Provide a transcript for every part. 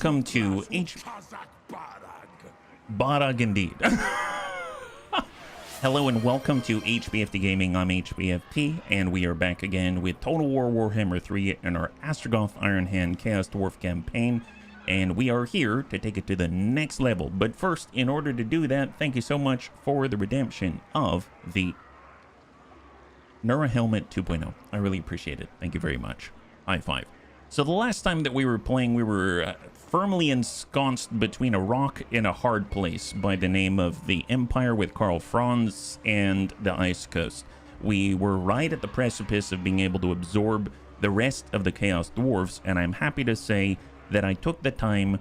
welcome to Barag indeed. Hello and welcome to HBFT Gaming. I'm HBFT, and we are back again with Total War Warhammer 3 and our Astragoth Ironhand Chaos Dwarf campaign, and we are here to take it to the next level. But first, in order to do that, thank you so much for the redemption of the Nura Helmet 2.0. I really appreciate it. Thank you very much. High five. So the last time that we were playing, we were firmly ensconced between a rock and a hard place by the name of the Empire with Karl Franz and the Ice Coast. We were right at the precipice of being able to absorb the rest of the Chaos Dwarfs, and I'm happy to say that I took the time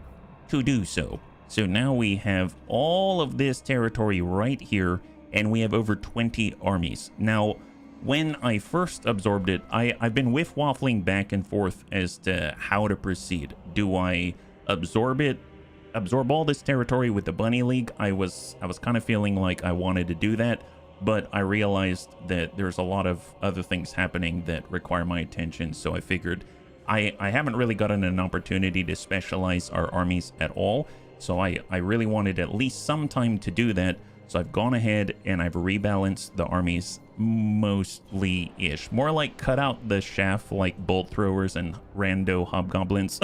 to do so. So now we have all of this territory right here, and we have over 20 armies. Now, when I first absorbed it, I've been whiff-waffling back and forth as to how to proceed. Do I absorb all this territory with the Bunny League? I was kind of feeling like I wanted to do that, but I realized that there's a lot of other things happening that require my attention, so I figured I haven't really gotten an opportunity to specialize our armies at all, so I really wanted at least some time to do that. So I've gone ahead and I've rebalanced the armies mostly-ish. More like cut out the chaff like bolt throwers and rando hobgoblins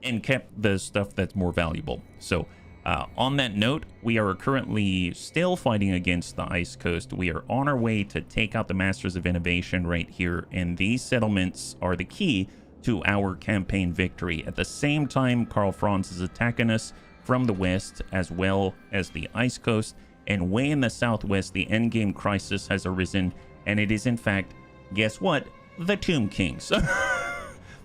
and kept the stuff that's more valuable. So on that note, we are currently still fighting against the Ice Coast. We are on our way to take out the Masters of Innovation right here, and these settlements are the key to our campaign victory. At the same time, Karl Franz is attacking us from the west as well as the Ice Coast, and way in the southwest the endgame crisis has arisen, and it is in fact, guess what, the Tomb Kings.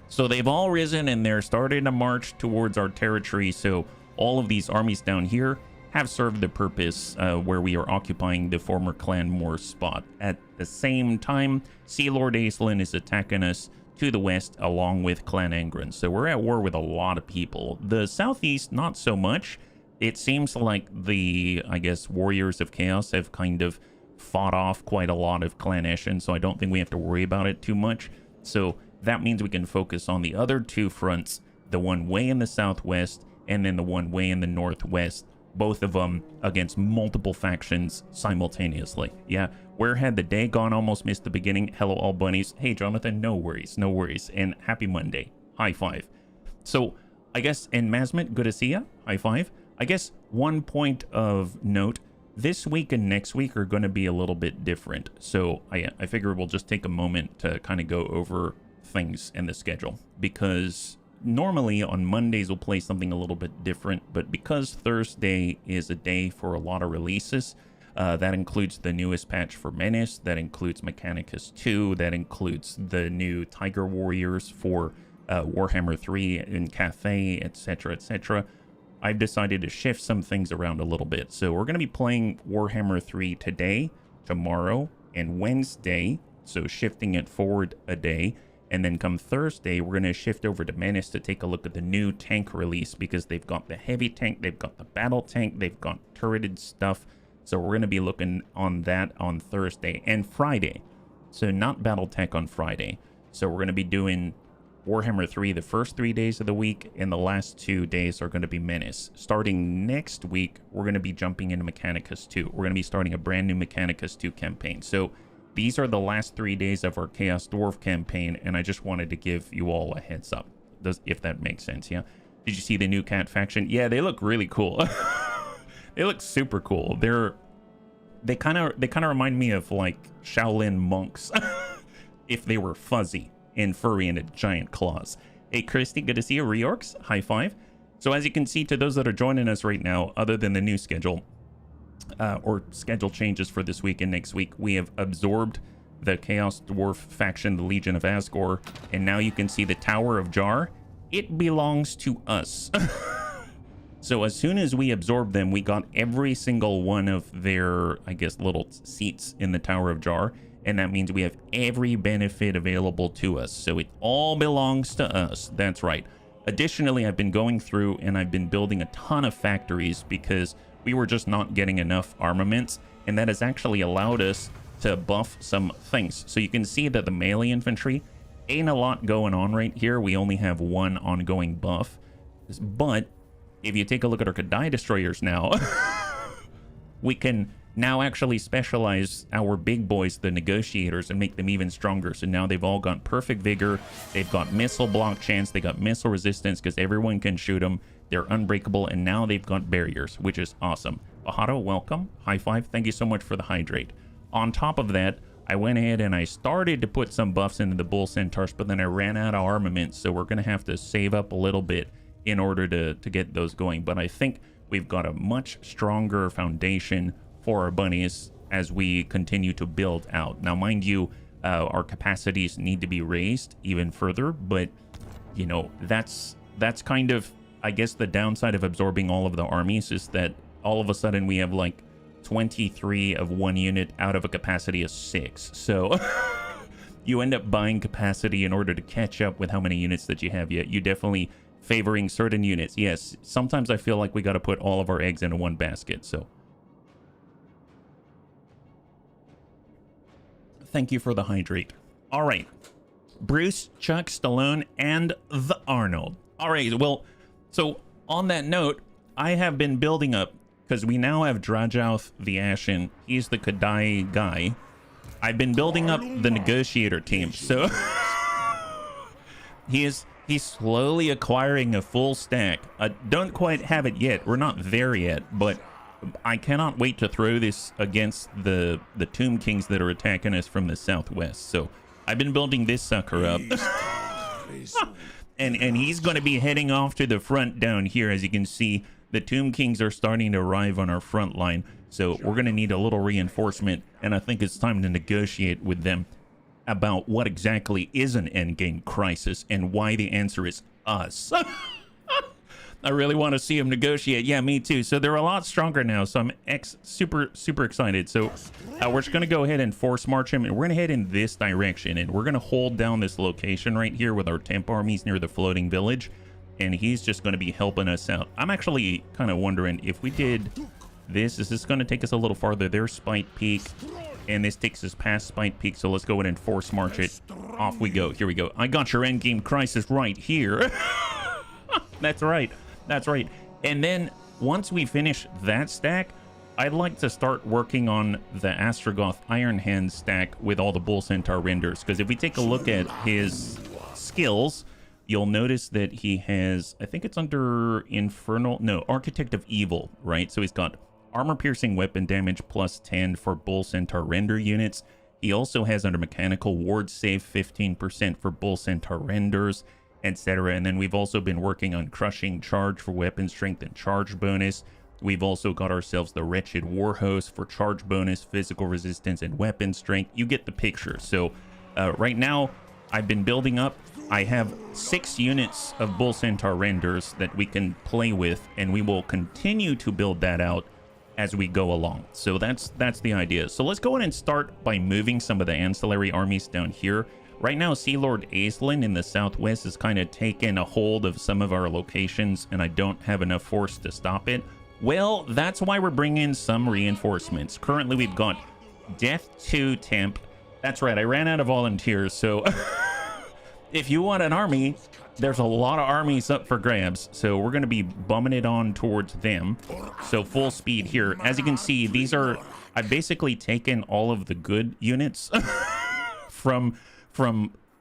So they've all risen and they're starting to march towards our territory. So all of these armies down here have served the purpose where we are occupying the former Clan Moore spot. At the same time, Sea Lord Aislinn is attacking us to the west along with Clan Angren. So we're at war with a lot of people. The southeast, not so much. It seems like the, I guess, Warriors of Chaos have kind of fought off quite a lot of Clan Eshin, so I don't think we have to worry about it too much. So that means we can focus on the other two fronts, the one way in the southwest and then the one way in the northwest, both of them against multiple factions simultaneously. Yeah, where had the day gone? Almost missed the beginning. Hello, all bunnies. Hey, Jonathan, no worries, no worries. And happy Monday. High five. So, I guess, and Masmit, good to see ya. High five. I guess one point of note, this week and next week are going to be a little bit different. So, I figure we'll just take a moment to kind of go over things in the schedule. Because normally on Mondays we'll play something a little bit different, but because Thursday is a day for a lot of releases, that includes the newest patch for Menace, that includes Mechanicus 2, that includes the new Tiger Warriors for Warhammer 3 in Cathay, etc., etc. I've decided to shift some things around a little bit. So we're going to be playing Warhammer 3 today, tomorrow, and Wednesday, so shifting it forward a day. And then come Thursday, we're going to shift over to Menace to take a look at the new tank release, because they've got the heavy tank, they've got the battle tank, they've got turreted stuff. So we're going to be looking on that on Thursday and Friday. So not battle tech on Friday. So we're going to be doing Warhammer 3 the first 3 days of the week, and the last 2 days are going to be Menace. Starting next week, we're going to be jumping into Mechanicus 2. We're going to be starting a brand new Mechanicus 2 campaign. So these are the last 3 days of our Chaos Dwarf campaign, and I just wanted to give you all a heads up, if that makes sense, yeah? Did you see the new cat faction? Yeah, they look really cool. They look super cool. They kind of remind me of like Shaolin monks if they were fuzzy and furry and had giant claws. Hey, Christy, good to see you. Reorcs, high five. So as you can see, to those that are joining us right now, other than the new schedule, or schedule changes for this week and next week, we have absorbed the Chaos Dwarf faction, the Legion of Asgore, and now you can see the Tower of Jar. It belongs to us. So as soon as we absorbed them, we got every single one of their, I guess, little seats in the Tower of Jar, and that means we have every benefit available to us. So it all belongs to us. That's right. Additionally, I've been going through and I've been building a ton of factories because we were just not getting enough armaments, and that has actually allowed us to buff some things. So you can see that the melee infantry ain't a lot going on right here. We only have one ongoing buff. But if you take a look at our Kadai destroyers now, we can now actually specialize our big boys, the negotiators, and make them even stronger. So now they've all got perfect vigor. They've got missile block chance. They got missile resistance because everyone can shoot them. They're unbreakable. And now they've got barriers, which is awesome. Bahado, welcome. High five. Thank you so much for the hydrate. On top of that, I went ahead and I started to put some buffs into the bull centaurs, but then I ran out of armament. So we're going to have to save up a little bit in order to get those going. But I think we've got a much stronger foundation for our bunnies as we continue to build out. Now, mind you, our capacities need to be raised even further, but you know, that's kind of, I guess, the downside of absorbing all of the armies is that all of a sudden we have like 23 of one unit out of a capacity of 6. So you end up buying capacity in order to catch up with how many units that you have. Yet you definitely favoring certain units. Yes, sometimes I feel like we got to put all of our eggs into one basket. So thank you for the hydrate. All right, Bruce, Chuck, Stallone, and the Arnold. All right, well, so on that note, I have been building up, because we now have Drajouth the Ashen. He's the Kadai guy. I've been building up the negotiator team. So he's slowly acquiring a full stack. I don't quite have it yet. We're not there yet, but I cannot wait to throw this against the Tomb Kings that are attacking us from the southwest. So I've been building this sucker up. and he's going to be heading off to the front down here. As you can see, the Tomb Kings are starting to arrive on our front line. So we're going to need a little reinforcement, and I think it's time to negotiate with them about what exactly is an endgame crisis and why the answer is us. I really want to see them negotiate. Yeah, me too. So they're a lot stronger now, so I'm super excited. So we're just going to go ahead and force march him, and we're going to head in this direction, and we're going to hold down this location right here with our temp armies near the floating village, and he's just going to be helping us out. I'm actually kind of wondering if we did this, is this going to take us a little farther? There's Spite Peak, and this takes us past Spite Peak, so let's go ahead and force march it. Off we go. Here we go. I got your endgame crisis right here. That's right. That's right. And then once we finish that stack, I'd like to start working on the Astragoth Ironhand stack with all the Bull Centaur renders. Because if we take a look at his skills, you'll notice that he has, I think it's under Infernal, no, Architect of Evil, right? So he's got armor-piercing weapon damage plus 10 for Bull Centaur render units. He also has under Mechanical Ward Save 15% for Bull Centaur renders, etc. And then we've also been working on Crushing Charge for weapon strength and charge bonus. We've also got ourselves the Wretched Warhost for charge bonus, physical resistance, and weapon strength. You get the picture. So right now, I've been building up. I have 6 units of Bull Centaur renders that we can play with, and we will continue to build that out as we go along. So that's the idea. So let's go ahead and start by moving some of the ancillary armies down here. Right now, Sea Lord Aisling in the southwest has kind of taken a hold of some of our locations, and I don't have enough force to stop it. Well, that's why we're bringing in some reinforcements. Currently, we've got Death 2 Temp. That's right, I ran out of volunteers, so if you want an army, there's a lot of armies up for grabs, so we're going to be bumming it on towards them. So full speed here. As you can see, these are, I've basically taken all of the good units from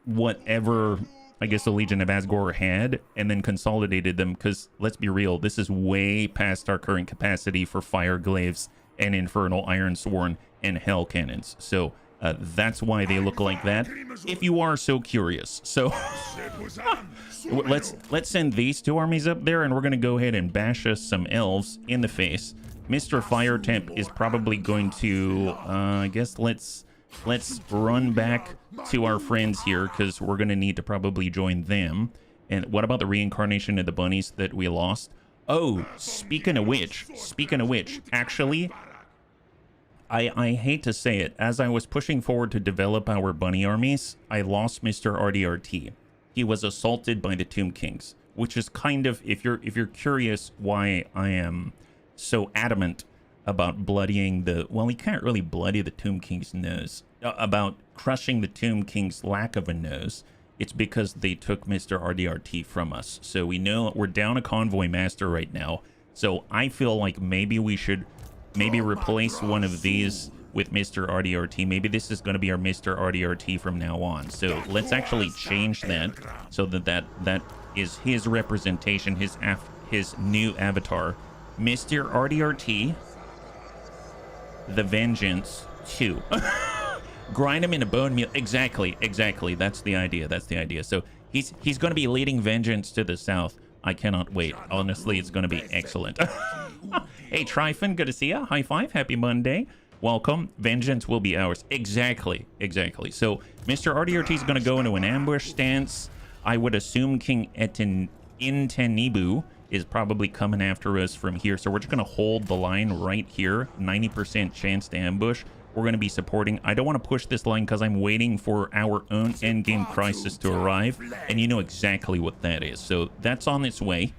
whatever, I guess, the Legion of Asgore had, and then consolidated them, because let's be real, this is way past our current capacity for Fire Glaives and Infernal Ironsworn and Hell Cannons. So that's why they look like that, if you are so curious. So let's send these 2 armies up there, and we're going to go ahead and bash us some elves in the face. Mr. Fire Temp is probably going to, I guess let's run back to our friends here, because we're going to need to probably join them. And what about the reincarnation of the bunnies that we lost? Oh, speaking of which, actually, I hate to say it, as I was pushing forward to develop our bunny armies, I lost Mr. RDRT. He was assaulted by the Tomb Kings, which is kind of, if you're curious why I am so adamant about bloodying the, well, he can't really bloody the Tomb King's nose, about crushing the Tomb King's lack of a nose, it's because they took Mr. RDRT from us. So we know we're down a convoy master right now. So I feel like maybe we should replace one of these with Mr. RDRT. Maybe this is going to be our Mr. RDRT from now on. So let's actually change that so that is his representation, his new avatar. Mr. RDRT, the Vengeance 2. Grind him in a bone meal. Exactly. That's the idea. So he's going to be leading Vengeance to the south. I cannot wait. Honestly, it's going to be excellent. Hey, Tryphon, good to see ya. High five. Happy Monday. Welcome. Vengeance will be ours. Exactly. So Mr. RDRT is going to go into an ambush stance. I would assume King Intenibu is probably coming after us from here. So we're just going to hold the line right here. 90% chance to ambush. We're going to be supporting. I don't want to push this line because I'm waiting for our own endgame crisis to arrive. And you know exactly what that is. So that's on its way.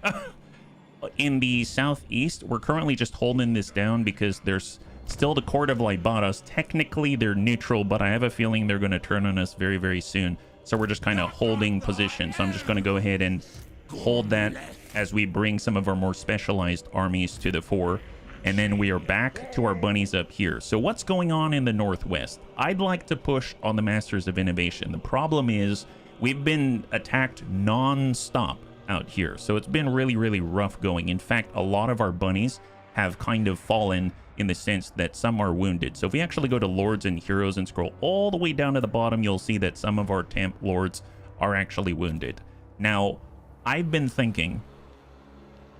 In the southeast, we're currently just holding this down because there's still the Court of Libados. Technically, they're neutral, but I have a feeling they're going to turn on us very, very soon. So we're just kind of holding position. So I'm just going to go ahead and hold that as we bring some of our more specialized armies to the fore. And then we are back to our bunnies up here. So what's going on in the northwest? I'd like to push on the Masters of Innovation. The problem is we've been attacked non-stop out here. So it's been really, really rough going. In fact, a lot of our bunnies have kind of fallen in the sense that some are wounded. So if we actually go to Lords and Heroes and scroll all the way down to the bottom, you'll see that some of our Temp Lords are actually wounded. Now, I've been thinking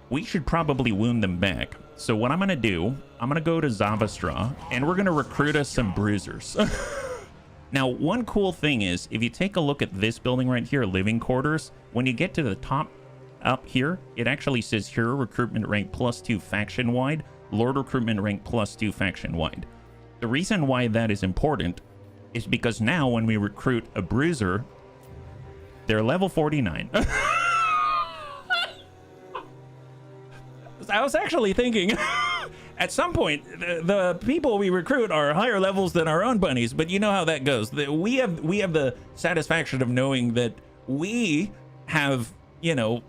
we should probably wound them back. So what I'm going to do, I'm going to go to Zavastra, and we're going to recruit us some bruisers. Now, one cool thing is, if you take a look at this building right here, living quarters, when you get to the top up here, it actually says Hero Recruitment Rank +2 faction-wide, Lord Recruitment Rank +2 faction-wide. The reason why that is important is because now when we recruit a bruiser, they're level 49. I was actually thinking at some point the people we recruit are higher levels than our own bunnies, but you know how that goes. We have the satisfaction of knowing that we have, you know,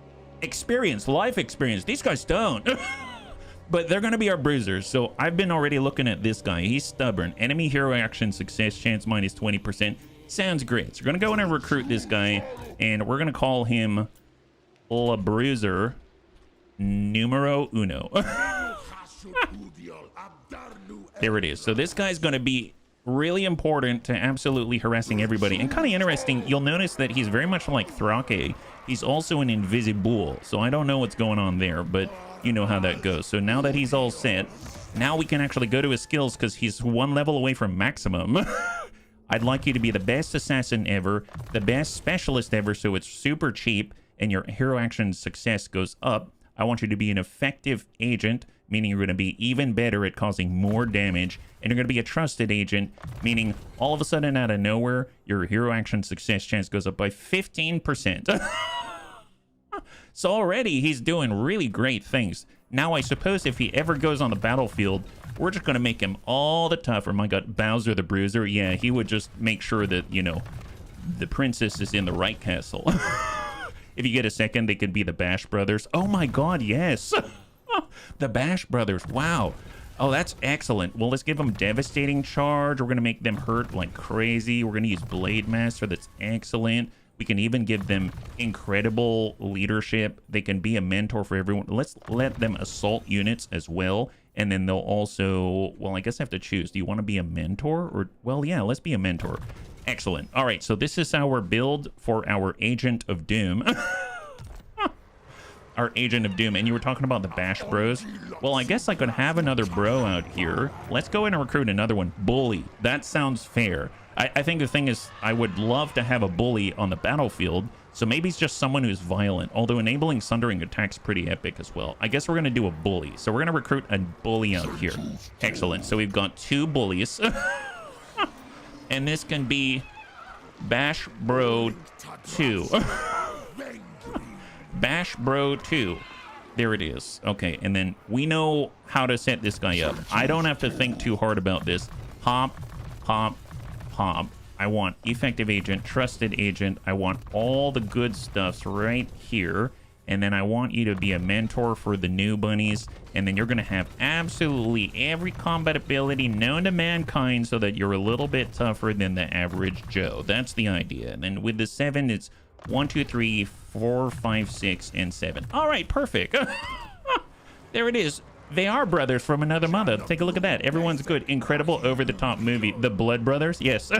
life experience. These guys don't. But they're going to be our bruisers. So I've been already looking at this guy. He's stubborn. Enemy hero action success chance -20%. Sounds great. So we're going to go in and recruit this guy, and we're going to call him La Bruiser Numero Uno. There it is. So this guy's going to be really important to absolutely harassing everybody. And kind of interesting, you'll notice that he's very much like Thrake. He's also an invisible. So I don't know what's going on there, but you know how that goes. So now that he's all set, now we can actually go to his skills because he's one level away from maximum. I'd like you to be the best assassin ever, the best specialist ever, so it's super cheap and your hero action success goes up. I want you to be an effective agent, meaning you're going to be even better at causing more damage. And you're going to be a trusted agent, meaning all of a sudden out of nowhere, your hero action success chance goes up by 15%. So already he's doing really great things. Now I suppose if he ever goes on the battlefield, we're just going to make him all the tougher. My God, Bowser the Bruiser. Yeah, he would just make sure that, you know, the princess is in the right castle. If you get a second, they could be the Bash Brothers. Oh my God, yes. The Bash Brothers. Wow. Oh, that's excellent. Well, let's give them Devastating Charge. We're going to make them hurt like crazy. We're going to use Blade Master. That's excellent. We can even give them incredible leadership. They can be a mentor for everyone. Let's let them assault units as well. And then they'll also, well, I guess I have to choose. Do you want to be a mentor? Or, well, yeah, let's be a mentor. Excellent. All right, so this is our build for our Agent of Doom. Our Agent of Doom. And you were talking about the Bash Bros. Well, I guess I could have another bro out here. Let's go in and recruit another one. Bully. That sounds fair. I think the thing is, I would love to have a bully on the battlefield. So maybe it's just someone who's violent. Although enabling Sundering Attack's pretty epic as well. I guess we're going to do a bully. So we're going to recruit a bully out here. Excellent. So we've got 2 bullies. And this can be Bash Bro 2. Bash Bro 2. There it is. Okay, and then we know how to set this guy up. I don't have to think too hard about this. Hop, hop, hop. I want effective agent, trusted agent. I want all the good stuffs right here. And then I want you to be a mentor for the new bunnies. And then you're going to have absolutely every combat ability known to mankind so that you're a little bit tougher than the average Joe. That's the idea. And then with the 7, it's 1, 2, 3, 4, 5, 6, and 7. All right, perfect. There it is. They are brothers from another mother. Take a look at that. Everyone's good. Incredible over-the-top movie. The Blood Brothers? Yes.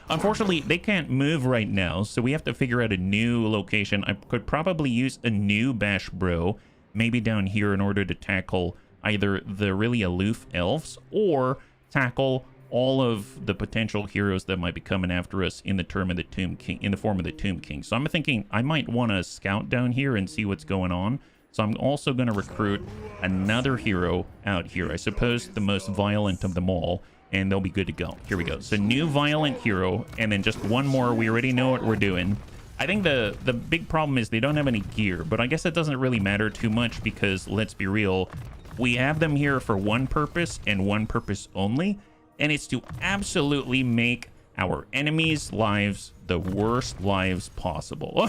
Unfortunately, they can't move right now, so we have to figure out a new location. I could probably use a new Bash Bro, maybe down here, in order to tackle either the really aloof elves or tackle all of the potential heroes that might be coming after us in the form of the Tomb King. So I'm thinking I might want to scout down here and see what's going on. So I'm also going to recruit another hero out here. I suppose the most violent of them all. And they'll be good to go. Here we go. So new violent hero, and then just one more. We already know what we're doing. I think the big problem is they don't have any gear, but I guess it doesn't really matter too much because, let's be real, we have them here for one purpose and one purpose only, and it's to absolutely make our enemies' lives the worst lives possible.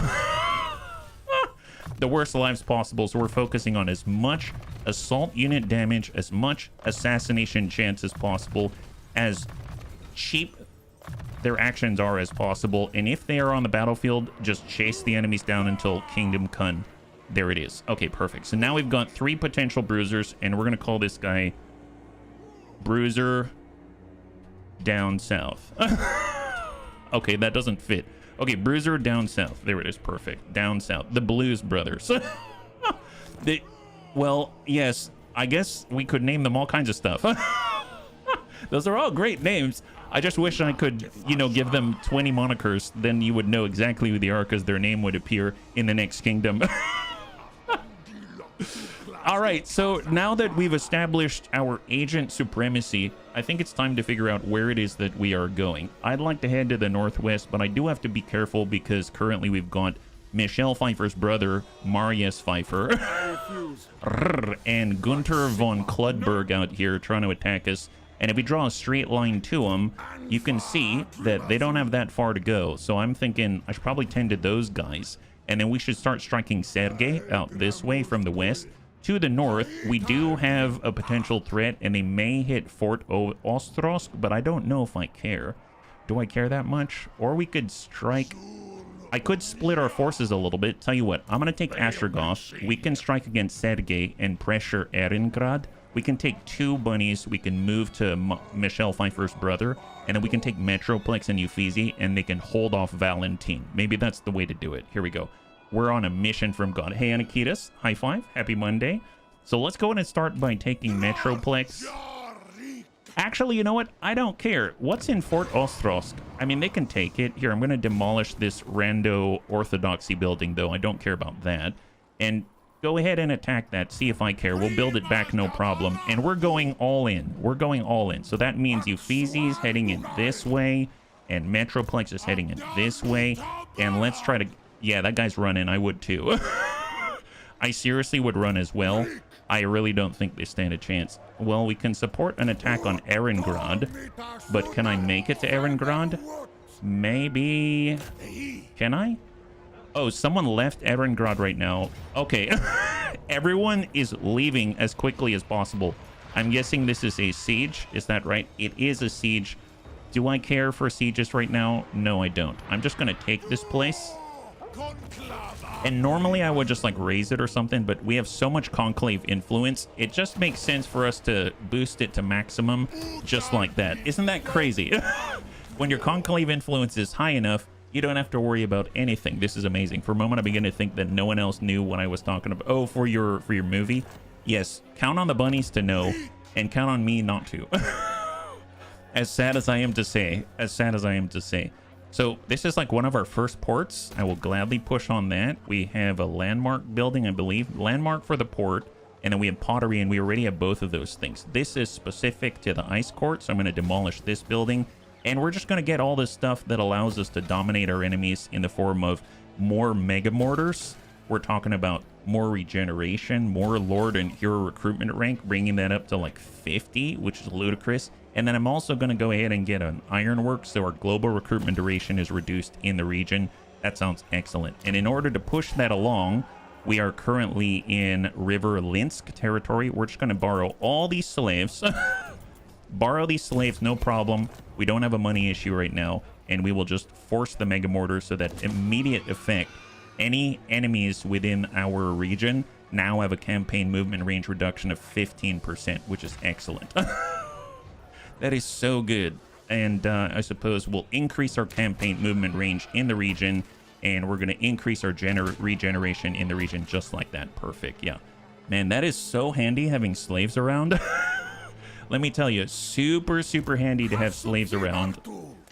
The worst lives possible, so we're focusing on as much assault unit damage, as much assassination chance as possible, as cheap their actions are as possible, and if they are on the battlefield, just chase the enemies down until Kingdom Come. There it is. Okay, perfect. So now we've got 3 potential bruisers, and we're going to call this guy Bruiser Down South. Okay, that doesn't fit. Okay, Bruiser Down South. There it is. Perfect. Down South. The Blues Brothers. Well, yes, I guess we could name them all kinds of stuff. Those are all great names. I just wish I could, you know, give them 20 monikers. Then you would know exactly who they are because their name would appear in the next kingdom. All right, so now that we've established our agent supremacy, I think it's time to figure out where it is that we are going. I'd like to head to the northwest, but I do have to be careful because currently we've got Michelle Pfeiffer's brother, Marius Pfeiffer, and Gunther von Kludberg out here trying to attack us. And if we draw a straight line to them, you can see that they don't have that far to go. So I'm thinking I should probably tend to those guys. And then we should start striking Sergei out this way from the west. To the north, we do have a potential threat, and they may hit Fort Ostrosk, but I don't know if I care. Do I care that much? Or we could strike... I could split our forces a little bit. Tell you what, I'm going to take Astragoth. We can strike against Sergei and pressure Ehrengrad. We can take 2 bunnies. We can move to Michelle Pfeiffer's brother, and then we can take Metroplex and Uffizi, and they can hold off Valentine. Maybe that's the way to do it. Here we go. We're on a mission from God. Hey, Anakitas, high five. Happy Monday. So let's go ahead and start by taking Metroplex. Actually, you know what? I don't care. What's in Fort Ostrosk? I mean, they can take it. Here, I'm going to demolish this rando orthodoxy building, though. I don't care about that. And go ahead and attack that. See if I care. We'll build it back, no problem. And we're going all in. We're going all in. So that means Uffizi is heading in this way, and Metroplex is heading in this way. And let's try to... Yeah, that guy's running. I would too. I seriously would run as well. I really don't think they stand a chance. Well, we can support an attack on Ehrengrad, but can I make it to Ehrengrad? Maybe... Can I? Oh, someone left Ehrengrad right now. Okay. Everyone is leaving as quickly as possible. I'm guessing this is a siege. Is that right? It is a siege. Do I care for sieges right now? No, I don't. I'm just going to take this place. And normally I would just like raise it or something, but we have so much conclave influence, it just makes sense for us to boost it to maximum just like that. Isn't that crazy? When your conclave influence is high enough, you don't have to worry about anything. This is amazing. For a moment I began to think that no one else knew what I was talking about. Oh, for your movie? Yes, count on the bunnies to know, and count on me not to. As sad as I am to say, So this is like one of our first ports. I will gladly push on that. We have a landmark building, I believe. Landmark for the port. And then we have pottery, and we already have both of those things. This is specific to the ice court, so I'm going to demolish this building. And we're just going to get all this stuff that allows us to dominate our enemies in the form of more mega mortars. We're talking about more regeneration, more Lord and Hero recruitment rank, bringing that up to like 50, which is ludicrous. And then I'm also going to go ahead and get an Ironwork, so our global recruitment duration is reduced in the region. That sounds excellent. And in order to push that along, we are currently in River Linsk territory. We're just going to borrow all these slaves. Borrow these slaves, no problem. We don't have a money issue right now. And we will just force the Mega Mortar so that immediate effect, any enemies within our region now have a campaign movement range reduction of 15%, which is excellent. That is so good. And I suppose we'll increase our campaign movement range in the region, and we're going to increase our regeneration in the region just like that. Perfect. Yeah. Man, that is so handy having slaves around. Let me tell you, super, super handy to have slaves around.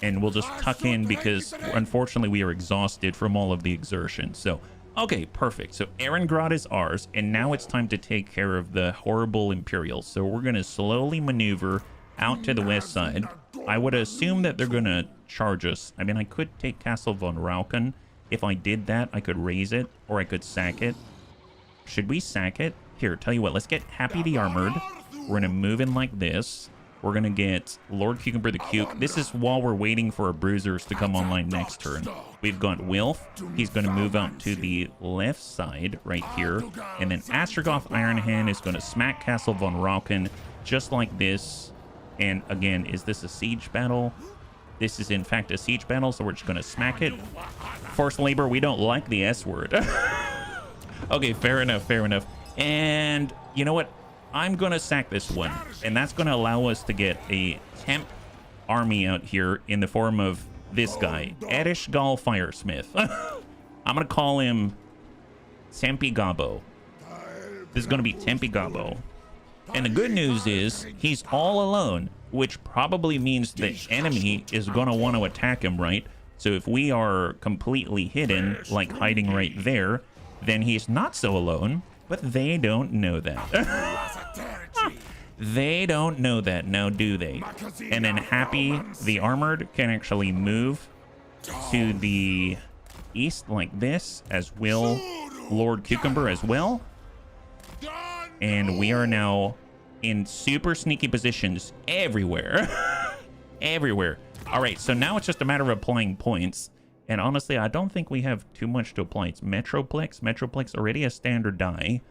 And we'll just tuck in because, unfortunately, we are exhausted from all of the exertion. So, okay, perfect. So, Erengrad is ours, and now it's time to take care of the horrible Imperials. So, we're going to slowly maneuver out to the west side. I would assume that they're going to charge us. I mean, I could take Castle von Rauken. If I did that, I could raise it, or I could sack it. Should we sack it? Here, tell you what, let's get Happy the Armored. We're going to move in like this. We're going to get Lord Cucumber the Cuke. This is while we're waiting for our Bruisers to come online next turn. We've got Wilf. He's going to move out to the left side right here. And then Astragoth Ironhand is going to smack Castle von Rauken just like this. And again, is this a siege battle? This is in fact a siege battle, so we're just going to smack it. Forced labor, we don't like the S word. Okay, fair enough, fair enough. And you know what? I'm going to sack this one, and that's going to allow us to get a temp army out here in the form of this guy, Ereshgal Firesmith. I'm going to call him Tempi Gabo. This is going to be Tempi Gabo. And the good news is he's all alone, which probably means the enemy is going to want to attack him, right? So if we are completely hidden, like hiding right there, then he's not so alone. But they don't know that. They don't know that, now do they? And then Happy the Armored can actually move to the east like this, as will Lord Cucumber as well. And we are now in super sneaky positions everywhere. Everywhere. All right, so now it's just a matter of applying points. And honestly, I don't think we have too much to apply. It's Metroplex. Metroplex already has standard die.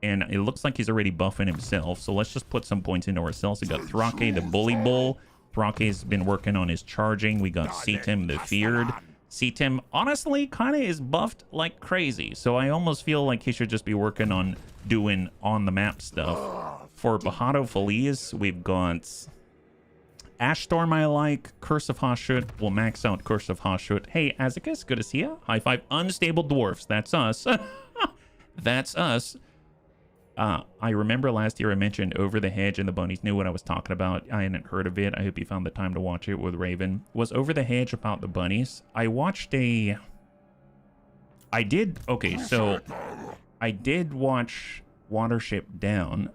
And it looks like he's already buffing himself. So let's just put some points into ourselves. We got Thrake, the Bully Bull. Thrake's been working on his charging. We got Seatim, the Feared. Seatim, honestly, kind of is buffed like crazy. So I almost feel like he should just be working on doing on-the-map stuff. For Bahato Feliz, we've got Ashstorm I like. Curse of Hashut. We'll max out Curse of Hashut. Hey, Azicus, good to see you. High five. Unstable Dwarfs. That's us. That's us. I remember last year I mentioned Over the Hedge and the bunnies knew what I was talking about. I hadn't heard of it. I hope you found the time to watch it with Raven. Was Over the Hedge about the bunnies? I watched a... I did... Okay, so... I did watch Watership Down.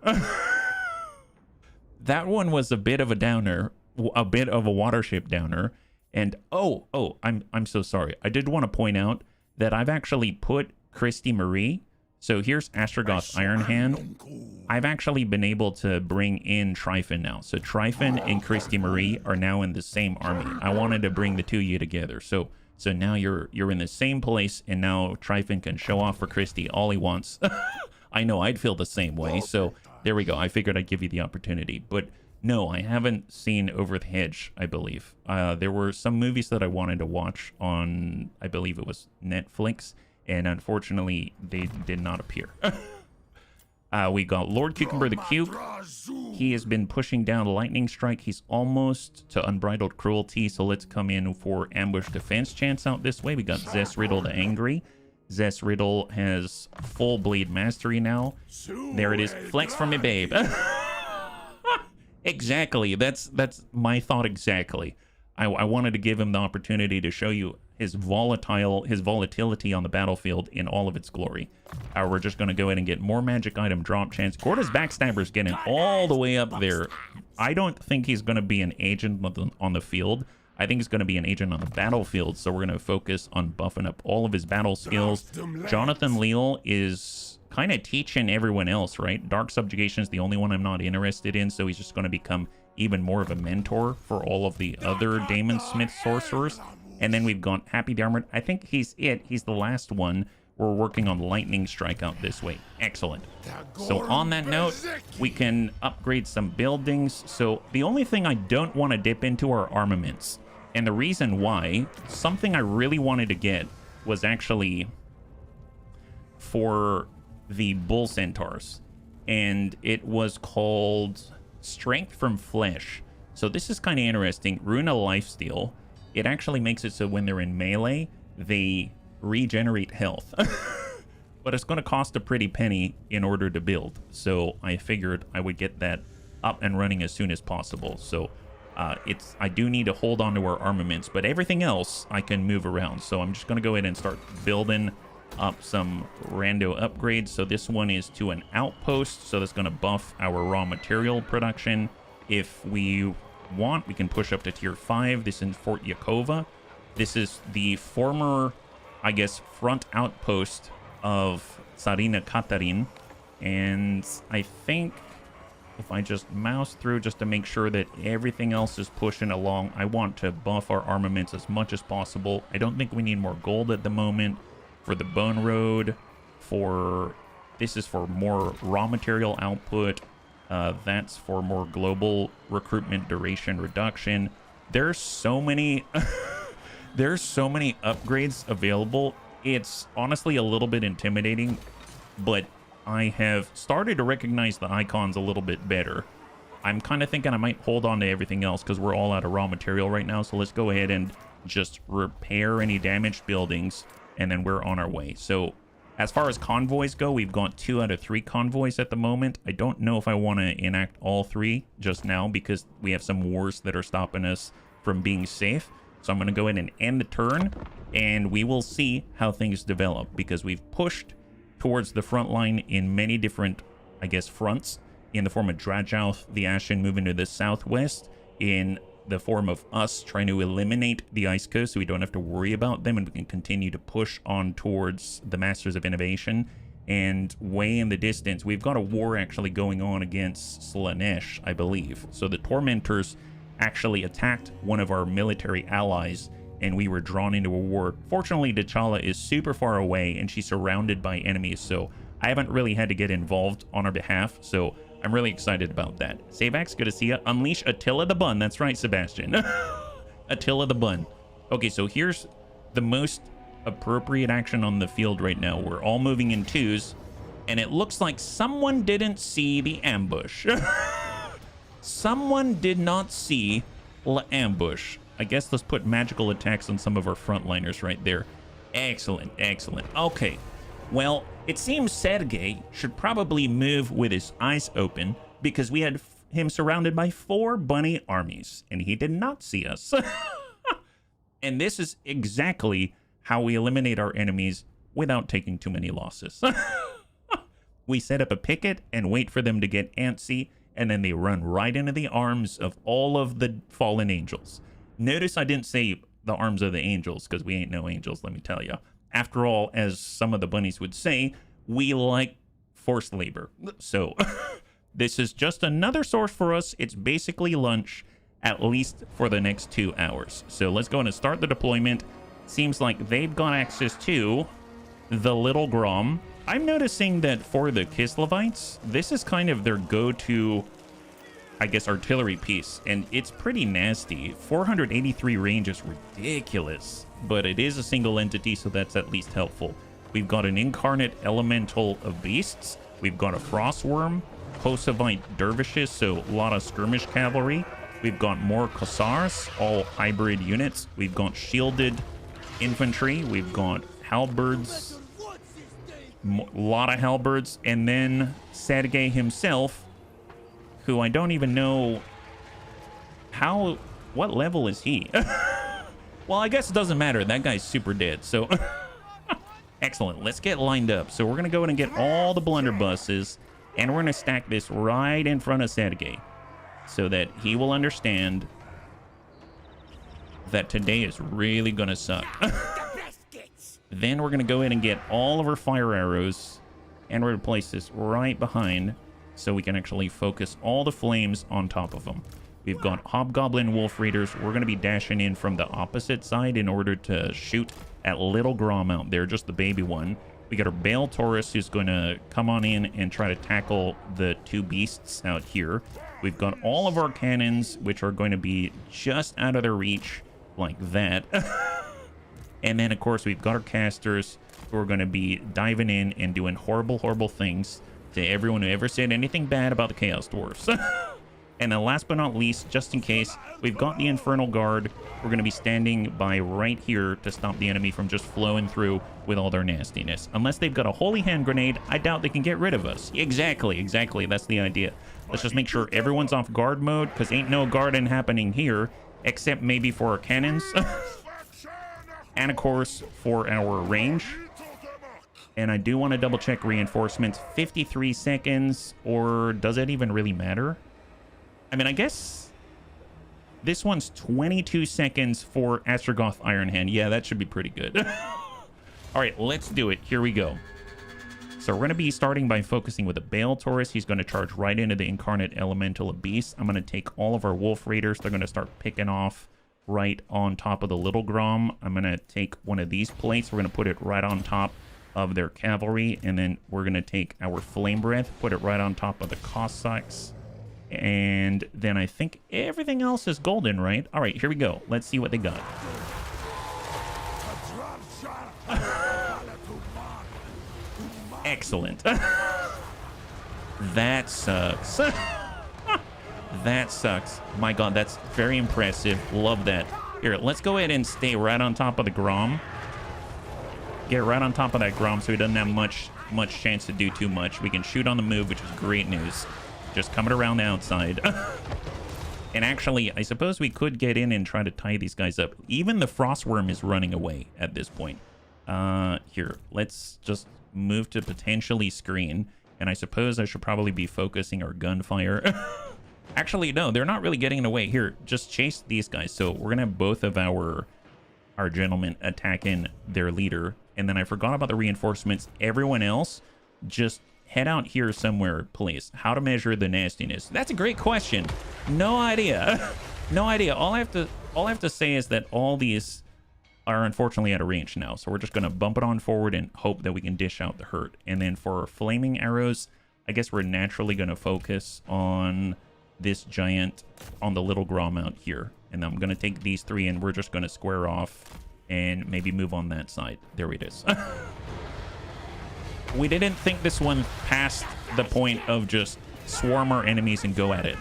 That one was a bit of a downer. A bit of a Watership downer. And, I'm so sorry. I did want to point out that I've actually put Christy Marie... So here's Astragoth Ironhand. I've actually been able to bring in Tryphon now. So Tryphon and Christy Marie are now in the same army. I wanted to bring the two of you together. So now you're in the same place, and now Tryphon can show off for Christy all he wants. I know I'd feel the same way. So there we go. I figured I'd give you the opportunity. But no, I haven't seen Over the Hedge, I believe. There were some movies that I wanted to watch on, I believe it was Netflix. And unfortunately, they did not appear. We got Lord Cucumber the Cuke. He has been pushing down Lightning Strike. He's almost to Unbridled Cruelty. So let's come in for Ambush Defense chance out this way. We got Zess Riddle the Angry. Zess Riddle has full Bleed Mastery now. There it is. Flex from me, babe. Exactly. That's my thought exactly. I wanted to give him the opportunity to show you his volatility on the battlefield in all of its glory. We're just going to go ahead and get more magic item drop chance. Gorta's Backstabber's getting all the way up there. I don't think he's going to be an agent on the field. I think he's going to be an agent on the battlefield, so we're going to focus on buffing up all of his battle skills. Jonathan Leal is kind of teaching everyone else, right? Dark Subjugation is the only one I'm not interested in, so he's just going to become even more of a mentor for all of the other Daemon Smith sorcerers. And then we've got Happy the Armored. I think he's the last one. We're working on Lightning Strike out this way. Excellent. So on that note, we can upgrade some buildings. So the only thing I don't want to dip into are armaments. And the reason why, something I really wanted to get was actually for the Bull Centaurs. And it was called Strength from Flesh. So this is kind of interesting. Runa Lifesteal. It actually makes it so when they're in melee, they regenerate health. But it's going to cost a pretty penny in order to build. So I figured I would get that up and running as soon as possible. So I do need to hold on to our armaments, but everything else I can move around. So I'm just going to go ahead and start building up some rando upgrades. So this one is to an outpost, so that's going to buff our raw material production. If we want, we can push up to tier 5. This is Fort Yakova. This is the former, I guess, front outpost of Tsarina Katarin. And I think if I just mouse through just to make sure that everything else is pushing along, I want to buff our armaments as much as possible. I don't think we need more gold at the moment. For the Bone Road, this is for more raw material output. That's for more global recruitment duration reduction. There's so many there's so many upgrades available. It's honestly a little bit intimidating, but I have started to recognize the icons a little bit better. I'm kind of thinking I might hold on to everything else because we're all out of raw material right now. So let's go ahead and just repair any damaged buildings, and then we're on our way. So as far as convoys go, we've got 2 out of 3 convoys at the moment. I don't know if I want to enact all 3 just now because we have some wars that are stopping us from being safe. So I'm going to go ahead and end the turn, and we will see how things develop because we've pushed towards the front line in many different, I guess, fronts in the form of Drajouth, the Ashen moving to the southwest, in the form of us trying to eliminate the Ice Coast so we don't have to worry about them and we can continue to push on towards the Masters of Innovation. And way in the distance, we've got a war actually going on against Slaanesh, I believe. So the Tormentors actually attacked one of our military allies and we were drawn into a war. Fortunately, T'Challa is super far away and she's surrounded by enemies, so I haven't really had to get involved on her behalf, so I'm really excited about that. Savax, good to see you. Unleash Attila the Bun. That's right, Sebastian. Attila the Bun. Okay, so here's the most appropriate action on the field right now. We're all moving in 2s, and it looks like someone didn't see the ambush. Someone did not see the ambush. I guess let's put magical attacks on some of our frontliners right there. Excellent, excellent. Okay, well, it seems Sergei should probably move with his eyes open because we had him surrounded by 4 bunny armies, and he did not see us. And this is exactly how we eliminate our enemies without taking too many losses. We set up a picket and wait for them to get antsy, and then they run right into the arms of all of the fallen angels. Notice I didn't say the arms of the angels, because we ain't no angels, let me tell you. After all, as some of the bunnies would say, we like forced labor. So this is just another source for us. It's basically lunch, at least for the next 2 hours. So let's go ahead and start the deployment. Seems like they've got access to the Little Grom. I'm noticing that for the Kislevites, this is kind of their go-to, I guess, artillery piece, and it's pretty nasty. 483 range is ridiculous, but it is a single entity, so that's at least helpful. We've got an incarnate elemental of beasts. We've got a frostworm, Kosovite dervishes, so a lot of skirmish cavalry. We've got more Kossars, all hybrid units. We've got shielded infantry. We've got halberds, a lot of halberds, and then Sergei himself, who I don't even know what level is he? Well, I guess it doesn't matter. That guy's super dead, so excellent. Let's get lined up. So we're going to go in and get all the blunderbusses, and we're going to stack this right in front of Sergei so that he will understand that today is really going to suck. Then we're going to go in and get all of our fire arrows, And we're going to place this right behind so we can actually focus all the flames on top of them. We've got Hobgoblin Wolf Raiders. We're going to be dashing in from the opposite side in order to shoot at Little Grom out there, just the baby one. We got our Bale Taurus who's going to come on in and try to tackle the two beasts out here. We've got all of our cannons, which are going to be just out of their reach, like that. And then, of course, we've got our casters who are going to be diving in and doing horrible, horrible things to everyone who ever said anything bad about the Chaos Dwarfs. And then last but not least, just in case, we've got the Infernal Guard. We're going to be standing by right here to stop the enemy from just flowing through with all their nastiness. Unless they've got a Holy Hand Grenade, I doubt they can get rid of us. Exactly, exactly. That's the idea. Let's just make sure everyone's off guard mode, because ain't no guarding happening here, except maybe for our cannons. And, of course, for our range. And I do want to double check reinforcements. 53 seconds, or does it even really matter? I mean, I guess this one's 22 seconds for Astragoth Ironhand. Yeah, that should be pretty good. All right, let's do it. Here we go. So we're going to be starting by focusing with a Bale Taurus. He's going to charge right into the Incarnate Elemental Beast. I'm going to take all of our Wolf Raiders. They're going to start picking off right on top of the Little Grom. I'm going to take one of these plates. We're going to put it right on top of their cavalry. And then we're going to take our Flame Breath, put it right on top of the Cossacks. And then I think everything else is golden, right? All right, here we go. Let's see what they got. Excellent. That sucks. That sucks. My God, that's very impressive. Love that. Here, let's go ahead and stay right on top of the Grom. Get right on top of that Grom so he doesn't have much chance to do too much. We can shoot on the move, which is great news. Just coming around the outside. And actually, I suppose we could get in and try to tie these guys up. Even the Frostworm is running away at this point. Here, let's just move to potentially screen. And I suppose I should probably be focusing our gunfire. Actually, no, they're not really getting away. Here, just chase these guys. So we're going to have both of our gentlemen attacking their leader. And then I forgot about the reinforcements. Everyone else, just head out here somewhere, please. How to measure the nastiness? That's a great question. No idea. No idea. All I have to say is that all these are unfortunately out of range now. So we're just going to bump it on forward and hope that we can dish out the hurt. And then for our flaming arrows, I guess we're naturally going to focus on this giant on the Little Grom out here. And I'm going to take these three and we're just going to square off and maybe move on that side. There it is. We didn't think this one past the point of just swarm our enemies and go at it.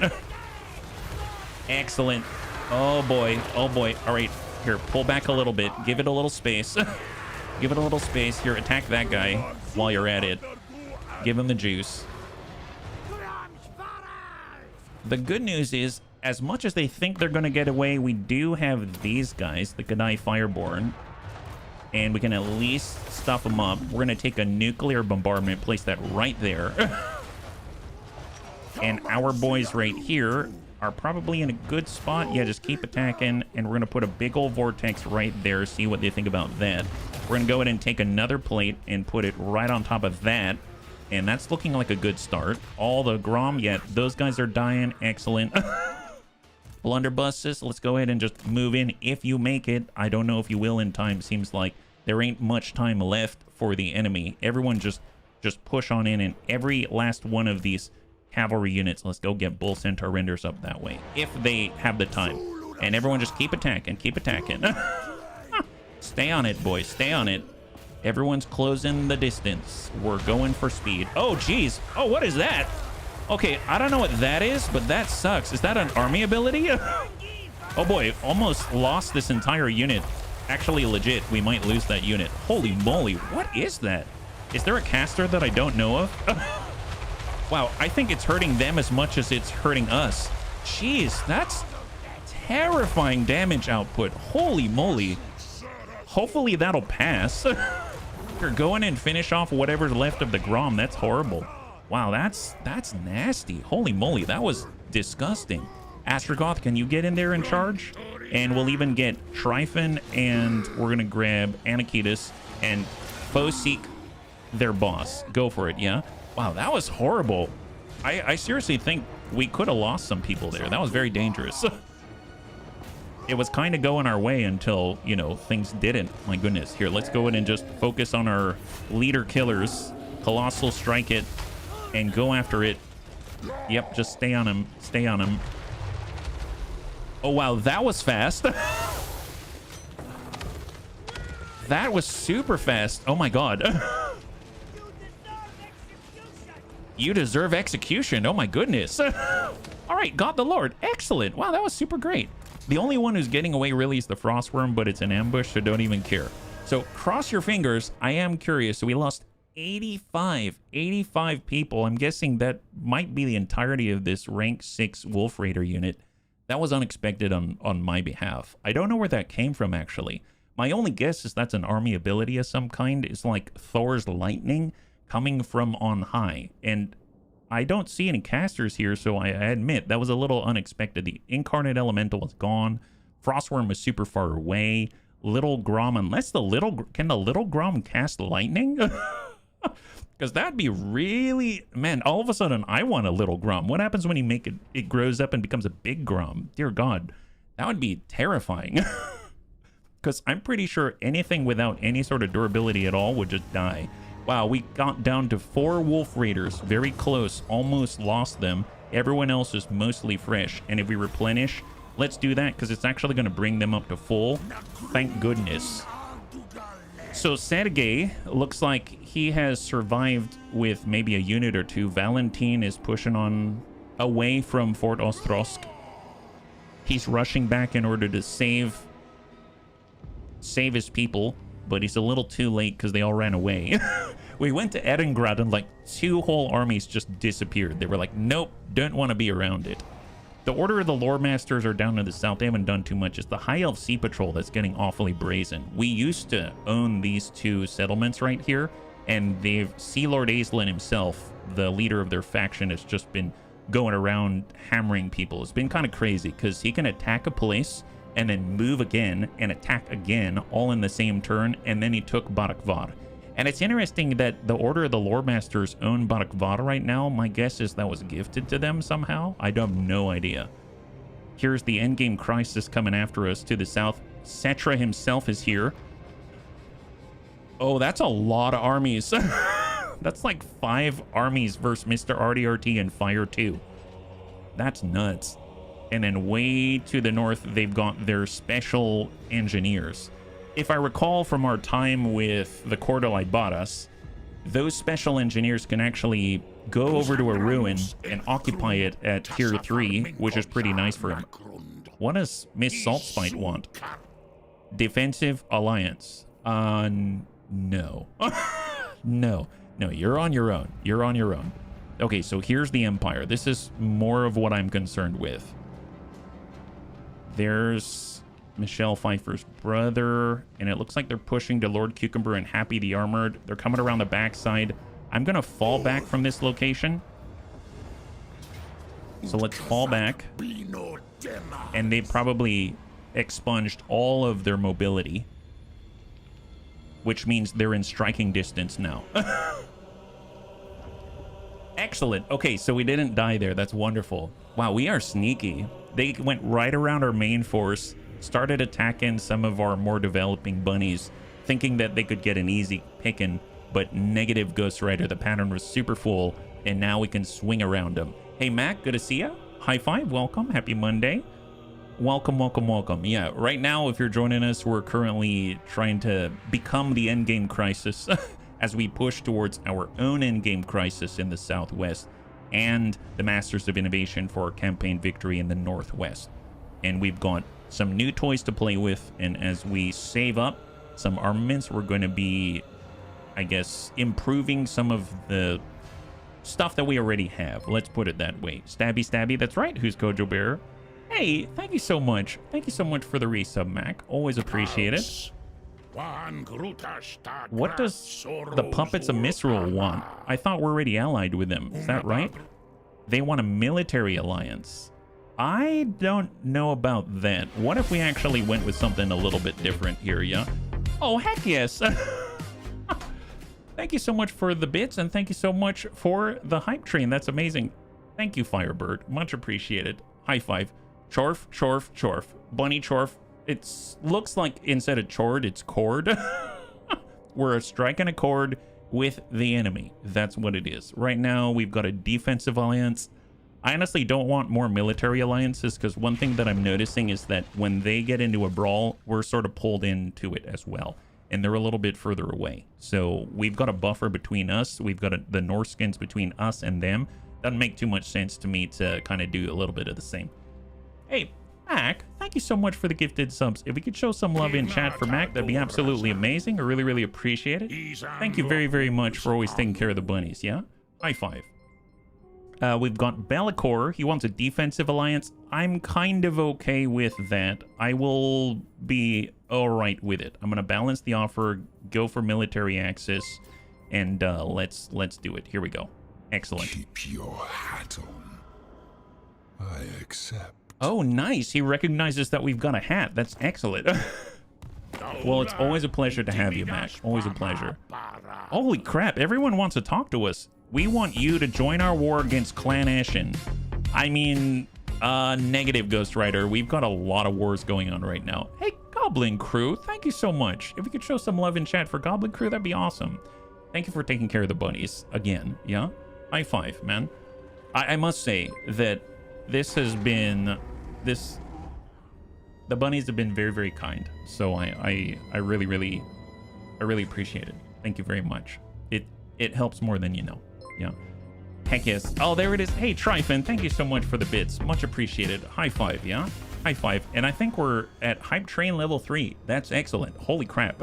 Excellent. Oh boy. Oh boy. All right. Here, pull back a little bit. Give it a little space. Give it a little space. Here, attack that guy while you're at it. Give him the juice. The good news is, as much as they think they're going to get away, we do have these guys, the Gadai Fireborn. And we can at least stuff them up. We're going to take a nuclear bombardment, place that right there. And our boys right here are probably in a good spot. Yeah, just keep attacking. And we're going to put a big old vortex right there. See what they think about that. We're going to go ahead and take another plate and put it right on top of that. And that's looking like a good start. All the Grom, yeah, those guys are dying. Excellent. Blunderbusses, let's go ahead and just move in if you make it. I don't know if you will in time. Seems like there ain't much time left for the enemy. Everyone just push on in, and every last one of these cavalry units, let's go get Bull Centaur Renders up that way if they have the time. And everyone just keep attacking, keep attacking. Stay on it, boys, stay on it. Everyone's closing the distance. We're going for speed. Oh geez, oh, what is that? Okay, I don't know what that is, but that sucks. Is that an army ability? Oh boy, almost lost this entire unit. Actually, legit, we might lose that unit. Holy moly, what is that? Is there a caster that I don't know of? Wow, I think it's hurting them as much as it's hurting us. Jeez, that's terrifying damage output. Holy moly. Hopefully that'll pass. You're going and finish off whatever's left of the Grom. That's horrible. Wow, that's nasty. Holy moly, that was disgusting. Astragoth, can you get in there and charge? And we'll even get Tryphon, and we're going to grab Anakitis and Foseek. their boss. Go for it, yeah? Wow, that was horrible. I seriously think we could have lost some people there. That was very dangerous. It was kind of going our way until, you know, things didn't. My goodness. Here, let's go in and just focus on our leader killers. Colossal strike it and go after it. Yep, just stay on him. Stay on him. Oh, wow, that was fast. That was super fast. Oh, my God. You deserve execution. Oh, my goodness. All right, God the Lord. Excellent. Wow, that was super great. The only one who's getting away really is the Frostworm, but it's an ambush, so don't even care. So cross your fingers. I am curious. So we lost 85 people. I'm guessing that might be the entirety of this rank 6 Wolf Raider unit. That was unexpected on my behalf. I don't know where that came from, actually. My only guess is that's an army ability of some kind. It's like Thor's lightning coming from on high. And I don't see any casters here, so I admit that was a little unexpected. The Incarnate Elemental was gone. Frostworm was super far away. Little Grom, unless the little... Can the Little Grom cast lightning? Because that'd be really... Man, all of a sudden, I want a Little Grom. What happens when you make it... It grows up and becomes a big Grom? Dear God, that would be terrifying. Because I'm pretty sure anything without any sort of durability at all would just die. Wow, we got down to 4 Wolf Raiders. Very close. Almost lost them. Everyone else is mostly fresh. And if we replenish, let's do that because it's actually going to bring them up to full. Thank goodness. So Sergei looks like he has survived with maybe a unit or two. Valentin is pushing on away from Fort Ostrosk. He's rushing back in order to save his people. But he's a little too late because they all ran away. We went to Erengrad and like 2 whole armies just disappeared. They were like, nope, don't want to be around it. The Order of the Lore Masters are down to the south. They haven't done too much. It's the High Elf Sea Patrol that's getting awfully brazen. We used to own these 2 settlements right here. And Sea Lord Aislan himself, the leader of their faction, has just been going around hammering people. It's been kind of crazy because he can attack a place and then move again and attack again, all in the same turn, and then he took Barakvar. And it's interesting that the Order of the Lore Masters own Barakvar right now. My guess is that was gifted to them somehow. I have no idea. Here's the endgame crisis coming after us to the south. Cetra himself is here. Oh, that's a lot of armies. That's like 5 armies versus Mr. RDRT and Fire 2. That's nuts. And then way to the north, they've got their special engineers. If I recall from our time with the Cordel Ibaras, those special engineers can actually go over to a ruin and occupy it at tier 3, which is pretty nice for him. What does Miss Saltspite want? Defensive alliance. No. No, you're on your own. You're on your own. Okay, so here's the Empire. This is more of what I'm concerned with. There's Michelle Pfeiffer's brother, and it looks like they're pushing to Lord Cucumber and Happy the Armored. They're coming around the backside. I'm going to fall back from this location. So let's fall back. And they probably expunged all of their mobility, which means they're in striking distance now. Excellent. Okay, so we didn't die there. That's wonderful. Wow, we are sneaky. They went right around our main force, started attacking some of our more developing bunnies, thinking that they could get an easy picking, but negative Ghost Rider. The pattern was super full, and now we can swing around them. Hey, Mac, good to see you. High five, welcome. Happy Monday. Welcome, welcome, welcome. Yeah, right now, if you're joining us, we're currently trying to become the endgame crisis as we push towards our own endgame crisis in the southwest and the Masters of Innovation for our campaign victory in the northwest. And we've got some new toys to play with, and as we save up some armaments, we're going to be, I guess, improving some of the stuff that we already have. Let's put it that way. Stabby, stabby, that's right. Who's Kojo Bearer? Hey, thank you so much. Thank you so much for the resub, Mac. Always appreciate it. What does the Puppets of Misrule want? I thought we're already allied with them. Is that right? They want a military alliance. I don't know about that. What if we actually went with something a little bit different here, yeah? Oh, heck yes. Thank you so much for the bits, and thank you so much for the hype train. That's amazing. Thank you, Firebird. Much appreciated. High five. Chorf, chorf, chorf. Bunny chorf. It looks like instead of chord, it's chord. We're striking a chord with the enemy. That's what it is. Right now, we've got a defensive alliance. I honestly don't want more military alliances, because one thing that I'm noticing is that when they get into a brawl, we're sort of pulled into it as well. And they're a little bit further away. So we've got a buffer between us. We've got the Norskins between us and them. Doesn't make too much sense to me to kind of do a little bit of the same. Hey, Mac, thank you so much for the gifted subs. If we could show some love in chat for Mac, that'd be absolutely amazing. I really, really appreciate it. Thank you very, very much for always taking care of the bunnies, yeah? High five. We've got Bellicor. He wants a defensive alliance. I'm kind of okay with that. I will be all right with it. I'm going to balance the offer, go for military access, and let's do it. Here we go. Excellent. Keep your hat on. I accept. Oh, nice. He recognizes that we've got a hat. That's excellent. Well, it's always a pleasure to have you, Mac. Always a pleasure. Holy crap. Everyone wants to talk to us. We want you to join our war against Clan Ashen. I mean, negative, Ghost Rider. We've got a lot of wars going on right now. Hey, Goblin Crew, thank you so much. If we could show some love in chat for Goblin Crew, that'd be awesome. Thank you for taking care of the bunnies again, yeah? High five, man. I must say that this has been... The bunnies have been very, very kind. So I really, really appreciate it. Thank you very much. It helps more than you know. Yeah. Heck yes. Oh, there it is. Hey, Tryphon, thank you so much for the bits. Much appreciated. High five, yeah? High five. And I think we're at Hype Train level 3. That's excellent. Holy crap.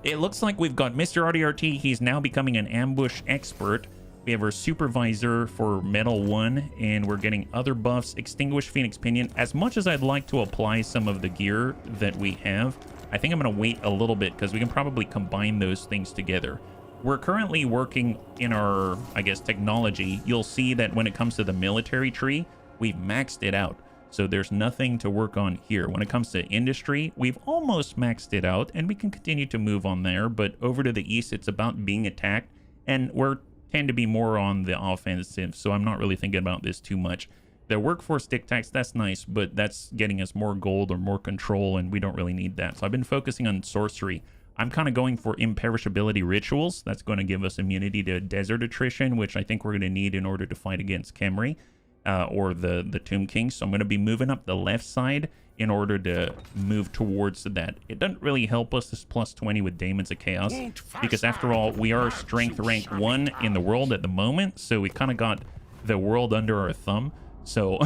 It looks like we've got Mr. RDRT. He's now becoming an ambush expert. We have our supervisor for Metal 1, and we're getting other buffs. Extinguished Phoenix Pinion. As much as I'd like to apply some of the gear that we have, I think I'm going to wait a little bit because we can probably combine those things together. We're currently working in our, I guess, technology. You'll see that when it comes to the military tree, we've maxed it out. So there's nothing to work on here. When it comes to industry, we've almost maxed it out, and we can continue to move on there. But over to the east, it's about being attacked, and we're tend to be more on the offensive, so I'm not really thinking about this too much. The workforce tic tacs, that's nice, but that's getting us more gold or more control, and we don't really need that. So I've been focusing on sorcery. I'm kind of going for imperishability rituals. That's going to give us immunity to desert attrition, which I think we're going to need in order to fight against Khemri or the Tomb King. So I'm going to be moving up the left side in order to move towards that. It doesn't really help us, this plus 20 with Daemons of Chaos, because after all, we are strength rank 1 in the world at the moment, so we kind of got the world under our thumb. So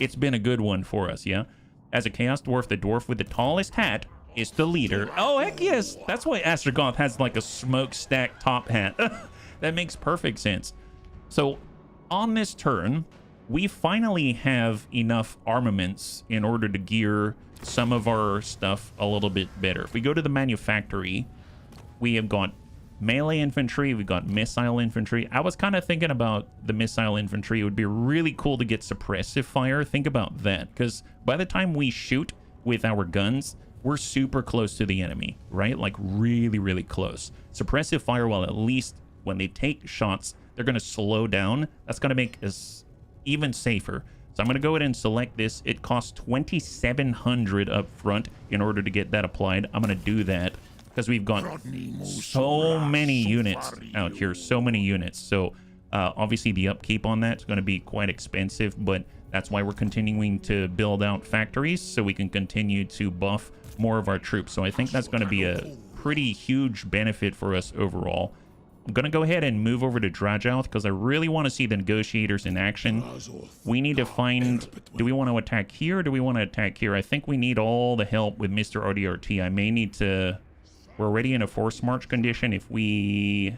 it's been a good one for us, yeah? As a Chaos Dwarf, the dwarf with the tallest hat is the leader. Oh, heck yes! That's why Astragoth has like a smokestack top hat. That makes perfect sense. So on this turn, we finally have enough armaments in order to gear some of our stuff a little bit better. If we go to the manufactory, we have got melee infantry, we've got missile infantry. I was kind of thinking about the missile infantry. It would be really cool to get suppressive fire. Think about that, because by the time we shoot with our guns, we're super close to the enemy, right? Like really, really close. Suppressive fire, well, at least when they take shots, they're going to slow down. That's going to make us even safer. So I'm going to go ahead and select this. It costs 2,700 up front in order to get that applied. I'm going to do that because we've got so many units out here, so many units. So obviously the upkeep on that is going to be quite expensive, but that's why we're continuing to build out factories so we can continue to buff more of our troops. So I think that's going to be a pretty huge benefit for us overall. I'm going to go ahead and move over to Drajoth because I really want to see the negotiators in action. We need to find... Do we want to attack here or do we want to attack here? I think we need all the help with Mr. RDRT. I may need to... We're already in a force march condition. If we...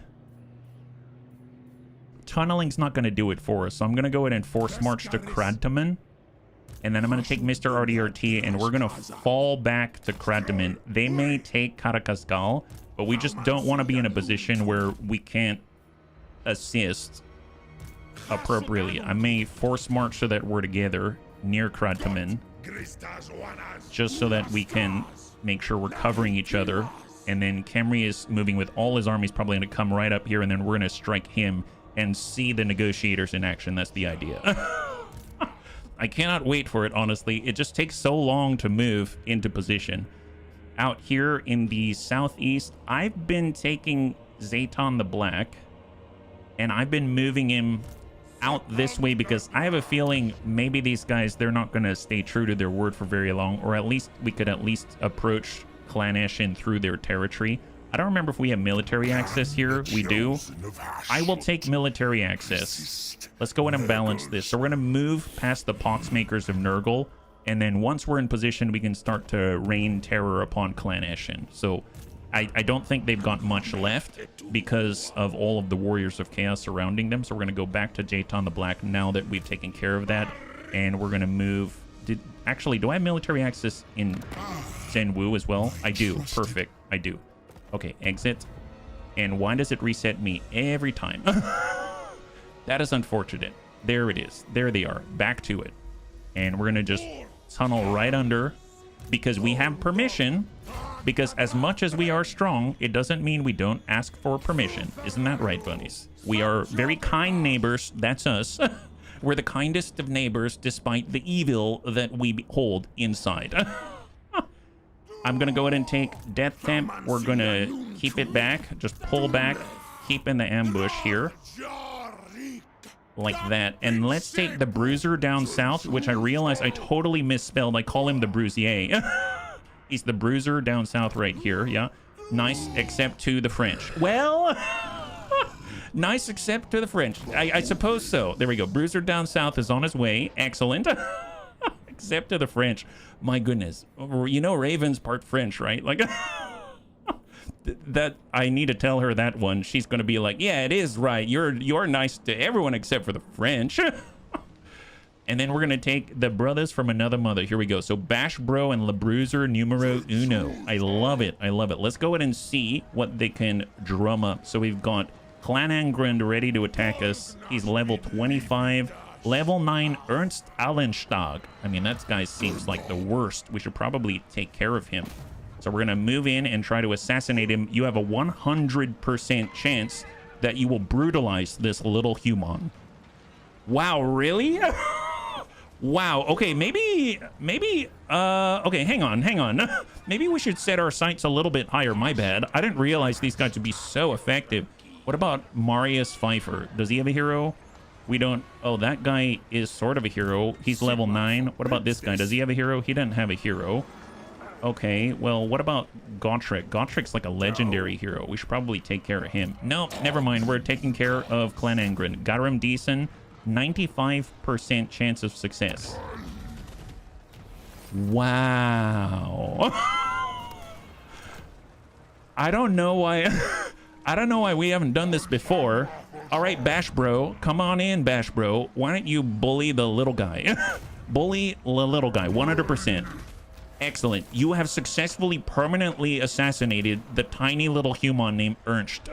Tunneling's not going to do it for us. So I'm going to go ahead and force march to Kradtaman. And then I'm going to take Mr. RDRT and we're going to fall back to Kradtaman. They may take Karakaskal, but we just don't want to be in a position where we can't assist appropriately. I may force march so that we're together near Kradtaman, just so that we can make sure we're covering each other And then Khemri is moving with all his armies, probably going to come right up here, and then we're going to strike him and see the negotiators in action. That's the idea. I cannot wait for it, honestly. It just takes so long to move into position. Out here in the southeast, I've been taking Zayton the Black, and I've been moving him out this way because I have a feeling maybe these guys, they're not going to stay true to their word for very long, or at least we could at least approach Clan Eshin through their territory. I don't remember if we have military access here. We do. I will take military access. Let's go in and balance this. So we're going to move past the Poxmakers of Nurgle, and then once we're in position, we can start to rain terror upon Clan Eshin. So I don't think they've got much left because of all of the Warriors of Chaos surrounding them. So we're going to go back to Jayton the Black now that we've taken care of that, and we're going to move. Actually, do I have military access in Zenwu as well? I do. Perfect. I do. Okay, exit. And why does it reset me every time? That is unfortunate. There it is. There they are. Back to it. And we're going to just tunnel right under because we have permission. Because as much as we are strong, it doesn't mean we don't ask for permission. Isn't that right, bunnies? We are very kind neighbors. That's us. We're the kindest of neighbors despite the evil that we hold inside. I'm going to go ahead and take Death Temp. We're going to keep it back. Just pull back. Keep in the ambush here. Like that. And let's take the Bruiser down south, which I realize I totally misspelled. I call him the Bruisier. He's the Bruiser down south right here. Yeah. Nice, except to the French. Well, nice, except to the French. I suppose so. There we go. Bruiser down south is on his way. Excellent. Except to the French. My goodness. You know Raven's part French, right? Like, that I need to tell her that one. She's going to be like, yeah, it is right. You're nice to everyone except for the French. And then we're going to take the brothers from another mother. Here we go. So Bash Bro and Le Bruiser numero uno. I love it. I love it. Let's go ahead and see what they can drum up. So we've got Clan Angrund ready to attack us. He's level 25. Level 9 Ernst Allenstag. I mean, that guy seems like the worst. We should probably take care of him. So we're going to move in and try to assassinate him. You have a 100% chance that you will brutalize this little human. Wow, really? Wow. Okay, maybe, okay, hang on. Maybe we should set our sights a little bit higher. My bad. I didn't realize these guys would be so effective. What about Marius Pfeiffer? Does he have a hero? We don't. Oh, that guy is sort of a hero. He's level 9. What about this guy? Does he have a hero? He doesn't have a hero. Okay, well, what about Gotrek? Gotrek's like a legendary hero. We should probably take care of him. No, never mind. We're taking care of Clan Angren. Garam Deason. 95% chance of success. Wow. I don't know why we haven't done this before. All right, Bash Bro, come on in, Bash Bro. Why don't you bully the little guy? Bully the little guy, 100%. Excellent. You have successfully permanently assassinated the tiny little human named Ernst.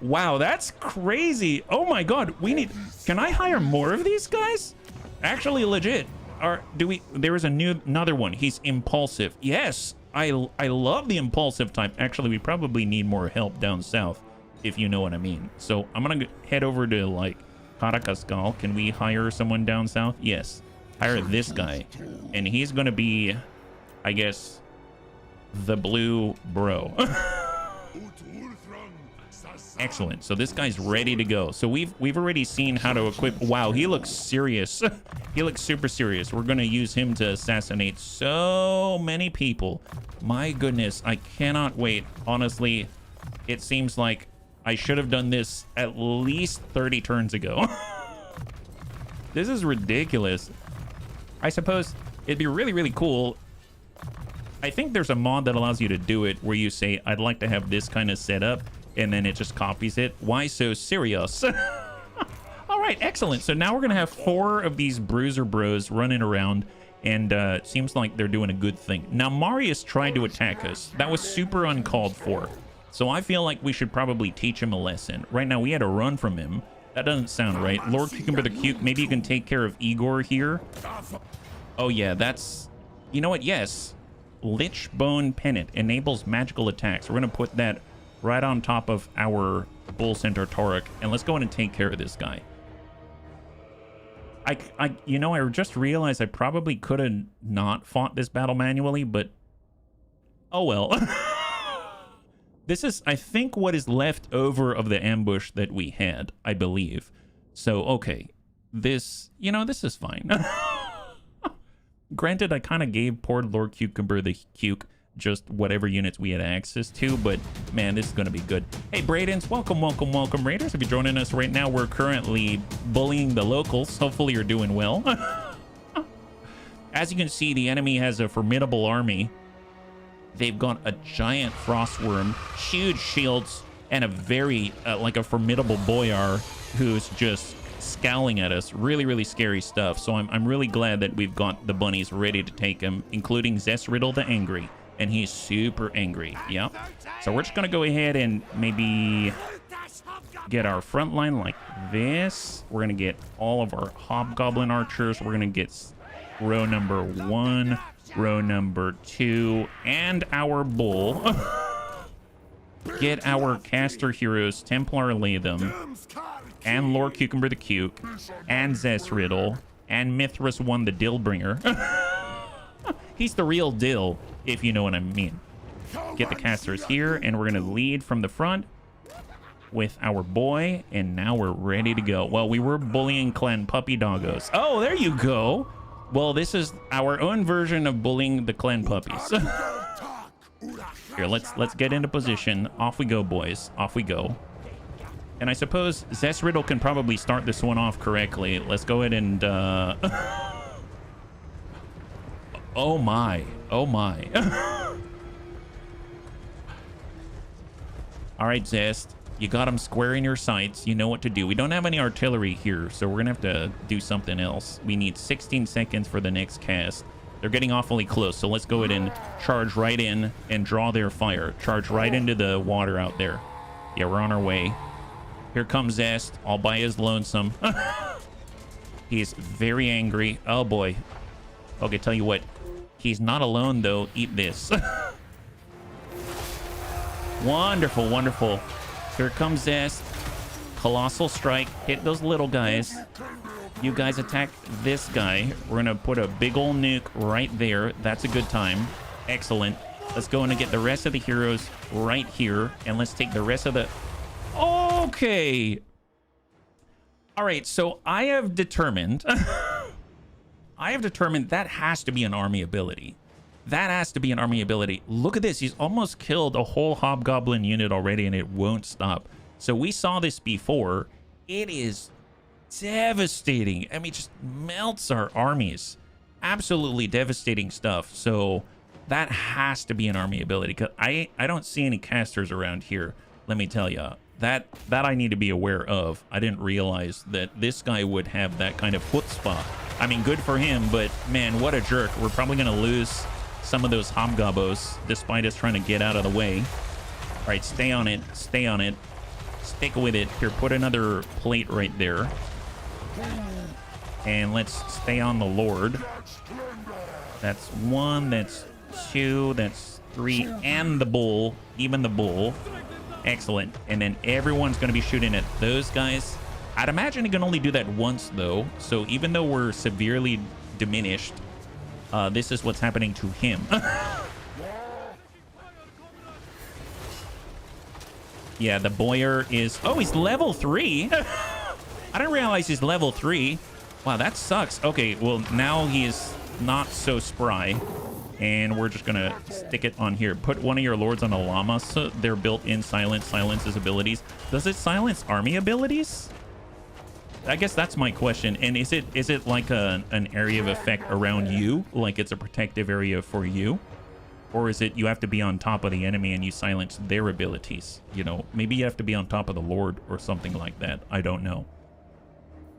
Wow, that's crazy. Oh my god, can I hire more of these guys? Actually, legit. There is another one. He's impulsive. Yes, I love the impulsive type. Actually, we probably need more help down south, if you know what I mean. So I'm gonna head over to like Caracascal. Can we hire someone down south? Yes. Hire this guy. And he's gonna be, I guess, the blue bro. Excellent. So this guy's ready to go. So we've already seen how to equip. Wow, he looks serious. He looks super serious. We're going to use him to assassinate so many people. My goodness, I cannot wait. Honestly, it seems like I should have done this at least 30 turns ago. This is ridiculous. I suppose it'd be really, really cool. I think there's a mod that allows you to do it where you say, I'd like to have this kind of set up. And then it just copies it. Why so serious? All right, excellent. So now we're going to have 4 of these Bruiser Bros running around. And it seems like they're doing a good thing. Now, Marius tried to attack us. That was super uncalled for. So I feel like we should probably teach him a lesson. Right now, we had to run from him. That doesn't sound right. Lord Cucumber the Cute, maybe you can take care of Igor here. Oh, yeah, that's... You know what? Yes. Lich Bone Pennant enables magical attacks. We're going to put that right on top of our Bull Centaur Tauric, and let's go in and take care of this guy. You know, I just realized I probably could have not fought this battle manually, but oh well. This is, I think, what is left over of the ambush that we had, I believe. So, okay. This, you know, this is fine. Granted, I kind of gave poor Lord Cucumber the Cuke just whatever units we had access to, but man, this is going to be good. Hey, Bradens, welcome, welcome, welcome, Raiders. If you're joining us right now, we're currently bullying the locals. Hopefully you're doing well. As you can see, the enemy has a formidable army. They've got a giant frostworm, huge shields, and a very, like a formidable boyar who's just scowling at us. Really, really scary stuff. So I'm really glad that we've got the bunnies ready to take him, including Zesriddle the Angry. And he's super angry. Yep. So we're just going to go ahead and maybe get our front line like this. We're going to get all of our Hobgoblin archers. We're going to get row number 1, row number 2, and our bull. Get our caster heroes, Templar Latham, and Lord Cucumber the Cuke, and Zesriddle, and Mithras 1 the Dillbringer. He's the real Dill, if you know what I mean. Get the casters here, and we're going to lead from the front with our boy, and now we're ready to go. Well, we were bullying Clan Puppy Doggos. Oh, there you go. Well, this is our own version of bullying the Clan Puppies. Here, let's get into position. Off we go, boys. Off we go. And I suppose Zesriddle can probably start this one off correctly. Let's go ahead and... Oh my. Oh my. All right, Zest. You got him square in your sights. You know what to do. We don't have any artillery here, so we're going to have to do something else. We need 16 seconds for the next cast. They're getting awfully close, so let's go ahead and charge right in and draw their fire. Charge right into the water out there. Yeah, we're on our way. Here comes Zest, all by his lonesome. He's very angry. Oh, boy. Okay, tell you what. He's not alone, though. Eat this. Wonderful, wonderful. Here comes Zest. Colossal strike. Hit those little guys. You guys attack this guy. We're going to put a big old nuke right there. That's a good time. Excellent. Let's go in and get the rest of the heroes right here. And let's take the rest of the... Okay. All right, so I have determined... that has to be an army ability. That has to be an army ability. Look at this. He's almost killed a whole Hobgoblin unit already, and it won't stop. So we saw this before. It is devastating. I mean, it just melts our armies. Absolutely devastating stuff. So that has to be an army ability, because I don't see any casters around here. Let me tell you. That I need to be aware of. I didn't realize that this guy would have that kind of chutzpah. I mean, good for him, but man, what a jerk. We're probably going to lose some of those hobgobbos despite us trying to get out of the way. All right, stay on it. Stay on it. Stick with it. Here, put another plate right there. And let's stay on the Lord. That's 1, that's 2, that's 3, and the bull. Even the bull. Excellent. And then everyone's going to be shooting at those guys. I'd imagine he can only do that once, though. So even though we're severely diminished, this is what's happening to him. Yeah, the boyar is... Oh, he's level 3. I didn't realize he's level 3. Wow, that sucks. Okay, well, now he's not so spry. And we're just going to stick it on here. Put one of your lords on a llama. So they're built in silences abilities. Does it silence army abilities? I guess that's my question. And is it like an area of effect around you? Like it's a protective area for you? Or is it you have to be on top of the enemy and you silence their abilities? You know, maybe you have to be on top of the Lord or something like that. I don't know.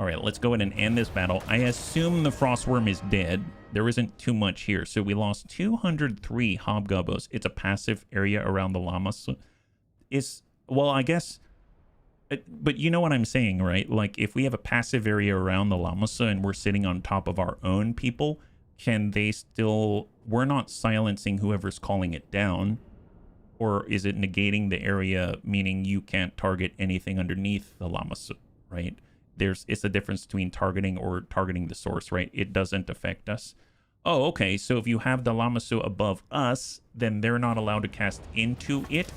All right, let's go ahead and end this battle. I assume the Frostworm is dead. There isn't too much here. So we lost 203 Hobgobbos. It's a passive area around the llamas. So it's, well, I guess... But you know what I'm saying, right? Like, if we have a passive area around the Lamasa and we're sitting on top of our own people, can they still... We're not silencing whoever's calling it down. Or is it negating the area, meaning you can't target anything underneath the Lamasu, right? It's a difference between targeting or targeting the source, right? It doesn't affect us. Oh, okay. So if you have the Lamasu above us, then they're not allowed to cast into it,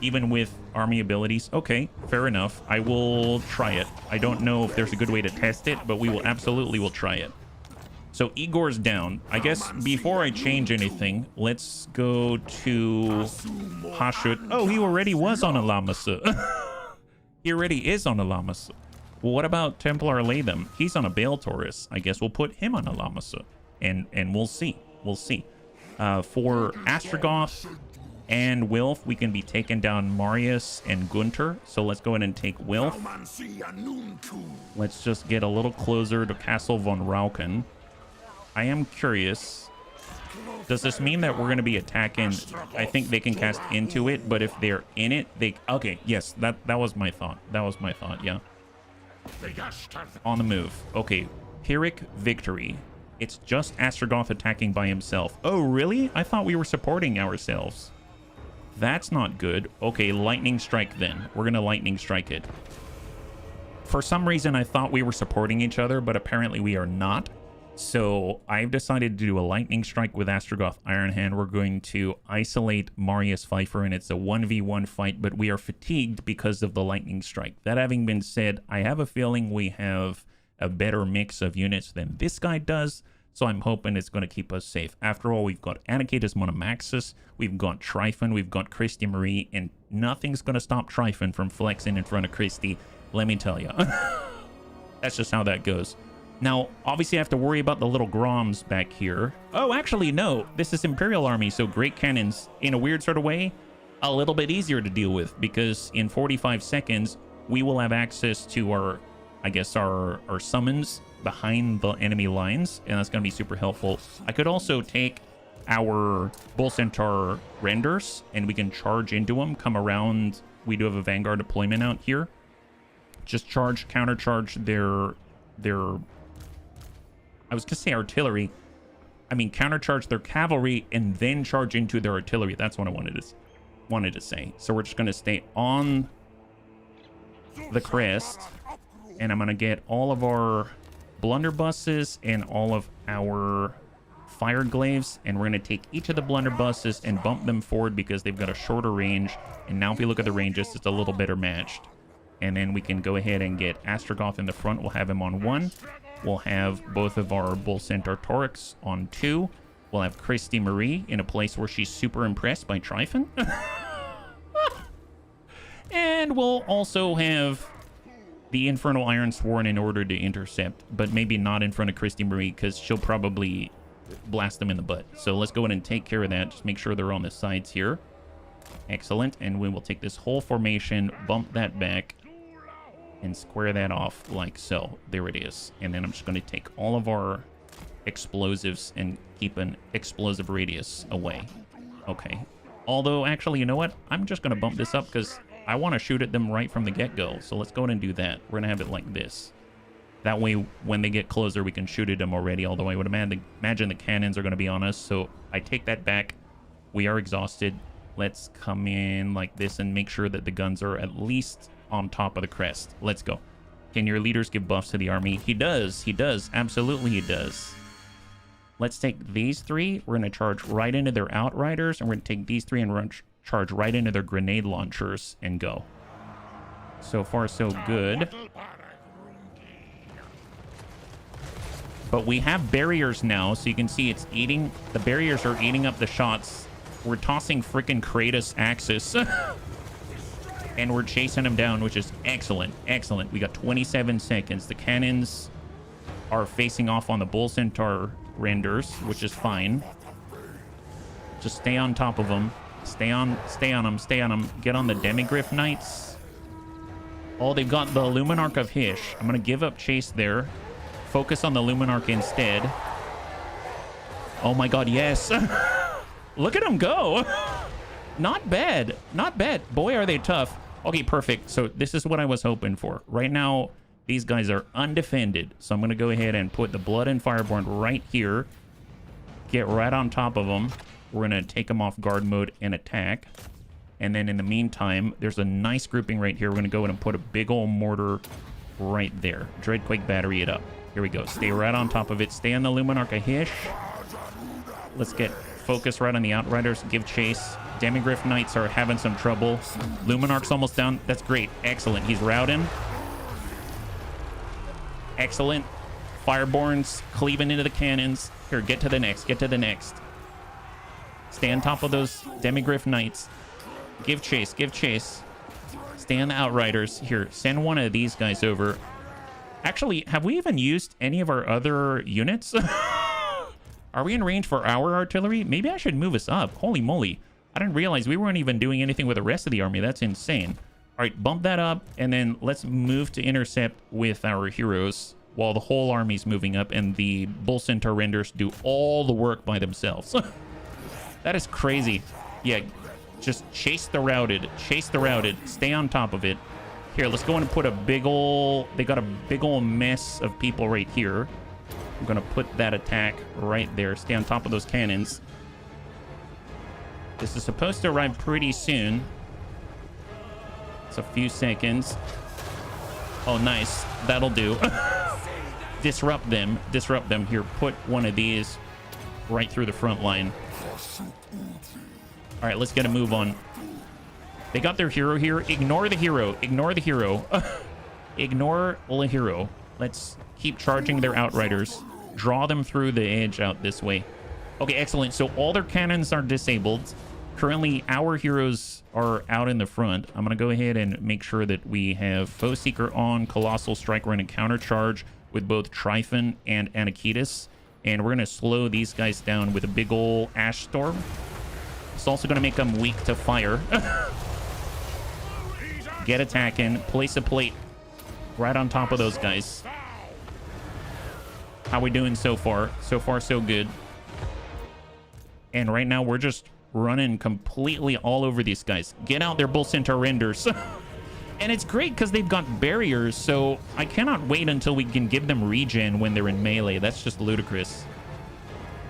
even with army abilities. Okay, fair enough. I will try it. I don't know if there's a good way to test it, but we will absolutely try it. So Igor's down. I guess before I change anything, let's go to Hashut. Oh, he already was on a Lamasu. He already is on a Lamasu. Well, what about Templar Latham? He's on a Bale Taurus. I guess we'll put him on a Lamasu. And we'll see. We'll see. For Astragoth and Wilf, we can be taking down Marius and Gunter. So let's go ahead and take Wilf. Let's just get a little closer to Castle von Rauken. I am curious. Does this mean that we're going to be attacking? I think they can cast into it, but if they're in it, they... Okay, yes, that was my thought. That was my thought, yeah. On the move. Okay, Pyrrhic Victory. It's just Astragoth attacking by himself. Oh, really? I thought we were supporting ourselves. That's not good. Okay, Lightning Strike then. We're going to Lightning Strike it. For some reason, I thought we were supporting each other, but apparently we are not. So I've decided to do a Lightning Strike with Astragoth Ironhand. We're going to isolate Marius Pfeiffer, and it's a 1v1 fight, but we are fatigued because of the Lightning Strike. That having been said, I have a feeling we have a better mix of units than this guy does, so I'm hoping it's going to keep us safe. After all, we've got Anacatus Monomaxus, we've got Tryphon, we've got Christy Marie, and nothing's going to stop Tryphon from flexing in front of Christy, let me tell you. That's just how that goes. Now, obviously I have to worry about the little Groms back here. Oh, actually, no. This is Imperial Army, so Great Cannons, in a weird sort of way, a little bit easier to deal with, because in 45 seconds, we will have access to our, I guess, our summons behind the enemy lines, and that's going to be super helpful. I could also take our Bull Centaur renders, and we can charge into them, come around. We do have a Vanguard deployment out here. Just charge, countercharge their I was going to say artillery. I mean, countercharge their cavalry and then charge into their artillery. That's what I wanted to say. So we're just going to stay on the crest. And I'm going to get all of our blunderbusses and all of our fire glaives. And we're going to take each of the blunderbusses and bump them forward because they've got a shorter range. And now if we look at the ranges, it's a little better matched. And then we can go ahead and get Astragoth in the front. We'll have him on 1. We'll have both of our Bull Centaur Torix on 2. We'll have Christy Marie in a place where she's super impressed by Tryphon. And we'll also have the Infernal Iron Sworn in order to intercept, but maybe not in front of Christy Marie because she'll probably blast them in the butt. So let's go ahead and take care of that. Just make sure they're on the sides here. Excellent. And we will take this whole formation, bump that back, and square that off like so. There it is. And then I'm just going to take all of our explosives and keep an explosive radius away. Okay. Although, actually, you know what? I'm just going to bump this up because I want to shoot at them right from the get-go. So let's go ahead and do that. We're going to have it like this. That way, when they get closer, we can shoot at them already. Although I would imagine the cannons are going to be on us. So I take that back. We are exhausted. Let's come in like this and make sure that the guns are at least on top of the crest. Let's go. Can your leaders give buffs to the army? He does. He does. Absolutely he does. Let's take these 3. We're going to charge right into their Outriders, and we're going to take these 3 and charge right into their grenade launchers and go. So far, so good. But we have barriers now, so you can see it's eating... The barriers are eating up the shots. We're tossing frickin' Kratos Axis. And we're chasing them down, which is excellent. Excellent. We got 27 seconds. The cannons are facing off on the Bull Centaur renders, which is fine. Just stay on top of them. Stay on them. Stay on them. Get on the Demigryph Knights. Oh, they've got the Luminarch of Hysh. I'm going to give up chase there. Focus on the Luminarch instead. Oh my god, yes. Look at them go. Not bad. Not bad. Boy, are they tough. Okay, perfect. So this is what I was hoping for. Right now, these guys are undefended. So I'm going to go ahead and put the Blood and Fireborn right here. get right on top of them. We're going to take them off guard mode and attack. And then in the meantime, there's a nice grouping right here. We're going to go in and put a big old mortar right there. Dreadquake battery it up. Here we go. Stay right on top of it. Stay on the Luminarch Hish. Let's get focused right on the Outriders. Give chase. Demigryph Knights are having some trouble. Luminarch's almost down. That's great. Excellent. He's routing. Excellent. Fireborns cleaving into the cannons. Here, get to the next. Get to the next. Stay on top of those Demigryph Knights. Give chase. Give chase. Stay on the Outriders. Here, send one of these guys over. Actually, have we even used any of our other units? Are we in range for our artillery? Maybe I should move us up. Holy moly. I didn't realize we weren't even doing anything with the rest of the army. That's insane. All right, bump that up, and then let's move to intercept with our heroes while the whole army's moving up and the Bull Centaur Renders do all the work by themselves. That is crazy. Yeah, just chase the routed. Chase the routed. Stay on top of it. Here, let's go in and put a big ol'... They got a big ol' mess of people right here. I'm going to put that attack right there. Stay on top of those cannons. This is supposed to arrive pretty soon. It's a few seconds. Oh, nice. That'll do. Disrupt them. Disrupt them. Here, put one of these right through the front line. All right, let's get a move on. They got their hero here. Ignore the hero. Ignore the hero. Ignore the hero. Let's keep charging their Outriders. Draw them through the edge out this way. Okay, excellent. So all their cannons are disabled. Currently, our heroes are out in the front. I'm going to go ahead and make sure that we have Foe Seeker on, Colossal Strike Run, and Countercharge with both Tryphon and Anakitis. And we're going to slow these guys down with a big ol' Ash Storm. It's also going to make them weak to fire. Get attacking. Place a plate right on top of those guys. How we doing so far? So far, so good. And right now, we're just running completely all over these guys. Get out there, Bull Centaur Renders. And it's great because they've got barriers, so I cannot wait until we can give them regen when they're in melee. That's just ludicrous.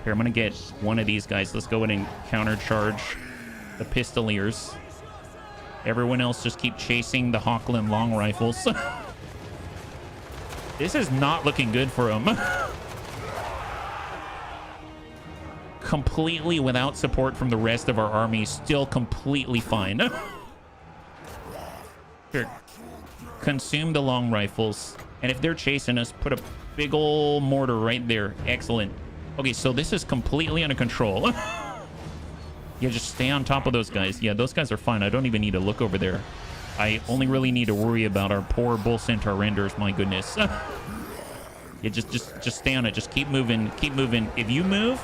Here, I'm going to get one of these guys. Let's go in and countercharge the Pistoliers. Everyone else just keep chasing the Hawkland long rifles. This is not looking good for them. Completely without support from the rest of our army. Still completely fine. Here. Consume the long rifles. And if they're chasing us, put a big ol' mortar right there. Excellent. Okay, so this is completely under control. Yeah, just stay on top of those guys. Yeah, those guys are fine. I don't even need to look over there. I only really need to worry about our poor Bull Centaur Renders. My goodness. Yeah, just stay on it. Just keep moving. Keep moving. If you move,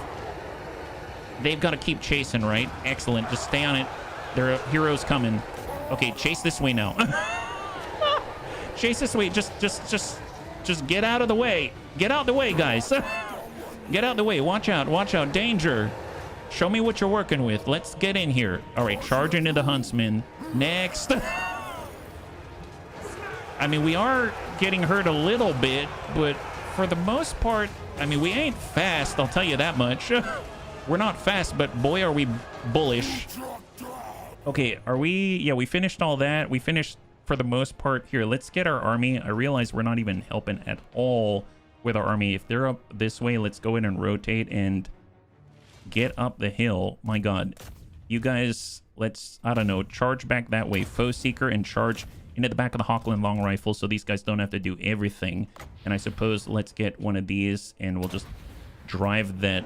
they've got to keep chasing, right? Excellent. Just stay on it. There are heroes coming. Okay, chase this way now. Chase this way. Just get out of the way. Get out the way, guys. Get out the way. Watch out. Watch out. Danger. Show me what you're working with. Let's get in here. All right, charge into the Huntsman. Next. I mean, we are getting hurt a little bit, but for the most part, I mean, we ain't fast. I'll tell you that much. We're not fast, but boy, are we bullish. Okay, are we... Yeah, we finished all that. We finished for the most part. Here, let's get our army. I realize we're not even helping at all with our army. If they're up this way, let's go in and rotate and get up the hill. My God. You guys, let's, I don't know, charge back that way. Foe Seeker and charge into the back of the Hawkland long rifle so these guys don't have to do everything. And I suppose let's get one of these and we'll just drive that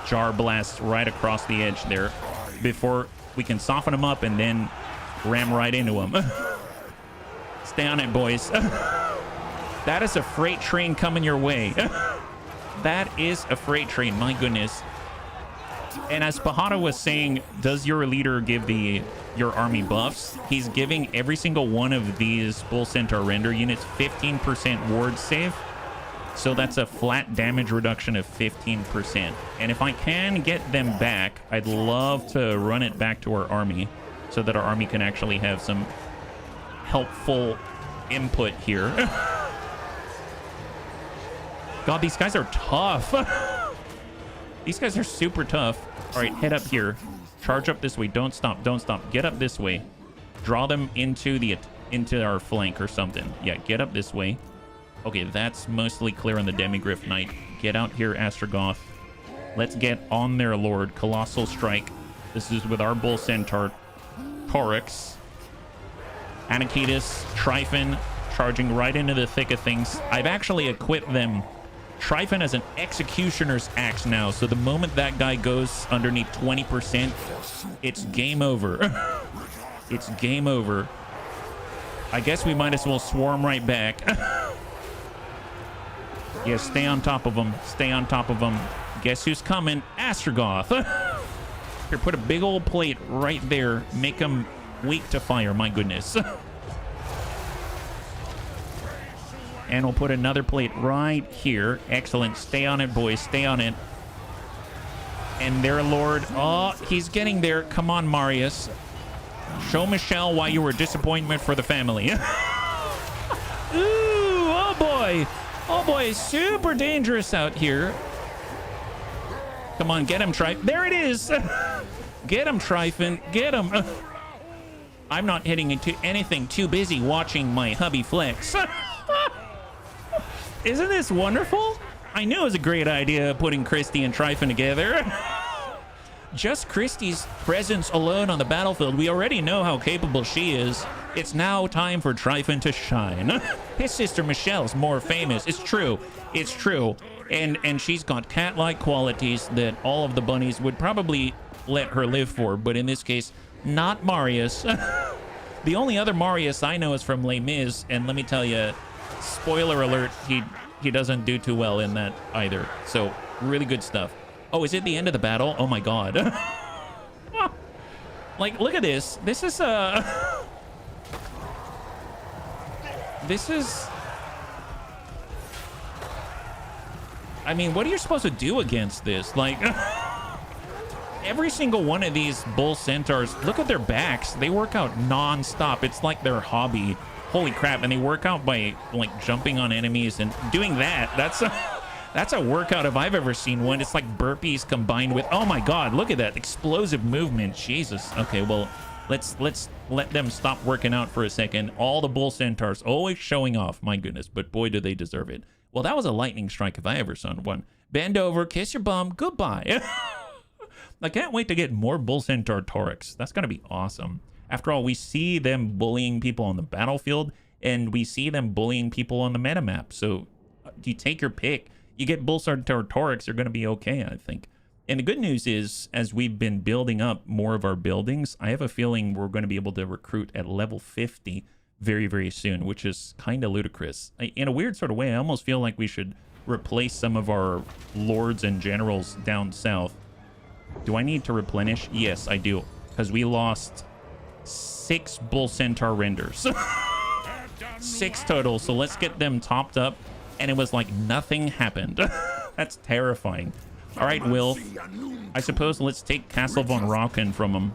Jar Blast right across the edge there before we can soften them up and then ram right into them. Stay on it, boys. That is a freight train coming your way. That is a freight train, my goodness. And as Pahada was saying, does your leader give your army buffs? He's giving every single one of these Bull Centaur Render units 15% ward save. So that's a flat damage reduction of 15%. And if I can get them back, I'd love to run it back to our army so that our army can actually have some helpful input here. God, these guys are tough. These guys are super tough. All right, head up here. Charge up this way. Don't stop. Don't stop. Get up this way. Draw them into our flank or something. Yeah, get up this way. Okay, that's mostly clear on the Demigryph Knight. Get out here, Astragoth. Let's get on their Lord. Colossal Strike. This is with our Bull Centaur. Toryx. Anakitis. Tryphon. Charging right into the thick of things. I've actually equipped them. Tryphon has an Executioner's Axe now, so the moment that guy goes underneath 20%, it's game over. It's game over. I guess we might as well swarm right back. Yeah, stay on top of them. Stay on top of them. Guess who's coming? Astragoth. Here, put a big old plate right there. Make them weak to fire, my goodness. And we'll put another plate right here. Excellent. Stay on it, boys. Stay on it. And their Lord. Oh, he's getting there. Come on, Marius. Show Michelle why you were a disappointment for the family. Ooh, oh boy. Oh boy, super dangerous out here. Come on, get him, Tryphon. There it is. Get him, Tryphon. Get him. I'm not hitting into anything. Too busy watching my hubby flex. Isn't this wonderful? I knew it was a great idea putting Christy and Tryphon together. Just Christy's presence alone on the battlefield, we already know how capable she is. It's now time for Tryphon to shine. His sister Michelle's more famous. It's true. It's true. And she's got cat-like qualities that all of the bunnies would probably let her live for. But in this case, not Marius. The only other Marius I know is from Les Mis. And let me tell you, spoiler alert, he doesn't do too well in that either. So really good stuff. Oh, is it the end of the battle? Oh my god. Like, look at this. This is I mean, what are you supposed to do against this? Like, every single one of these bull centaurs, look at their backs. They work out non-stop. It's like their hobby. Holy crap. And they work out by, like, jumping on enemies and doing that. That's a workout if I've ever seen one. It's like burpees combined with, oh my god, look at that explosive movement. Jesus. Okay, well, let's let them stop working out for a second. All the bull centaurs always showing off. My goodness, but boy, do they deserve it. Well, that was a lightning strike if I ever saw one. Bend over, kiss your bum, goodbye. I can't wait to get more bull centaur Toryx. That's gonna be awesome. After all, we see them bullying people on the battlefield, and we see them bullying people on the metamap. So you take your pick. You get bull centaur Toryx, you're going to be okay, I think. And the good news is, as we've been building up more of our buildings, I have a feeling we're going to be able to recruit at level 50 very, very soon, which is kind of ludicrous. In a weird sort of way, I almost feel like we should replace some of our lords and generals down south. Do I need to replenish? Yes, I do, because we lost 6 bull centaur renders. 6 total, so let's get them topped up. And it was like nothing happened. That's terrifying. All right, Will. I suppose let's take Castle von Rocken from him.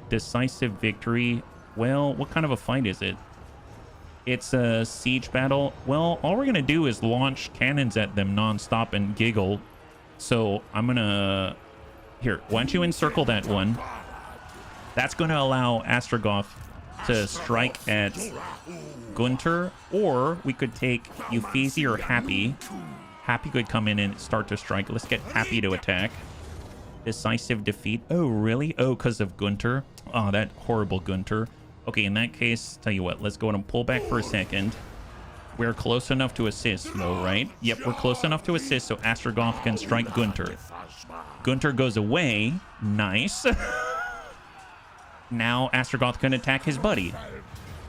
Decisive victory. Well, what kind of a fight is it? It's a siege battle. Well, all we're going to do is launch cannons at them nonstop and giggle. So I'm going to... Here, why don't you encircle that one? That's going to allow Astragoth to strike at Gunter, or we could take Euphesi or Happy. Happy could come in and start to strike. Let's get Happy to attack. Decisive defeat. Oh, really? Oh, because of Gunter. Oh, that horrible Gunter. Okay, in that case, tell you what, let's go and pull back for a second. We're close enough to assist, though, right? Yep, we're close enough to assist so Astragoth can strike Gunter. Gunter goes away. Nice. Now Astragoth can attack his buddy.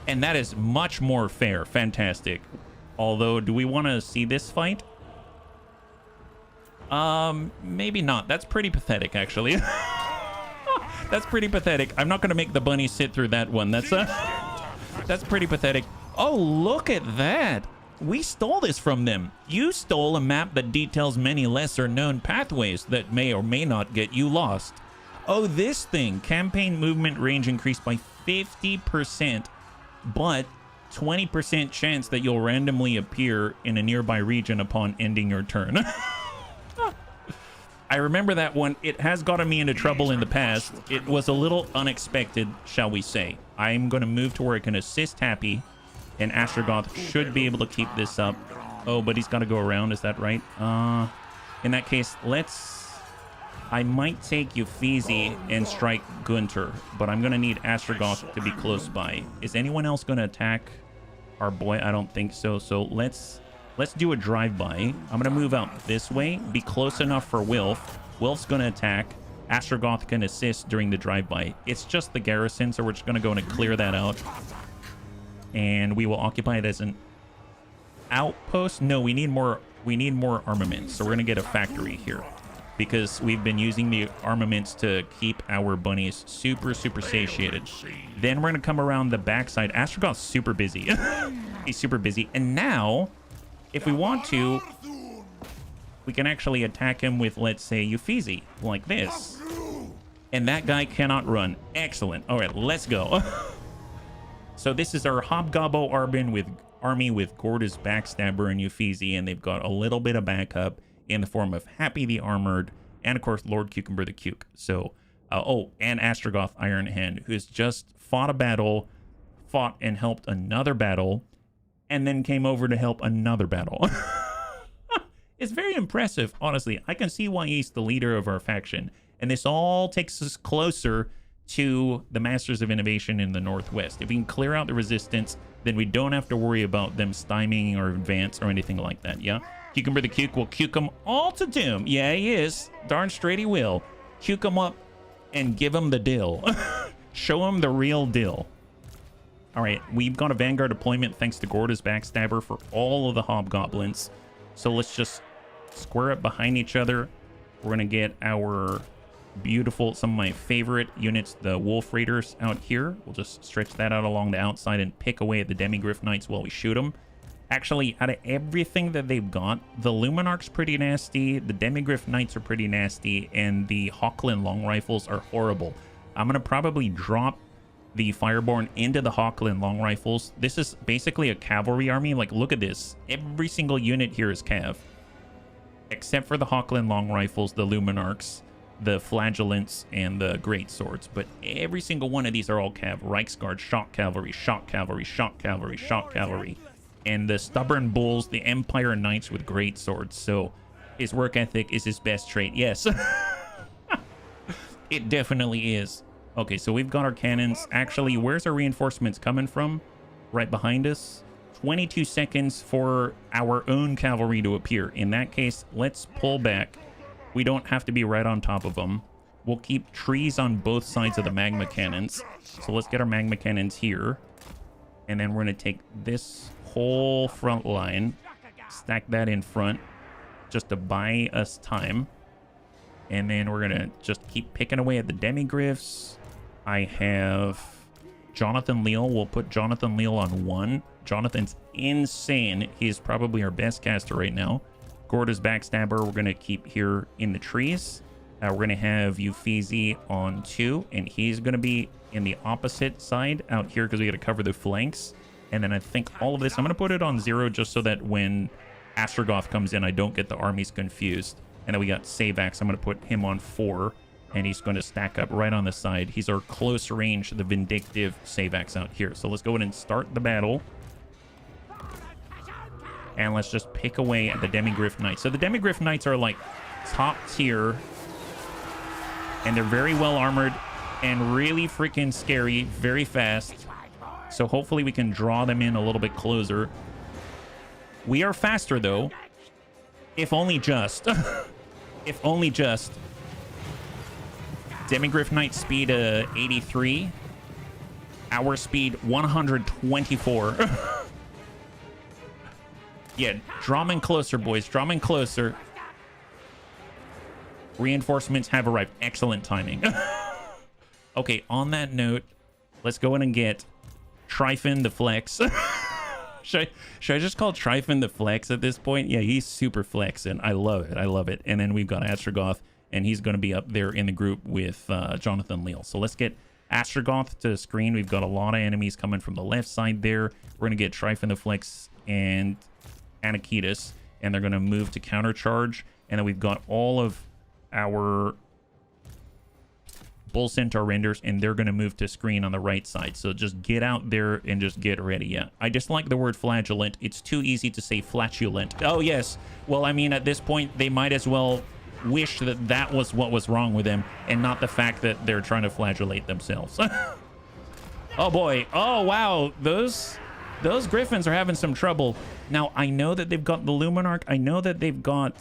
And that is much more fair. Fantastic. Although, do we want to see this fight? Maybe not. That's pretty pathetic, actually. That's pretty pathetic. I'm not going to make the bunny sit through that one. That's pretty pathetic. Oh, look at that. We stole this from them. You stole a map that details many lesser known pathways that may or may not get you lost. Oh, this thing. Campaign movement range increased by 50%, but 20% chance that you'll randomly appear in a nearby region upon ending your turn. I remember that one. It has gotten me into trouble in the past. It was a little unexpected, shall we say. I'm going to move to where I can assist Happy, and Astragoth should be able to keep this up. Oh, but he's got to go around. Is that right? In that case, I might take Euphesi and strike Gunter, but I'm going to need Astragoth to be close by. Is anyone else going to attack our boy? I don't think so. So let's do a drive-by. I'm going to move out this way, be close enough for Wilf. Wilf's going to attack. Astragoth can assist during the drive-by. It's just the garrison, so we're just going to go and clear that out. And we will occupy it as an outpost. No, we need more armaments, so we're going to get a factory here, because we've been using the armaments to keep our bunnies super satiated. Then we're going to come around the backside. Astragoth's super busy. He's super busy. And now, if we want to, we can actually attack him with, let's say, Euphesi, like this. And that guy cannot run. Excellent. All right, let's go. So this is our Hobgobbo army with Gortys Backstabber and Euphesi, and they've got a little bit of backup in the form of Happy the Armored, and of course Lord Cucumber the Cuke. So, and Astragoth Ironhand, who has just fought and helped another battle, and then came over to help another battle. It's very impressive, honestly. I can see why he's the leader of our faction, and this all takes us closer to the Masters of Innovation in the Northwest. If we can clear out the resistance, then we don't have to worry about them stymieing our advance or anything like that, yeah? Cucumber the Cuke will cuke them all to doom. Yeah, he is. Darn straight he will. Cuke them up and give them the dill. Show them the real dill. All right, we've got a Vanguard deployment thanks to Gortys Backstabber for all of the Hobgoblins. So let's just square up behind each other. We're going to get our beautiful, some of my favorite units, the Wolf Raiders out here. We'll just stretch that out along the outside and pick away at the Demigryph Knights while we shoot them. Actually, out of everything that they've got, the Luminarch's pretty nasty, the Demigryph Knights are pretty nasty, and the Hawkland Long Rifles are horrible. I'm going to probably drop the Fireborn into the Hawkland Long Rifles. This is basically a cavalry army. Like, look at this. Every single unit here is cav. Except for the Hawkland Long Rifles, the Luminarchs, the Flagellants, and the Great Swords. But every single one of these are all cav. Reichsguard, Shock Cavalry, Shock Cavalry, Shock Cavalry, Shock Cavalry. And the Stubborn Bulls, the Empire Knights with Great Swords. So his work ethic is his best trait. Yes. It definitely is. Okay, so we've got our cannons. Actually, where's our reinforcements coming from? Right behind us. 22 seconds for our own cavalry to appear. In that case, let's pull back. We don't have to be right on top of them. We'll keep trees on both sides of the magma cannons. So let's get our magma cannons here. And then we're going to take this whole front line, stack that in front just to buy us time. And then we're going to just keep picking away at the Demigryphs. I have Jonathan Leal. We'll put Jonathan Leal on 1. Jonathan's insane. He's probably our best caster right now. Gortys Backstabber, we're going to keep here in the trees. We're going to have Euphesi on 2, and he's going to be in the opposite side out here because we got to cover the flanks. And then I think all of this, I'm going to put it on 0 just so that when Astragoth comes in, I don't get the armies confused. And then we got Savax. I'm going to put him on 4, and he's going to stack up right on the side. He's our close range, the vindictive Savax out here. So let's go ahead and start the battle. And let's just pick away at the Demigryph Knights. So the Demigryph Knights are like top tier, and they're very well armored and really freaking scary, very fast. So hopefully we can draw them in a little bit closer. We are faster though, if only just. If only just. Demigryph Knight speed 83. Our speed 124. Yeah, draw them in closer, boys. Draw them in closer. Reinforcements have arrived. Excellent timing. Okay, on that note, let's go in and get Tryphon the Flex. Should I just call Tryphon the Flex at this point? Yeah, he's super flexing. I love it. I love it. And then we've got Astragoth, and he's going to be up there in the group with Jonathan Leal. So let's get Astragoth to screen. We've got a lot of enemies coming from the left side there. We're going to get Tryphon the Flex and Anakitas, and they're going to move to countercharge. And then we've got all of our Bull Centaur renders, and they're going to move to screen on the right side. So just get out there and just get ready. Yeah, I just like the word flagellant. It's too easy to say flatulent. Oh, yes. Well, I mean, at this point, they might as well wish that that was what was wrong with them and not the fact that they're trying to flagellate themselves. Oh, boy. Oh, wow. Those Griffins are having some trouble. Now, I know that they've got the Luminarch. I know that they've got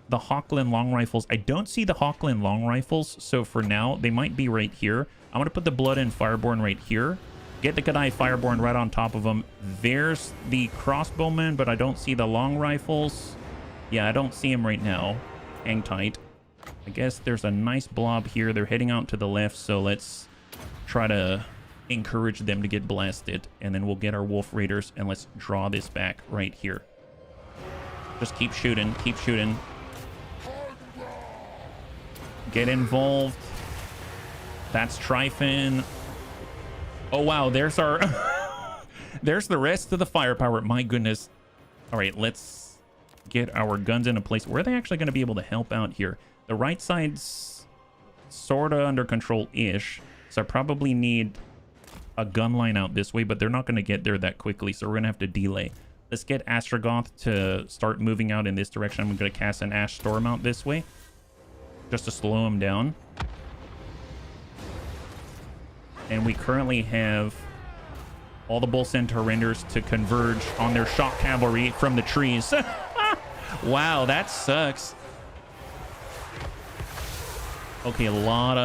the Hawkland long rifles. I don't see the Hawkland long rifles, so for now they might be right here. I'm gonna put the Blood and Fireborn right here, get the Gadai Fireborn right on top of them. There's the crossbowmen, but I don't see the long rifles. Yeah, I don't see them right now. Hang tight. I guess there's a nice blob here. They're heading out to the left, so let's try to encourage them to get blasted, and then we'll get our Wolf Raiders, and let's draw this back right here. Just keep shooting, keep shooting. Get involved. That's Tryphon. Oh, wow. There's our... There's the rest of the firepower. My goodness. All right, let's get our guns into place. Where are they actually going to be able to help out here? The right side's sort of under control-ish. So I probably need a gun line out this way, but they're not going to get there that quickly, so we're going to have to delay. Let's get Astragoth to start moving out in this direction. I'm going to cast an Ash Storm out this way, just to slow him down. And we currently have all the Bull Centaur renders to converge on their shock cavalry from the trees. Wow, that sucks. Okay, a lot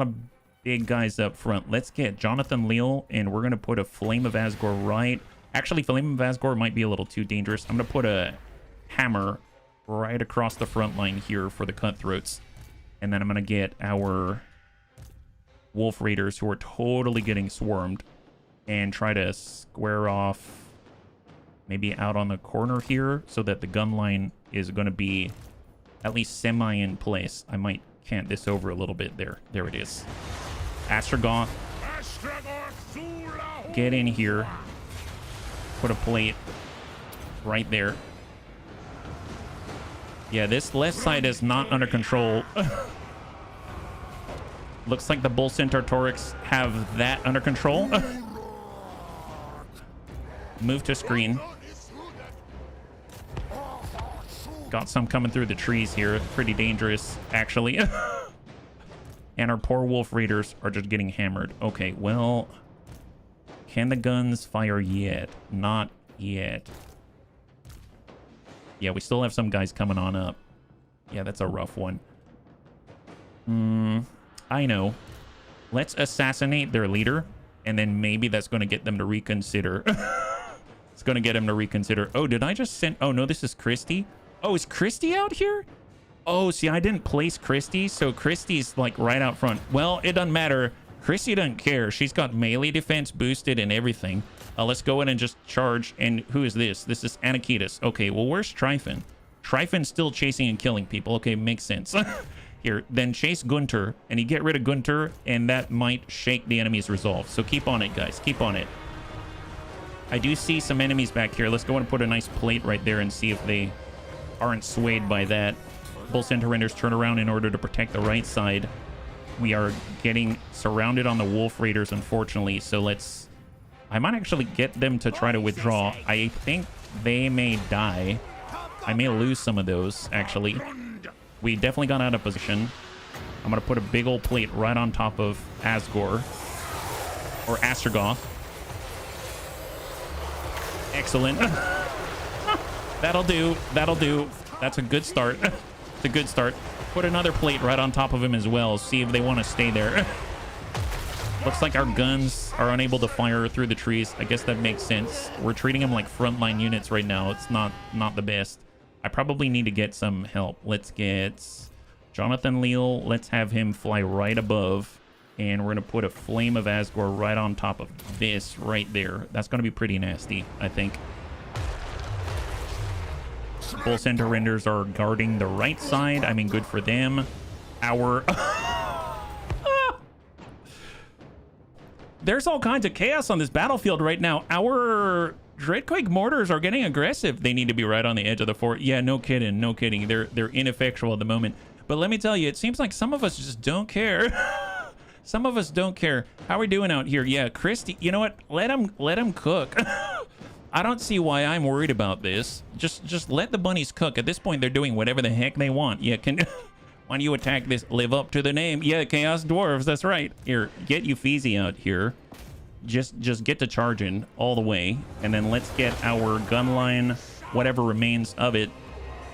of big guys up front. Let's get Jonathan Leal, and we're gonna put a Flame of Asgore right. Actually, Flame of Asgore might be a little too dangerous. I'm gonna put a hammer right across the front line here for the cutthroats. And then I'm going to get our Wolf Raiders, who are totally getting swarmed, and try to square off maybe out on the corner here so that the gun line is going to be at least semi in place. I might cant this over a little bit there. There it is. Astragoth, get in here. Put a plate right there. Yeah, this left side is not under control. Looks like the Bull Centaur Torix have that under control. Move to screen. Got some coming through the trees here. Pretty dangerous, actually. And our poor Wolf Raiders are just getting hammered. Okay, well, can the guns fire yet? Not yet. Yeah, we still have some guys coming on up. Yeah, that's a rough one. I know. Let's assassinate their leader, and then maybe that's going to get them to reconsider. It's going to get them to reconsider. Oh, did I just send... Oh, no, this is Christy. Oh, is Christy out here? Oh, see, I didn't place Christy, so Christy's, like, right out front. Well, it doesn't matter. Christy doesn't care. She's got melee defense boosted and everything. Let's go in and just charge. And who is this? This is Anakitas. Okay, well, where's Tryphon? Tryphon's still chasing and killing people. Okay, makes sense. Here, then chase Gunter, and you get rid of Gunter, and that might shake the enemy's resolve. So keep on it, guys. Keep on it. I do see some enemies back here. Let's go and put a nice plate right there and see if they aren't swayed by that. Bull Centaur renders turn around in order to protect the right side. We are getting surrounded on the Wolf Raiders, unfortunately, so let's... I might actually get them to try to withdraw. I think they may die. I may lose some of those, actually. We definitely got out of position. I'm going to put a big old plate right on top of Asgore. Or Astragoth. Excellent. That'll do. That'll do. That's a good start. It's a good start. Put another plate right on top of him as well. See if they want to stay there. Looks like our guns are unable to fire through the trees. I guess that makes sense. We're treating them like frontline units right now. It's not the best. I probably need to get some help. Let's get Jonathan Leal. Let's have him fly right above. And we're going to put a Flame of Asgore right on top of this right there. That's going to be pretty nasty, I think. Bull Centaur renders are guarding the right side. I mean, good for them. Our... There's all kinds of chaos on this battlefield right now. Our Dreadquake mortars are getting aggressive. They need to be right on the edge of the fort. Yeah, no kidding, no kidding. They're ineffectual at the moment. But let me tell you, it seems like some of us just don't care. Some of us don't care. How are we doing out here? Yeah, Christy, you know what? Let him cook. I don't see why I'm worried about this. Just let the bunnies cook. At this point, they're doing whatever the heck they want. Yeah, why don't you attack this? Live up to the name. Yeah, Chaos Dwarfs, that's right. Here, get Euphesi out here. Just get to charging all the way. And then let's get our gun line, whatever remains of it.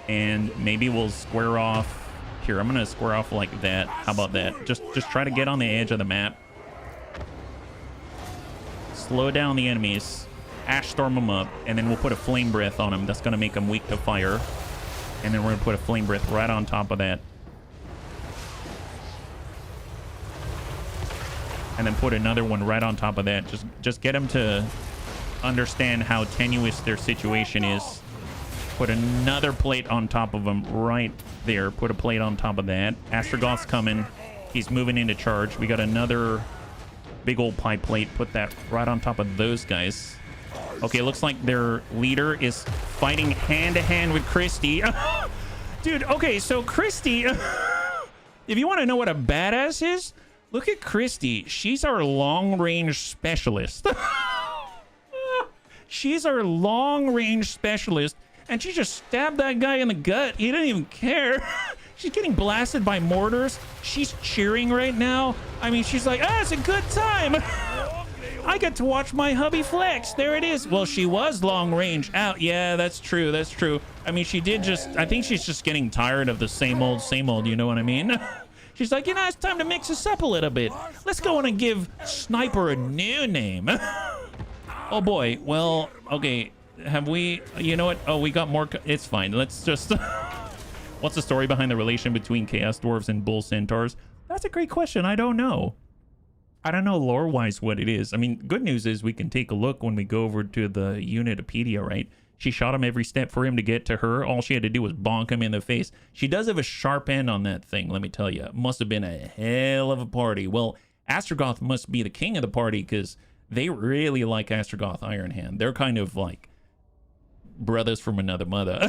And maybe we'll square off. Here, I'm gonna square off like that. How about that? Just try to get on the edge of the map. Slow down the enemies. Ash storm them up, and then we'll put a flame breath on them. That's gonna make them weak to fire. And then we're gonna put a flame breath right on top of that. And then put another one right on top of that. Just get them to understand how tenuous their situation is. Put another plate on top of them right there. Put a plate on top of that. Astragoth's coming. He's moving into charge. We got another big old pie plate. Put that right on top of those guys. Okay, looks like their leader is fighting hand-to-hand with Christy. Dude, okay, so Christy... if you want to know what a badass is, look at Christy. She's our long-range specialist. She's our long-range specialist. And she just stabbed that guy in the gut. He didn't even care. She's getting blasted by mortars. She's cheering right now. I mean, she's like, it's a good time. I get to watch my hubby flex. There it is. Well, she was long range out. Yeah, that's true. That's true. I mean, she did just... I think she's just getting tired of the same old, you know what I mean? She's like, it's time to mix this up a little bit. Let's go in and give Sniper a new name. Oh, boy. Well, okay. Have we, you know what? Oh, we got more. It's fine. Let's just, what's the story behind the relation between Chaos Dwarfs and Bull Centaurs? That's a great question. I don't know. I don't know lore-wise what it is. I mean, good news is we can take a look when we go over to the Unitopedia, right? She shot him every step for him to get to her. All she had to do was bonk him in the face. She does have a sharp end on that thing, let me tell you. Must have been a hell of a party. Well, Astragoth must be the king of the party because they really like Astragoth Ironhand. They're kind of like brothers from another mother.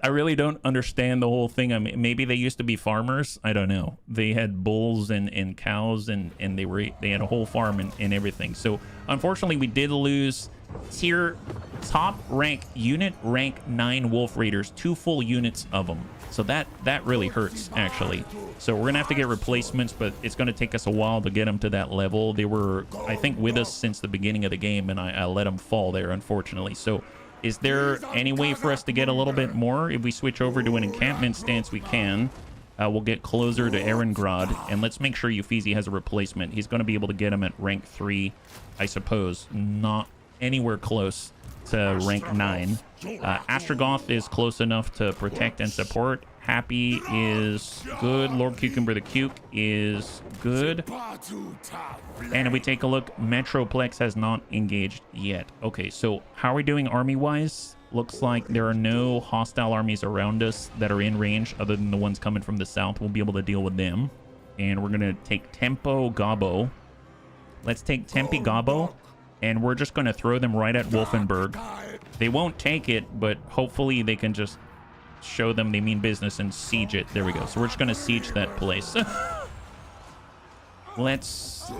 I really don't understand the whole thing. I mean, maybe they used to be farmers. I don't know. They had bulls and cows and they had a whole farm and everything. So unfortunately, we did lose tier top rank unit rank 9 wolf raiders, 2 full units of them. So that really hurts actually. So we're gonna have to get replacements, but it's gonna take us a while to get them to that level. They were, I think, with us since the beginning of the game, and I let them fall there, unfortunately. So is there any way for us to get a little bit more? If we switch over to an encampment stance, we can. We'll get closer to Erengrad, and let's make sure Euphesi has a replacement. He's gonna be able to get him at rank 3, I suppose. Not anywhere close to rank 9. Astragoth is close enough to protect and support. Happy is good. Lord Cucumber the Cuke is good. And if we take a look, Metroplex has not engaged yet. Okay, so how are we doing army-wise? Looks like there are no hostile armies around us that are in range other than the ones coming from the south. We'll be able to deal with them. And we're going to take Tempo Gabo. Let's take Tempe Gabo. And we're just going to throw them right at Wolfenburg. They won't take it, but hopefully they can just show them they mean business and siege it. There we go. So we're just going to siege that place. Let's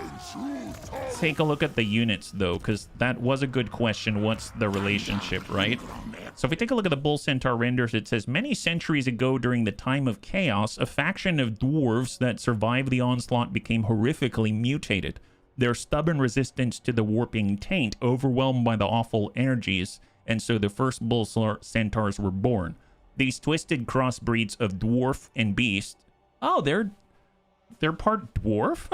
take a look at the units, though, because that was a good question. What's the relationship, right? So if we take a look at the Bull Centaur renders, it says, many centuries ago during the time of chaos, a faction of dwarves that survived the onslaught became horrifically mutated. Their stubborn resistance to the warping taint overwhelmed by the awful energies, and so the first Bull Centaurs were born. These twisted crossbreeds of dwarf and beast... Oh, they're part dwarf?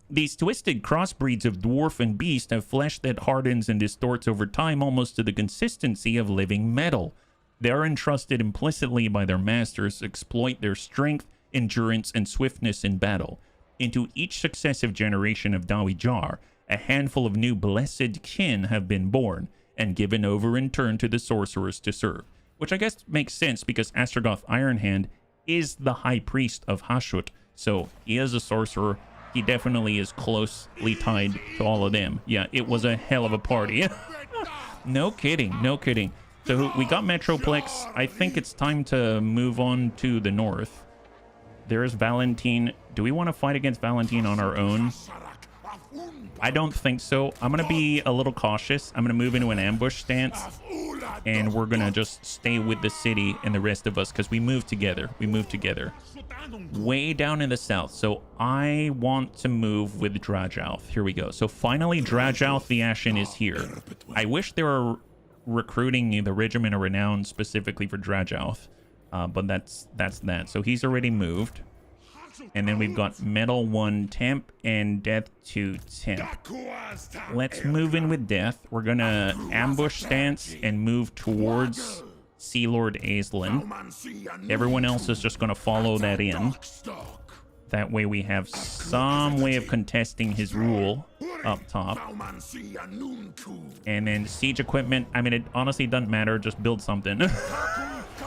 These twisted crossbreeds of dwarf and beast have flesh that hardens and distorts over time almost to the consistency of living metal. They are entrusted implicitly by their masters to exploit their strength, endurance, and swiftness in battle. Into each successive generation of Dawijar, a handful of new blessed kin have been born and given over in turn to the sorcerers to serve. Which I guess makes sense because Astragoth Ironhand is the high priest of Hashut. So he is a sorcerer. He definitely is closely tied to all of them. Yeah, it was a hell of a party. No kidding, no kidding. So we got Metroplex. I think it's time to move on to the north. There's Valentine. Do we want to fight against Valentine on our own? I don't think so. I'm going to be a little cautious. I'm going to move into an ambush stance. And we're going to just stay with the city and the rest of us because we move together. We move together. Way down in the south. So I want to move with Drajouth. Here we go. So finally, Drajouth the Ashen is here. I wish they were recruiting the Regiment of Renown specifically for Drajouth. But that's that. So he's already moved. And then we've got Metal 1 Temp and Death 2 Temp. Let's move in with Death. We're going to ambush stance and move towards Sea Lord Aisling. Everyone else is just going to follow that in. That way we have some way of contesting his rule up top. And then siege equipment. I mean, it honestly doesn't matter. Just build something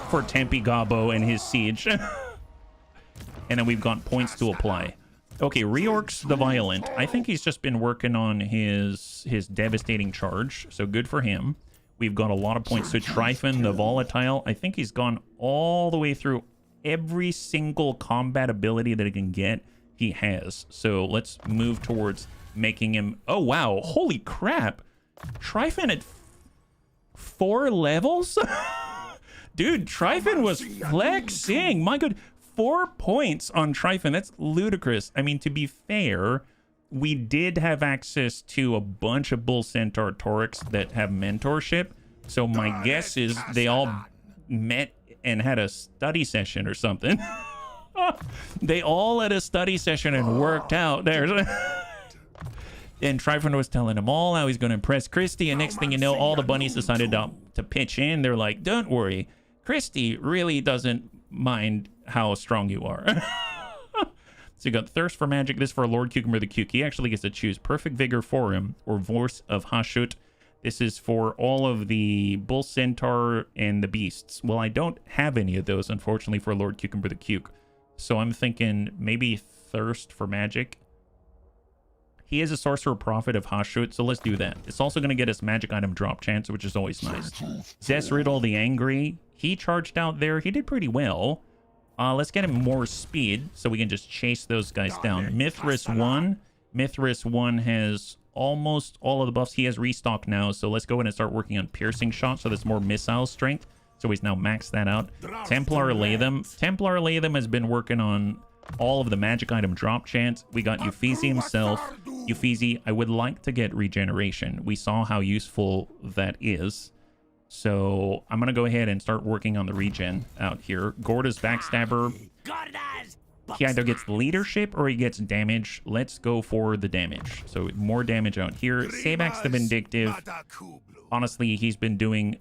for Tempe Gabo and his siege. And then we've got points to apply. Okay, Reorx the Violent. I think he's just been working on his devastating charge. So good for him. We've got a lot of points. So Tryphon the Volatile. I think he's gone all the way through every single combat ability that he can get. He has. So let's move towards making him... Oh, wow. Holy crap. Tryphon at 4 levels? Dude, Tryphon was flexing. My God. 4 points on Tryphon. That's ludicrous. I mean, to be fair, we did have access to a bunch of Bull Centaur Torics that have mentorship. So my guess is they all met and had a study session or something. They all had a study session and worked out. There's and Tryphon was telling them all how he's going to impress Christy. And next thing you know, all the bunnies decided to pitch in. They're like, don't worry. Christy really doesn't mind how strong you are. So you got Thirst for Magic. This for Lord Cucumber the Cuke. He actually gets to choose Perfect Vigor for him or Vorse of Hashut. This is for all of the Bull Centaur and the Beasts. Well, I don't have any of those, unfortunately, for Lord Cucumber the Cuke. So I'm thinking maybe Thirst for Magic. He is a Sorcerer Prophet of Hashut, so let's do that. It's also going to get us magic item drop chance, which is always nice. Zesriddle the Angry. He charged out there. He did pretty well. Let's get him more speed so we can just chase those guys down. Mithras 1. Mithras 1 has almost all of the buffs. He has restock now, so let's go ahead and start working on piercing shots so there's more missile strength. So he's now maxed that out. Templar Latham. Templar Latham has been working on all of the magic item drop chance. We got Uffizi himself. Uffizi, I would like to get regeneration. We saw how useful that is. So I'm going to go ahead and start working on the regen out here. Gorda's Backstabber. He either gets leadership or he gets damage. Let's go for the damage. So more damage out here. Sabax the Vindictive. Honestly, he's been doing...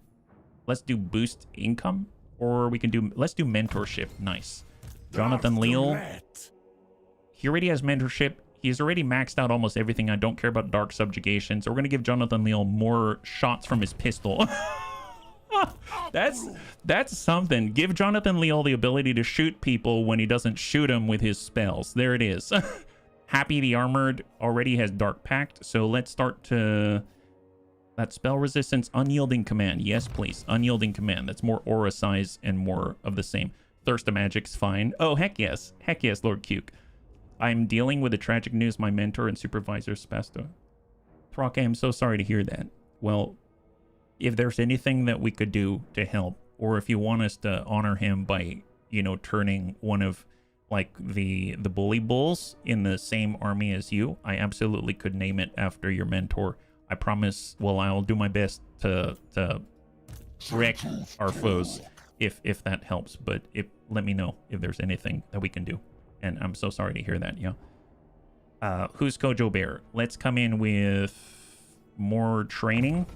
Let's do boost income. Or we can do... Let's do mentorship. Nice. Jonathan Leal. He already has mentorship. He's already maxed out almost everything. I don't care about Dark Subjugation. So we're going to give Jonathan Leal more shots from his pistol. That's something. Give Jonathan Leal the ability to shoot people when he doesn't shoot them with his spells. There it is. Happy the Armored already has Dark Pact. So let's start to... That spell resistance, Unyielding Command. Yes, please. Unyielding Command. That's more aura size and more of the same. Thirst of Magic's fine. Oh, heck yes. Heck yes, Lord Cuke. I'm dealing with the tragic news. My mentor and supervisor, Spasto. Throck, I am so sorry to hear that. Well, if there's anything that we could do to help, or if you want us to honor him by, you know, turning one of, like, the bully bulls in the same army as you, I absolutely could name it after your mentor. I promise, well, I'll do my best to wreck our foes if that helps. But let me know if there's anything that we can do. And I'm so sorry to hear that, yeah. Who's Kojo Bear? Let's come in with more training.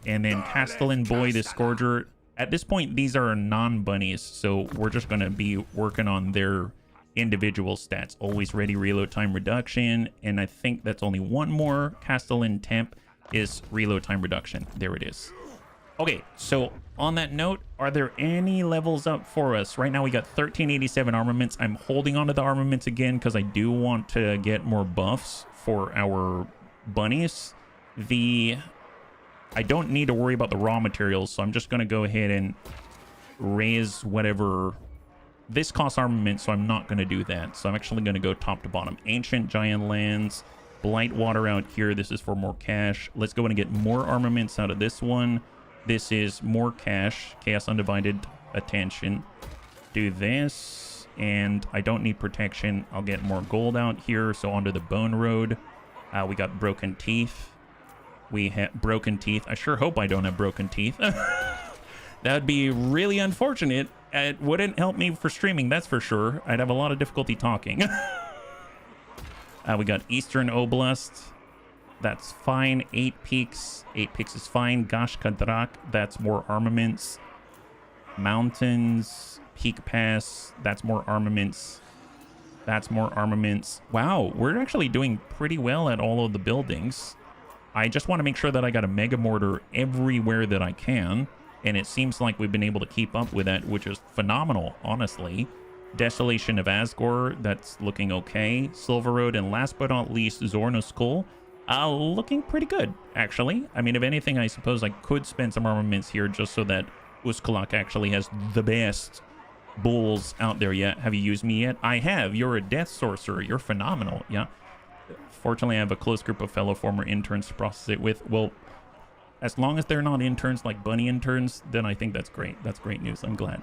And then Castellan Boy the Scourger. At this point, these are non-bunnies, so we're just going to be working on their individual stats. Always ready reload time reduction. And I think that's only one more. Castellan Temp is reload time reduction. There it is. Okay, so on that note, are there any levels up for us? Right now we got 1387 armaments. I'm holding on to the armaments again because I do want to get more buffs for our bunnies. The I don't need to worry about the raw materials, so I'm just going to go ahead and raise whatever. This costs armament, so I'm not going to do that. So I'm actually going to go top to bottom. Ancient Giant Lands, Blight Water out here. This is for more cash. Let's go in and get more armaments out of this one. This is more cash. Chaos Undivided Attention. Do this, and I don't need protection. I'll get more gold out here. So onto the Bone Road. We got Broken Teeth. We have Broken Teeth. I sure hope I don't have Broken Teeth. That would be really unfortunate. It wouldn't help me for streaming, that's for sure. I'd have a lot of difficulty talking. We got Eastern Oblast. That's fine. 8 Peaks. 8 Peaks is fine. Gash Kadrak. That's more armaments. Mountains. Peak Pass. That's more armaments. That's more armaments. Wow, we're actually doing pretty well at all of the buildings. I just want to make sure that I got a Mega Mortar everywhere that I can. And it seems like we've been able to keep up with that, which is phenomenal, honestly. Desolation of Asgore, that's looking okay. Silver Road, and last but not least, Zorno Skull. Looking pretty good, actually. I mean, if anything, I suppose I could spend some armaments here just so that Uskalak actually has the best bulls out there yet. Have you used me yet? I have. You're a death sorcerer. You're phenomenal, yeah. Fortunately, I have a close group of fellow former interns to process it with. Well, as long as they're not interns like bunny interns, then I think that's great. That's great news. I'm glad.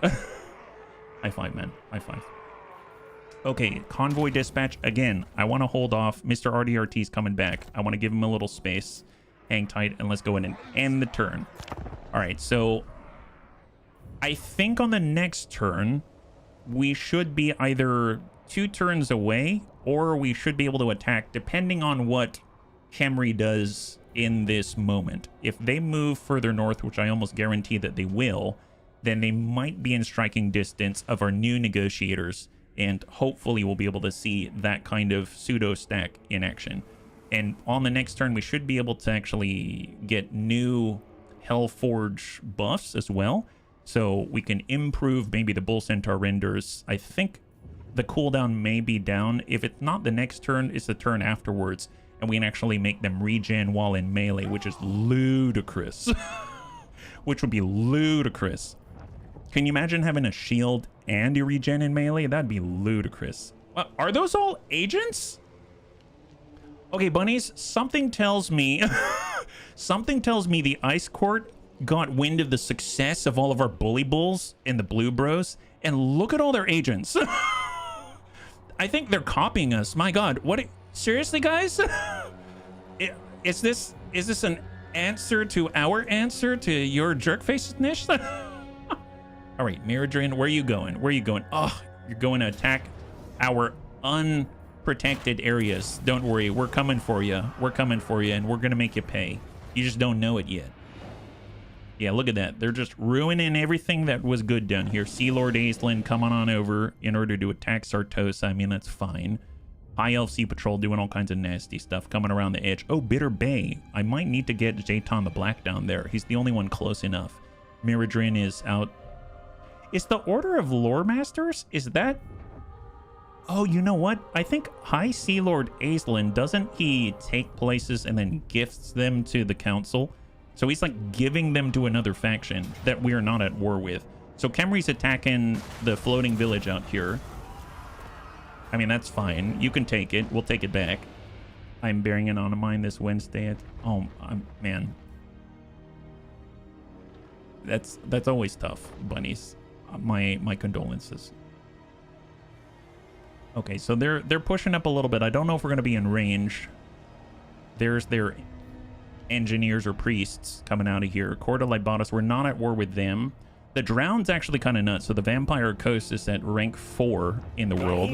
High five, man. High five. Okay, convoy dispatch. Again, I want to hold off. Mr. RDRT's coming back. I want to give him a little space. Hang tight, and let's go in and end the turn. All right, so I think on the next turn, we should be either 2 turns away, or we should be able to attack, depending on what Khemri does in this moment. If they move further north, which I almost guarantee that they will, then they might be in striking distance of our new negotiators, and hopefully we'll be able to see that kind of pseudo stack in action. And on the next turn, we should be able to actually get new Hellforge buffs as well, so we can improve maybe the Bull Centaur renders. I think the cooldown may be down. If it's not the next turn, it's the turn afterwards, and we can actually make them regen while in melee, which is ludicrous. Which would be ludicrous. Can you imagine having a shield and a regen in melee? That'd be ludicrous. Are those all agents? Okay, bunnies, something tells me... something tells me the Ice Court got wind of the success of all of our bully bulls and the blue bros, and look at all their agents. I think they're copying us. My god, what... Seriously, guys? Is this an answer to our answer to your jerkfaceness? All right, Miradrin, where are you going? Where are you going? Oh, you're going to attack our unprotected areas. Don't worry, we're coming for you. We're coming for you, and we're going to make you pay. You just don't know it yet. Yeah, look at that. They're just ruining everything that was good down here. Sea Lord Aisling coming on over in order to attack Sartosa. I mean, that's fine. High Elf Sea Patrol doing all kinds of nasty stuff coming around the edge. Oh, Bitter Bay. I might need to get Jaitan the Black down there. He's the only one close enough. Miradrin is out. Is the Order of Lore Masters? Is that... Oh, you know what? I think High Sea Lord Aisling, doesn't he take places and then gifts them to the council? So he's like giving them to another faction that we are not at war with. So Khemri's attacking the floating village out here. I mean, that's fine. You can take it. We'll take it back. I'm bearing it on mine this Wednesday. Oh, man. That's always tough, bunnies. My condolences. Okay, so they're pushing up a little bit. I don't know if we're going to be in range. There's their engineers or priests coming out of here. Court of Libatus, we're not at war with them. The Drowned's actually kind of nuts. So the Vampire Coast is at rank 4 in the world.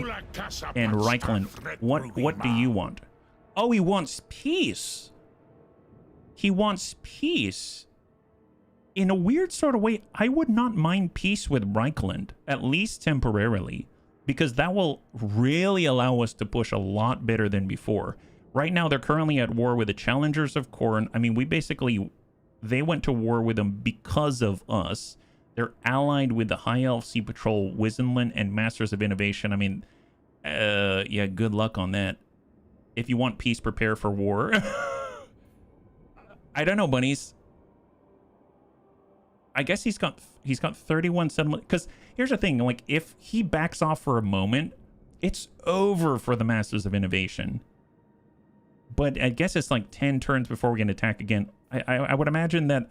And Reichland, what do you want? Oh, he wants peace. He wants peace. In a weird sort of way, I would not mind peace with Reichland, at least temporarily, because that will really allow us to push a lot better than before. Right now, they're currently at war with the Challengers of Khorne. I mean, they went to war with them because of us. They're allied with the High Elf Sea Patrol, Wizenland, and Masters of Innovation. I mean, yeah, good luck on that. If you want peace, prepare for war. I don't know, bunnies. I guess he's got 31 settlement. Because here's the thing, like if he backs off for a moment, it's over for the Masters of Innovation. But I guess it's like 10 turns before we can attack again. I would imagine that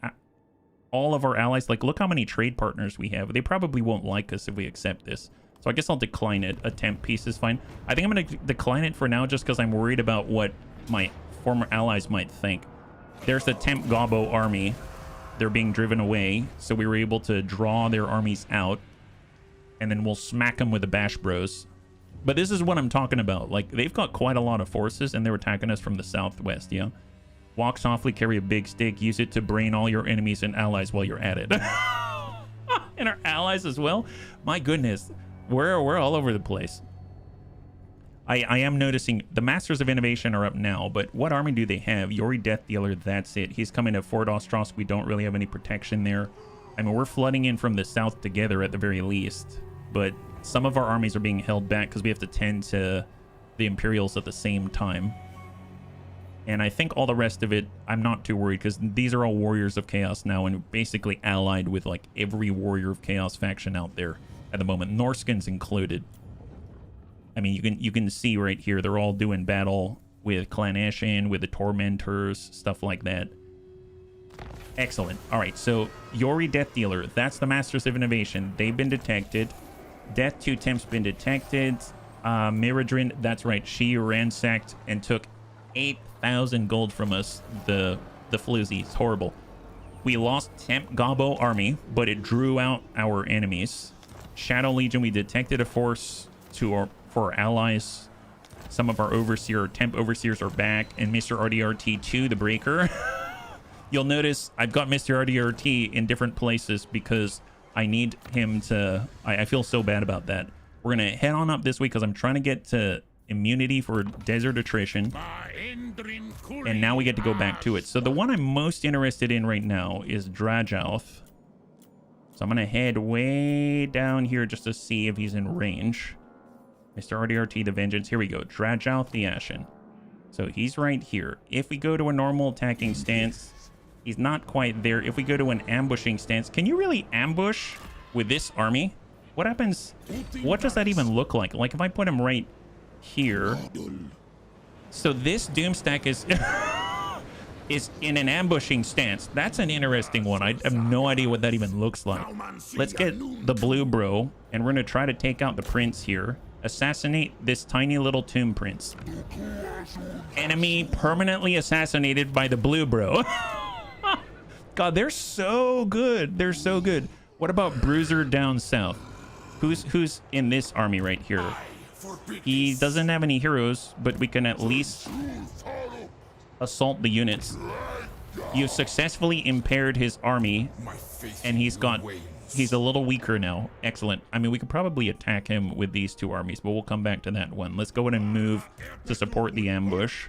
all of our allies, like look how many trade partners we have. They probably won't like us if we accept this. So I guess I'll decline it. A temp piece is fine. I think I'm going to decline it for now just because I'm worried about what my former allies might think. There's the temp Gobbo army. They're being driven away. So we were able to draw their armies out. And then we'll smack them with the Bash Bros. But this is what I'm talking about. Like, they've got quite a lot of forces, and they're attacking us from the southwest, yeah? Walk softly, carry a big stick, use it to brain all your enemies and allies while you're at it. And our allies as well? My goodness. We're all over the place. I am noticing the Masters of Innovation are up now, but what army do they have? Yori Death Dealer, that's it. He's coming to Fort Ostrosk. We don't really have any protection there. I mean, we're flooding in from the south together at the very least, but some of our armies are being held back because we have to tend to the Imperials at the same time. And I think all the rest of it, I'm not too worried because these are all Warriors of Chaos now and basically allied with like every Warrior of Chaos faction out there at the moment, Norskins included. I mean, you can see right here, they're all doing battle with Clan Ashen, with the Tormentors, stuff like that. Excellent. All right, so Yori Death Dealer, that's the Masters of Innovation. They've been detected. Death 2 Temp's been detected. Miradrin, that's right, she ransacked and took 8,000 gold from us. The floozy, it's horrible. We lost Temp Gobbo army, but it drew out our enemies. Shadow Legion, we detected a force for our allies. Some of our Overseer, Temp Overseers are back, and Mr. RDRT2, the Breaker. You'll notice I've got Mr. RDRT in different places because I need him to... I feel so bad about that. We're going to head on up this week because I'm trying to get to immunity for desert attrition. And now we get to go back to it. So the one I'm most interested in right now is Drajouth. So I'm going to head way down here just to see if he's in range. Mr. RDRT, the Vengeance. Here we go. Drajouth the Ashen. So he's right here. If we go to a normal attacking stance, he's not quite there. If we go to an ambushing stance, can you really ambush with this army? What happens? What does that even look like? Like if I put him right here. So this Doomstack is is in an ambushing stance. That's an interesting one. I have no idea what that even looks like. Let's get the blue bro, and we're going to try to take out the prince here. Assassinate this tiny little tomb prince. Enemy permanently assassinated by the blue bro. God, they're so good. They're so good. What about Bruiser down south? Who's in this army right here? He doesn't have any heroes, but we can at least assault the units. You successfully impaired his army, and he's a little weaker now. Excellent. I mean, we could probably attack him with these two armies, but we'll come back to that one. Let's go ahead and move to support the ambush.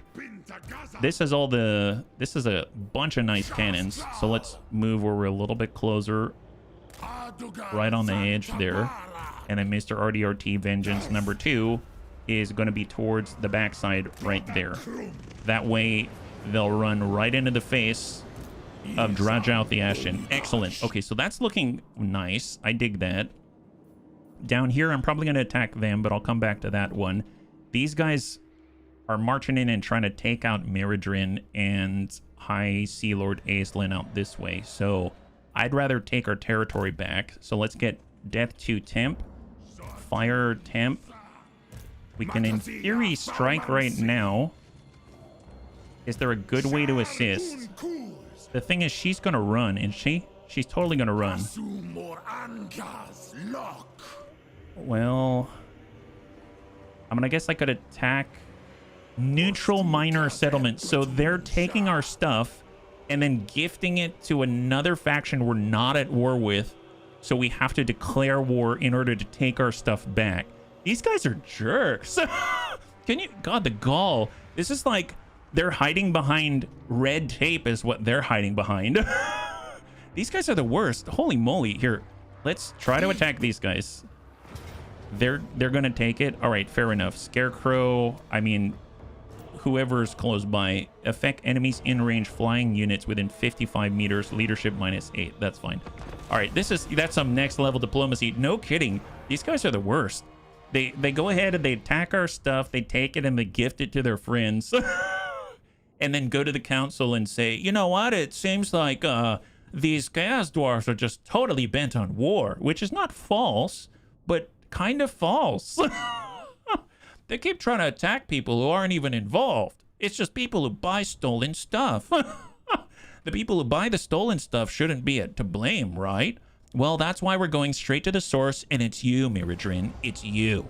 This is a bunch of nice cannons, so let's move where we're a little bit closer, right on the edge there. And then Mr. RDRT Vengeance number 2 is going to be towards the backside right there. That way they'll run right into the face of Drajouth the Ashen. Excellent. Okay, so that's looking nice. I dig that. Down here, I'm probably going to attack them, but I'll come back to that one. These guys are marching in and trying to take out Miradrin and High Sea Lord Aeslin out this way. So I'd rather take our territory back. So let's get Death 2 Temp, Fire Temp. We can, in theory, strike right now. Is there a good way to assist? The thing is, she's going to run, isn't she? She's totally going to run. Well, I mean, I guess I could attack neutral minor settlement. So they're taking our stuff and then gifting it to another faction we're not at war with. So we have to declare war in order to take our stuff back. These guys are jerks. Can you... God, the gall. This is like... They're hiding behind red tape is what they're hiding behind. These guys are the worst. Holy moly. Here, let's try to attack these guys. They're going to take it. All right, fair enough. Scarecrow, I mean, whoever's close by. Affect enemies in range flying units within 55 meters. Leadership -8. That's fine. All right, that's some next level diplomacy. No kidding. These guys are the worst. They go ahead and they attack our stuff. They take it and they gift it to their friends. And then go to the council and say, you know what? It seems like these Chaos Dwarfs are just totally bent on war, which is not false, but kind of false. They keep trying to attack people who aren't even involved. It's just people who buy stolen stuff. The people who buy the stolen stuff shouldn't be to blame, right? Well, that's why we're going straight to the source, and it's you, Miradrin. It's you.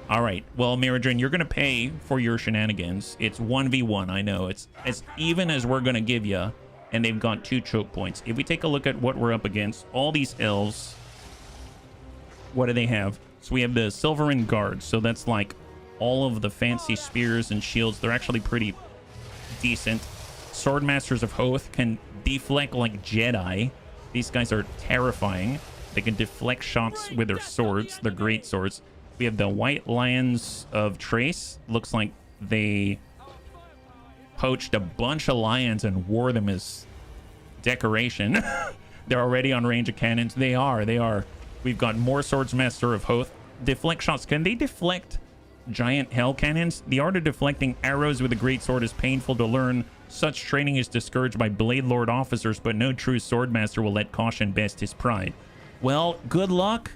All right. Well, Miradrin, you're going to pay for your shenanigans. It's 1v1, I know. It's as even as we're going to give you, and they've got 2 choke points. If we take a look at what we're up against, all these elves, what do they have? So we have the Silverin Guards, so that's like all of the fancy spears and shields. They're actually pretty decent. Swordmasters of Hoth can deflect like Jedi. These guys are terrifying. They can deflect shots with their swords. They're great swords. We have the White Lions of Trace. Looks like they poached a bunch of lions and wore them as decoration. They're already on range of cannons. They are. We've got more Swordsmaster of Hoth. Deflect shots. Can they deflect giant hell cannons? The art of deflecting arrows with a great sword is painful to learn. Such training is discouraged by Blade Lord officers, but no true swordmaster will let caution best his pride. Well, good luck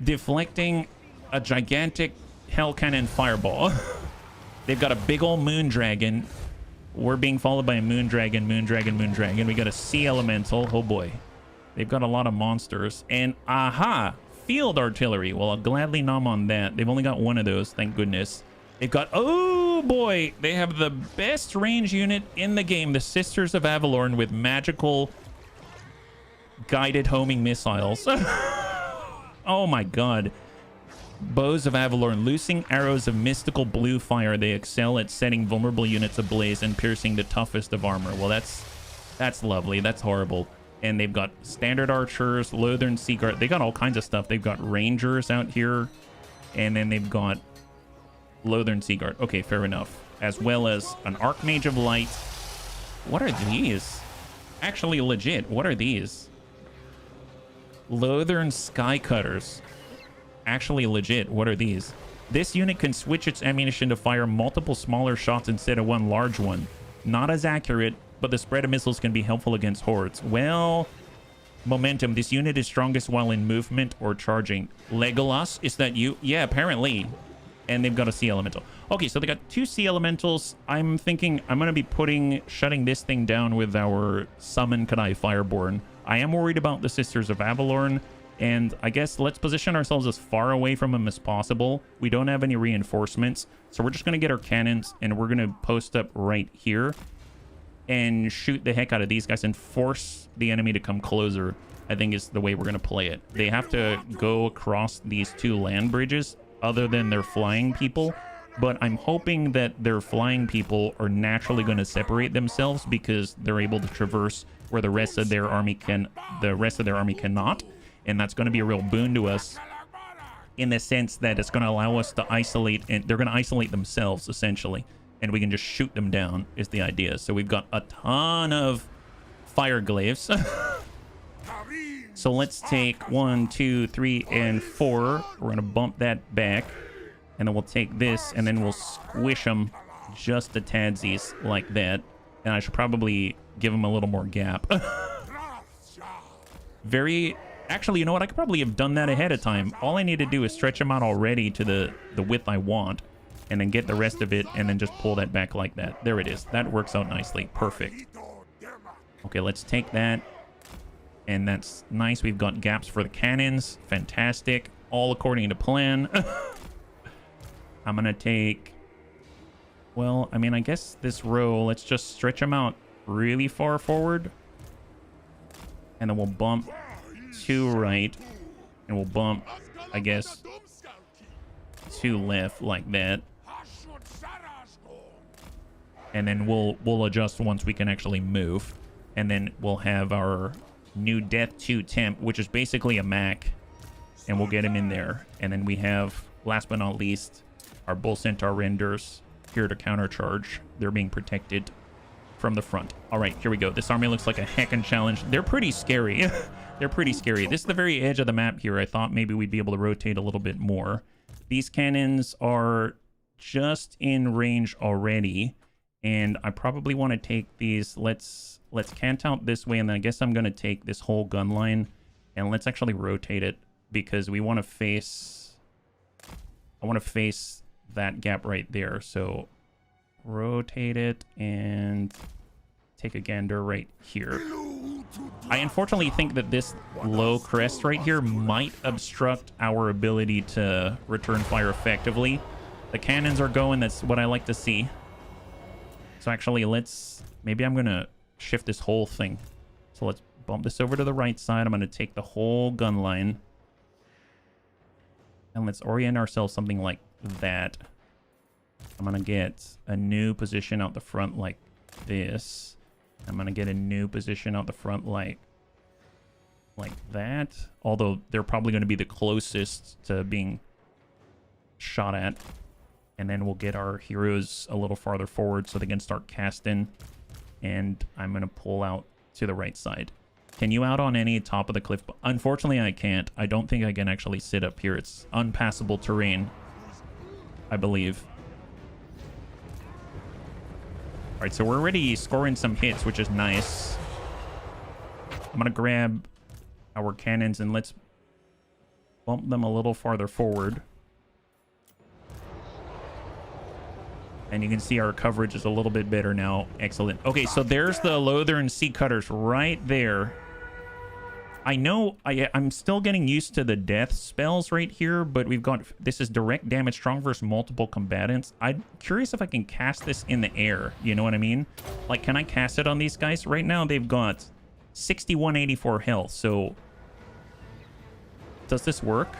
deflecting a gigantic hell cannon fireball. They've got a big old moon dragon. We're being followed by a moon dragon. We got a sea elemental. Oh boy. They've got a lot of monsters. And aha, field artillery. Well, I'll gladly nom on that. They've only got one of those, thank goodness. They've got, oh boy, they have the best range unit in the game, the Sisters of Avalorn, with magical guided homing missiles. Oh my god. Bows of Avalorn, loosing arrows of mystical blue fire. They excel at setting vulnerable units ablaze and piercing the toughest of armor. Well, that's lovely. That's horrible. And they've got standard archers, Lothern Seaguard. They got all kinds of stuff. They've got rangers out here, and then they've got Lothern Seaguard. Okay, fair enough. As well as an Archmage of Light. What are these? Actually, legit. What are these? Lothern Skycutters. Actually legit. What are these? This unit can switch its ammunition to fire multiple smaller shots instead of one large one. Not as accurate, but the spread of missiles can be helpful against hordes. Well, momentum. This unit is strongest while in movement or charging. Legolas, is that you? Yeah, apparently. And they've got a sea elemental. Okay, so they got 2 sea elementals. I'm thinking I'm going to be shutting this thing down with our Summon Kadai Fireborn. I am worried about the Sisters of Avalorn. And I guess let's position ourselves as far away from them as possible. We don't have any reinforcements, so we're just going to get our cannons, and we're going to post up right here and shoot the heck out of these guys and force the enemy to come closer, I think is the way we're going to play it. They have to go across these 2 land bridges other than their flying people, but I'm hoping that their flying people are naturally going to separate themselves because they're able to traverse where the rest of their army cannot. And that's going to be a real boon to us in the sense that it's going to allow us to isolate, and they're going to isolate themselves essentially, and we can just shoot them down is the idea. So we've got a ton of fire glaives. So let's take 1, 2, 3, and 4. We're going to bump that back, and then we'll take this, and then we'll squish them just a tadsies like that. And I should probably give them a little more gap. Actually, you know what? I could probably have done that ahead of time. All I need to do is stretch them out already to the width I want, and then get the rest of it, and then just pull that back like that. There it is. That works out nicely. Perfect. Okay, let's take that. And that's nice. We've got gaps for the cannons. Fantastic. All according to plan. I'm going to take... Well, I mean, I guess this row, let's just stretch them out really far forward. And then we'll bump 2 right, and we'll bump, I guess, 2 left like that, and then we'll adjust once we can actually move, and then we'll have our new Death 2 temp, which is basically a Mac, and we'll get him in there. And then we have, last but not least, our Bull Centaur renders, here to countercharge. They're being protected from the front. All right, here we go. This army looks like a heckin' challenge. They're pretty scary. They're pretty scary. This is the very edge of the map here. I thought maybe we'd be able to rotate a little bit more. These cannons are just in range already, and I probably want to take these. Let's cant out this way, and then I guess I'm going to take this whole gun line, and let's actually rotate it because we want to face... I want to face that gap right there. So rotate it and take a gander right here. I unfortunately think that this low crest right here might obstruct our ability to return fire effectively. The cannons are going. That's what I like to see. So actually, maybe I'm going to shift this whole thing. So let's bump this over to the right side. I'm going to take the whole gun line. And let's orient ourselves something like that. I'm going to get a new position out the front like this. I'm going to get a new position out the front like that. Although they're probably going to be the closest to being shot at. And then we'll get our heroes a little farther forward so they can start casting. And I'm going to pull out to the right side. Can you out on any top of the cliff? Unfortunately, I can't. I don't think I can actually sit up here. It's unpassable terrain, I believe. All right, so we're already scoring some hits, which is nice. I'm going to grab our cannons and let's bump them a little farther forward. And you can see our coverage is a little bit better now. Excellent. Okay, so there's the Lothern Sea Cutters right there. I know I'm still getting used to the death spells right here, but we've got... This is direct damage, strong versus multiple combatants. I'm curious if I can cast this in the air. You know what I mean? Like, can I cast it on these guys? Right now, they've got 6184 health, so... Does this work?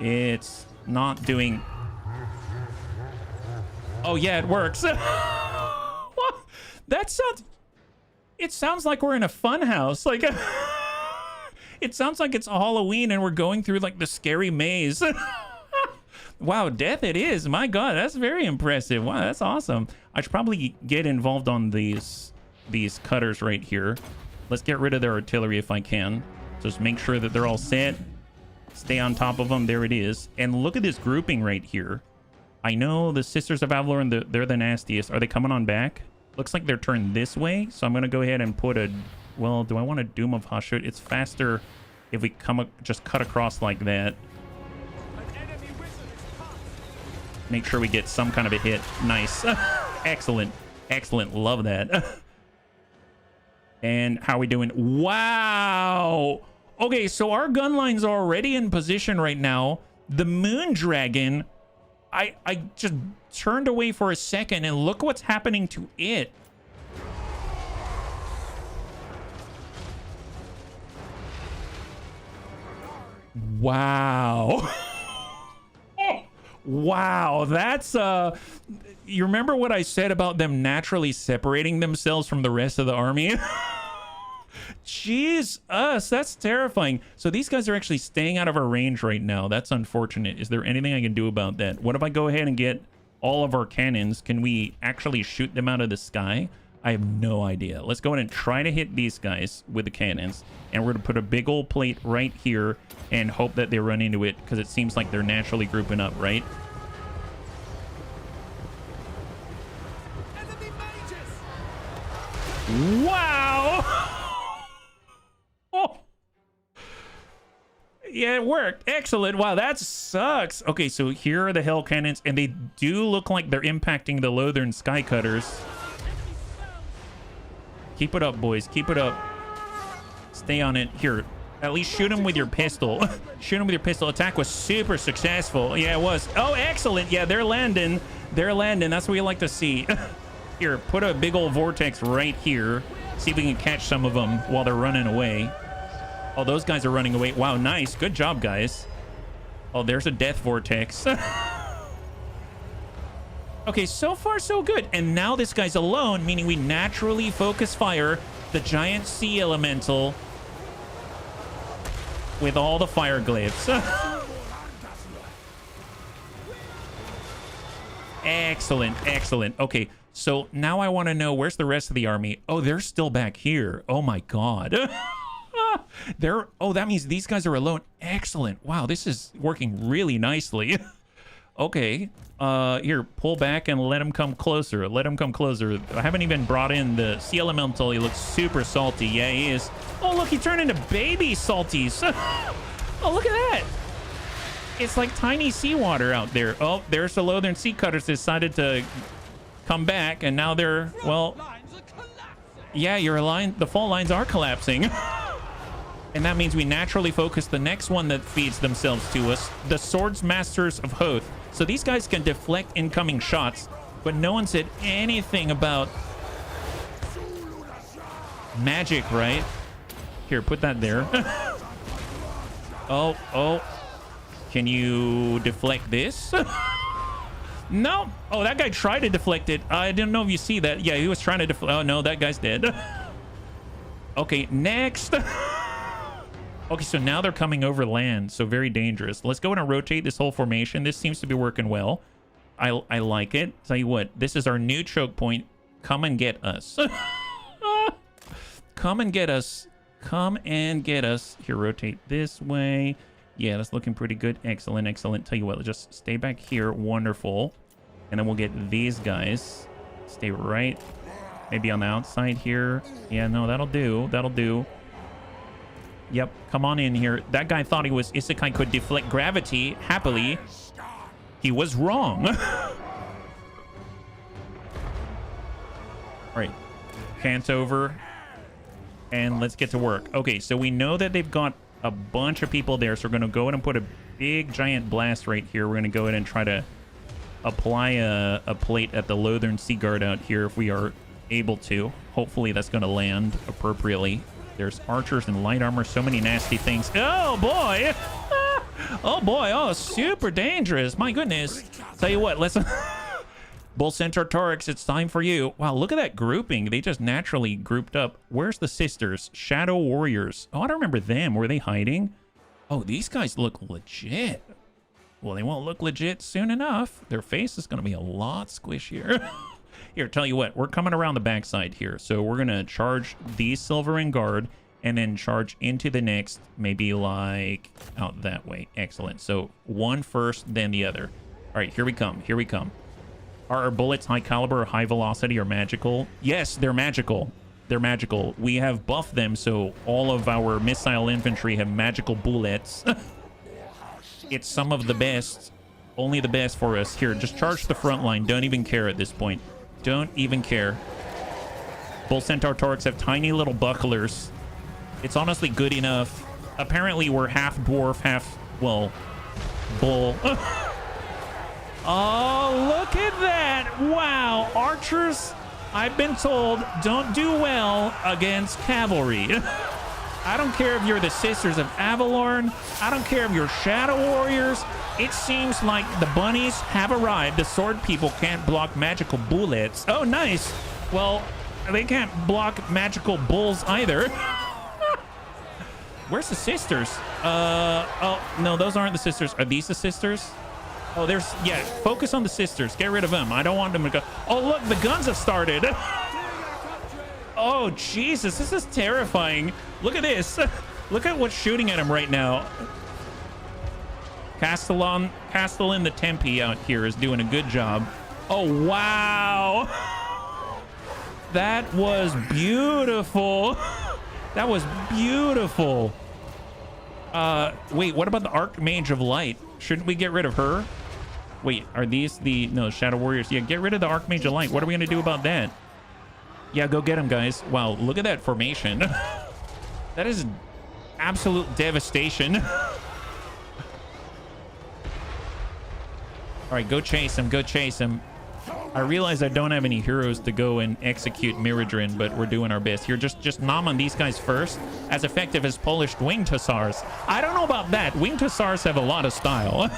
It's not doing... Oh, yeah, it works. That sounds... It sounds like we're in a fun house. Like, it sounds like it's Halloween and we're going through, like, the scary maze. Wow, death it is. My God, that's very impressive. Wow, that's awesome. I should probably get involved on these cutters right here. Let's get rid of their artillery if I can. Just make sure that they're all set. Stay on top of them. There it is. And look at this grouping right here. I know the Sisters of Avalor, they're the nastiest. Are they coming on back? Looks like they're turned this way. So I'm going to go ahead and put a... Well, do I want a Doom of Hushut? It's faster if we just cut across like that. Make sure we get some kind of a hit. Nice. Excellent. Excellent. Love that. And how are we doing? Wow. Okay, so our gun line's already in position right now. The Moon Dragon, I just turned away for a second and look what's happening to it. Wow. Wow, that's you remember what I said about them naturally separating themselves from the rest of the army? Jeez, that's terrifying. So these guys are actually staying out of our range right now. That's unfortunate. Is there anything I can do about that? What if I go ahead and get all of our cannons? Can we actually shoot them out of the sky? I have no idea. Let's go ahead and try to hit these guys with the cannons. And we're going to put a big old plate right here and hope that they run into it because it seems like they're naturally grouping up, right? Wow! Oh. Yeah, it worked. Excellent. Wow, that sucks. Okay, so here are the Hell Cannons, and they do look like they're impacting the Lothern Sky Cutters. Keep it up, boys. Keep it up. Stay on it. Here, at least shoot them with your pistol. Shoot them with your pistol. Attack was super successful. Yeah, it was. Oh, excellent. Yeah, they're landing. They're landing. That's what we like to see. Here, put a big old vortex right here. See if we can catch some of them while they're running away. Oh, those guys are running away. Wow, nice. Good job, guys. Oh, there's a death vortex. Okay, so far so good. And now this guy's alone, meaning we naturally focus fire the giant sea elemental with all the fire glaives. Excellent, excellent. Okay, so now I want to know, where's the rest of the army? Oh, they're still back here. Oh my god. Oh, that means these guys are alone. Excellent. Wow, this is working really nicely. Okay, here, pull back and let him come closer. Let him come closer. I haven't even brought in the sea elemental. He looks super salty. Yeah, he is. Oh, look, he turned into baby salties. Oh, look at that. It's like tiny seawater out there. Oh, there's the Lothern Sea Cutters decided to come back, and now they're, well, yeah, the fall lines are collapsing. And that means we naturally focus the next one that feeds themselves to us, the Swords Masters of Hoth. So these guys can deflect incoming shots, but no one said anything about magic, right? Here, put that there. Oh. Can you deflect this? No. Oh, that guy tried to deflect it. I didn't know if you see that. Yeah, he was trying to deflect. Oh, no, that guy's dead. Okay, next. Okay, so now they're coming over land, so very dangerous. Let's go in and rotate this whole formation. This seems to be working well. I like it. Tell you what, this is our new choke point. Come and get us. Come and get us. Come and get us. Here, rotate this way. Yeah, that's looking pretty good. Excellent, excellent. Tell you what, just stay back here. Wonderful. And then we'll get these guys. Stay right. Maybe on the outside here. Yeah, no, that'll do. That'll do. Yep, come on in here. That guy thought he was Isekai could deflect gravity happily. He was wrong. All right, cant over. And let's get to work. Okay, so we know that they've got a bunch of people there, so we're going to go ahead and put a big giant blast right here. We're going to go ahead and try to apply a plate at the Lothern Sea Guard out here if we are able to. Hopefully that's going to land appropriately. There's archers and light armor, so many nasty things. Oh boy. Oh boy. Oh, super dangerous. My goodness. Tell you what, let's Bull Centaur Torix, it's time for you. Wow, look at that grouping. They just naturally grouped up. Where's the sisters? Shadow Warriors. Oh, I don't remember them. Were they hiding? Oh, these guys look legit. Well, they won't look legit soon enough. Their face is going to be a lot squishier. Here, tell you what, we're coming around the backside here. So we're going to charge these Silvering Guard and then charge into the next, maybe like out that way. Excellent. So one first, then the other. All right, here we come. Here we come. Are our bullets high caliber, high velocity, or magical? Yes, they're magical. They're magical. We have buffed them, so all of our missile infantry have magical bullets. It's some of the best. Only the best for us. Here, just charge the front line. Don't even care at this point. Don't even care. Bull Centaur Torix have tiny little bucklers. It's honestly good enough. Apparently, we're half dwarf, half, well, bull. Oh, look at that. Wow. Archers, I've been told, don't do well against cavalry. I don't care if you're the Sisters of Avalorn. I don't care if you're Shadow Warriors. It seems like the bunnies have arrived. The sword people can't block magical bullets. Oh, nice. Well, they can't block magical bulls either. Where's the sisters? Oh, no, those aren't the sisters. Are these the sisters? Oh, there's, yeah, focus on the sisters. Get rid of them. I don't want them to go. Oh, look, the guns have started. Oh, Jesus, this is terrifying. Look at this. Look at what's shooting at him right now. Castellan the Tempe out here is doing a good job. Oh, wow. That was beautiful. That was beautiful. Wait, what about the Archmage of Light? Shouldn't we get rid of her? Wait, are these the... No, Shadow Warriors. Yeah, get rid of the Archmage of Light. What are we going to do about that? Yeah, go get them, guys. Wow, look at that formation. That is absolute devastation. All right, go chase him. Go chase him. I realize I don't have any heroes to go and execute Miradrin, but we're doing our best here. Just nom on these guys first. As effective as polished winged hussars. I don't know about that. Winged hussars have a lot of style.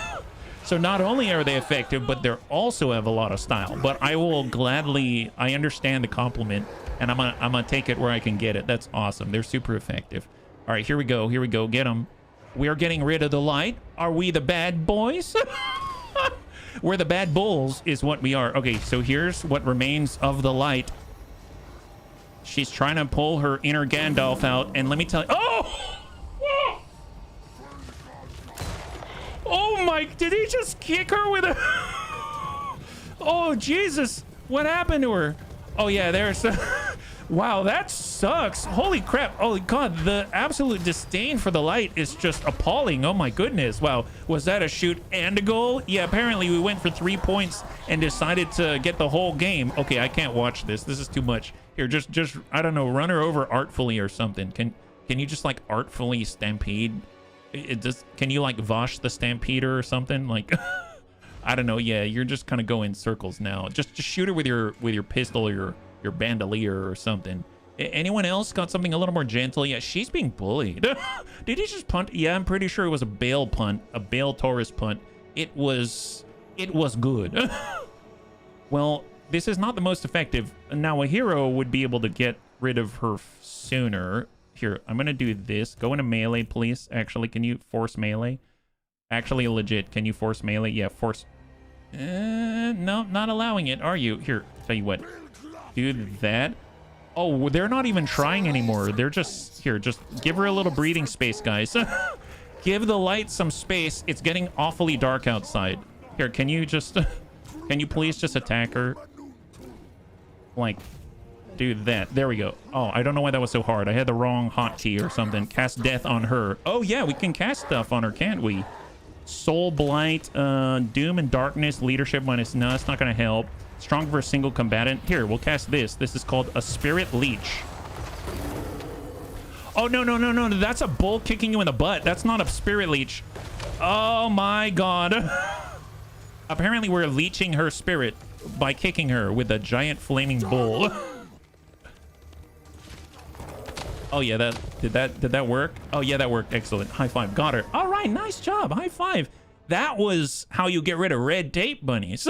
So not only are they effective, but they also have a lot of style. But I will gladly, I understand the compliment, and I'm gonna take it where I can get it. That's awesome. They're super effective. All right, here we go. Here we go. Get them. We are getting rid of the light. Are we the bad boys? We're the bad bulls is what we are. Okay, so here's what remains of the light. She's trying to pull her inner Gandalf out, and let me tell you... Oh! Oh my... Did he just kick her with a... Oh, Jesus. What happened to her? Oh, yeah, there's... Wow, that sucks. Holy crap. Oh, God, the absolute disdain for the light is just appalling. Oh, my goodness. Wow, was that a shoot and a goal? Yeah, apparently we went for 3 points and decided to get the whole game. Okay, I can't watch this. This is too much. Here, just I don't know, run her over artfully or something. Can you just, like, artfully stampede? Can you, like, Vosh the Stampeder or something? Like... I don't know. Yeah, you're just kind of going circles now. Just shoot her with your pistol or your bandolier or something. Anyone else got something a little more gentle? Yeah, she's being bullied. Did he just punt? Yeah, I'm pretty sure it was a Bale punt, a Bale Taurus punt. It was good. Well, this is not the most effective. Now, a hero would be able to get rid of her sooner. Here, I'm gonna do this. Go into melee, please. Actually, can you force melee? Actually, legit, can you force melee? Yeah, force. No, not allowing it, are you? Here, tell you what. Do that. Oh, they're not even trying anymore. They're just... Here, just give her a little breathing space, guys. Give the light some space. It's getting awfully dark outside. Here, can you just... Can you please just attack her? Like, do that. There we go. Oh, I don't know why that was so hard. I had the wrong hotkey or something. Cast death on her. Oh, yeah, we can cast stuff on her, can't we? Soul Blight, Doom and Darkness, Leadership minus... No, it's not going to help. Strong for a single combatant. Here, we'll cast this. This is called a Spirit Leech. Oh, no. That's a bull kicking you in the butt. That's not a Spirit Leech. Oh, my God. Apparently, we're leeching her spirit by kicking her with a giant flaming bull. Oh, yeah, did that work? Oh, yeah, that worked. Excellent. High five. Got her. All right, nice job. High five. That was how you get rid of red tape bunnies.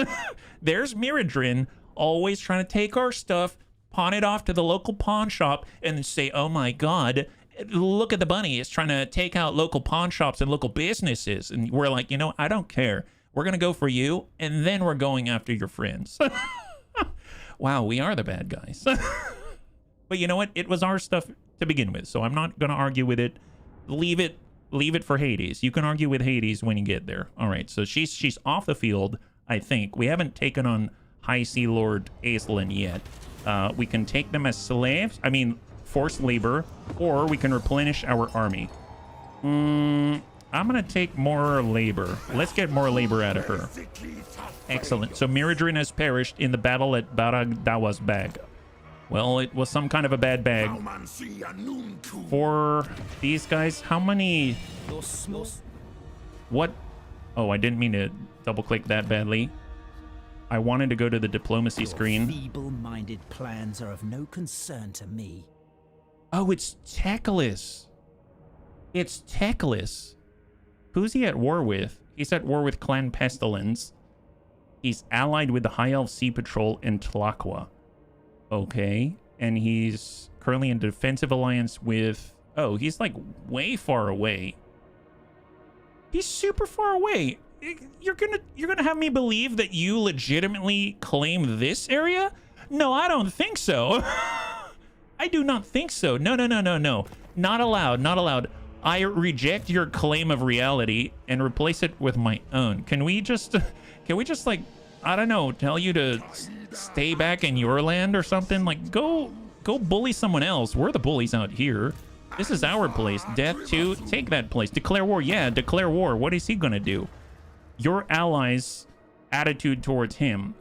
There's Miradrin always trying to take our stuff, pawn it off to the local pawn shop, and then say, oh, my God, look at the bunny. It's trying to take out local pawn shops and local businesses. And we're like, you know, I don't care. We're going to go for you, and then we're going after your friends. Wow, we are the bad guys. But you know what? It was our stuff to begin with, so I'm not going to argue with it. Leave it for Hades. You can argue with Hades when you get there. All right, so she's off the field, I think. We haven't taken on High Sea Lord Aisling yet. We can take them as slaves. I mean, forced labor, or we can replenish our army. I'm going to take more labor. Let's get more labor out of her. Excellent. So Miradrin has perished in the battle at Baragdawa's bag. Well, it was some kind of a bad bag. For these guys, how many... What? Oh, I didn't mean to double-click that badly. I wanted to go to the diplomacy screen. Feeble-minded plans are of no concern to me. Oh, it's Teclis. It's Teclis. Who's he at war with? He's at war with Clan Pestilence. He's allied with the High Elf Sea Patrol in Tlaqua. Okay, and he's currently in defensive alliance with... Oh, he's like way far away. He's super far away. You're gonna have me believe that you legitimately claim this area? No, I don't think so. I do not think so. No. Not allowed, not allowed. I reject your claim of reality and replace it with my own. Can we just like, I don't know, tell you to stay back in your land or something? Like, go bully someone else. We're the bullies out here. This is our place. Death 2, take that place. Declare war. Yeah, declare war. What is he gonna do? Your allies' attitude towards him.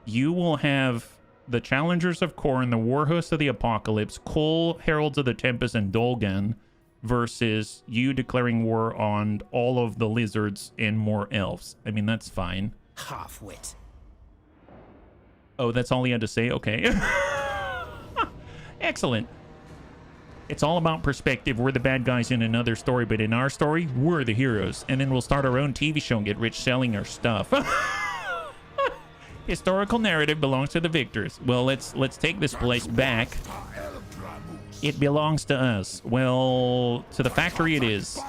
You will have the Challengers of Khorne, the War Hosts of the Apocalypse, Kol, Heralds of the Tempest, and Dolgan, versus you declaring war on all of the lizards and more elves. I mean, that's fine. Half-wit. Oh, that's all he had to say? Okay. Excellent. It's all about perspective. We're the bad guys in another story, but in our story, we're the heroes. And then we'll start our own TV show and get rich selling our stuff. Historical narrative belongs to the victors. Well, let's take this place back. It belongs to us. Well, to the factory it is.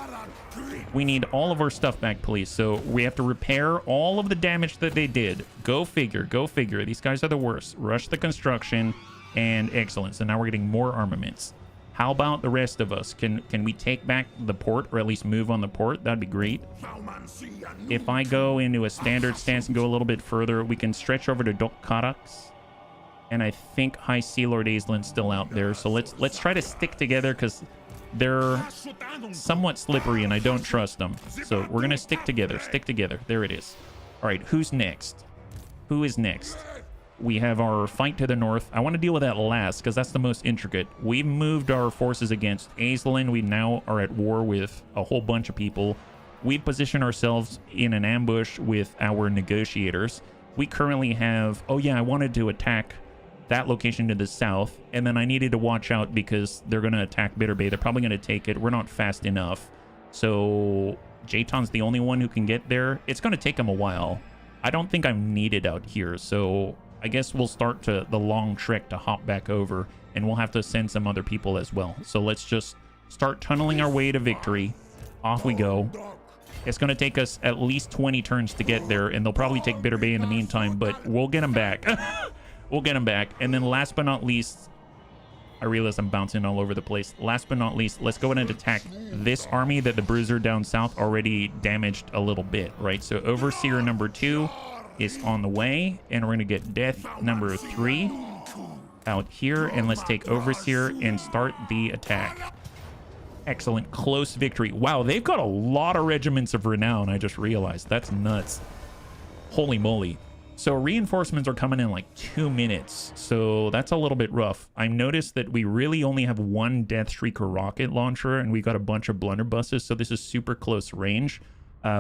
We need all of our stuff back, please. So we have to repair all of the damage that they did. Go figure. Go figure. These guys are the worst. Rush the construction. And excellent. So now we're getting more armaments. How about the rest of us? Can we take back the port, or at least move on the port? That'd be great. If I go into a standard stance and go a little bit further, we can stretch over to Dokkarax. And I think High Sea Lord Aislin's still out there. So let's try to stick together, because they're somewhat slippery and I don't trust them. So we're gonna stick together. Stick together. There it is. All right, who's next? Who is next? We have our fight to the north. I want to deal with that last, because that's the most intricate. We've moved our forces against Aislinn. We now are at war with a whole bunch of people. We've positioned ourselves in an ambush with our negotiators. We currently have... Oh yeah, I wanted to attack that location to the south, and then I needed to watch out because they're going to attack Bitter Bay. They're probably going to take it. We're not fast enough. So Jaiton's the only one who can get there. It's going to take him a while. I don't think I'm needed out here, so I guess we'll start the long trek to hop back over, and we'll have to send some other people as well. So let's just start tunneling our way to victory. Off we go. It's going to take us at least 20 turns to get there, and they'll probably take Bitter Bay in the meantime, but we'll get them back. We'll get them back. And then last but not least, I realize I'm bouncing all over the place. Last but not least, let's go ahead and attack this army that the Bruiser down south already damaged a little bit, right? So Overseer number 2 is on the way, and we're going to get Death number 3 out here, and let's take Overseer and start the attack. Excellent. Close victory. Wow, they've got a lot of regiments of renown, I just realized. That's nuts. Holy moly. So reinforcements are coming in like 2 minutes, so that's a little bit rough. I noticed that we really only have one Death Shrieker rocket launcher, and we got a bunch of blunderbusses, so this is super close range.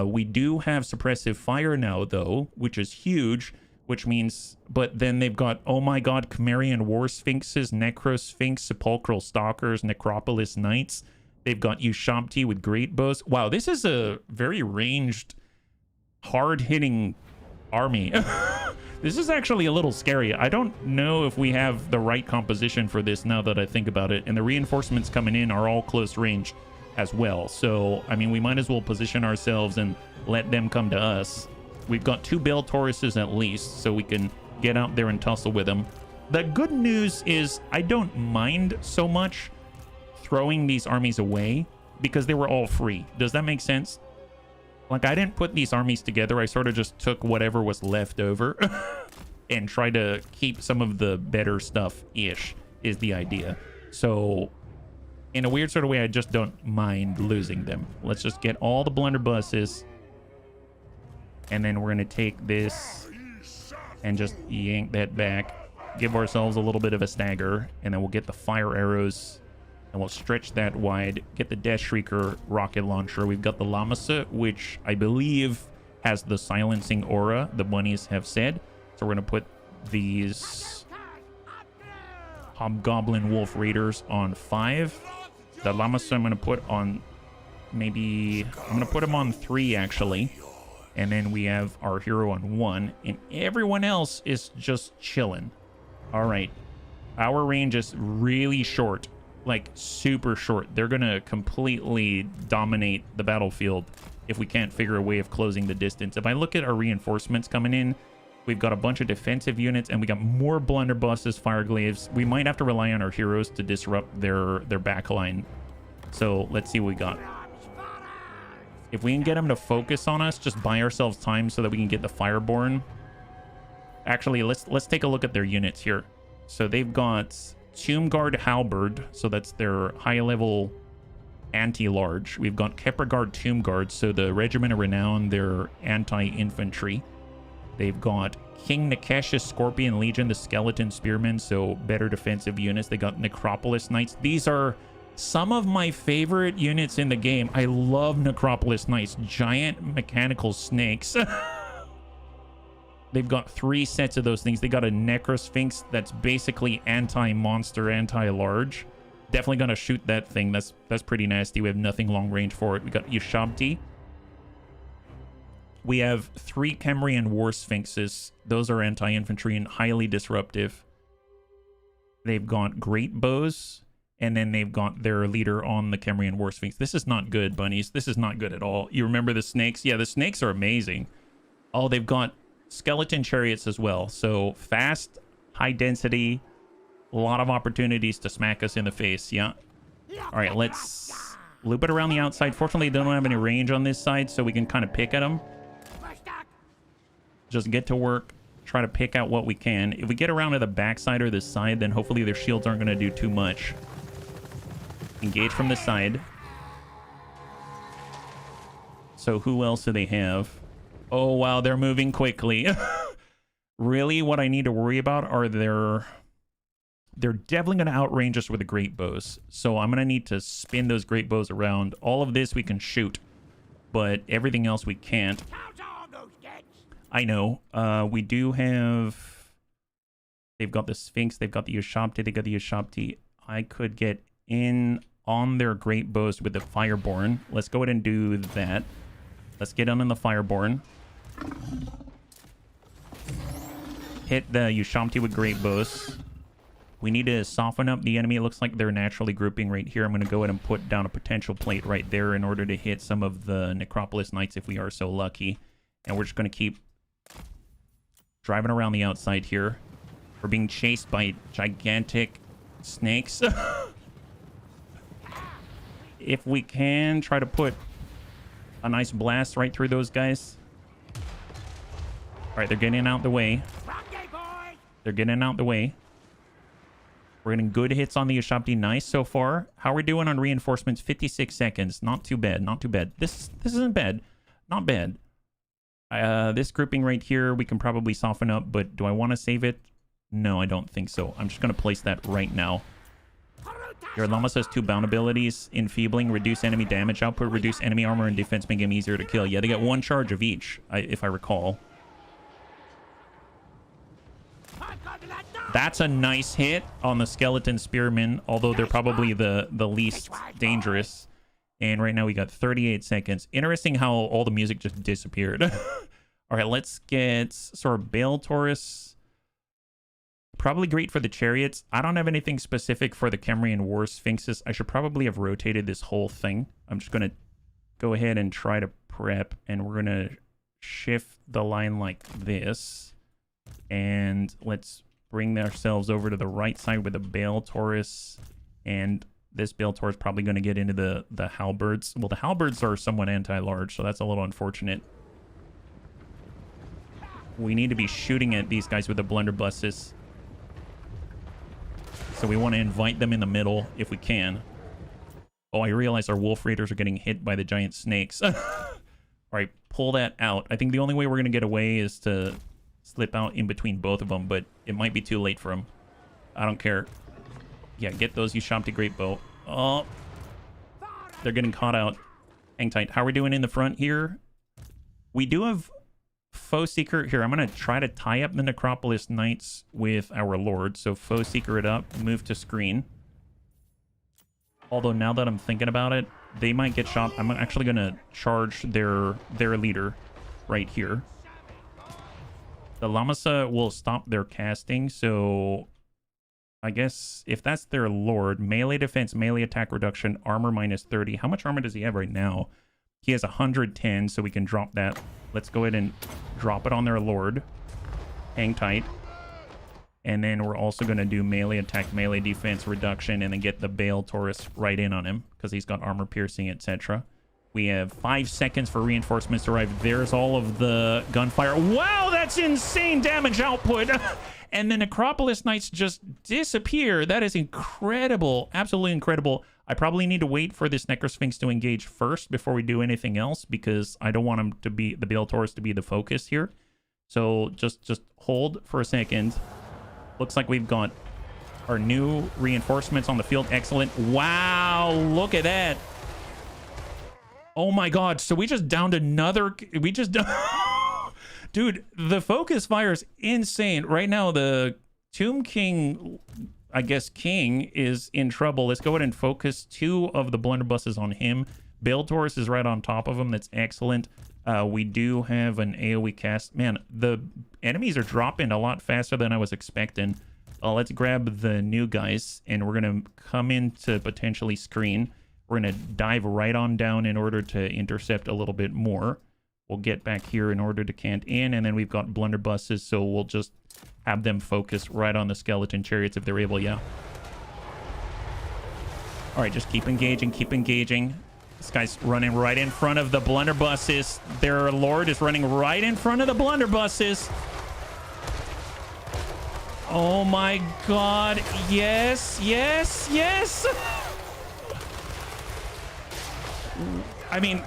We do have suppressive fire now, though, which is huge, which means... But then they've got, oh my god, Chimerian War Sphinxes, Necrosphinx, Sepulchral Stalkers, Necropolis Knights. They've got Ushabti with great bows. Wow, this is a very ranged, hard-hitting army. This is actually a little scary. I don't know if we have the right composition for this now that I think about it. And the reinforcements coming in are all close range as well. So, I mean, we might as well position ourselves and let them come to us. We've got 2 Bell Tauruses at least, so we can get out there and tussle with them. The good news is I don't mind so much throwing these armies away because they were all free. Does that make sense? Like, I didn't put these armies together. I sort of just took whatever was left over and tried to keep some of the better stuff-ish is the idea. So, in a weird sort of way, I just don't mind losing them. Let's just get all the blunderbusses. And then we're going to take this and just yank that back. Give ourselves a little bit of a stagger. And then we'll get the fire arrows. And we'll stretch that wide. Get the Death Shrieker rocket launcher. We've got the Lamasa, which I believe has the silencing aura, the bunnies have said. So we're going to put these Hobgoblin Wolf Raiders on 5. The Lamasa I'm going to put on maybe... I'm going to put them on 3, actually. And then we have our hero on 1. And everyone else is just chilling. All right. Our range is really short. Like, super short. They're gonna completely dominate the battlefield if we can't figure a way of closing the distance. If I look at our reinforcements coming in, we've got a bunch of defensive units, and we got more blunderbusses, fireglaves. We might have to rely on our heroes to disrupt their backline. So let's see what we got. If we can get them to focus on us, just buy ourselves time so that we can get the Fireborn. Actually, let's take a look at their units here. So they've got Tomb Guard Halberd, so that's their high-level anti-large. We've got Kepragard Tomb Guard, so the Regiment of Renown, they're anti-infantry. They've got King Nikesh's Scorpion Legion, the Skeleton Spearmen, so better defensive units. They got Necropolis Knights. These are some of my favorite units in the game. I love Necropolis Knights. Giant mechanical snakes. They've got 3 sets of those things. They got a Necrosphinx that's basically anti-monster, anti-large. Definitely gonna shoot that thing. That's pretty nasty. We have nothing long range for it. We got Ushabti. We have 3 Chimerian War Sphinxes. Those are anti-infantry and highly disruptive. They've got great bows. And then they've got their leader on the Khemrian War Sphinx. This is not good, bunnies. This is not good at all. You remember the snakes? Yeah, the snakes are amazing. Oh, they've got skeleton chariots as well. So fast, high density, a lot of opportunities to smack us in the face. Yeah. All right, let's loop it around the outside. Fortunately, they don't have any range on this side, so we can kind of pick at them. Just get to work. Try to pick out what we can. If we get around to the backside or this side, then hopefully their shields aren't going to do too much. Engage from the side. So who else do they have? Oh, wow, they're moving quickly. Really, what I need to worry about are they're definitely going to outrange us with the great bows. So I'm going to need to spin those great bows around. All of this we can shoot, but everything else we can't. I know. We do have... They've got the Sphinx. They've got the Ushabti. They got the Ushabti. I could get in on their great bows with the Fireborn. Let's go ahead and do that. Let's get on the Fireborn. Hit the Ushabti with great bows. We need to soften up the enemy. It looks like they're naturally grouping right here. I'm going to go ahead and put down a potential plate right there in order to hit some of the Necropolis Knights if we are so lucky. And we're just going to keep driving around the outside here. We're being chased by gigantic snakes. If we can, try to put a nice blast right through those guys. All right, they're getting out the way. They're getting out the way. We're getting good hits on the Ushabti. Nice so far. How are we doing on reinforcements? 56 seconds. Not too bad. Not too bad. This isn't bad. Not bad. This grouping right here, we can probably soften up, but do I want to save it? No, I don't think so. I'm just going to place that right now. Your Llamas has 2 bound abilities. Enfeebling, reduce enemy damage output, reduce enemy armor and defense, make them easier to kill. Yeah, they get 1 charge of each, if I recall. That's a nice hit on the Skeleton Spearmen, although they're probably the least dangerous. And right now we got 38 seconds. Interesting how all the music just disappeared. All right, let's get sort of Bale Taurus. Probably great for the chariots. I don't have anything specific for the Khemrian War Sphinxes. I should probably have rotated this whole thing. I'm just going to go ahead and try to prep, and we're going to shift the line like this. And let's bring ourselves over to the right side with the Bale Taurus. And this Bale Taurus is probably going to get into the halberds. Well, the halberds are somewhat anti-large, so that's a little unfortunate. We need to be shooting at these guys with the blunderbusses. So we want to invite them in the middle if we can. Oh, I realize our wolf raiders are getting hit by the giant snakes. All right, pull that out. I think the only way we're going to get away is to slip out in between both of them, but it might be too late for them. I don't care. Yeah, get those Ushabti great bow. Oh, they're getting caught out. Hang tight. How are we doing in the front here? We do have Foe Seeker. Here, I'm going to try to tie up the Necropolis Knights with our Lord. So Foe Seeker it up, move to screen. Although now that I'm thinking about it, they might get shot. I'm actually going to charge their leader right here. The Lamasa will stop their casting, so I guess if that's their Lord, melee defense, melee attack reduction, armor minus 30. How much armor does he have right now? He has 110, so we can drop that. Let's go ahead and drop it on their Lord. Hang tight. And then we're also going to do melee attack, melee defense reduction, and then get the Bale Taurus right in on him, because he's got armor piercing, etc. We have 5 seconds for reinforcements to arrive. There's all of the gunfire. Wow, that's insane damage output. And the Necropolis Knights just disappear. That is incredible. Absolutely incredible. I probably need to wait for this Necrosphinx to engage first before we do anything else, because I don't want him to be, the Bale Taurus to be the focus here. So just hold for a second. Looks like we've got our new reinforcements on the field. Excellent. Wow, look at that. Oh my god, so we just downed another... We just... Dude, the focus fire is insane. Right now, the Tomb King, I guess King, is in trouble. Let's go ahead and focus 2 of the blunderbusses on him. Bale Taurus is right on top of him. That's excellent. We do have an AoE cast. Man, the enemies are dropping a lot faster than I was expecting. let's grab the new guys, and we're going to come into potentially screen. We're going to dive right on down in order to intercept a little bit more. We'll get back here in order to cant in, and then we've got blunderbusses, so we'll just have them focus right on the skeleton chariots if they're able, yeah. All right, just keep engaging, keep engaging. This guy's running right in front of the blunderbusses. Their lord is running right in front of the blunderbusses. Oh my god. Yes, yes, yes. I mean,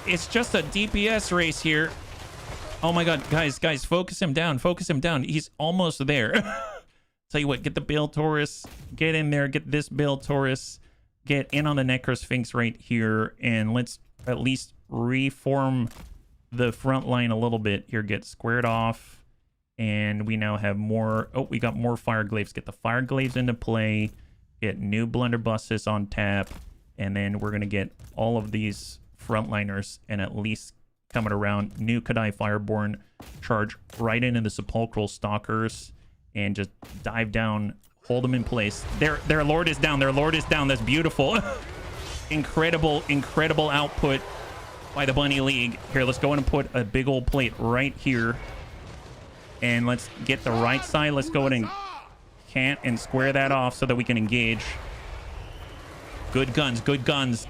it's just a DPS race here. Oh my god, guys, focus him down, focus him down. He's almost there. Tell you what, get the Bill Taurus, get in there, get this Bill Taurus, get in on the Necrosphinx right here, and let's at least reform the front line a little bit here. Get squared off, and we now have more. Oh, we got more fire glaives. Get the fire glaives into play, get new blunderbusses on tap, and then we're gonna get all of these frontliners and at least coming around. New Kadai Fireborn, charge right into the Sepulchral Stalkers and just dive down, hold them in place. Their lord is down, their lord is down. That's beautiful. Incredible output by the Bunny League. Here, let's go in and put a big old plate right here. And let's get the right side. Let's go in and cant and square that off so that we can engage. Good guns, guns.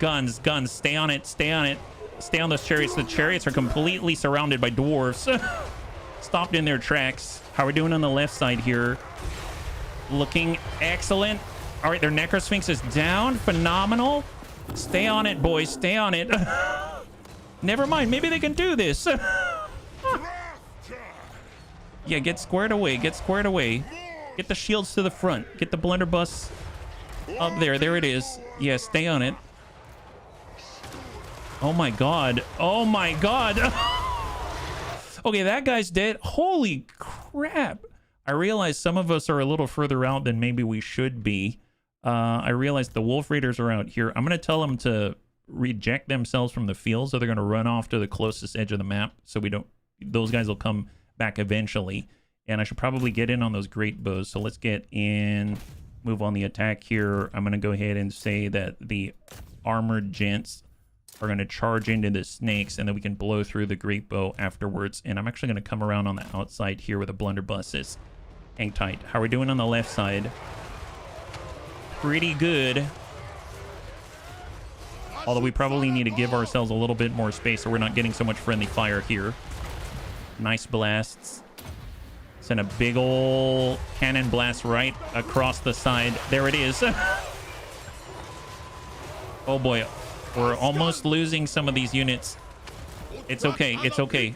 Stay on it, stay on it. Stay on those chariots. The chariots are completely surrounded by dwarves. Stopped in their tracks. How are we doing on the left side here? Looking excellent. All right, their Necrosphinx is down. Phenomenal. Stay on it, boys. Stay on it. Never mind. Maybe they can do this. Yeah, get squared away. Get squared away. Get the shields to the front. Get the blunderbuss up there. There it is. Yeah, stay on it. Oh my god. Oh my god. Okay, that guy's dead. Holy crap. I realize some of us are a little further out than maybe we should be. I realize the Wolf Raiders are out here. I'm going to tell them to reject themselves from the field, so they're going to run off to the closest edge of the map, so we don't... Those guys will come back eventually. And I should probably get in on those great bows. So let's get in, move on the attack here. I'm going to go ahead and say that the armored gents are going to charge into the snakes, and then we can blow through the great bow afterwards. And I'm actually going to come around on the outside here with the blunderbusses. Hang tight. How are we doing on the left side? Pretty good. Although we probably need to give ourselves a little bit more space so we're not getting so much friendly fire here. Nice blasts. Send a big ol' cannon blast right across the side. There it is. Oh boy. We're almost losing some of these units. It's okay. It's okay.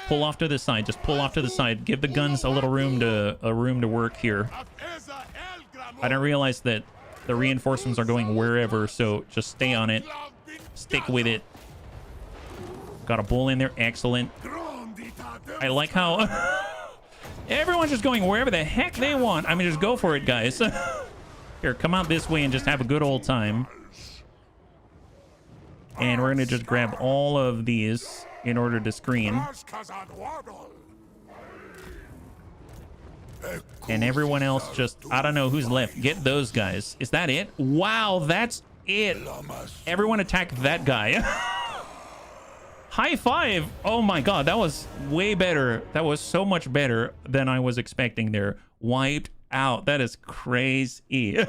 Pull off to the side. Just pull off to the side. Give the guns a little room to work here. I didn't realize that the reinforcements are going wherever, so just stay on it. Stick with it. Got a bull in there. Excellent. I like how everyone's just going wherever the heck they want. I mean, just go for it, guys. Here, come out this way and just have a good old time. And we're going to just grab all of these in order to screen. And everyone else just, I don't know who's left. Get those guys. Is that it? Wow, that's it. Everyone attack that guy. High five. Oh my god, that was way better. That was so much better than I was expecting there. Wiped out. That is crazy.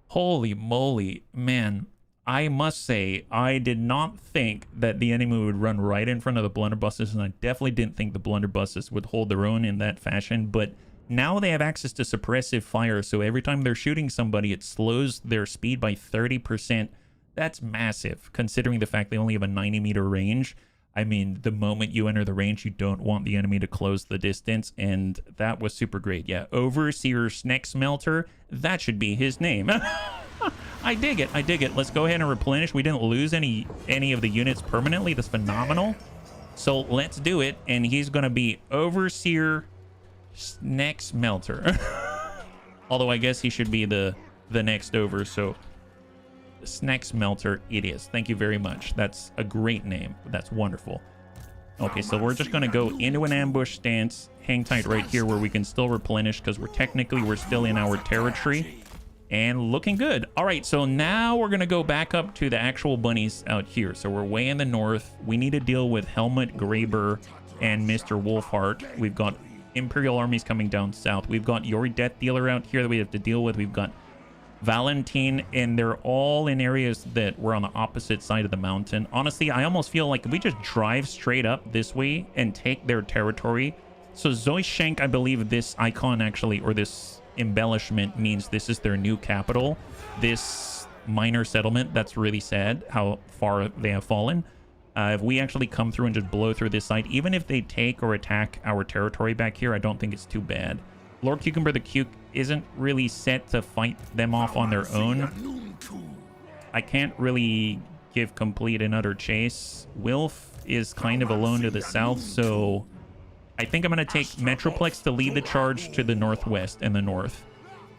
Holy moly, man. I must say, I did not think that the enemy would run right in front of the blunderbusses, and I definitely didn't think the blunderbusses would hold their own in that fashion, but now they have access to suppressive fire, so every time they're shooting somebody, it slows their speed by 30%. That's massive, considering the fact they only have a 90-meter range. I mean, the moment you enter the range, you don't want the enemy to close the distance, and that was super great. Yeah, Overseer Snack Smelter, that should be his name. I dig it. I dig it. Let's go ahead and replenish. We didn't lose any of the units permanently. That's phenomenal. So let's do it. And he's going to be Overseer Snack Smelter. Although I guess he should be the next over. So Snack Smelter it is. Thank you very much. That's a great name. That's wonderful. Okay, so we're just going to go into an ambush stance. Hang tight right here where we can still replenish because we're still in our territory. And looking good. All right, so now we're going to go back up to the actual bunnies out here. So we're way in the north. We need to deal with Helmut Graber and Mr. Wolfheart. We've got Imperial armies coming down south. We've got Yori Death Dealer out here that we have to deal with. We've got Valentine, and they're all in areas that we're on the opposite side of the mountain. Honestly, I almost feel like if we just drive straight up this way and take their territory. So Zoishenk, I believe this icon actually, or this embellishment means this is their new capital. This minor settlement, that's really sad how far they have fallen. If we actually come through and just blow through this side, even if they take or attack our territory back here, I don't think it's too bad. Lord Cucumber the Cuke isn't really set to fight them off on their own. I can't really give complete and utter chase. Wilf is kind of alone to the south, so I think I'm going to take Metroplex to lead the charge to the northwest and the north.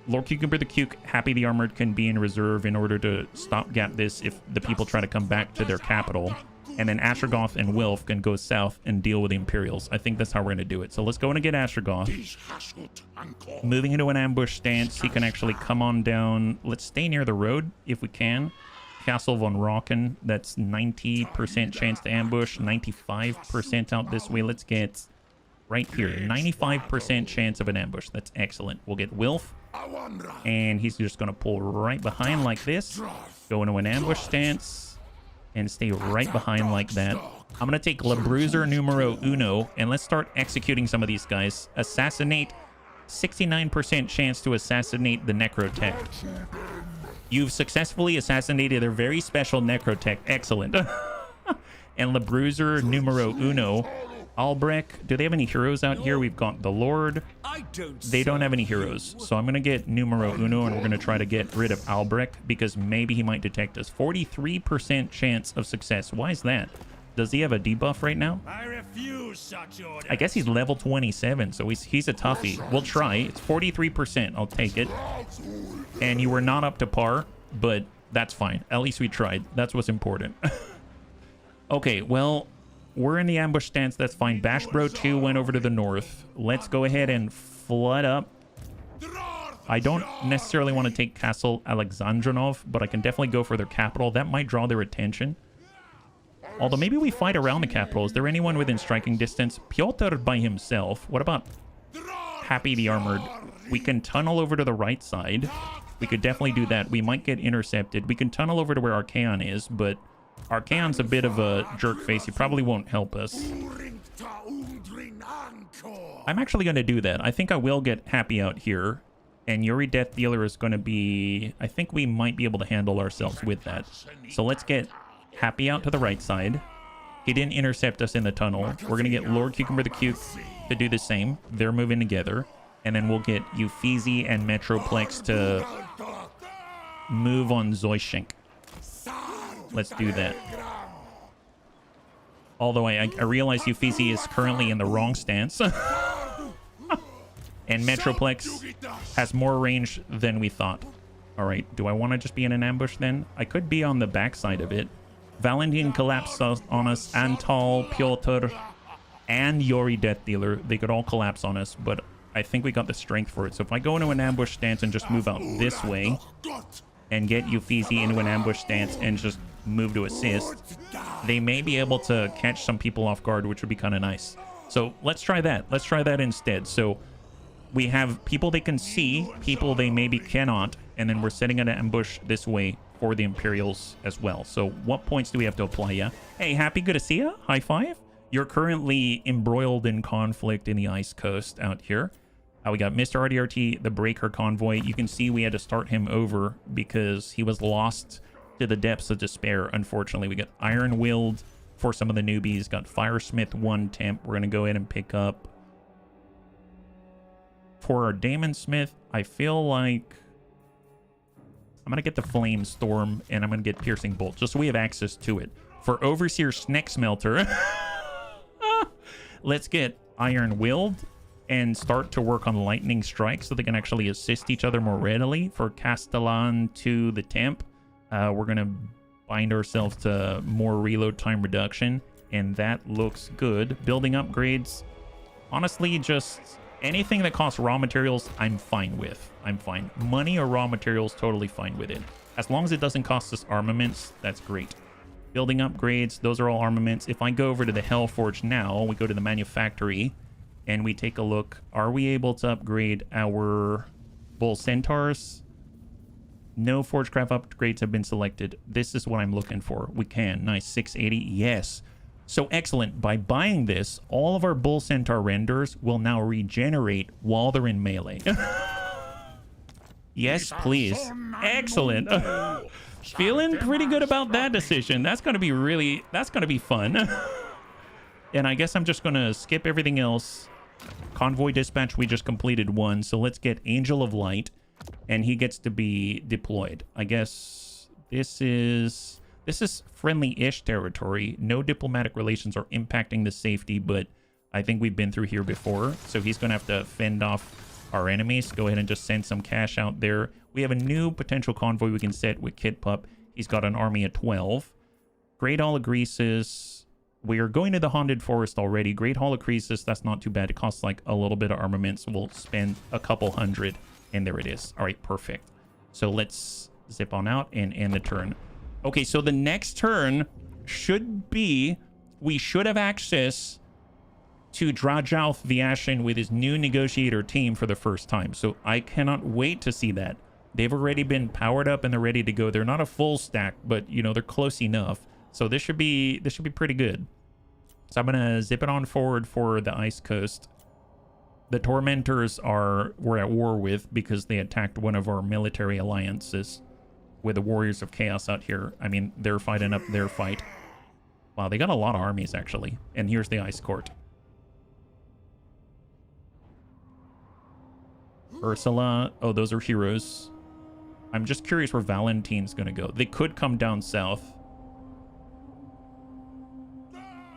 Lord Cucumber the Cuke, Happy the Armored can be in reserve in order to stopgap this if the people try to come back to their capital. And then Astragoth and Wilf can go south and deal with the Imperials. I think that's how we're going to do it. So let's go in and get Astragoth. Moving into an ambush stance, he can actually come on down. Let's stay near the road if we can. Castle von Rocken, that's 90% chance to ambush, 95% out this way. Let's get right here, 95% chance of an ambush. That's excellent. We'll get Wilf, and he's just going to pull right behind like this, go into an ambush stance, and stay right behind like that. I'm going to take Le Bruiser numero uno, and let's start executing some of these guys. Assassinate, 69% chance to assassinate the Necrotech. You've successfully assassinated a very special Necrotech. Excellent. And Le Bruiser numero uno. Albrecht, do they have any heroes out here? We've got the Lord. They don't have any heroes. So I'm going to get numero uno, and we're going to try to get rid of Albrecht because maybe he might detect us. 43% chance of success. Why is that? Does he have a debuff right now? I refuse such orders. I guess he's level 27, so he's a toughie. We'll try. It's 43%. I'll take it. And you were not up to par, but that's fine. At least we tried. That's what's important. Okay, well, we're in the ambush stance. That's fine. Bash Bro 2 went over to the north. Let's go ahead and flood up. I don't necessarily want to take Castle Alexandrinov, but I can definitely go for their capital. That might draw their attention. Although maybe we fight around the capital. Is there anyone within striking distance? Piotr by himself. What about Happy the Armored? We can tunnel over to the right side. We could definitely do that. We might get intercepted. We can tunnel over to where Archaon is, but Archaon's a bit of a jerk face. He probably won't help us. I'm actually going to do that. I think I will get Happy out here. And Yuri Death Dealer is going to be... I think we might be able to handle ourselves with that. So let's get Happy out to the right side. He didn't intercept us in the tunnel. We're going to get Lord Cucumber the Cuke to do the same. They're moving together. And then we'll get Uffizi and Metroplex to move on Zoishenk. Let's do that. Although I realize Uffizi is currently in the wrong stance. And Metroplex has more range than we thought. All right, do I want to just be in an ambush then? I could be on the backside of it. Valentin collapsed on us. Antal, Piotr, and Yori Death Dealer. They could all collapse on us, but I think we got the strength for it. So if I go into an ambush stance and just move out this way and get Uffizi into an ambush stance and just move to assist, they may be able to catch some people off guard, which would be kind of nice. So let's try that. Let's try that instead. So we have people they can see, people they maybe cannot, and then we're setting an ambush this way for the Imperials as well. So what points do we have to apply? Yeah. Hey, Happy, good to see ya. High five. You're currently embroiled in conflict in the Ice Coast out here. We got Mr. RDRT, the Breaker Convoy. You can see we had to start him over because he was lost to the depths of despair, unfortunately. We got Iron Willed for some of the newbies. Got Firesmith 1 temp. We're going to go ahead and pick up. For our Damon Smith, I feel like I'm going to get the Flame Storm and I'm going to get Piercing Bolt just so we have access to it. For Overseer Snack Smelter, let's get Iron Willed and start to work on Lightning Strike so they can actually assist each other more readily. For Castellan to the Temp, we're going to bind ourselves to more reload time reduction. And that looks good. Building upgrades. Honestly, just anything that costs raw materials, I'm fine with. I'm fine. Money or raw materials, totally fine with it. As long as it doesn't cost us armaments, that's great. Building upgrades, those are all armaments. If I go over to the Hellforge now, we go to the manufactory, and we take a look. Are we able to upgrade our Bull Centaurs? No Forgecraft upgrades have been selected. This is what I'm looking for. We can. Nice. 680. Yes. So excellent. By buying this, all of our Bull Centaur renders will now regenerate while they're in melee. Yes, please. Excellent. Feeling pretty good about that decision. That's going to be fun. And I guess I'm just going to skip everything else. Convoy dispatch, we just completed one. So let's get Angel of Light, and he gets to be deployed. I guess this is friendly-ish territory. No diplomatic relations are impacting the safety, but I think we've been through here before. So he's going to have to fend off our enemies. Go ahead and just send some cash out there. We have a new potential convoy we can set with Kit Pup. He's got an army of 12. Great Hall of Greases. We are going to the Haunted Forest already. Great Hall of Croesus, that's not too bad. It costs like a little bit of armaments. We'll spend a couple hundred, and there it is. All right, perfect. So let's zip on out and end the turn. Okay, so the next turn should be, we should have access to Drajouth the Ashen with his new negotiator team for the first time. So I cannot wait to see that. They've already been powered up and they're ready to go. They're not a full stack, but you know, they're close enough. So this should be pretty good. So I'm gonna zip it on forward for the Ice Coast. The Tormentors we're at war with because they attacked one of our military alliances with the Warriors of Chaos out here. I mean, they're fighting up their fight. Wow, they got a lot of armies actually. And here's the Ice Court. Ursula. Oh, those are heroes. I'm just curious where Valentine's gonna go. They could come down south.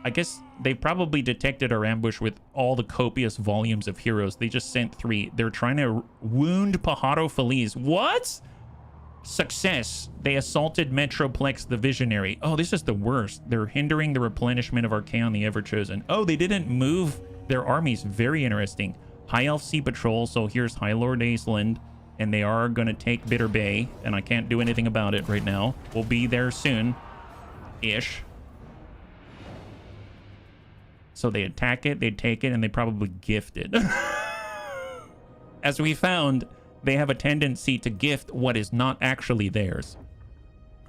I guess they probably detected our ambush with all the copious volumes of heroes. They just sent 3. They're trying to wound Pajaro Feliz. What? Success. They assaulted Metroplex the Visionary. Oh, this is the worst. They're hindering the replenishment of Archaon the Everchosen. Oh, they didn't move their armies. Very interesting. High Elf Sea Patrol. So here's High Lord Aisland. And they are going to take Bitter Bay. And I can't do anything about it right now. We'll be there soon-ish. So they attack it, they take it, and they probably gift it. As we found, they have a tendency to gift what is not actually theirs.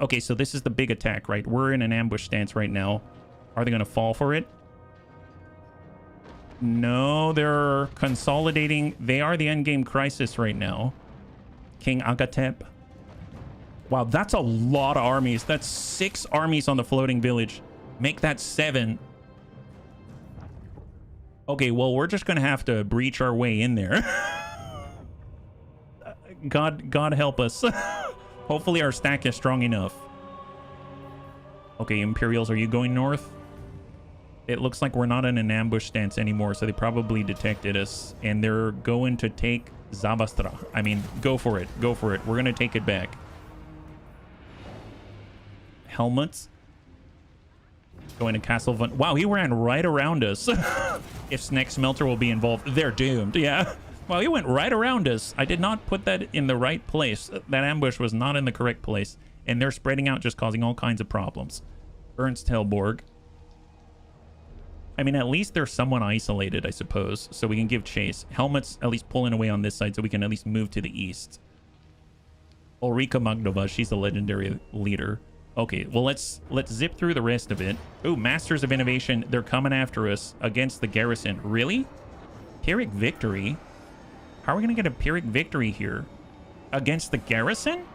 Okay, so this is the big attack, right? We're in an ambush stance right now. Are they going to fall for it? No, they're consolidating. They are the endgame crisis right now. King Agatep. Wow, that's a lot of armies. That's 6 armies on the floating village. Make that 7. Okay, well, we're just going to have to breach our way in there. God help us. Hopefully our stack is strong enough. Okay, Imperials, are you going north? It looks like we're not in an ambush stance anymore, so they probably detected us. And they're going to take Zabastra. I mean, go for it. Go for it. We're going to take it back. Helmets. Going to Castle Van... Wow, he ran right around us. If Snack Smelter will be involved, they're doomed. Yeah. Wow, he went right around us. I did not put that in the right place. That ambush was not in the correct place. And they're spreading out, just causing all kinds of problems. Ernst Helborg. I mean, at least there's someone isolated, I suppose. So we can give chase. Helmet's at least pulling away on this side, so we can at least move to the east. Ulrika Magnova, she's a legendary leader. Okay, well, let's zip through the rest of it. Oh, Masters of Innovation. They're coming after us against the garrison. Really? Pyrrhic victory? How are we going to get a Pyrrhic victory here? Against the garrison?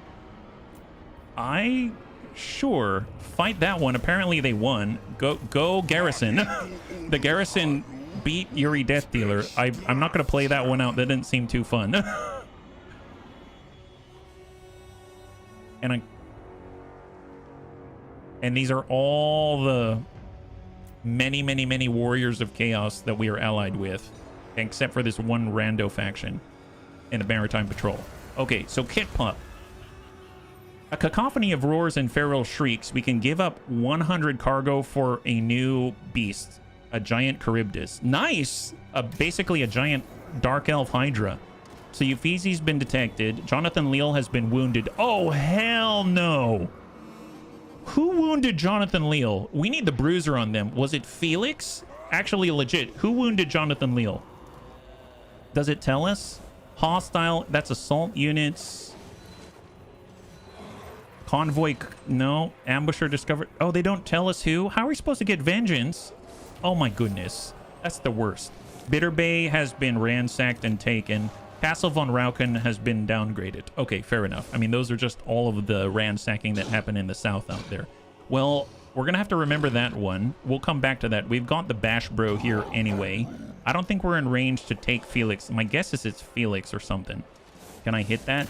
Sure. Fight that one. Apparently they won. Go garrison. The garrison beat Yuri Death Dealer. I'm not going to play that one out. That didn't seem too fun. And these are all the many warriors of chaos that we are allied with, except for this one rando faction and the Maritime Patrol. Okay, so Kit Pup. A cacophony of roars and feral shrieks. We can give up 100 cargo for a new beast. A giant Charybdis. Nice! Basically a giant dark elf hydra. So Euphesi's been detected. Jonathan Leal has been wounded. Oh, hell no! Who wounded Jonathan Leal? We need the bruiser on them. Was it Felix? Actually, legit. Who wounded Jonathan Leal? Does it tell us? Hostile. That's assault units. Convoy. No. Ambusher discovered. Oh, they don't tell us who? How are we supposed to get vengeance? Oh my goodness. That's the worst. Bitter Bay has been ransacked and taken. Castle von Rauken has been downgraded. Okay, fair enough. I mean, those are just all of the ransacking that happened in the south out there. Well, we're going to have to remember that one. We'll come back to that. We've got the Bash Bro here anyway. I don't think we're in range to take Felix. My guess is it's Felix or something. Can I hit that?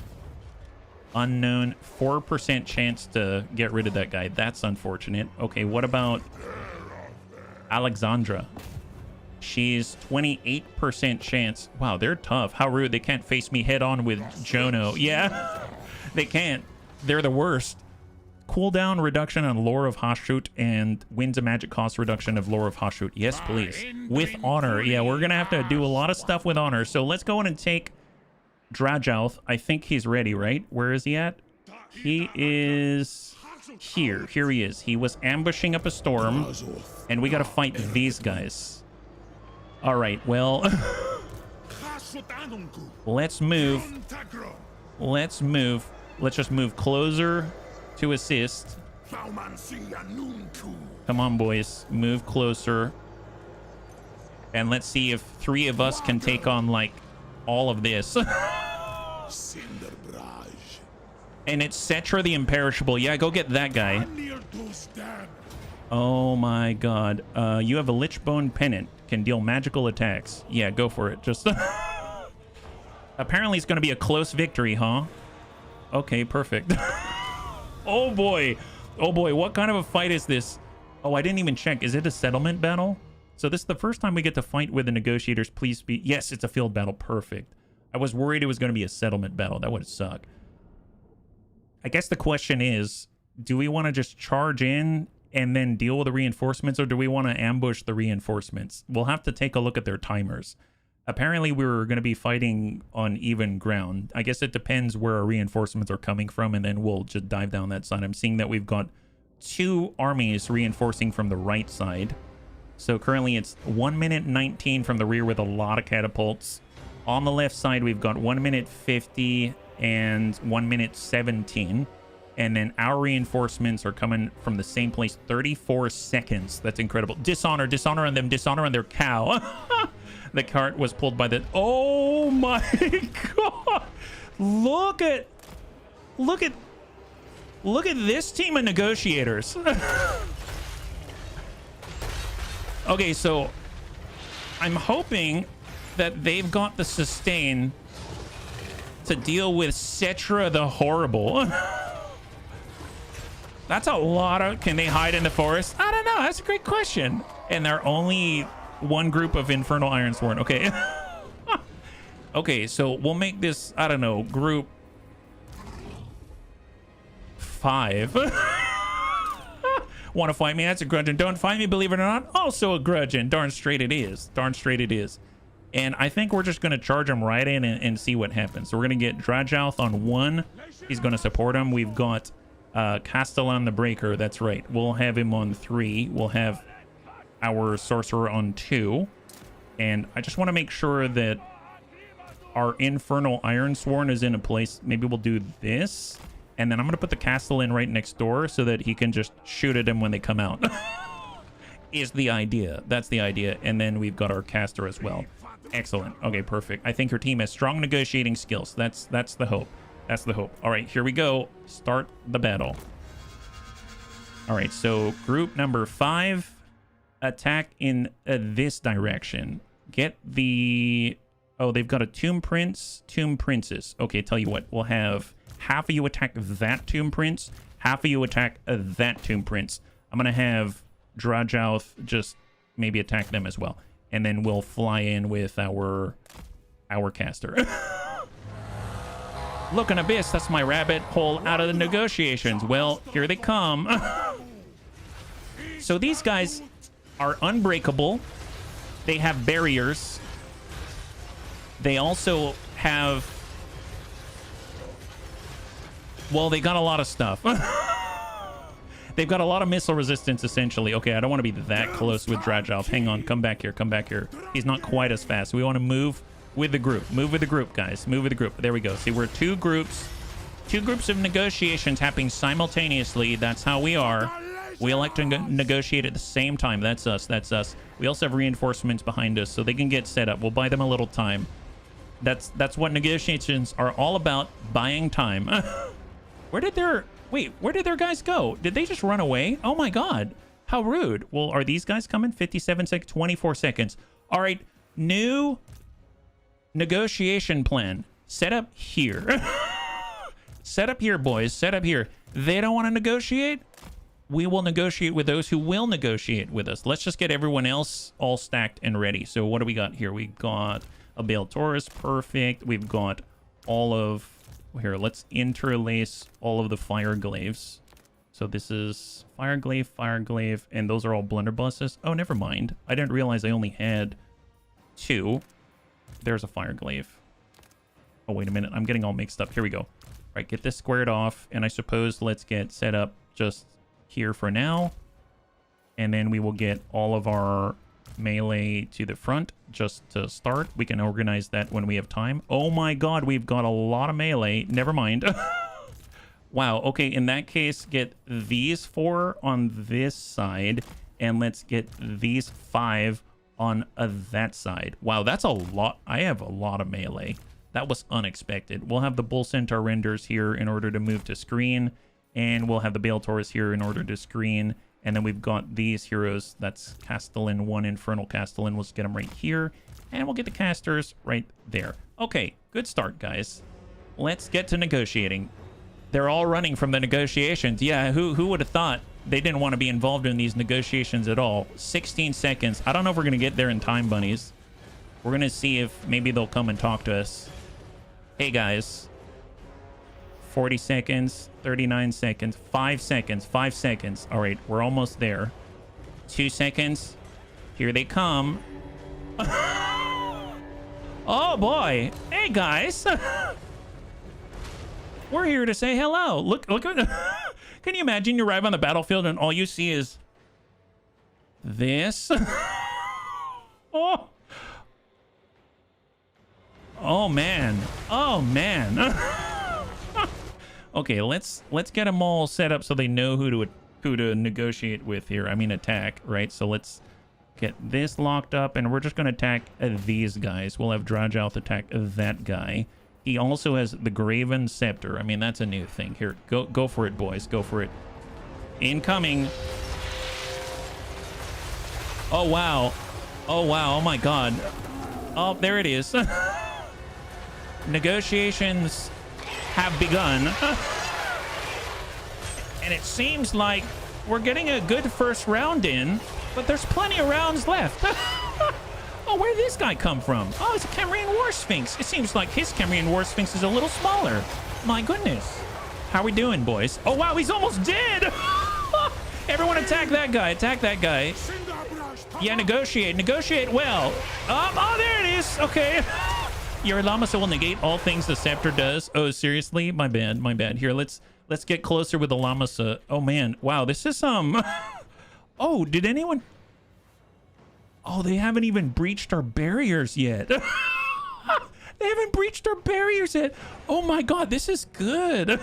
Unknown. 4% chance to get rid of that guy. That's unfortunate. Okay, what about Alexandra? She's 28% chance. Wow, they're tough. How rude. They can't face me head on with Jono. Yeah, they can't. They're the worst. Cooldown reduction on Lore of Hashut and wins a magic cost reduction of Lore of Hashut. Yes, please. With honor. Yeah, we're going to have to do a lot of stuff with honor. So let's go in and take Drajouth. I think he's ready, right? Where is he at? He is here. Here he is. He was ambushing up a storm, and we got to fight these guys. All right, well, let's move. Let's move. Let's just move closer to assist. Come on, boys. Move closer. And let's see if 3 of us can take on, like, all of this. And it's Cetra the Imperishable. Yeah, go get that guy. Oh, my God. You have a Lichbone Pennant. Can deal magical attacks. Yeah, go for it. Just apparently it's going to be a close victory, huh? Okay, perfect. Oh boy. Oh boy, what kind of a fight is this? Oh, I didn't even check. Is it a settlement battle? So this is the first time we get to fight with the negotiators. Please be... Yes, it's a field battle. Perfect. I was worried it was going to be a settlement battle. That would suck. I guess the question is, do we want to just charge in and then deal with the reinforcements, or do we want to ambush the reinforcements? We'll have to take a look at their timers. Apparently we were going to be fighting on even ground. I guess it depends where our reinforcements are coming from, and then we'll just dive down that side. I'm seeing that we've got 2 armies reinforcing from the right side. So currently it's 1 minute 19 from the rear with a lot of catapults. On the left side we've got 1 minute 50 and 1 minute 17. And then our reinforcements are coming from the same place. 34 seconds. That's incredible. Dishonor. Dishonor on them. Dishonor on their cow. The cart was pulled by the... Oh my God. Look at this team of negotiators. Okay, so I'm hoping that they've got the sustain to deal with Cetra the Horrible. That's a lot of... Can they hide in the forest? I don't know. That's a great question. And they're only one group of Infernal Ironsworn. Okay. Okay, so we'll make this, I don't know, group 5. Want to fight me? That's a grudge. And don't fight me, believe it or not. Also a grudge. And darn straight it is. Darn straight it is. And I think we're just going to charge him right in and see what happens. So we're going to get Drajouth on 1. He's going to support him. We've got... Castellan the Breaker, that's right. We'll have him on 3. We'll have our Sorcerer on 2. And I just want to make sure that our Infernal Ironsworn is in a place. Maybe we'll do this. And then I'm going to put the Castellan right next door so that he can just shoot at them when they come out. Is the idea. That's the idea. And then we've got our caster as well. Excellent. Okay, perfect. I think your team has strong negotiating skills. That's the hope. That's the hope. All right, here we go. Start the battle. All right, so group number 5, attack in this direction. Get the... Oh, they've got a Tomb Prince, Tomb Princess. Okay, tell you what. We'll have half of you attack that Tomb Prince, half of you attack that Tomb Prince. I'm going to have Drajouth just maybe attack them as well. And then we'll fly in with our caster. Look, an abyss. That's my rabbit hole out of the negotiations. Well, here they come. So these guys are unbreakable. They have barriers. They also have... Well, they got a lot of stuff. They've got a lot of missile resistance, essentially. Okay, I don't want to be that close with Dragilf. Hang on, come back here, come back here. He's not quite as fast. We want to move with the group. Move with the group, guys. Move with the group. There we go. See, we're two groups of negotiations happening simultaneously. That's how we are. We like to negotiate at the same time. That's us. That's us. We also have reinforcements behind us, so they can get set up. We'll buy them a little time. That's what negotiations are all about, buying time. Where did their guys go? Did they just run away? Oh my god. How rude. Well, are these guys coming? 57 seconds, 24 seconds. All right. New negotiation plan. Set up here. Set up here, boys. Set up here. They don't want to negotiate? We will negotiate with those who will negotiate with us. Let's just get everyone else all stacked and ready. So what do we got here? We've got a Bale Taurus. Perfect. We've got all of... Here, let's interlace all of the fire glaives. So this is fire glaive, and those are all blunderbusses. Oh, never mind. I didn't realize I only had 2. There's a fire glaive. Oh, wait a minute. I'm getting all mixed up. Here we go. All right, get this squared off, and I suppose let's get set up just here for now. And then we will get all of our melee to the front just to start. We can organize that when we have time. Oh my god, we've got a lot of melee. Never mind. Wow. Okay, in that case, get these 4 on this side, and let's get these 5 on that side. Wow, that's a lot. I have a lot of melee. That was unexpected. We'll have the Bull Centaur renders here in order to move to screen, and we'll have the Bale Taurus here in order to screen. And then we've got these heroes. That's Castellan, 1 Infernal Castellan. Let's get them right here. And we'll get the casters right there. Okay, good start, guys. Let's get to negotiating. They're all running from the negotiations. Yeah, who would have thought they didn't want to be involved in these negotiations at all? 16 seconds. I don't know if we're going to get there in time, bunnies. We're going to see if maybe they'll come and talk to us. Hey, guys. 40 seconds, 39 seconds, 5 seconds, 5 seconds. All right, we're almost there. 2 seconds. Here they come. Oh, boy. Hey, guys. We're here to say hello. Look. Can you imagine you arrive on the battlefield and all you see is this? Oh, man. Oh, man. Okay, let's get them all set up so they know who to negotiate with here. I mean, attack, right? So let's get this locked up, and we're just going to attack these guys. We'll have Dragilf attack that guy. He also has the Graven Scepter. I mean, that's a new thing. Here, go for it, boys. Go for it. Incoming. Oh, wow. Oh, wow. Oh, my God. Oh, there it is. Negotiations have begun. And it seems like we're getting a good first round in, but there's plenty of rounds left. Oh, where did this guy come from? Oh, it's a Cambrian War Sphinx. It seems like his Cambrian War Sphinx is a little smaller. My goodness. How we doing, boys? Oh, wow, he's almost dead. Everyone attack that guy. Attack that guy. Yeah, negotiate well. Oh, there it is. Okay. Your Lamasa will negate all things the scepter does. Oh, seriously? My bad. Here, let's get closer with the Lamasa. Oh, man. Wow, this is Oh, did anyone... Oh, they haven't even breached our barriers yet. They haven't breached our barriers yet. Oh, my God, this is good.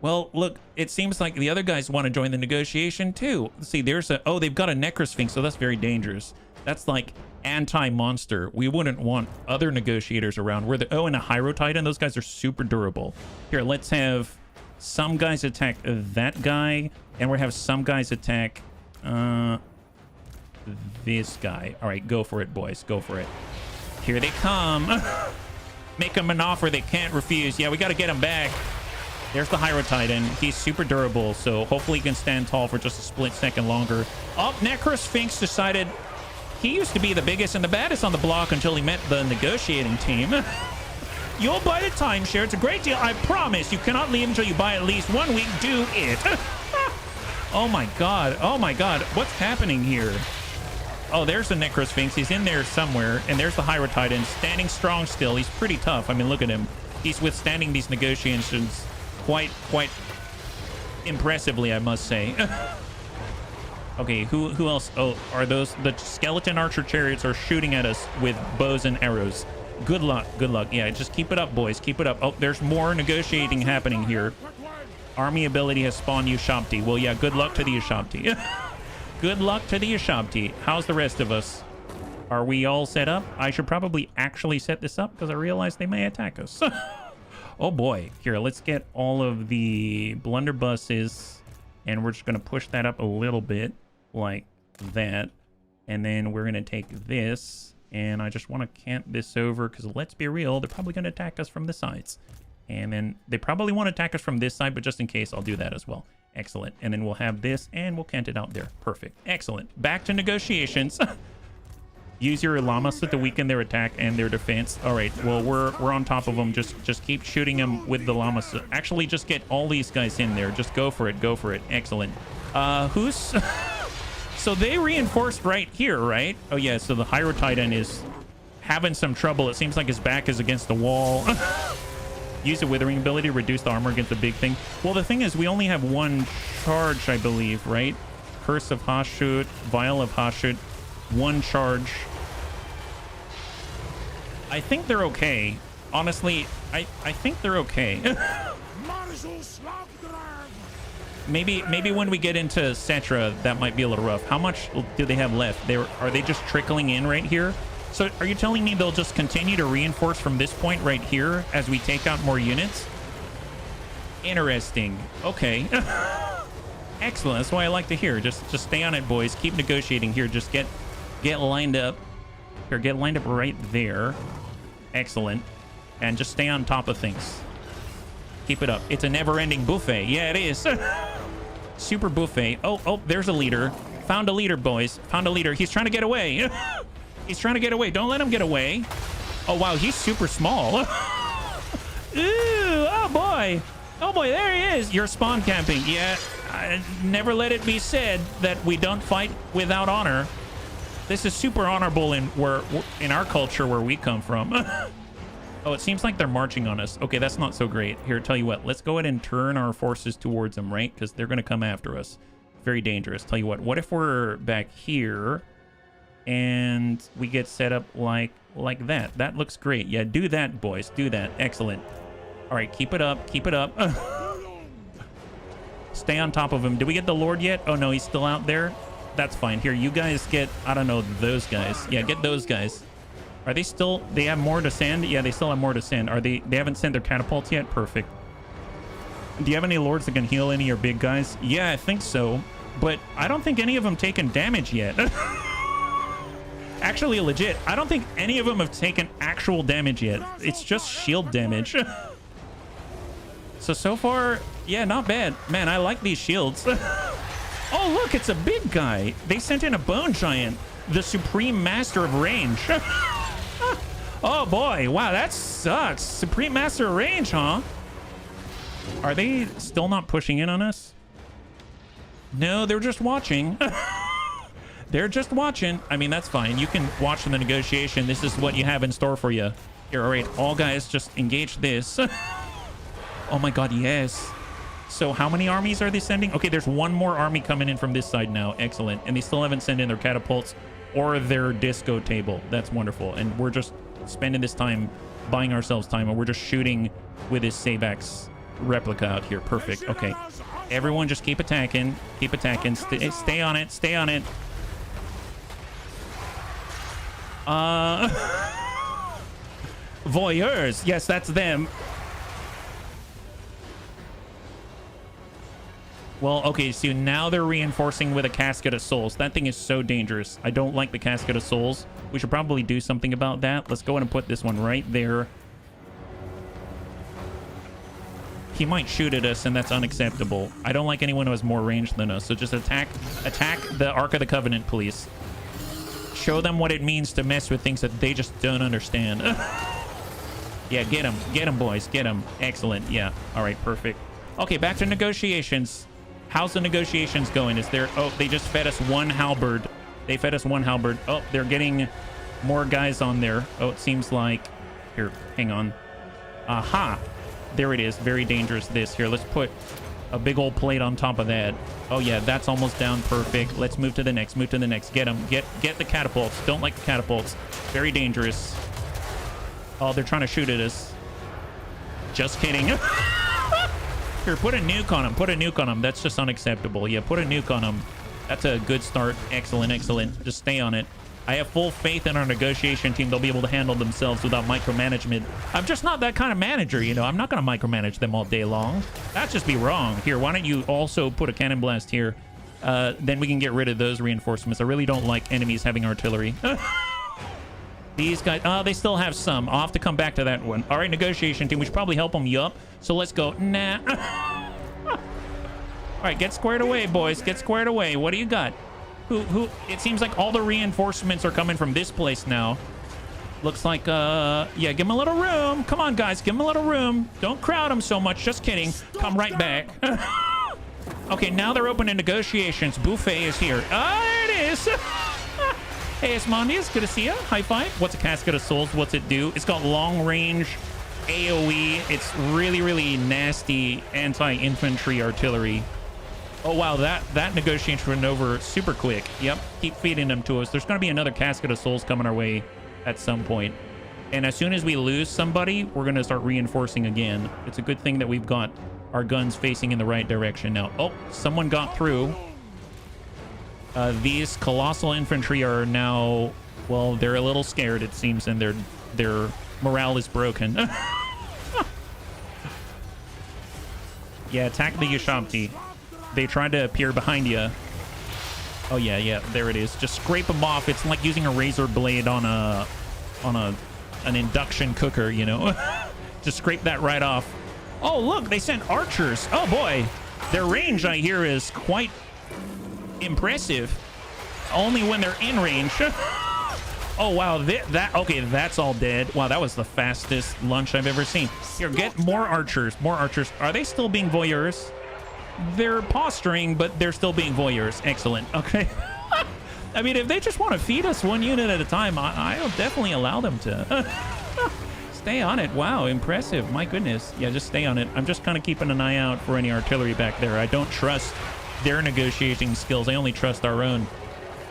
Well, look, it seems like the other guys want to join the negotiation, too. Let's see, there's a... Oh, they've got a Necrosphinx, so that's very dangerous. That's like anti-monster. We wouldn't want other negotiators around. Oh, and a Hyro Titan. Those guys are super durable. Here, let's have some guys attack that guy, and we'll have some guys attack this guy. All right, go for it, boys. Go for it. Here they come. Make them an offer they can't refuse. Yeah, we got to get him back. There's the Hyro Titan. He's super durable, so hopefully he can stand tall for just a split second longer. Oh, Necrosphinx decided he used to be the biggest and the baddest on the block until he met the negotiating team. You'll buy the timeshare. It's a great deal. I promise. You cannot leave until you buy at least 1 week. Do it. Oh my god. Oh my god. What's happening here? Oh, there's the Necrosphinx. He's in there somewhere. And there's the Hierotitan standing strong still. He's pretty tough. I mean, look at him. He's withstanding these negotiations quite impressively, I must say. Okay, who else? Oh, are those the skeleton archer chariots are shooting at us with bows and arrows. Good luck. Good luck. Yeah, just keep it up, boys. Keep it up. Oh, there's more negotiating happening here. Army ability has spawned Ushabti. Well, yeah, good luck to the Ushabti. Good luck to the Ushabti. How's the rest of us? Are we all set up? I should probably actually set this up because I realize they may attack us. Oh boy. Here, let's get all of the blunderbusses, and we're just going to push that up a little bit like that. And then we're going to take this, and I just want to camp this over because let's be real, they're probably going to attack us from the sides. And then they probably want to attack us from this side, but just in case, I'll do that as well. Excellent. And then we'll have this, and we'll cant it out there. Perfect. Excellent. Back to negotiations. Use your llamas to weaken their attack and their defense. All right. Well, we're on top of them. Just keep shooting them with the llamas. Actually, just get all these guys in there. Just go for it. Go for it. Excellent. Who's... So they reinforced right here, right? Oh, yeah. So the Hierotitan is having some trouble. It seems like his back is against the wall. Use a withering ability to reduce the armor against the big thing. Well, the thing is, we only have 1 charge, I believe, right? Curse of Hashut, Vial of Hashut, 1 charge. I think they're okay. Honestly, I think they're okay. Maybe when we get into Cetra, that might be a little rough. How much do they have left? Are they just trickling in right here? So are you telling me they'll just continue to reinforce from this point right here as we take out more units? Interesting. Okay. Excellent. That's what I like to hear. Just stay on it, boys. Keep negotiating here. Just get lined up. Here, get lined up right there. Excellent. And just stay on top of things. Keep it up. It's a never-ending buffet. Yeah, it is. Super buffet. Oh, there's a leader. Found a leader, boys. Found a leader. He's trying to get away. He's trying to get away. Don't let him get away. Oh, wow. He's super small. Ooh, oh, boy. Oh, boy. There he is. You're spawn camping. Yeah. Never let it be said that we don't fight without honor. This is super honorable in our culture where we come from. Oh, it seems like they're marching on us. Okay, that's not so great. Here, tell you what. Let's go ahead and turn our forces towards them, right? Because they're going to come after us. Very dangerous. Tell you what if we're back here and we get set up like that? That looks great. Yeah, do that, boys. Do that. Excellent. All right, keep it up. Keep it up. Stay on top of him. Did we get the Lord yet? Oh, no, he's still out there. That's fine. Here, you guys get, I don't know, those guys. Yeah, get those guys. Are they still, they have more to send? Yeah, they still have more to send. Are they haven't sent their catapults yet? Perfect. Do you have any lords that can heal any of your big guys? Yeah, I think so. But I don't think any of them taken damage yet. Actually, legit, I don't think any of them have taken actual damage yet. It's just shield damage. So far, yeah, not bad. Man, I like these shields. Oh, look, it's a big guy. They sent in a bone giant, the supreme master of range. Oh, boy. Wow, that sucks. Supreme master of range, huh? Are they still not pushing in on us? No, they're just watching. They're just watching. I mean, that's fine. You can watch the negotiation. This is what you have in store for you. Here, all right, all guys, just engage this. Oh, my God, yes. So how many armies are they sending? Okay, there's 1 more army coming in from this side now. Excellent. And they still haven't sent in their catapults or their disco table. That's wonderful. And we're just spending this time buying ourselves time, and we're just shooting with this Savax replica out here. Perfect. Okay. Everyone just keep attacking. Keep attacking. Stay on it. Stay on it. Voyeurs. Yes, that's them. Well, okay, so now they're reinforcing with a Casket of Souls. That thing is so dangerous. I don't like the Casket of Souls. We should probably do something about that. Let's go ahead and put this one right there. He might shoot at us, and that's unacceptable. I don't like anyone who has more range than us. So just attack the Ark of the Covenant, please. Show them what it means to mess with things that they just don't understand. Yeah, get him, boys, get him. Excellent. Yeah. All right, perfect. Okay, back to negotiations. How's the negotiations going? Is there... Oh, they just fed us one halberd. They fed us one halberd. Oh, they're getting more guys on there. Oh, it seems like... Here, hang on. Aha. There it is. Very dangerous, this. Here, let's put a big old plate on top of that. Oh, yeah, that's almost down. Perfect. Let's move to the next. Move to the next. Get them. Get the catapults. Don't like the catapults. Very dangerous. Oh, they're trying to shoot at us. Just kidding. Here, put a nuke on him. Put a nuke on him. That's just unacceptable. Yeah, put a nuke on him. That's a good start. Excellent, excellent. Just stay on it. I have full faith in our negotiation team. They'll be able to handle themselves without micromanagement. I'm just not that kind of manager, you know. I'm not going to micromanage them all day long. That'd just be wrong. Here, why don't you also put a cannon blast here? Then we can get rid of those reinforcements. I really don't like enemies having artillery. These guys, they still have some. I'll have to come back to that one. All right, negotiation team. We should probably help them. Yup. So let's go. Nah. All right, get squared away, boys. Get squared away. What do you got? Who? It seems like all the reinforcements are coming from this place now. Looks like, yeah, give them a little room. Come on, guys. Give them a little room. Don't crowd them so much. Just kidding. Come right back. Okay, now they're open to negotiations. Buffet is here. There it is. Hey, Asmondius. Good to see you. High five. What's a Casket of Souls? What's it do? It's got long range AoE. It's really, really nasty anti-infantry artillery. Oh, wow, that negotiation went over super quick. Yep, keep feeding them to us. There's going to be another Casket of Souls coming our way at some point. And as soon as we lose somebody, we're going to start reinforcing again. It's a good thing that we've got our guns facing in the right direction now. Oh, someone got through. These colossal infantry are now, well, they're a little scared, it seems, and their morale is broken. Yeah, attack the Yashamti. They tried to appear behind you. Oh yeah, there it is. Just scrape them off. It's like using a razor blade on an induction cooker, you know. Just scrape that right off. Oh look, they sent archers. Oh boy, their range I hear is quite impressive. Only when they're in range. Oh wow, okay, that's all dead. Wow, that was the fastest lunch I've ever seen. Here, get more archers. More archers. Are they still being voyeurs? They're posturing, but they're still being voyeurs. Excellent. Okay. I mean, if they just want to feed us one unit at a time, I'll definitely allow them to. Stay on it. Wow, impressive. My goodness. Yeah, just stay on it. I'm just kind of keeping an eye out for any artillery back there. I don't trust their negotiating skills. I only trust our own.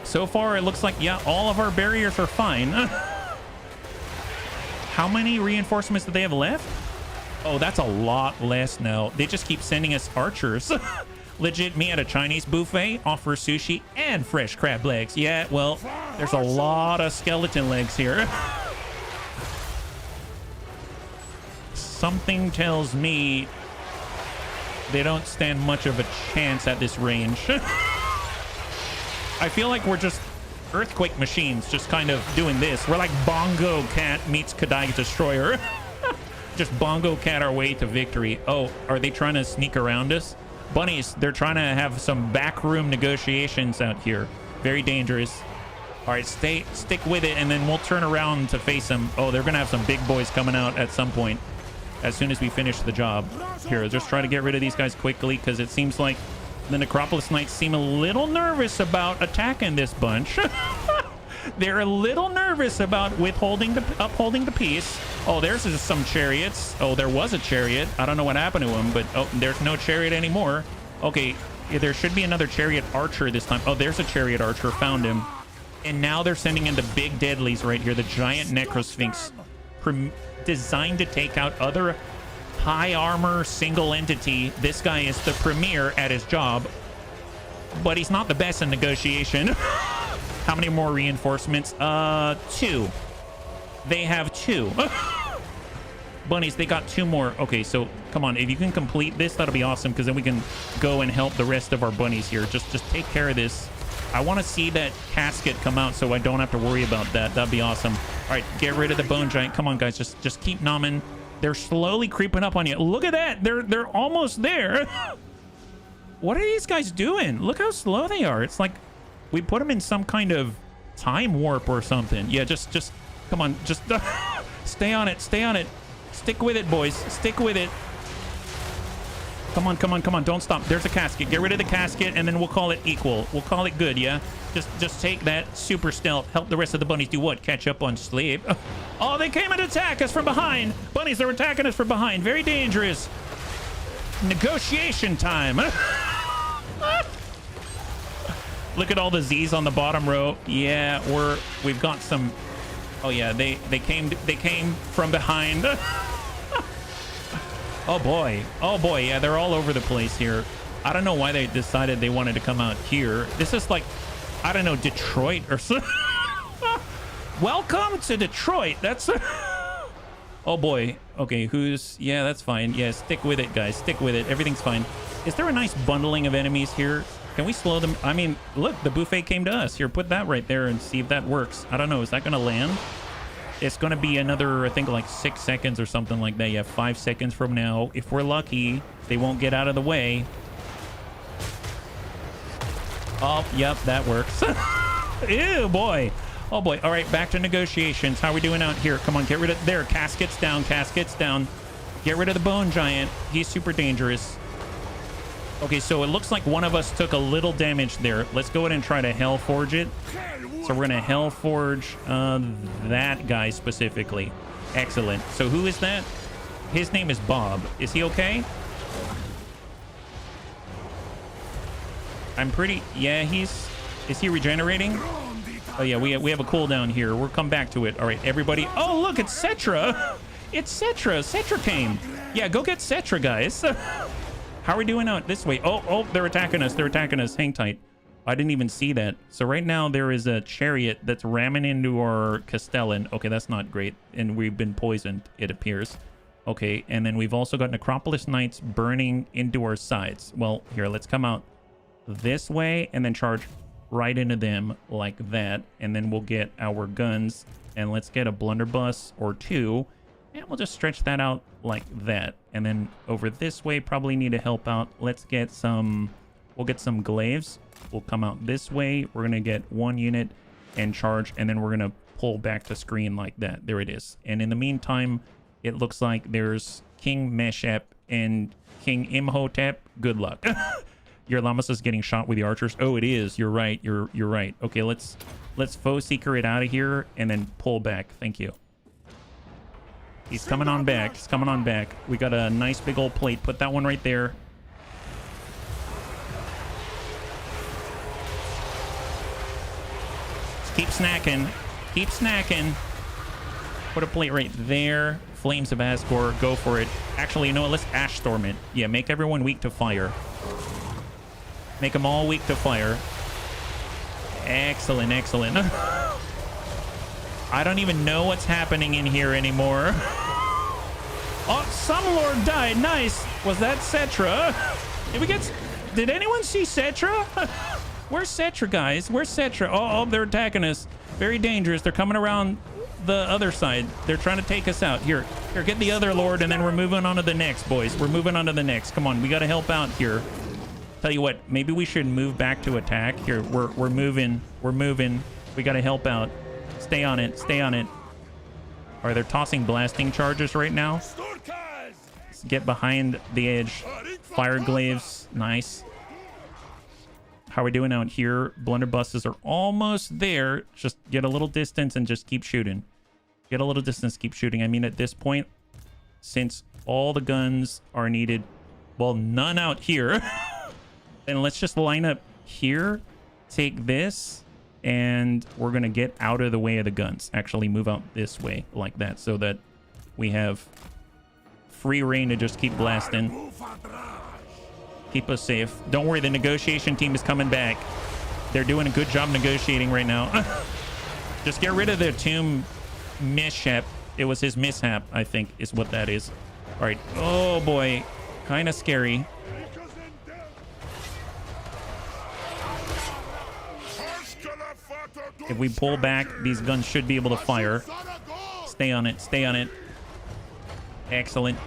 So far, it looks like, yeah, all of our barriers are fine. How many reinforcements do they have left? Oh, that's a lot less now. They just keep sending us archers. Legit, me at a Chinese buffet, offer sushi and fresh crab legs. Yeah, well, there's a lot of skeleton legs here. Something tells me they don't stand much of a chance at this range. I feel like we're just earthquake machines, just kind of doing this. We're like Bongo Cat meets Kadai Destroyer. Just Bongo Cat our way to victory. Oh, are they trying to sneak around us? Bunnies, they're trying to have some backroom negotiations out here. Very dangerous. All right, stick with it, and then we'll turn around to face them. Oh, they're gonna have some big boys coming out at some point as soon as we finish the job. Here, just try to get rid of these guys quickly, because it seems like the Necropolis Knights seem a little nervous about attacking this bunch. They're a little nervous about upholding the peace. Oh, there's some chariots. Oh, there was a chariot. I don't know what happened to him, but oh, there's no chariot anymore. Okay, yeah, there should be another chariot archer this time. Oh, there's a chariot archer. Found him. And now they're sending in the big deadlies right here. The giant Necrosphinx, designed to take out other high armor single entity. This guy is the premier at his job, but he's not the best in negotiation. How many more reinforcements? 2. They have 2. Bunnies, they got 2 more. Okay, so come on. If you can complete this, that'll be awesome, because then we can go and help the rest of our bunnies here. Just take care of this. I want to see that casket come out so I don't have to worry about that. That'd be awesome. All right, get rid of the bone giant. Come on, guys. Just keep nomming. They're slowly creeping up on you. Look at that. They're almost there. What are these guys doing? Look how slow they are. It's like we put them in some kind of time warp or something. Yeah, just come on. Just stay on it. Stay on it. Stick with it, boys. Stick with it. Come on, come on, come on. Don't stop. There's a casket. Get rid of the casket, and then we'll call it equal. We'll call it good, yeah? Just take that super stealth. Help the rest of the bunnies do what? Catch up on sleep. Oh, they came and attack us from behind. Bunnies, they're attacking us from behind. Very dangerous. Negotiation time. Look at all the Z's on the bottom row. Yeah, we've got some. Oh yeah, they came from behind. Oh boy, yeah, they're all over the place here. I don't know why they decided they wanted to come out here. This is like, I don't know, Detroit or something. Welcome to Detroit. That's oh boy. Okay, yeah, that's fine. Yeah, stick with it, guys. Stick with it. Everything's fine. Is there a nice bundling of enemies here? Can we slow them? I mean, look, the buffet came to us. Here, put that right there and see if that works. I don't know. Is that going to land? It's going to be another, I think, like 6 seconds or something like that. Yeah, 5 seconds from now. If we're lucky, they won't get out of the way. Oh, yep, that works. Ew, boy. Oh, boy. All right, back to negotiations. How are we doing out here? Come on, get rid of... There, caskets down, caskets down. Get rid of the bone giant. He's super dangerous. Okay, so it looks like one of us took a little damage there. Let's go ahead and try to Hellforge it. So we're going to Hellforge that guy specifically. Excellent. So who is that? His name is Bob. Is he okay? I'm pretty... Yeah, is he regenerating? Oh, yeah, we have a cooldown here. We'll come back to it. All right, everybody. Oh, look, it's Cetra. It's Cetra. Cetra came. Yeah, go get Cetra, guys. How are we doing out this way? Oh, they're attacking us. They're attacking us. Hang tight. I didn't even see that. So right now there is a chariot that's ramming into our Castellan. Okay, that's not great. And we've been poisoned, it appears. Okay, and then we've also got Necropolis Knights burning into our sides. Well, here, let's come out this way and then charge right into them like that. And then we'll get our guns and let's get a blunderbuss or two. And we'll just stretch that out like that. And then over this way, probably need to help out. Let's get some... We'll get some glaives. We'll come out this way. We're going to get one unit and charge. And then we're going to pull back to screen like that. There it is. And in the meantime, it looks like there's King Meshep and King Imhotep. Good luck. Your Lamas is getting shot with the archers. Oh, it is. You're right. You're right. Okay, let's foe seeker it out of here and then pull back. Thank you. He's coming on back. He's coming on back. We got a nice big old plate. Put that one right there. Just keep snacking. Keep snacking. Put a plate right there. Flames of Asgore. Go for it. Actually, you know what? Let's Ash Storm it. Yeah, make everyone weak to fire. Make them all weak to fire. Excellent, excellent. I don't even know what's happening in here anymore. Oh, some lord died. Nice. Was that Cetra? Did anyone see Cetra? Where's Cetra, guys? Where's Cetra? Oh, they're attacking us. Very dangerous. They're coming around the other side. They're trying to take us out. Here, get the other lord, and then we're moving on to the next, boys. We're moving on to the next. Come on, we got to help out here. Tell you what, maybe we should move back to attack. Here, we're moving. We're moving. We got to help out. Stay on it. Stay on it. Are they tossing blasting charges right now? Let's get behind the edge. Fire glaives. Nice. How are we doing out here? Blunderbusses are almost there. Just get a little distance and just keep shooting. Get a little distance, keep shooting. I mean, at this point, since all the guns are needed, well, none out here, then let's just line up here, take this, and we're going to get out of the way of the guns. Actually, move out this way like that so that we have free reign to just keep blasting. Keep us safe. Don't worry, the negotiation team is coming back. They're doing a good job negotiating right now. Just get rid of the tomb mishap. It was his mishap, I think, is what that is. All right. Oh, boy. Kind of scary. If we pull back, these guns should be able to fire. Stay on it. Stay on it. Excellent.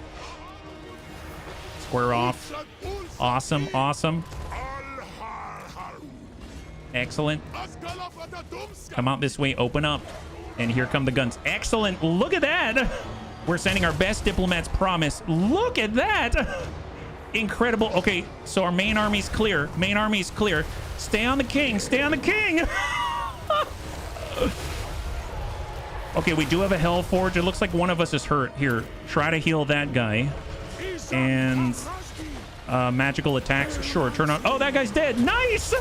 Square off. Awesome. Awesome. Excellent. Come out this way. Open up. And here come the guns. Excellent. Look at that. We're sending our best diplomats, promise. Look at that. Incredible. Okay, so our main army's clear. Main army's clear. Stay on the king. Stay on the king. Okay, we do have a Hell Forge. It looks like one of us is hurt. Here, try to heal that guy. And magical attacks. Sure, turn on. Oh, that guy's dead. Nice.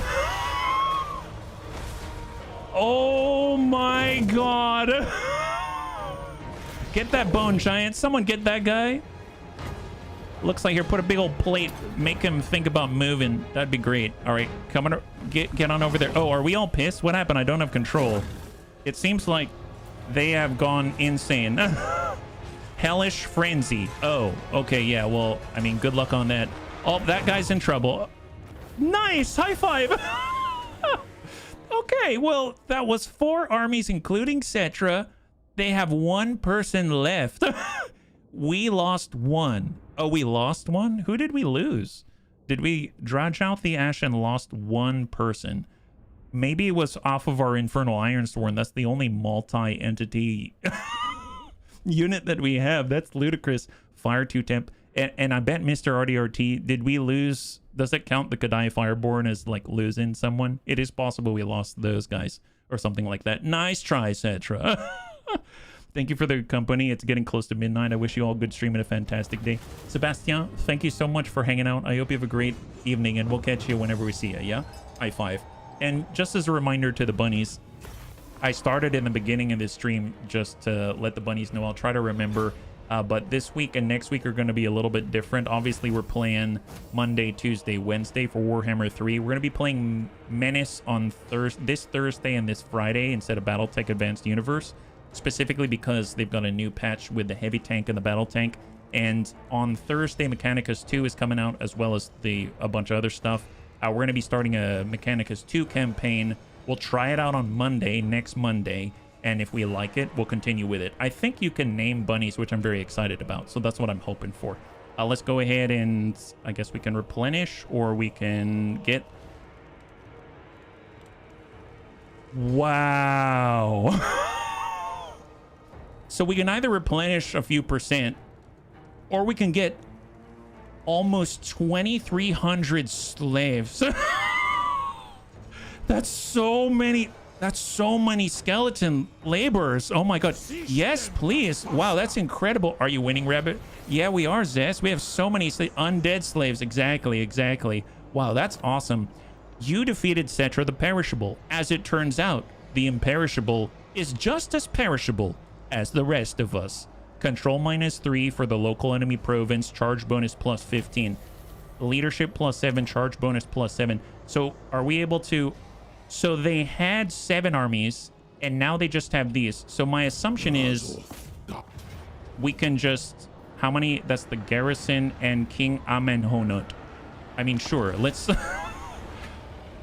Oh my god. Get that bone giant. Someone get that guy. Looks like here, put a big old plate. Make him think about moving. That'd be great. All right, come on. Get on over there. Oh, are we all pissed? What happened? I don't have control. It seems like they have gone insane. Hellish frenzy. Oh, okay. Yeah, well, I mean, good luck on that. Oh, that guy's in trouble. Nice. High five. Okay, well, that was 4 armies, including Cetra. They have 1 person left. We lost 1. Oh, we lost 1? Who did we lose? Did we dredge out the ash and lost 1 person? Maybe it was off of our Infernal Ironsworn. That's the only multi-entity unit that we have. That's ludicrous. Fire 2 temp. And I bet Mr. RDRT, did we lose? Does it count the Kadai Fireborn as like losing someone? It is possible we lost those guys or something like that. Nice try, Cetra. Thank you for the company. It's getting close to midnight. I wish you all a good stream and a fantastic day. Sebastian, thank you so much for hanging out. I hope you have a great evening, and we'll catch you whenever we see you, yeah? High five. And just as a reminder to the bunnies, I started in the beginning of this stream just to let the bunnies know. I'll try to remember, but this week and next week are going to be a little bit different. Obviously, we're playing Monday, Tuesday, Wednesday for Warhammer 3. We're going to be playing Menace on this Thursday and this Friday instead of Battletech Advanced Universe, specifically because they've got a new patch with the heavy tank and the battle tank. And on Thursday, Mechanicus 2 is coming out, as well as a bunch of other stuff. We're going to be starting a Mechanicus 2 campaign. We'll try it out on Monday, next Monday, and if we like it, we'll continue with it. I think you can name bunnies, which I'm very excited about, so that's what I'm hoping for. Let's go ahead and I guess we can replenish, or we can get... Wow. So we can either replenish a few %, or we can get almost 2,300 slaves. That's so many skeleton laborers. Oh my god. Yes, please. Wow, that's incredible. Are you winning, Rabbit? Yeah, we are, Zest. We have so many undead slaves. Exactly. Wow, that's awesome. You defeated Cetra the Perishable. As it turns out, the Imperishable is just as perishable as the rest of us. Control -3 for the local enemy province. Charge bonus +15. Leadership +7. Charge bonus +7. So are we able to... So they had 7 armies, and now they just have these. So my assumption is we can just... How many? That's the garrison and King Amenhotep. I mean, sure. Let's...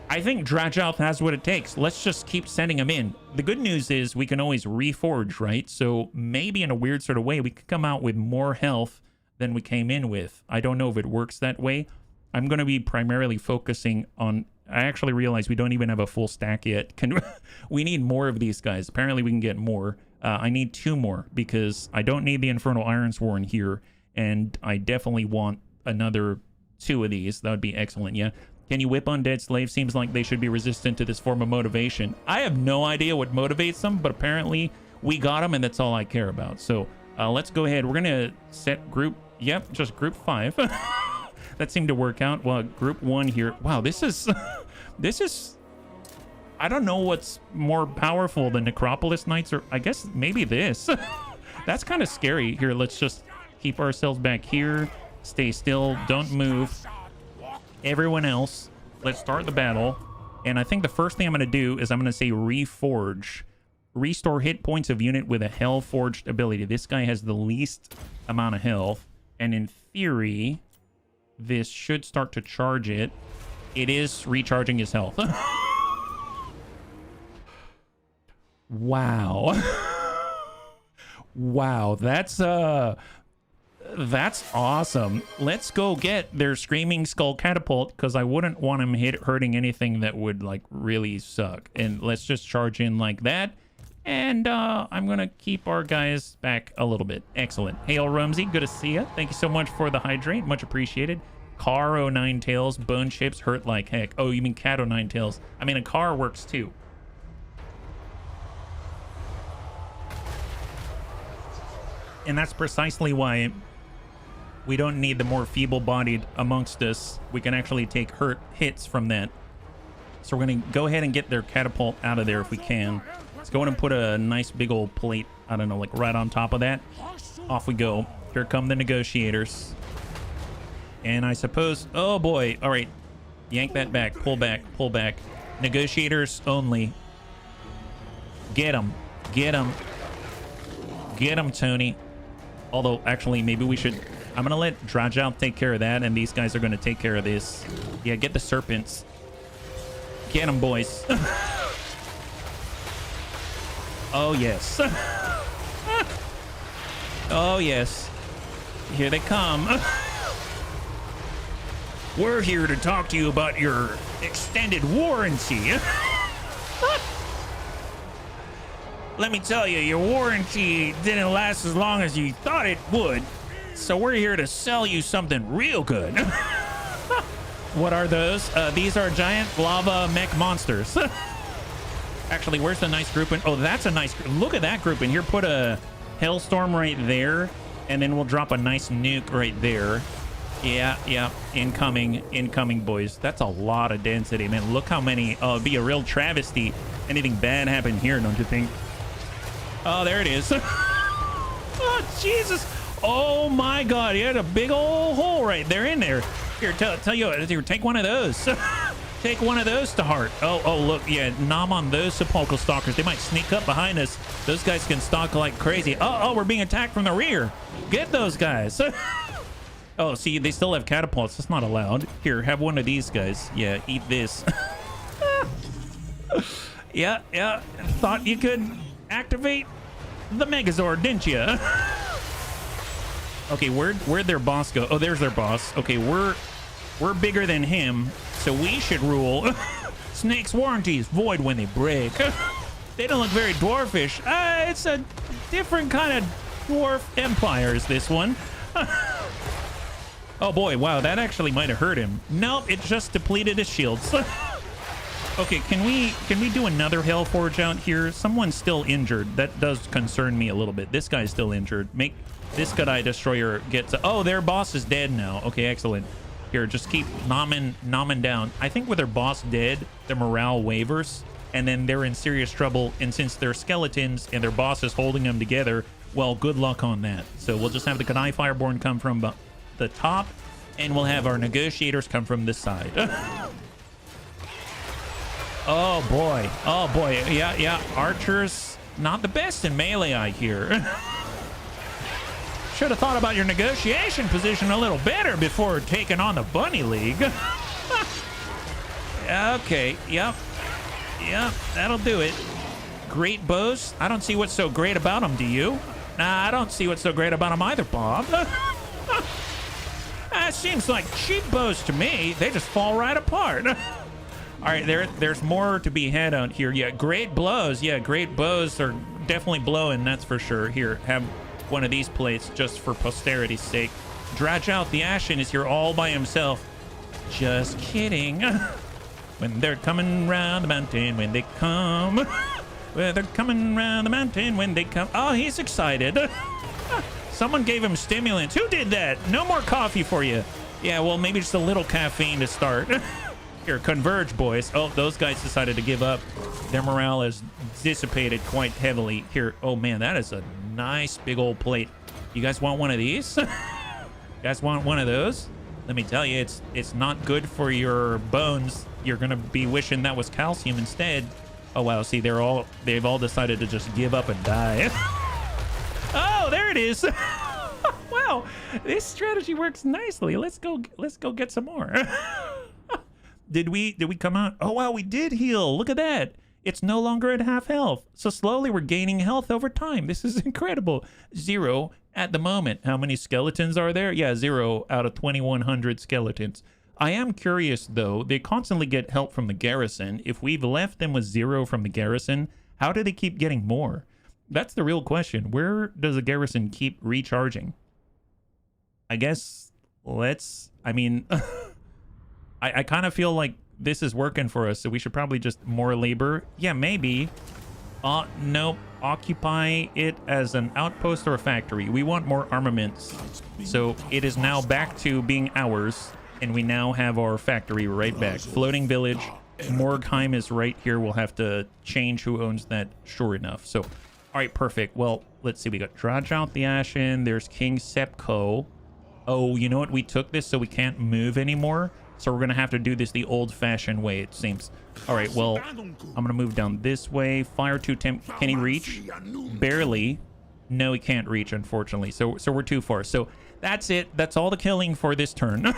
I think Drajouth has what it takes. Let's just keep sending them in. The good news is we can always reforge, right? So maybe in a weird sort of way, we could come out with more health than we came in with. I don't know if it works that way. I'm going to be primarily focusing on... I actually realized we don't even have a full stack yet. We need more of these guys. Apparently we can get more. I need 2 more because I don't need the Infernal Ironsworn here. And I definitely want another 2 of these. That would be excellent, yeah? Can you whip undead slaves? Seems like they should be resistant to this form of motivation. I have no idea what motivates them, but apparently we got them, and that's all I care about. So let's go ahead. We're going to set group... Yep, just group 5. That seemed to work out. Well, group 1 here. Wow, this is... this is... I don't know what's more powerful than Necropolis Knights, or I guess maybe this. That's kind of scary. Here, let's just keep ourselves back here. Stay still. Don't move. Everyone else, let's start the battle. And I think the first thing I'm going to do is I'm going to say reforge. Restore hit points of unit with a hell forged ability. This guy has the least amount of health, and in theory this should start to charge it. It is recharging his health. Wow. Wow, that's awesome. Let's go get their Screaming Skull Catapult, because I wouldn't want him hurting anything that would like really suck. And let's just charge in like that. And I'm going to keep our guys back a little bit. Excellent. Hail, Rumsey. Good to see you. Thank you so much for the hydrate. Much appreciated. Car o' nine tails. Bone chips hurt like heck. Oh, you mean cat o' nine tails. I mean, a car works too. And that's precisely why we don't need the more feeble-bodied amongst us. We can actually take hits from that. So we're going to go ahead and get their catapult out of there if we can. Let's go ahead and put a nice big old plate, I don't know, like right on top of that. Off we go. Here come the negotiators. And I suppose, oh boy, all right. Yank that back, pull back, pull back. Negotiators only. Get them, get them. Get them, Tony. Although, actually, maybe we should... I'm going to let Drajal take care of that, and these guys are going to take care of this. Yeah, get the serpents. Get them, boys. Oh, yes. Oh, yes. Here they come. We're here to talk to you about your extended warranty. Let me tell you, your warranty didn't last as long as you thought it would. So we're here to sell you something real good. What are those? These are giant lava mech monsters. Actually, where's the nice grouping? Oh, that's a nice... Look at that grouping. Here, put a hailstorm right there. And then we'll drop a nice nuke right there. Yeah, yeah. Incoming, boys. That's a lot of density, man. Look how many... Oh, it'd be a real travesty. Anything bad happened here, don't you think? Oh, there it is. Oh, Jesus. Oh, my God. He had a big old hole right there in there. Here, tell you what. Here, take one of those. Take one of those to heart. Oh, look. Yeah, nom on those sepulchral stalkers. They might sneak up behind us. Those guys can stalk like crazy. Oh, we're being attacked from the rear. Get those guys. Oh, see, they still have catapults. That's not allowed. Here, have one of these guys. Yeah, eat this. Yeah. Thought you could activate the Megazord, didn't you? Okay, where'd their boss go? Oh, there's their boss. Okay, we're bigger than him, so we should rule. Snake's warranties void when they break. They don't look very dwarfish. It's a different kind of dwarf empire is this one. Oh boy, wow, that actually might have hurt him. Nope, it just depleted his shields. Okay, can we do another Hellforge out here? Someone's still injured. That does concern me a little bit. This guy's still injured. Make this Godai Destroyer get to... Oh, their boss is dead now. Okay, excellent. Here, just keep nomming down. I think with their boss dead, their morale wavers, and then they're in serious trouble. And since they're skeletons and their boss is holding them together, well, good luck on that. So we'll just have the Godai Fireborn come from the top, and we'll have our negotiators come from this side. Oh boy, yeah. Archers, not the best in melee, I hear. Should have thought about your negotiation position a little better before taking on the Bunny League. Okay, yep, that'll do it. Great bows. I don't see what's so great about them, do you? Nah, I don't see what's so great about them either, Bob. Seems like cheap bows to me. They just fall right apart. All right, there's more to be had out here. Yeah, great blows. Yeah, great bows are definitely blowing, that's for sure. Here, have one of these plates just for posterity's sake. Dredge out the Ashen is here all by himself. Just kidding. When they're coming round the mountain, when they come. Well, they're coming round the mountain when they come. Oh, he's excited. Someone gave him stimulants. Who did that? No more coffee for you. Yeah, well, maybe just a little caffeine to start. Here, converge, boys. Oh, those guys decided to give up. Their morale is dissipated quite heavily. Here, oh man, that is a nice big old plate. You guys want one of these? You guys want one of those? Let me tell you, it's not good for your bones. You're gonna be wishing that was calcium instead. Oh wow, see, they've all decided to just give up and die. Oh, there it is. Wow, this strategy works nicely. Let's go get some more. Did we come out? Oh wow, we did heal. Look at that. It's no longer at half health. So slowly we're gaining health over time. This is incredible. 0 at the moment. How many skeletons are there? Yeah, 0 out of 2,100 skeletons. I am curious though. They constantly get help from the garrison. If we've left them with 0 from the garrison, How do they keep getting more? That's the real question. Where does the garrison keep recharging? I guess I mean, I kind of feel like this is working for us, so we should probably just more labor. Yeah, maybe. Nope. Occupy it as an outpost or a factory. We want more armaments. So it is now back to being ours, and we now have our factory right back. Floating village. Morgheim is right here. We'll have to change who owns that, sure enough. So, all right, perfect. Well, let's see. We got Dragoth the Ashen. There's King Sepko. Oh, you know what? We took this so we can't move anymore. So we're going to have to do this the old-fashioned way, it seems. All right, well, I'm going to move down this way. Fire 2 temp. Can he reach? Barely. No, he can't reach, unfortunately. So we're too far. So that's it. That's all the killing for this turn.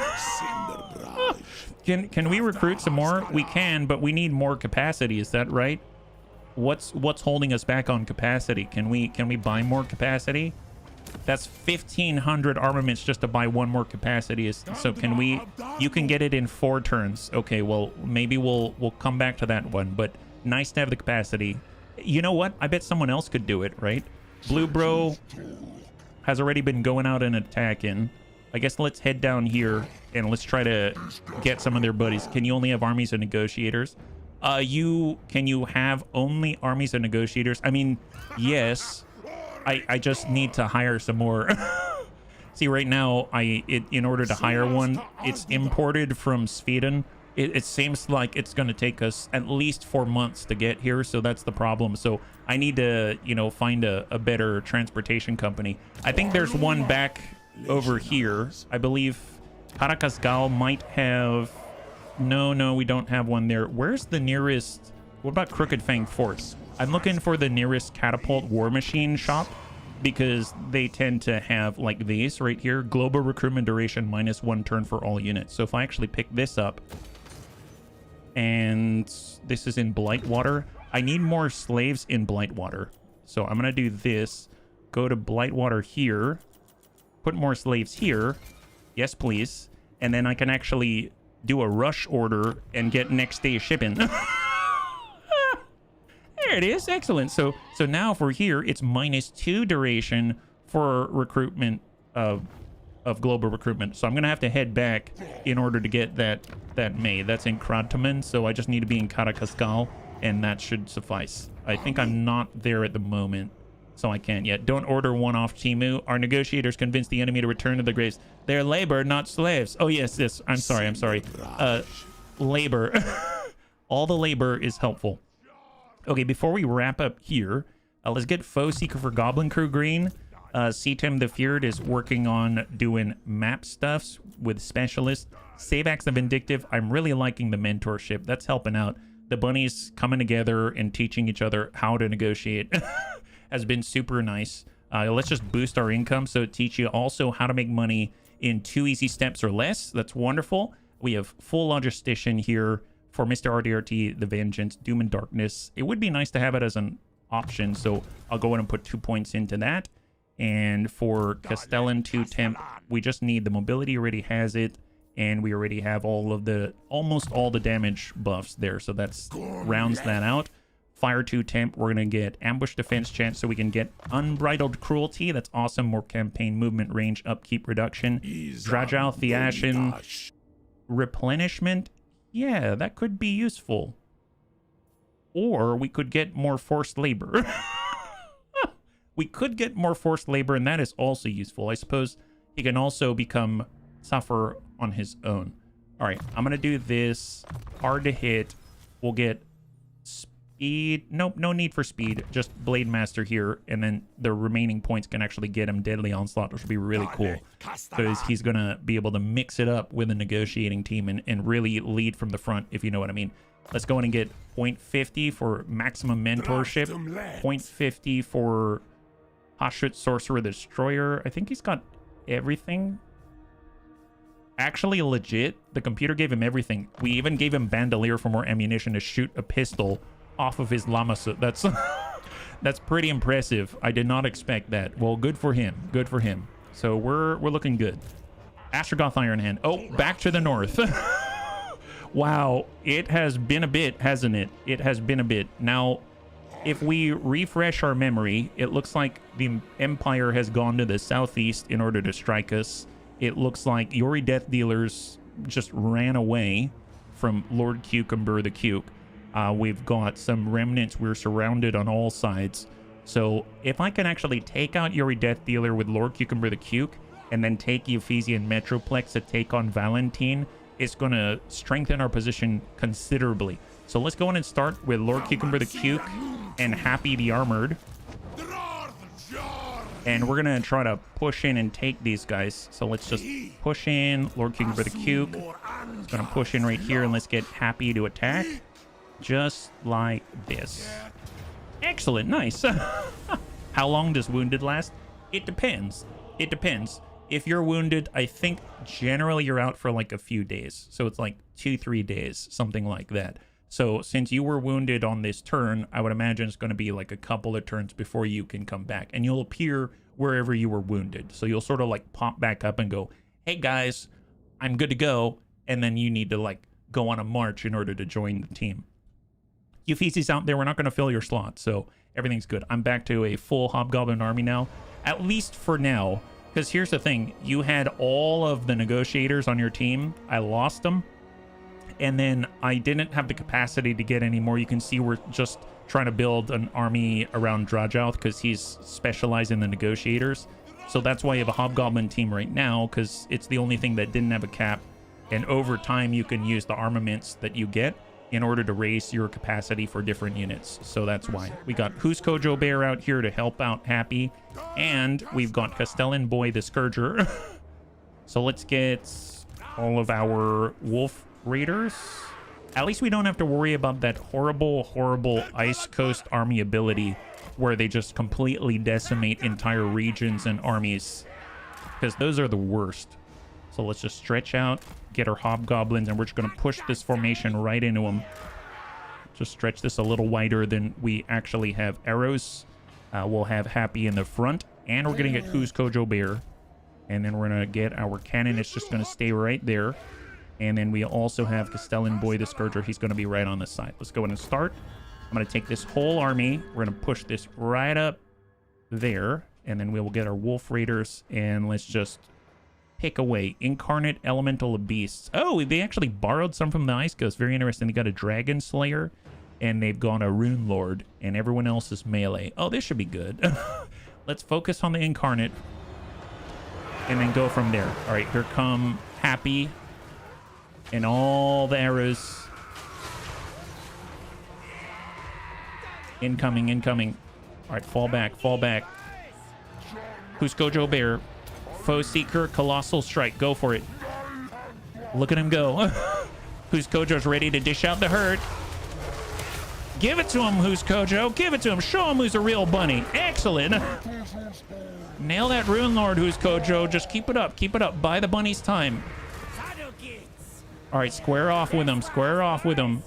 Can we recruit some more? We can, but we need more capacity. Is that right? What's holding us back on capacity? Can we buy more capacity? That's 1,500 armaments just to buy one more capacity. So can we? You can get it in 4 turns. Okay, well, maybe we'll come back to that one. But nice to have the capacity. You know what? I bet someone else could do it, right? Blue Bro has already been going out and attacking. I guess let's head down here and let's try to get some of their buddies. Can you only have armies and negotiators? Can you have only armies and negotiators? I mean, yes. I just need to hire some more. See, right now, in order to hire one, it's imported from Sweden. It seems like it's going to take us at least 4 months to get here, so that's the problem. So I need to, find a better transportation company. I think there's one back over here. I believe Karakasgal might have... No, we don't have one there. Where's the nearest... What about Crooked Fang Fort? I'm looking for the nearest catapult war machine shop because they tend to have like these right here. Global recruitment duration -1 turn for all units. So if I actually pick this up, and this is in Blightwater, I need more slaves in Blightwater. So I'm going to do this. Go to Blightwater here. Put more slaves here. Yes, please. And then I can actually do a rush order and get next day shipping. There it is. Excellent. So now if we're here, it's -2 duration for recruitment of global recruitment. So I'm going to have to head back in order to get that made. That's in Kradtaman. So I just need to be in Karakaskal, and that should suffice. I think I'm not there at the moment, so I can't yet. Don't order one off Timu. Our negotiators convince the enemy to return to the graves. They're labor, not slaves. Oh, yes. I'm sorry. Labor. All the labor is helpful. Okay, before we wrap up here, let's get Foe Seeker for Goblin Crew green. Cetem the Feared is working on doing map stuffs with specialists. Savax the Vindictive, I'm really liking the mentorship. That's helping out. The bunnies coming together and teaching each other how to negotiate has been super nice. Let's just boost our income so it teaches you also how to make money in 2 easy steps or less. That's wonderful. We have full logistician here for Mr. RDRT, the Vengeance, Doom and Darkness. It would be nice to have it as an option, so I'll go ahead and put 2 points into that. And for Castellan 2 Temp, we just need the mobility, already has it, and we already have almost all the damage buffs there, so that's rounds that out. Fire 2 Temp, we're going to get Ambush Defense chance so we can get Unbridled Cruelty. That's awesome. More campaign movement range, upkeep reduction. Dragoth the Ashen, Replenishment. Yeah, that could be useful. Or we could get more forced labor. We could get more forced labor, and that is also useful. I suppose he can also suffer on his own. All right, I'm going to do this. Hard to hit. We'll get speed. Nope, no need for speed. Just Blade Master here, and then the remaining points can actually get him Deadly Onslaught, which would be really cool. Because he's going to be able to mix it up with a negotiating team and really lead from the front, if you know what I mean. Let's go in and get 0.50 for maximum mentorship. 0.50 for Hashut Sorcerer Destroyer. I think he's got everything. Actually, legit, the computer gave him everything. We even gave him Bandolier for more ammunition to shoot a pistol off of his Lamasut. That's pretty impressive. I did not expect that. Well, good for him. Good for him. So we're looking good. Astragoth Ironhand. Oh, back to the north. Wow, it has been a bit, hasn't it? It has been a bit. Now, if we refresh our memory, it looks like the Empire has gone to the southeast in order to strike us. It looks like Yori Death Dealers just ran away from Lord Cucumber the Cuke. We've got some remnants. We're surrounded on all sides. So if I can actually take out Yori Death Dealer with Lord Cucumber the Cuke and then take Ephesian Metroplex to take on Valentine, it's going to strengthen our position considerably. So let's go in and start with Lord Cucumber the Cuke and Happy the Armored. And we're going to try to push in and take these guys. So let's just push in Lord Cucumber the Cuke. It's going to push in right here, and let's get Happy to attack. Just like this. Excellent. Nice. How long does wounded last? It depends. It depends. If you're wounded, I think generally you're out for like a few days. So it's like 2-3 days, something like that. So since you were wounded on this turn, I would imagine it's going to be like a couple of turns before you can come back. And you'll appear wherever you were wounded. So you'll sort of like pop back up and go, hey guys, I'm good to go. And then you need to like go on a march in order to join the team. Euphesi's out there. We're not going to fill your slot, so everything's good. I'm back to a full Hobgoblin army now, at least for now. Because here's the thing. You had all of the negotiators on your team. I lost them. And then I didn't have the capacity to get any more. You can see we're just trying to build an army around Drajouth because he's specialized in the negotiators. So that's why you have a Hobgoblin team right now, because it's the only thing that didn't have a cap. And over time, you can use the armaments that you get in order to raise your capacity for different units. So that's why. We got Who's Kojo Bear out here to help out Happy. And we've got Castellan Boy the Scourger. So let's get all of our Wolf Raiders. At least we don't have to worry about that horrible, horrible Ice Coast army ability where they just completely decimate entire regions and armies. Because those are the worst. So let's just stretch out, get our Hobgoblins, and we're just going to push this formation right into them. Just stretch this a little wider than we actually have arrows. We'll have Happy in the front, and we're going to get Who's Kojo Bear. And then we're going to get our cannon. It's just going to stay right there. And then we also have Castellan Boy the Scourger. He's going to be right on the side. Let's go ahead and start. I'm going to take this whole army. We're going to push this right up there. And then we will get our Wolf Raiders, and let's just pick away. Incarnate Elemental Beasts. Oh, they actually borrowed some from the Ice Coast. Very interesting. They got a Dragon Slayer, and they've gone a Rune Lord, and everyone else is melee. Oh, this should be good. Let's focus on the Incarnate, and then go from there. All right, here come Happy, and all the arrows. Incoming, incoming. All right, fall back, fall back. Who's Kojo Bear? Foe Seeker, Colossal Strike. Go for it. Look at him go. Who's Kojo's ready to dish out the hurt. Give it to him, Who's Kojo. Give it to him. Show him who's a real bunny. Excellent. Nail that Rune Lord, Who's Kojo. Just keep it up. Keep it up. Buy the bunny's time. All right, square off with him. Square off with him.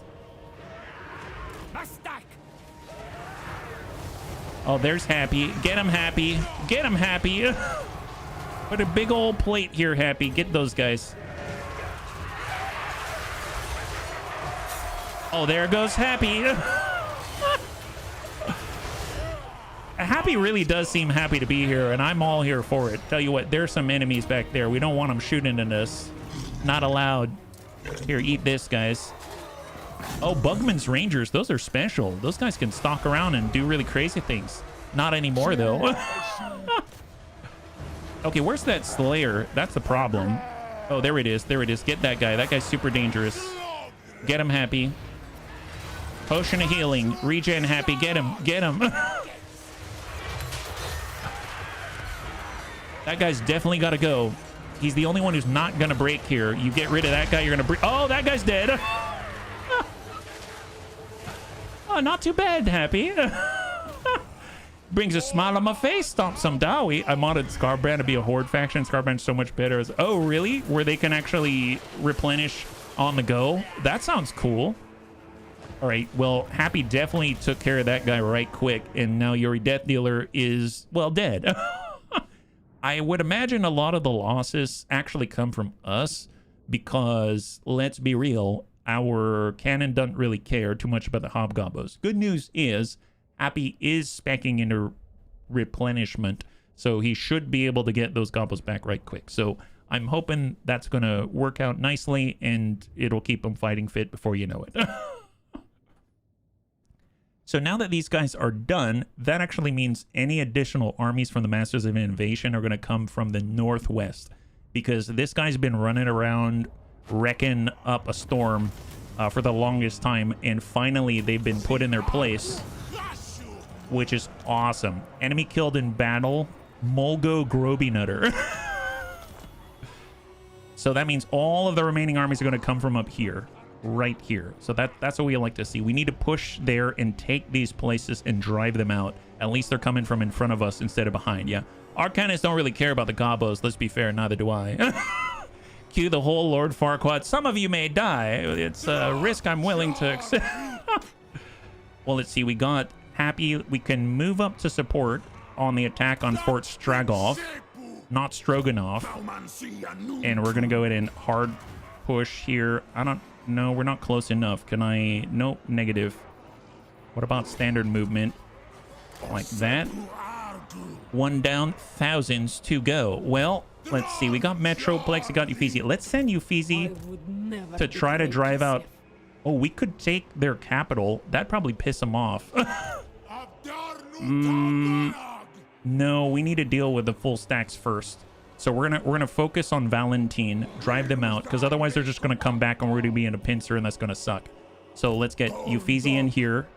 Oh, there's Happy. Get him, Happy. Get him, Happy. Put a big old plate here, Happy. Get those guys. Oh, there goes Happy. Happy really does seem happy to be here, and I'm all here for it. Tell you what, there's some enemies back there. We don't want them shooting at us. Not allowed. Here, eat this, guys. Oh, Bugman's Rangers. Those are special. Those guys can stalk around and do really crazy things. Not anymore, though. Okay, where's that Slayer? That's the problem. Oh, there it is. There it is. Get that guy. That guy's super dangerous. Get him, Happy. Potion of healing. Regen, Happy. Get him. Get him. That guy's definitely got to go. He's the only one who's not going to break here. You get rid of that guy, you're going to break. Oh, that guy's dead. Oh, not too bad, Happy. Brings a smile on my face. Stomp some Dowie. I modded Scarbrand to be a horde faction. Scarbrand's so much better. Oh, really? Where they can actually replenish on the go? That sounds cool. All right. Well, Happy definitely took care of that guy right quick. And now Yori Death Dealer is, well, dead. I would imagine a lot of the losses actually come from us because, let's be real, our cannon doesn't really care too much about the Hobgoblins. Good news is Happy is specking into replenishment, so he should be able to get those goblins back right quick. So I'm hoping that's going to work out nicely, and it'll keep him fighting fit before you know it. So now that these guys are done, that actually means any additional armies from the Masters of Innovation are going to come from the northwest, because this guy's been running around wrecking up a storm for the longest time, and finally they've been put in their place, which is awesome. Enemy killed in battle, Mulgo Groby Nutter. So that means all of the remaining armies are going to come from up here, right here. So that's what we like to see. We need to push there and take these places and drive them out. At least they're coming from in front of us instead of behind. Yeah, our cannons don't really care about the gobos. Let's be fair, neither do I. Cue the whole Lord Farquaad. Some of you may die. It's a risk I'm willing to accept. Well, let's see. We got Happy. We can move up to support on the attack on Fort Astragoth, not Stroganoff. And we're going to go ahead and hard push here. I don't know. We're not close enough. Can I? Nope. Negative. What about standard movement? Like that. One down. Thousands to go. Well, let's see. We got Metroplex. We got Uffizi. Let's send Uffizi to try to drive out. Oh, we could take their capital. That'd probably piss them off. No, we need to deal with the full stacks first. So we're gonna focus on Valentine, drive them out, because otherwise they're just gonna come back and we're gonna be in a pincer, and that's gonna suck. So let's get Uffizi in here,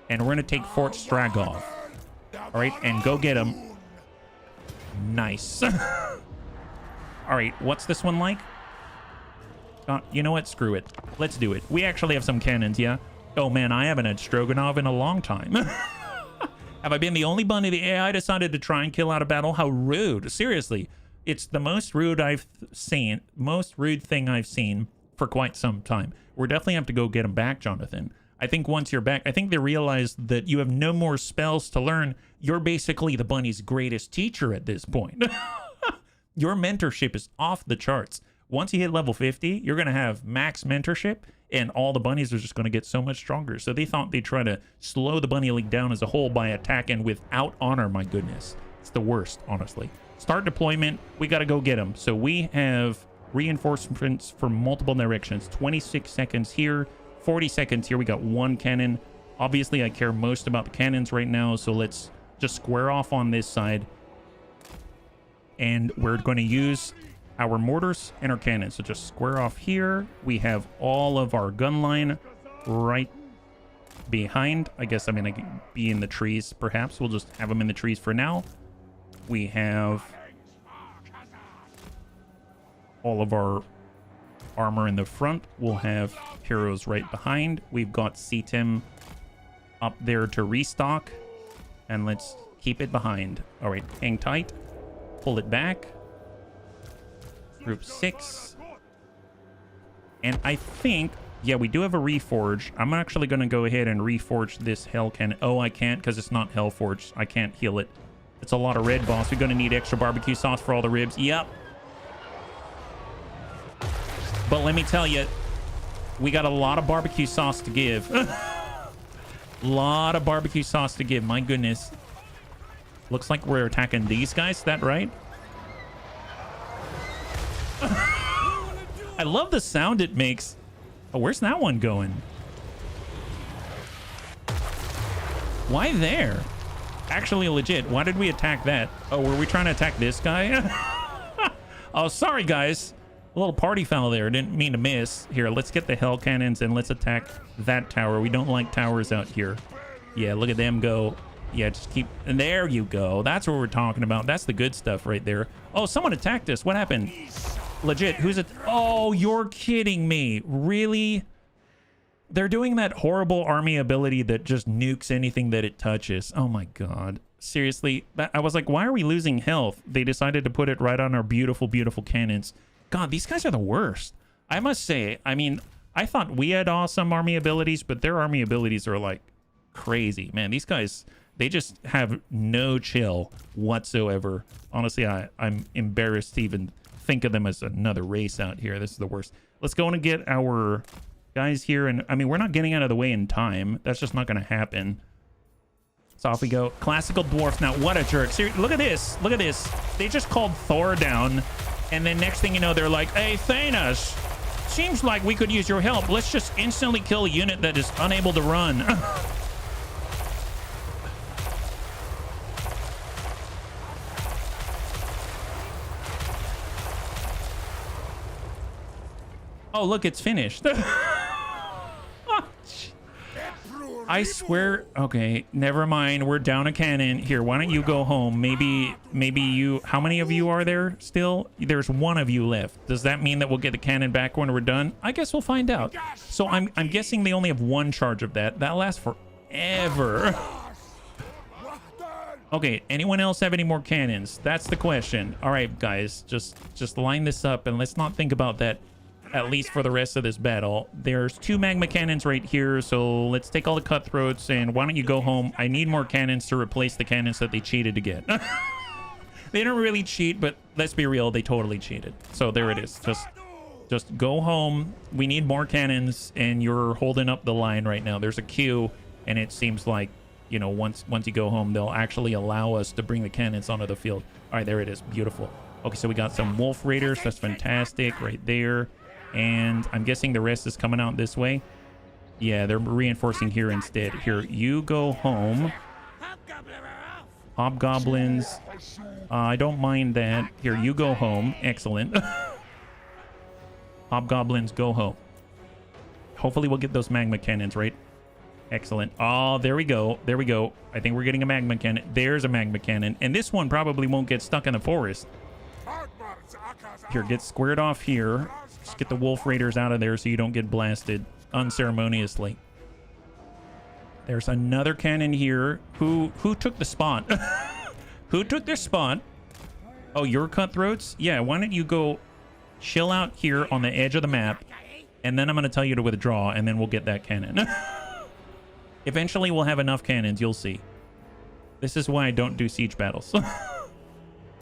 and we're gonna take Fort Astragoth. All right, and go get him. Nice. All right, what's this one like? You know what? Screw it. Let's do it. We actually have some cannons, yeah? Oh man, I haven't had Stroganov in a long time. Have I been the only bunny the AI decided to try and kill out of battle? How rude. Seriously. It's the most rude thing I've seen for quite some time. We're definitely have to go get him back, Jonathan. I think once you're back, I think they realized that you have no more spells to learn. You're basically the bunny's greatest teacher at this point. Your mentorship is off the charts. Once you hit level 50, you're going to have max mentorship, and all the bunnies are just going to get so much stronger. So they thought they'd try to slow the bunny league down as a whole by attacking without honor. My goodness. It's the worst, honestly. Start deployment. We got to go get them. So we have reinforcements from multiple directions. 26 seconds here, 40 seconds here. We got one cannon. Obviously, I care most about the cannons right now, so let's just square off on this side. And we're going to use our mortars and our cannons. So just square off here. We have all of our gun line right behind. I guess, I mean, I could be in the trees, perhaps. We'll just have them in the trees for now. We have all of our armor in the front. We'll have heroes right behind. We've got CTIM up there to restock. And let's keep it behind. All right, hang tight. Pull it back. Group 6. And I think, yeah, we do have a reforge. I'm actually going to go ahead and reforge this hell cannon. Oh, I can't because it's not hell forged. I can't heal it. It's a lot of red, boss. We're going to need extra barbecue sauce for all the ribs. Yep. But let me tell you, we got a lot of barbecue sauce to give. Lot of barbecue sauce to give. My goodness. Looks like we're attacking these guys. Is that right? I love the sound it makes. Oh, where's that one going? Why there? Actually, legit. Why did we attack that? Oh, were we trying to attack this guy? Oh, sorry, guys. A little party foul there. Didn't mean to miss. Here, let's get the hell cannons and let's attack that tower. We don't like towers out here. Yeah, look at them go. Yeah, just keep... And there you go. That's what we're talking about. That's the good stuff right there. Oh, someone attacked us. What happened? Legit. Who's it? Oh, you're kidding me. Really? They're doing that horrible army ability that just nukes anything that it touches. Oh my god. Seriously? I was like, why are we losing health? They decided to put it right on our beautiful, beautiful cannons. God, these guys are the worst. I must say, I mean, I thought we had awesome army abilities, but their army abilities are like crazy. Man, these guys, they just have no chill whatsoever. Honestly, I'm embarrassed to even think of them as another race out here. This is the worst. Let's go in and get our guys here. And I mean, we're not getting out of the way in time. That's just not going to happen. So off we go. Classical dwarf. Now, what a jerk. Seriously, look at this. Look at this. They just called Thor down. And then next thing you know, they're like, hey, Thanos, seems like we could use your help. Let's just instantly kill a unit that is unable to run. Oh, look, it's finished. I swear. Okay, never mind. We're down a cannon. Here, why don't you go home? Maybe you... How many of you are there still? There's one of you left. Does that mean that we'll get the cannon back when we're done? I guess we'll find out. So I'm guessing they only have one charge of that. That lasts forever. Okay, anyone else have any more cannons? That's the question. All right, guys, just line this up and let's not think about that, at least for the rest of this battle. There's 2 magma cannons right here, so let's take all the cutthroats and why don't you go home? I need more cannons to replace the cannons that they cheated to get. They don't really cheat, but let's be real, they totally cheated. So there it is. Just go home. We need more cannons and you're holding up the line right now. There's a queue and it seems like, you know, once you go home, they'll actually allow us to bring the cannons onto the field. All right, there it is. Beautiful. Okay, so we got some wolf raiders. That's fantastic right there. And I'm guessing the rest is coming out this way. Yeah, they're reinforcing here instead. Here, you go home. Hobgoblins. I don't mind that. Here, you go home. Excellent. Hobgoblins, go home. Hopefully we'll get those magma cannons, right? Excellent. Oh, there we go. There we go. I think we're getting a magma cannon. There's a magma cannon. And this one probably won't get stuck in the forest. Here, get squared off here. Just get the wolf raiders out of there so you don't get blasted unceremoniously. There's another cannon here. Who took the spot? Who took their spot? Oh, your cutthroats? Yeah, why don't you go chill out here on the edge of the map, and then I'm going to tell you to withdraw, and then we'll get that cannon. Eventually, we'll have enough cannons. You'll see. This is why I don't do siege battles. All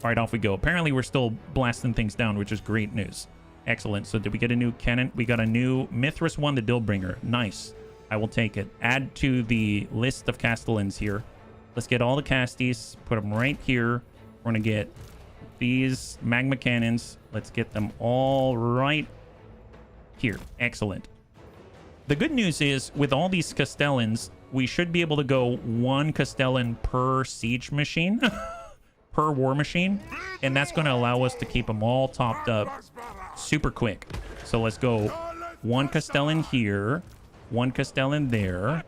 right, off we go. Apparently, we're still blasting things down, which is great news. Excellent. So did we get a new cannon? We got a new Mithras one, the Dillbringer. Nice. I will take it. Add to the list of castellans here. Let's get all the casties. Put them right here. We're going to get these magma cannons. Let's get them all right here. Excellent. The good news is with all these castellans, we should be able to go 1 castellan per siege machine. Per war machine, and that's going to allow us to keep them all topped up super quick. So let's go 1 castellan here, 1 castellan there,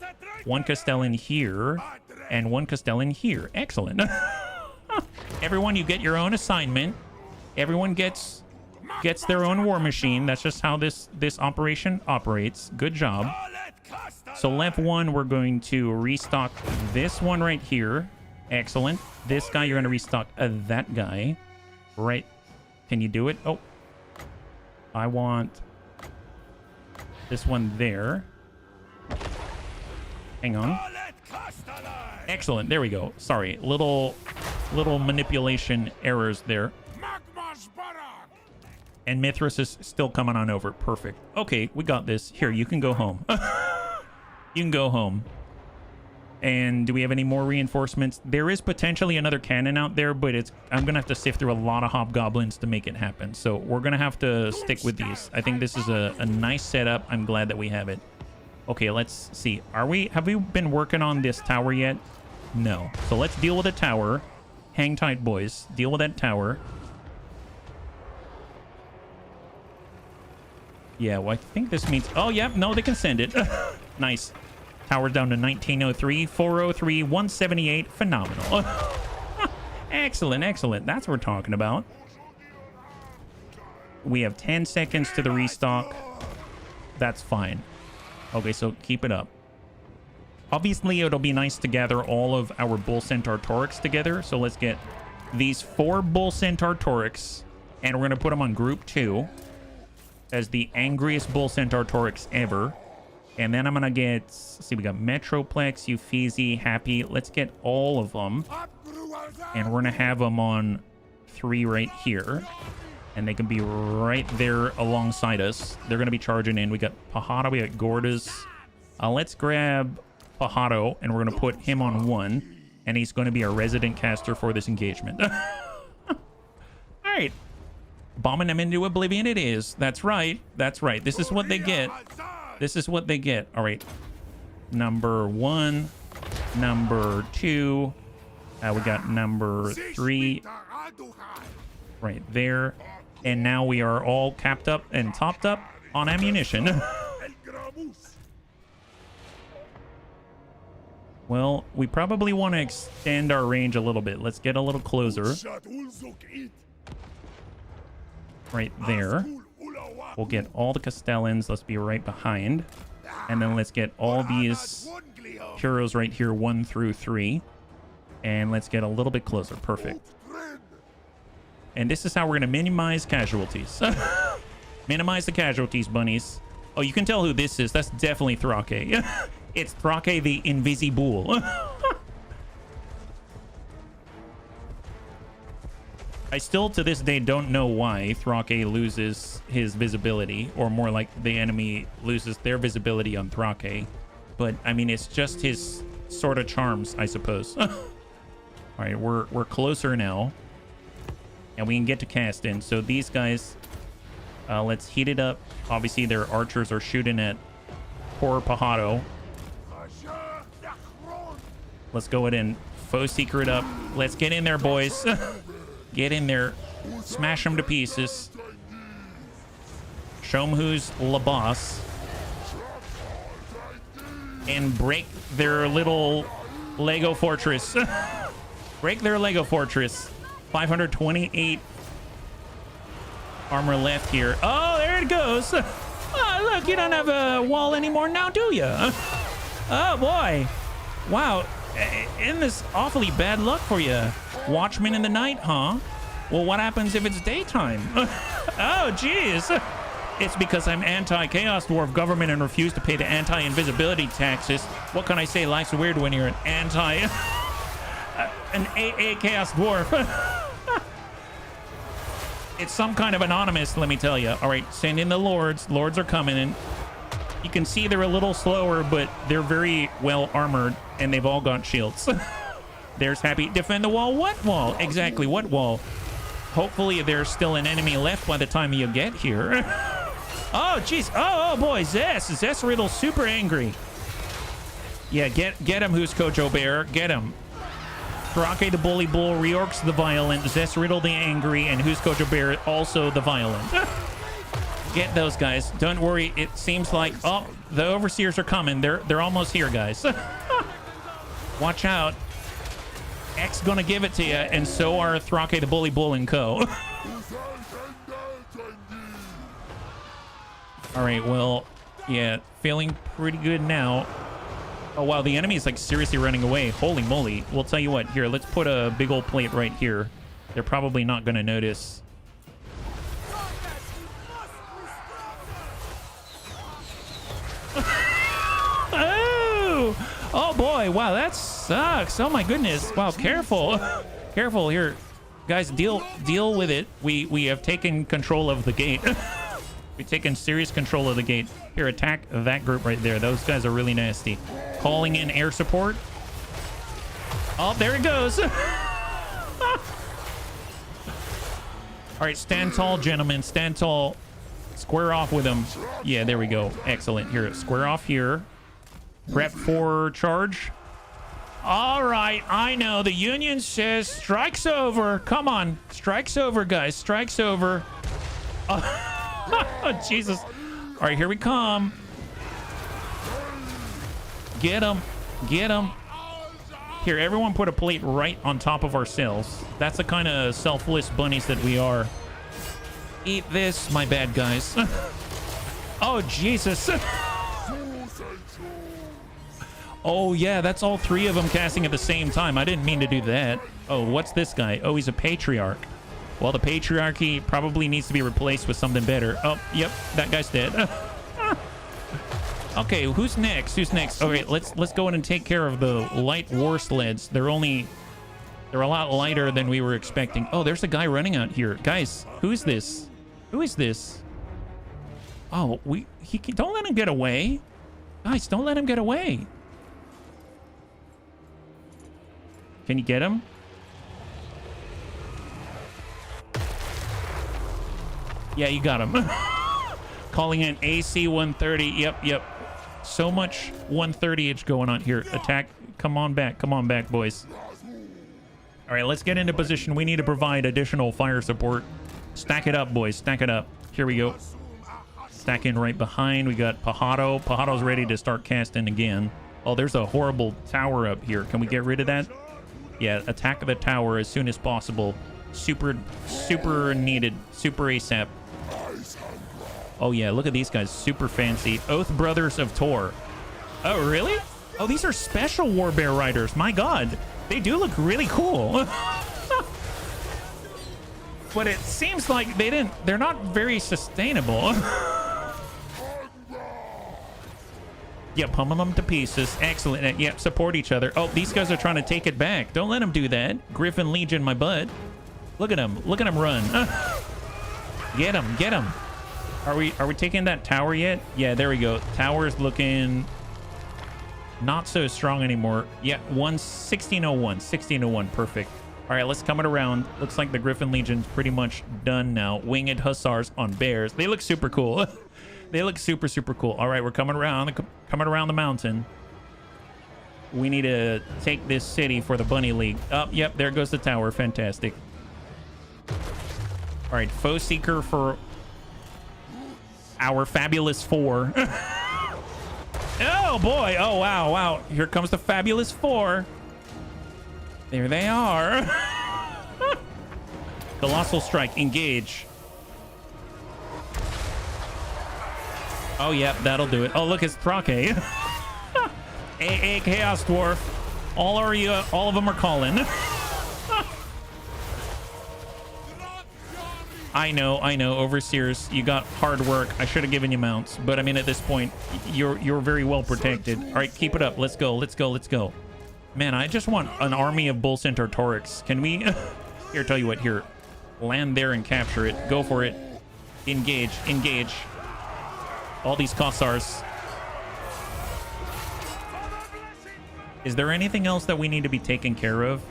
1 castellan here, and 1 castellan here. Excellent. Everyone, you get your own assignment. Everyone gets their own war machine. That's just how this operation operates. Good job. So left 1, we're going to restock this one right here. Excellent. This guy, you're going to restock that guy. Right. Can you do it? Oh. I want this one there. Hang on. Excellent. There we go. Sorry. Little manipulation errors there. And Mithras is still coming on over. Perfect. Okay, we got this. Here, you can go home. You can go home. And do we have any more reinforcements? There is potentially another cannon out there, but I'm gonna have to sift through a lot of hobgoblins to make it happen. So we're gonna have to stick with these. I think this is a nice setup. I'm glad that we have it. Okay, let's see. Have we been working on this tower yet? No. So let's deal with the tower. Hang tight, boys. Deal with that tower. Yeah, well, I think this means... Oh, yeah. No, they can send it. Nice. Tower's down to 1903, 403, 178. Phenomenal. Excellent, excellent. That's what we're talking about. We have 10 seconds to the restock. That's fine. Okay, so keep it up. Obviously, it'll be nice to gather all of our Bull Centaur Torics together. So let's get these 4 Bull Centaur Torics, and we're going to put them on Group 2 as the angriest Bull Centaur Torics ever. And then I'm going to get... Let's see, we got Metroplex, Uffizi, Happy. Let's get all of them. And we're going to have them on 3 right here. And they can be right there alongside us. They're going to be charging in. We got Pahada, we got Gordas. Let's grab Pahado, and we're going to put him on 1. and he's going to be our resident caster for this engagement. All right. Bombing them into oblivion it is. That's right. That's right. This is what they get. This is what they get. All right. Number 1. Number 2. We got number 3. Right there. And now we are all capped up and topped up on ammunition. Well, we probably want to extend our range a little bit. Let's get a little closer. Right there. We'll get all the Castellans. Let's be right behind. And then let's get all these heroes right here, 1 through 3. And let's get a little bit closer. Perfect. And this is how we're going to minimize casualties. Minimize the casualties, bunnies. Oh, you can tell who this is. That's definitely Thrake. It's Thrake the Invisible. I still, to this day, don't know why Thrake loses his visibility, or more like the enemy loses their visibility on Thrake. But, I mean, it's just his sort of charms, I suppose. All right, we're closer now. And we can get to cast in. So these guys, let's heat it up. Obviously, their archers are shooting at poor Pajaro. Let's go ahead and foe seeker it up. Let's get in there, boys. Get in there. Smash them to pieces. Show them who's the boss. And break their little Lego fortress. Break their Lego fortress. 528 armor left here. Oh, there it goes. Oh, look, you don't have a wall anymore now, do you? Oh, boy. Wow. Isn't this awfully bad luck for you? Watchmen in the night, huh? Well, what happens if it's daytime? Oh, jeez. It's because I'm anti-Chaos Dwarf government and refuse to pay the anti-invisibility taxes. What can I say? Life's weird when you're an AA Chaos Dwarf. It's some kind of anonymous, let me tell you. All right, send in the lords. Lords are coming in. You can see they're a little slower, but they're very well armored, and they've all got shields. There's Happy. Defend the wall. What wall? Exactly, what wall? Hopefully there's still an enemy left by the time you get here. Oh, jeez. Oh, boy, Zess Riddle's super angry. Yeah, get him, who's Kojo Bear. Get him. Thrake the Bully Bull, Reorks the Violent, Zess Riddle the Angry, and who's Kojo Bear also the Violent. Get those guys. Don't worry. It seems like, oh, the Overseers are coming. They're almost here, guys. Watch out. X gonna give it to you, and so are Thrake the Bully Bull and co. All right, well, yeah, feeling pretty good now. Oh, wow, the enemy is like seriously running away. Holy moly. We'll tell you what, here, let's put a big old plate right here. They're probably not gonna notice. Oh boy, wow, that sucks. Oh my goodness. Wow, careful. Careful here. Guys, deal with it. We have taken control of the gate. We've taken serious control of the gate. Here, attack that group right there. Those guys are really nasty. Calling in air support. Oh, there it goes. All right, stand tall, gentlemen. Stand tall. Square off with them. Yeah, there we go. Excellent. Here, square off here. Prep for charge. All right, I know. The Union says strike's over. Come on. Strike's over, guys. Strike's over. Oh, Jesus. All right, here we come. Get them. Get them. Here, everyone put a plate right on top of ourselves. That's the kind of selfless bunnies that we are. Eat this, my bad guys. Oh, Jesus. Oh, yeah, that's all 3 of them casting at the same time. I didn't mean to do that. Oh, what's this guy? Oh, he's a patriarch. Well, the patriarchy probably needs to be replaced with something better. Oh, yep, that guy's dead. Okay, who's next? Who's next? Okay, let's go in and take care of the light war sleds. They're a lot lighter than we were expecting. Oh, there's a guy running out here. Guys, who is this? Who is this? Oh, don't let him get away. Guys, don't let him get away. Can you get him? Yeah, you got him. Calling in AC 130. Yep. So much 130-ish going on here. Attack. Come on back, boys. All right, let's get into position. We need to provide additional fire support. Stack it up, boys. Stack it up. Here we go. Stack in right behind. We got Pajado. Pajado's ready to start casting again. Oh, there's a horrible tower up here. Can we get rid of that? Yeah, attack the tower as soon as possible. Super needed. Super ASAP. Oh, yeah, look at these guys. Super fancy. Oath Brothers of Tor. Oh, really? Oh, these are special Warbear Riders. My God. They do look really cool. But it seems like they're not very sustainable. Yeah, pummel them to pieces. Excellent. Yep, support each other. Oh, these guys are trying to take it back. Don't let them do that. Griffin Legion, my bud. Look at him. Look at him run. Get him. Get him. Are we taking that tower yet? Yeah, there we go. Tower's looking not so strong anymore. Yeah, 1601. 1601. Perfect. All right, let's come it around. Looks like the Griffin Legion's pretty much done now. Winged Hussars on bears. They look super cool. They look super cool. All right, we're coming around the mountain. We need to take this city for the Bunny League. Oh, yep, there goes the tower. Fantastic. All right, Foe Seeker for our fabulous 4. Oh, boy. Oh, wow. Here comes the fabulous 4. There they are. Colossal Strike. Engage. Oh, yep, that'll do it. Oh, look, it's Thrake. AA Chaos Dwarf. All of them are calling. I know, Overseers, you got hard work. I should have given you mounts, but I mean, at this point, you're very well protected. All right, keep it up. Let's go. Man, I just want an army of Bull Centaur Torics. Can we? Here, tell you what. Here, land there and capture it. Go for it. Engage. All these Kossars. Is there anything else that we need to be taken care of?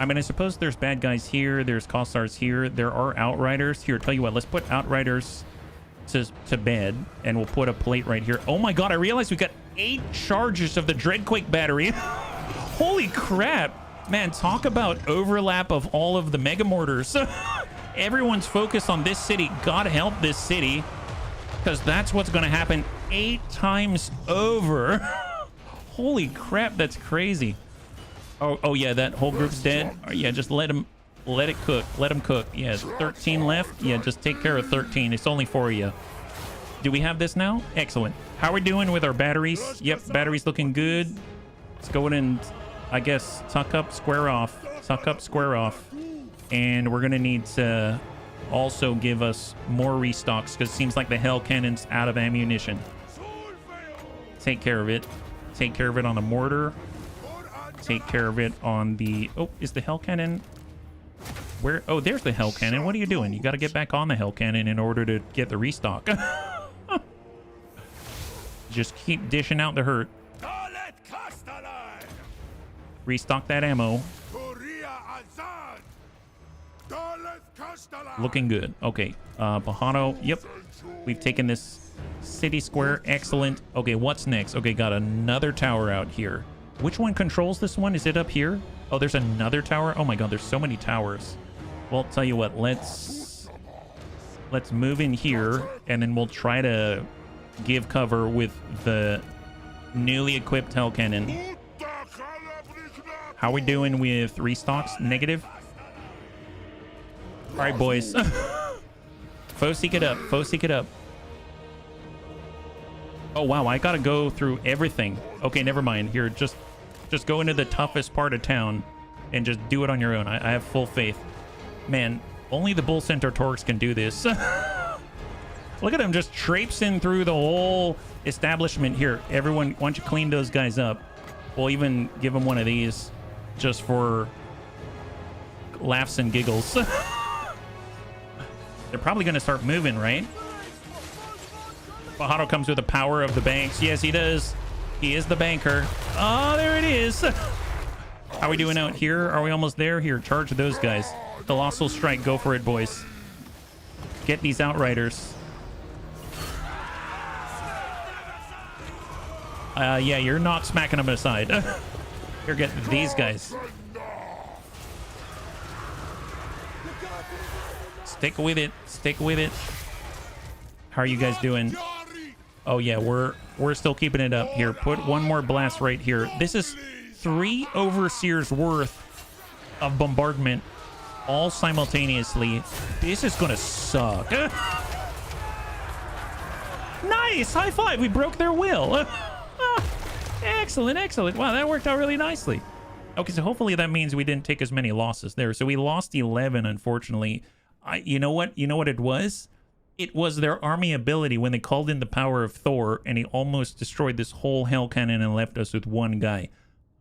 I mean, I suppose there's bad guys here. There's Kossars here. There are Outriders. Here, tell you what. Let's put Outriders to bed, and we'll put a plate right here. Oh my God, I realized we got 8 charges of the Dreadquake battery. Holy crap. Man, talk about overlap of all of the Mega Mortars. Everyone's focused on this city. God help this city, because that's what's going to happen 8 times over. Holy crap, that's crazy. Oh yeah, that whole group's dead. Oh, yeah, just let it cook. Let them cook. Yeah, 13 left. Yeah, just take care of 13. It's only 4 of you. Do we have this now? Excellent. How are we doing with our batteries? Yep, batteries looking good. Let's go in and, I guess, tuck up, square off. And we're going to need to also give us more restocks, because it seems like the Hell Cannon's out of ammunition. Take care of it. Take care of it on the mortar. Take care of it on the... Oh, is the Hell Cannon... Where? Oh, there's the Hell Cannon. What are you doing? You got to get back on the Hell Cannon in order to get the restock. Just keep dishing out the hurt. Restock that ammo. Looking good. Okay. Pajado. Yep. We've taken this city square. Excellent. Okay, what's next? Okay, got another tower out here. Which one controls this one? Is it up here? Oh, there's another tower. Oh my God, there's so many towers. Well, tell you what, let's move in here, and then we'll try to give cover with the newly equipped Hell Cannon. How are we doing with restocks? Negative. All right, boys. Foe seek it up. Oh wow, I gotta go through everything. Okay, never mind. Here, just go into the toughest part of town and just do it on your own. I have full faith. Man, only the Bull Centaur Torques can do this. Look at him just traipsing through the whole establishment here. Everyone, why don't you clean those guys up? We'll even give them one of these just for laughs and giggles. They're probably going to start moving, right? Pajado comes with the power of the banks. Yes, he does. He is the banker. Oh, there it is. How are we doing out here? Are we almost there? Here, charge those guys. Colossal strike. Go for it, boys. Get these outriders. Yeah, you're not smacking them aside. Here, get these guys. Stick with it. Stick with it. How are you guys doing? Oh yeah, we're still keeping it up. Here, put one more blast right here. This is 3 overseers worth of bombardment all simultaneously. This is gonna suck. Nice! High five! We broke their will. Excellent, excellent. Wow, that worked out really nicely. Okay, so hopefully that means we didn't take as many losses there. So we lost 11, unfortunately. You know what? You know what it was? It was their army ability when they called in the power of Thor, and he almost destroyed this whole hell cannon and left us with one guy.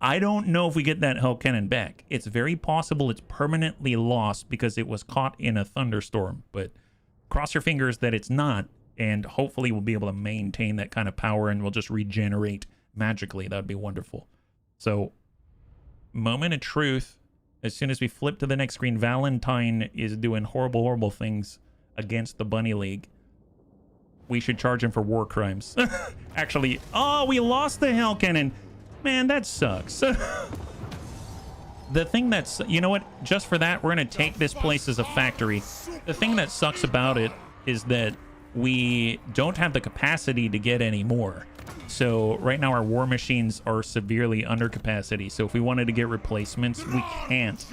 I don't know if we get that hell cannon back. It's very possible it's permanently lost because it was caught in a thunderstorm. But cross your fingers that it's not, and hopefully we'll be able to maintain that kind of power and we'll just regenerate magically. That would be wonderful. So, moment of truth. As soon as we flip to the next screen, Valentine is doing horrible, horrible things against the Bunny League. We should charge him for war crimes. Actually, oh, we lost the hell cannon. Man, that sucks. The thing that's, you know what? Just for that, we're going to take this place as a factory. The thing that sucks about it is that we don't have the capacity to get any more. So right now our war machines are severely under capacity. So if we wanted to get replacements, we can't.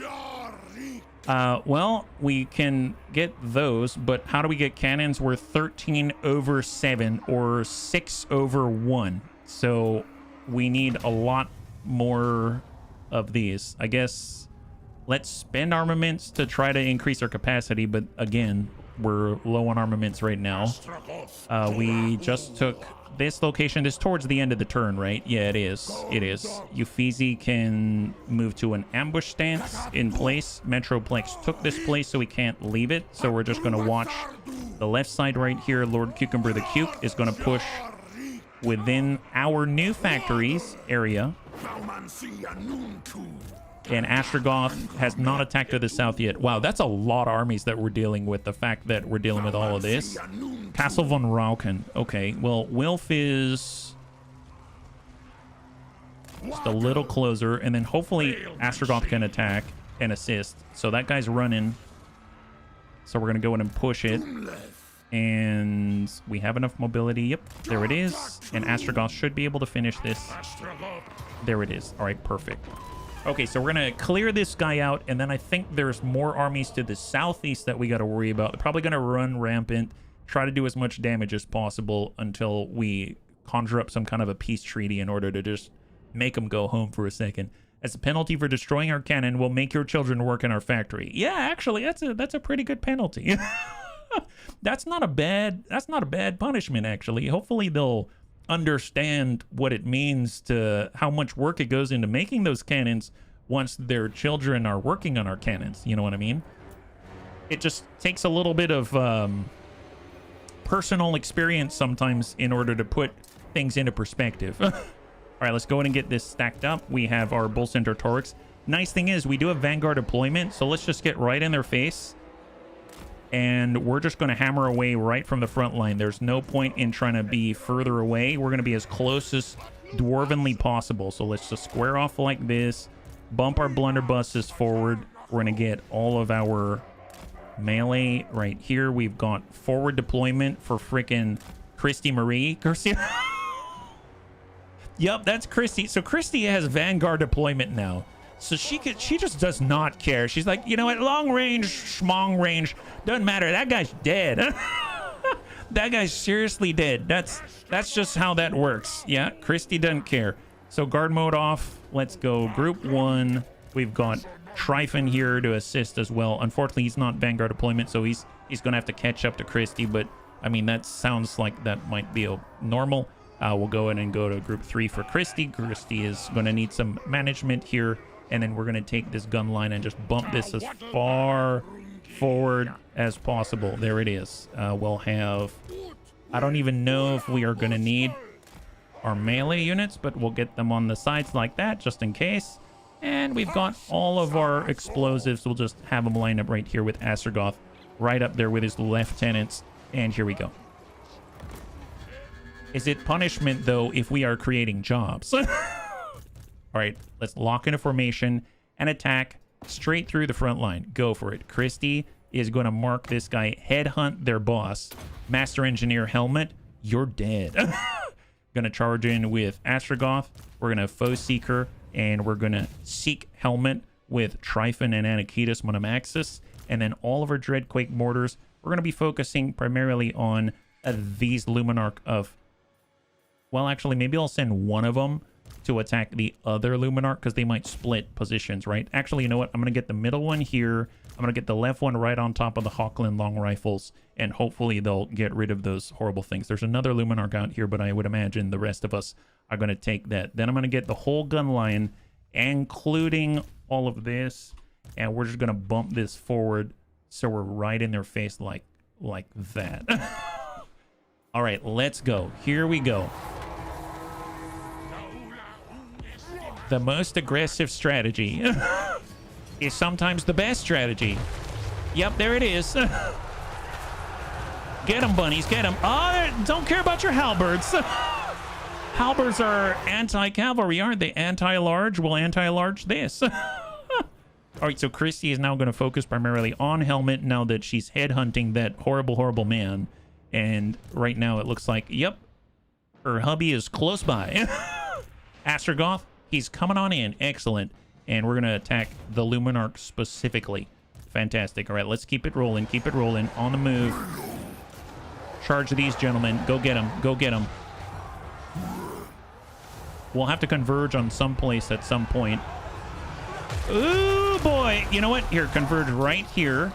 Well, we can get those, but how do we get cannons? We're 13 over 7 or 6 over 1. So we need a lot more of these. I guess let's spend armaments to try to increase our capacity, but again, we're low on armaments right now. We just took this location. This towards the end of the turn, right? Yeah, it is. It is. Uffizi can move to an ambush stance in place. Metroplex took this place, so we can't leave it. So we're just going to watch the left side right here. Lord Cucumber the Cuke is going to push within our new factories area. And Astragoth has not attacked to the south yet. Wow, that's a lot of armies that we're dealing with. The fact that we're dealing with all of this. Castle von Rauken. Okay, well, Wilf is just a little closer. And then hopefully Astragoth can attack and assist. So that guy's running. So we're going to go in and push it. And we have enough mobility. Yep, there it is. And Astragoth should be able to finish this. There it is. All right, perfect. Okay, so we're going to clear this guy out, and then I think there's more armies to the southeast that we got to worry about. They're probably going to run rampant, try to do as much damage as possible until we conjure up some kind of a peace treaty in order to just make them go home for a second. As a penalty for destroying our cannon, we'll make your children work in our factory. Yeah, actually, that's a pretty good penalty. That's not a bad punishment, actually. Hopefully they'll understand what it means to how much work it goes into making those cannons once their children are working on our cannons. You know what I mean? It just takes a little bit of personal experience sometimes in order to put things into perspective. All right, let's go in and get this stacked up. We have our Bull Center Torx. Nice thing is we do have Vanguard deployment, so let's just get right in their face. And we're just going to hammer away right from the front line. There's no point in trying to be further away. We're going to be as close as dwarvenly possible. So let's just square off like this. Bump our blunderbusses forward. We're going to get all of our melee right here. We've got forward deployment for frickin' Christy Marie. Yep, that's Christy. So Christy has Vanguard deployment now. So she just does not care. She's like, you know what? Long range, schmong range, doesn't matter. That guy's dead. That guy's seriously dead. That's just how that works. Yeah, Christy doesn't care. So guard mode off. Let's go. Group 1. We've got Tryphon here to assist as well. Unfortunately, he's not Vanguard deployment, so he's going to have to catch up to Christy. But, I mean, that sounds like that might be a normal. We'll go in and go to Group 3 for Christy. Christy is going to need some management here. And then we're going to take this gun line and just bump this as far forward as possible. There it is. We'll have... I don't even know if we are going to need our melee units, but we'll get them on the sides like that just in case. And we've got all of our explosives. We'll just have them lined up right here with Astragoth, right up there with his lieutenants. And here we go. Is it punishment, though, if we are creating jobs? All right, let's lock into formation and attack straight through the front line. Go for it. Christie is going to mark this guy, headhunt their boss. Master Engineer Helmet, you're dead. Going to charge in with Astragoth. We're going to Foe Seeker, and we're going to Seek Helmet with Tryphon and Anakitas Monomaxis. And then all of our Dreadquake mortars, we're going to be focusing primarily on these Luminarch of... Well, actually, maybe I'll send one of them to attack the other Luminarch because they might split positions, right? Actually, you know what? I'm going to get the middle one here. I'm going to get the left one right on top of the Hawkland long rifles, and hopefully they'll get rid of those horrible things. There's another Luminarch out here, but I would imagine the rest of us are going to take that. Then I'm going to get the whole gun line, including all of this, and we're just going to bump this forward so we're right in their face like that. All right, let's go. Here we go. The most aggressive strategy is sometimes the best strategy. Yep, there it is. Get them, bunnies, get them. Oh, don't care about your halberds. Halberds are anti-cavalry, aren't they? Anti-large? Well, anti-large this. All right, so Christie is now going to focus primarily on Helmet now that she's headhunting that horrible, horrible man. And right now it looks like, yep, her hubby is close by. Astragoth, he's coming on in. Excellent. And we're going to attack the Luminarch specifically. Fantastic. All right, let's keep it rolling. Keep it rolling. On the move. Charge these gentlemen. Go get them. Go get them. We'll have to converge on some place at some point. Ooh, boy. You know what? Here, converge right here.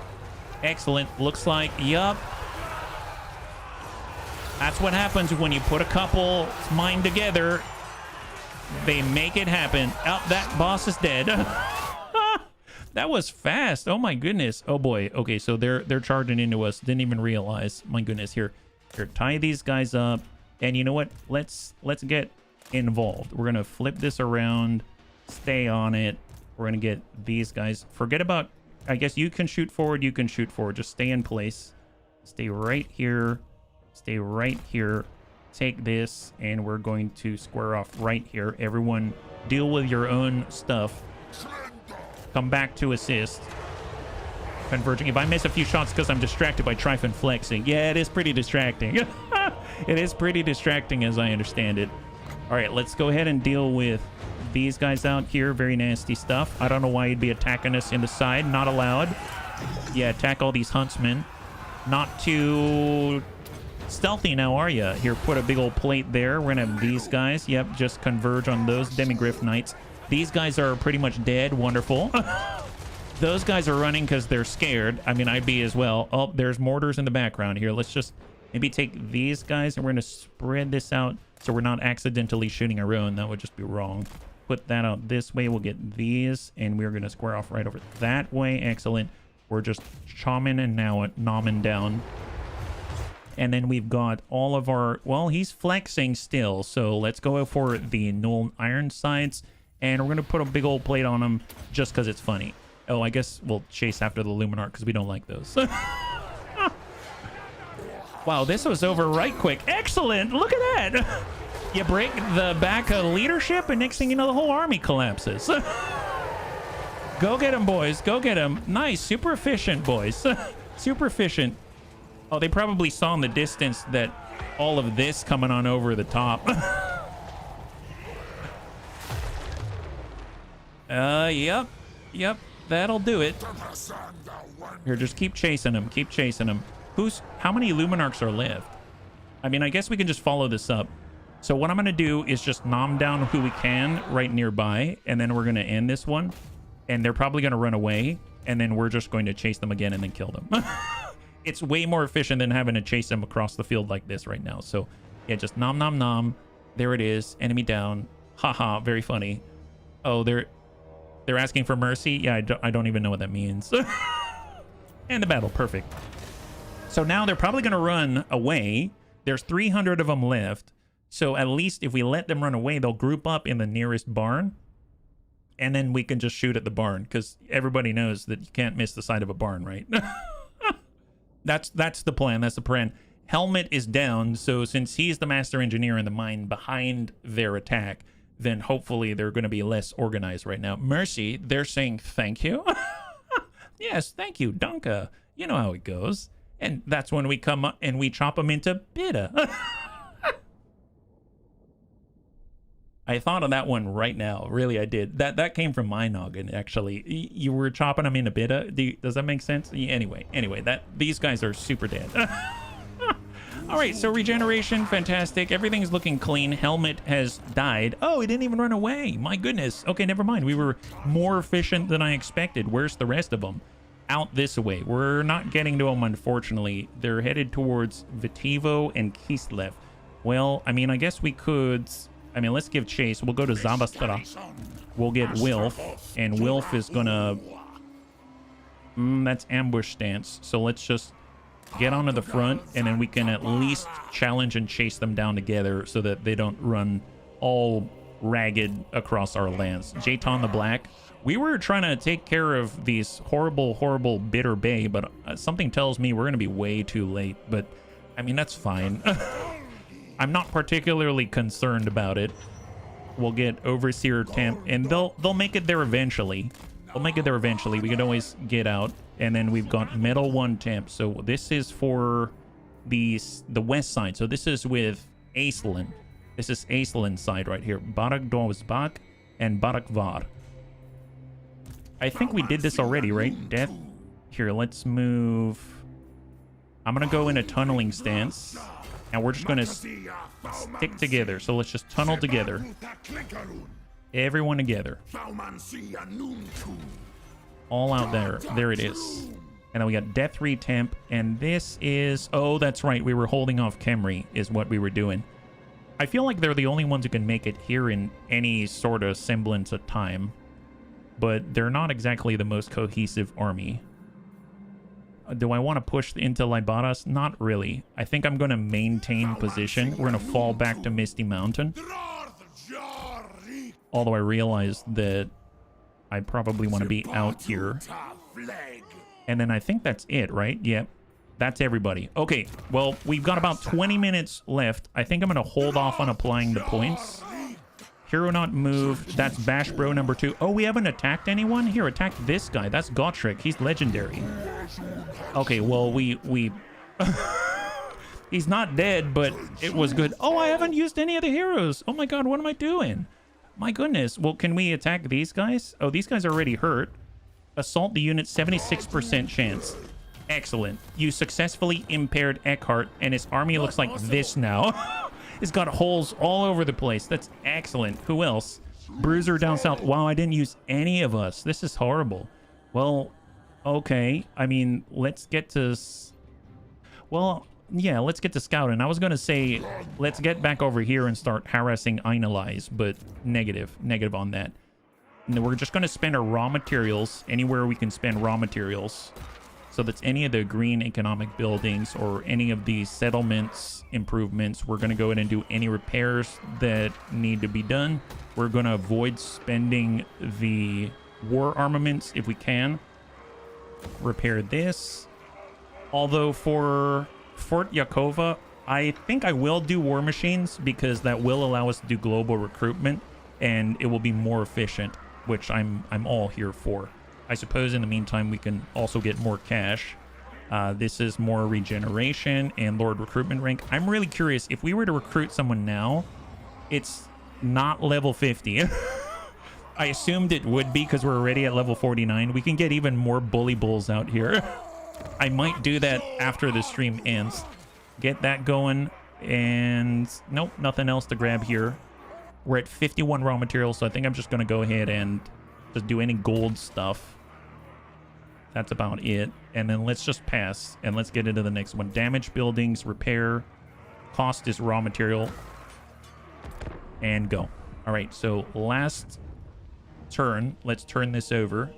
Excellent. Looks like, yup. That's what happens when you put a couple mind together. They make it happen. Oh, that boss is dead. That was fast. Oh my goodness. Oh boy. Okay, so they're charging into us. Didn't even realize. My goodness. Here, tie these guys up. And you know what? Let's get involved. We're gonna flip this around. Stay on it. We're gonna get these guys. Forget about. I guess you can shoot forward. You can shoot forward. Just stay in place. Stay right here. Stay right here. Take this, and we're going to square off right here. Everyone, deal with your own stuff. Come back to assist. Converging. If I miss a few shots because I'm distracted by Tryphon flexing. Yeah, it is pretty distracting. It is pretty distracting as I understand it. All right, let's go ahead and deal with these guys out here. Very nasty stuff. I don't know why you'd be attacking us in the side. Not allowed. Yeah, attack all these huntsmen. Not too... stealthy now, are you? Here, put a big old plate there. We're gonna have these guys. Yep, just converge on those Demigryph Knights. These guys are pretty much dead. Wonderful. Those guys are running because they're scared. I mean, I'd be as well. Oh, there's mortars in the background here. Let's just maybe take these guys and we're gonna spread this out so we're not accidentally shooting our own. That would just be wrong. Put that out this way. We'll get these, and we're gonna square off right over that way. Excellent. We're just chomming and now nomming down. And then we've got all of our... Well, he's flexing still, so let's go for the Null Ironsides. And we're going to put a big old plate on him just because it's funny. Oh, I guess we'll chase after the Luminarch because we don't like those. Wow, this was over right quick. Excellent! Look at that! You break the back of leadership, and next thing you know, the whole army collapses. Go get him, boys. Go get him. Nice. Super efficient, boys. Super efficient. Oh, they probably saw in the distance that all of this coming on over the top. Yep, that'll do it. Here, just keep chasing him. Keep chasing him. How many Luminarchs are left? I mean, I guess we can just follow this up. So what I'm going to do is just nom down who we can right nearby, and then we're going to end this one. And they're probably going to run away, and then we're just going to chase them again and then kill them. It's way more efficient than having to chase them across the field like this right now. So, yeah, just nom, nom, nom. There it is. Enemy down. Haha, very funny. Oh, they're asking for mercy? Yeah, I don't even know what that means. And the battle. Perfect. So now they're probably going to run away. There's 300 of them left. So at least if we let them run away, they'll group up in the nearest barn. And then we can just shoot at the barn, because everybody knows that you can't miss the side of a barn, right? That's the plan. That's the plan. Helmet is down, so since he's the master engineer in the mind behind their attack, then hopefully they're going to be less organized right now. Mercy, they're saying thank you. Yes, thank you, Danke. You know how it goes. And that's when we come up and we chop them into bitter. I thought of that one right now. Really, I did. That came from my noggin, actually. You were chopping them into bitter. Does that make sense? Anyway, these guys are super dead. All right, so regeneration, fantastic. Everything's looking clean. Helmet has died. Oh, he didn't even run away. My goodness. Okay, never mind. We were more efficient than I expected. Where's the rest of them? Out this way. We're not getting to them, unfortunately. They're headed towards Vitivo and Kislev. Well, I mean, I guess we could... I mean, let's give chase. We'll go to Zabastra. We'll get Wilf, and Wilf is gonna... that's ambush stance. So let's just get onto the front, and then we can at least challenge and chase them down together so that they don't run all ragged across our lands. Jayton the Black. We were trying to take care of these horrible Bitter Bay, but something tells me we're going to be way too late. But, I mean, that's fine. I'm not particularly concerned about it. We'll get Overseer Temp, and they'll make it there eventually. They'll make it there eventually. We can always get out. And then we've got Metal 1 Temp. So this is for the west side. So this is with Aisland. This is Aisland's side right here. Barak Dovsbak and Barak Var. I think we did this already, right? Death. Here, let's move. I'm going to go in a tunneling stance. And we're just going to stick together. So let's just tunnel together. Everyone together. All out there. There it is. And then we got Death Retemp. And this is... Oh, that's right. We were holding off Khemri is what we were doing. I feel like they're the only ones who can make it here in any sort of semblance of time. But they're not exactly the most cohesive army. Do I want to push into Lybaras? Not really. I think I'm going to maintain position. We're going to fall back to Misty Mountain. Although I realize that I probably want to be out here. And then I think that's it, right? Yep. That's everybody. Okay, well, we've got about 20 minutes left. I think I'm going to hold off on applying the points. Hero not moved. That's Bash Bro number 2. Oh, we haven't attacked anyone? Here, attack this guy. That's Gotrek. He's legendary. Okay, well, we... He's not dead, but it was good. Oh, I haven't used any of the heroes. Oh my god, what am I doing? My goodness. Well, can we attack these guys? Oh, these guys are already hurt. Assault the unit, 76% chance. Excellent. You successfully impaired Eckhart, and his army looks like this now. It's got holes all over the place. That's excellent. Who else? Bruiser down south. Wow, I didn't use any of us. This is horrible. Well, okay. I mean, let's get to... Well, yeah, let's get to scouting. I was going to say, let's get back over here and start harassing Einalize, but negative. Negative on that. And we're just going to spend our raw materials anywhere we can spend raw materials. So that's any of the green economic buildings or any of these settlements improvements. We're going to go in and do any repairs that need to be done. We're going to avoid spending the war armaments if we can. Repair this. Although for Fort Yakova, I think I will do war machines because that will allow us to do global recruitment and it will be more efficient, which I'm all here for. I suppose in the meantime, we can also get more cash. This is more regeneration and Lord recruitment rank. I'm really curious. If we were to recruit someone now, it's not level 50. I assumed it would be because we're already at level 49. We can get even more bully bulls out here. I might do that after the stream ends. Get that going. And nope, nothing else to grab here. We're at 51 raw materials, so I think I'm just going to go ahead and just do any gold stuff. That's about it. And then let's just pass and let's get into the next one. Damage buildings, repair, cost is raw material, and go. All right, so last turn. Let's turn this over.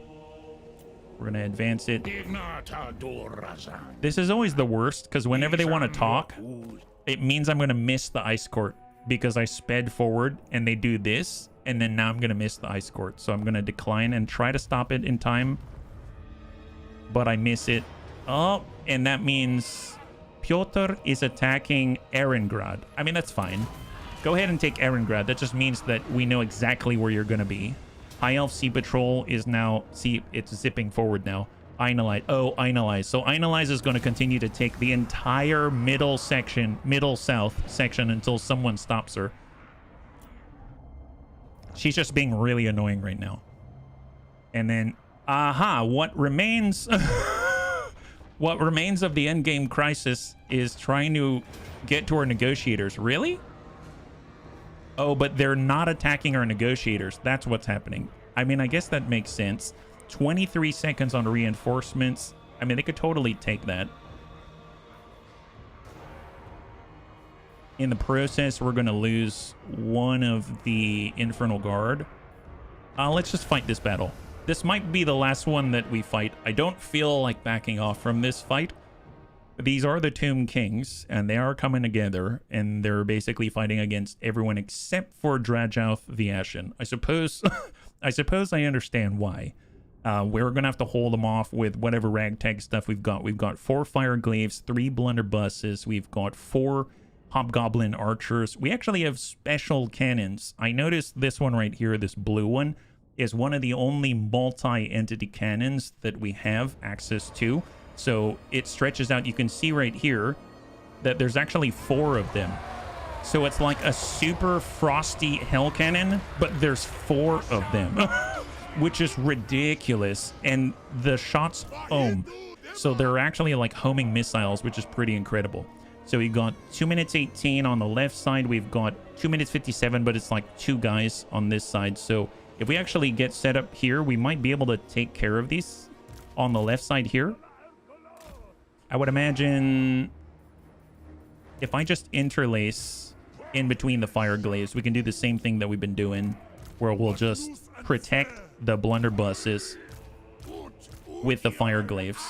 We're going to advance it. This is always the worst because whenever they want to talk, it means I'm going to miss the ice court. because I sped forward and they do this, and then now I'm going to miss the ice court. So I'm going to decline and try to stop it in time, but I miss it. Oh, and that means Piotr is attacking Erengrad. I mean, that's fine. Go ahead and take Erengrad. That just means that we know exactly where you're going to be. High Elf Sea Patrol is now... See, it's zipping forward now. Einalize. Oh, Einalize. So Einalize is going to continue to take the entire middle section, middle south section, until someone stops her. She's just being really annoying right now. And then, aha, what remains... what remains of the endgame crisis is trying to get to our negotiators. Really? Oh, but they're not attacking our negotiators. That's what's happening. I mean, I guess that makes sense. 23 seconds on reinforcements. I mean, they could totally take that. In the process, we're going to lose one of the Infernal Guard. Let's just fight this battle. This might be the last one that we fight. I don't feel like backing off from this fight. These are the Tomb Kings, and they are coming together, and they're basically fighting against everyone except for Drajouth the Ashen. I suppose I understand why. We're going to have to hold them off with whatever ragtag stuff we've got. We've got 4 fire glaives, 3 blunderbusses. We've got 4 hobgoblin archers. We actually have special cannons. I noticed this one right here, this blue one, is one of the only multi-entity cannons that we have access to. So it stretches out. You can see right here that there's actually 4 of them. So it's like a super frosty hell cannon, but there's 4 of them, which is ridiculous. And the shots home. So they're actually like homing missiles, which is pretty incredible. So we've got 2 minutes 18 on the left side. We've got 2 minutes 57, but it's like 2 guys on this side. So if we actually get set up here, we might be able to take care of these on the left side here. I would imagine if I just interlace in between the fire glaives, we can do the same thing that we've been doing, where we'll just protect the blunderbusses with the fire glaives.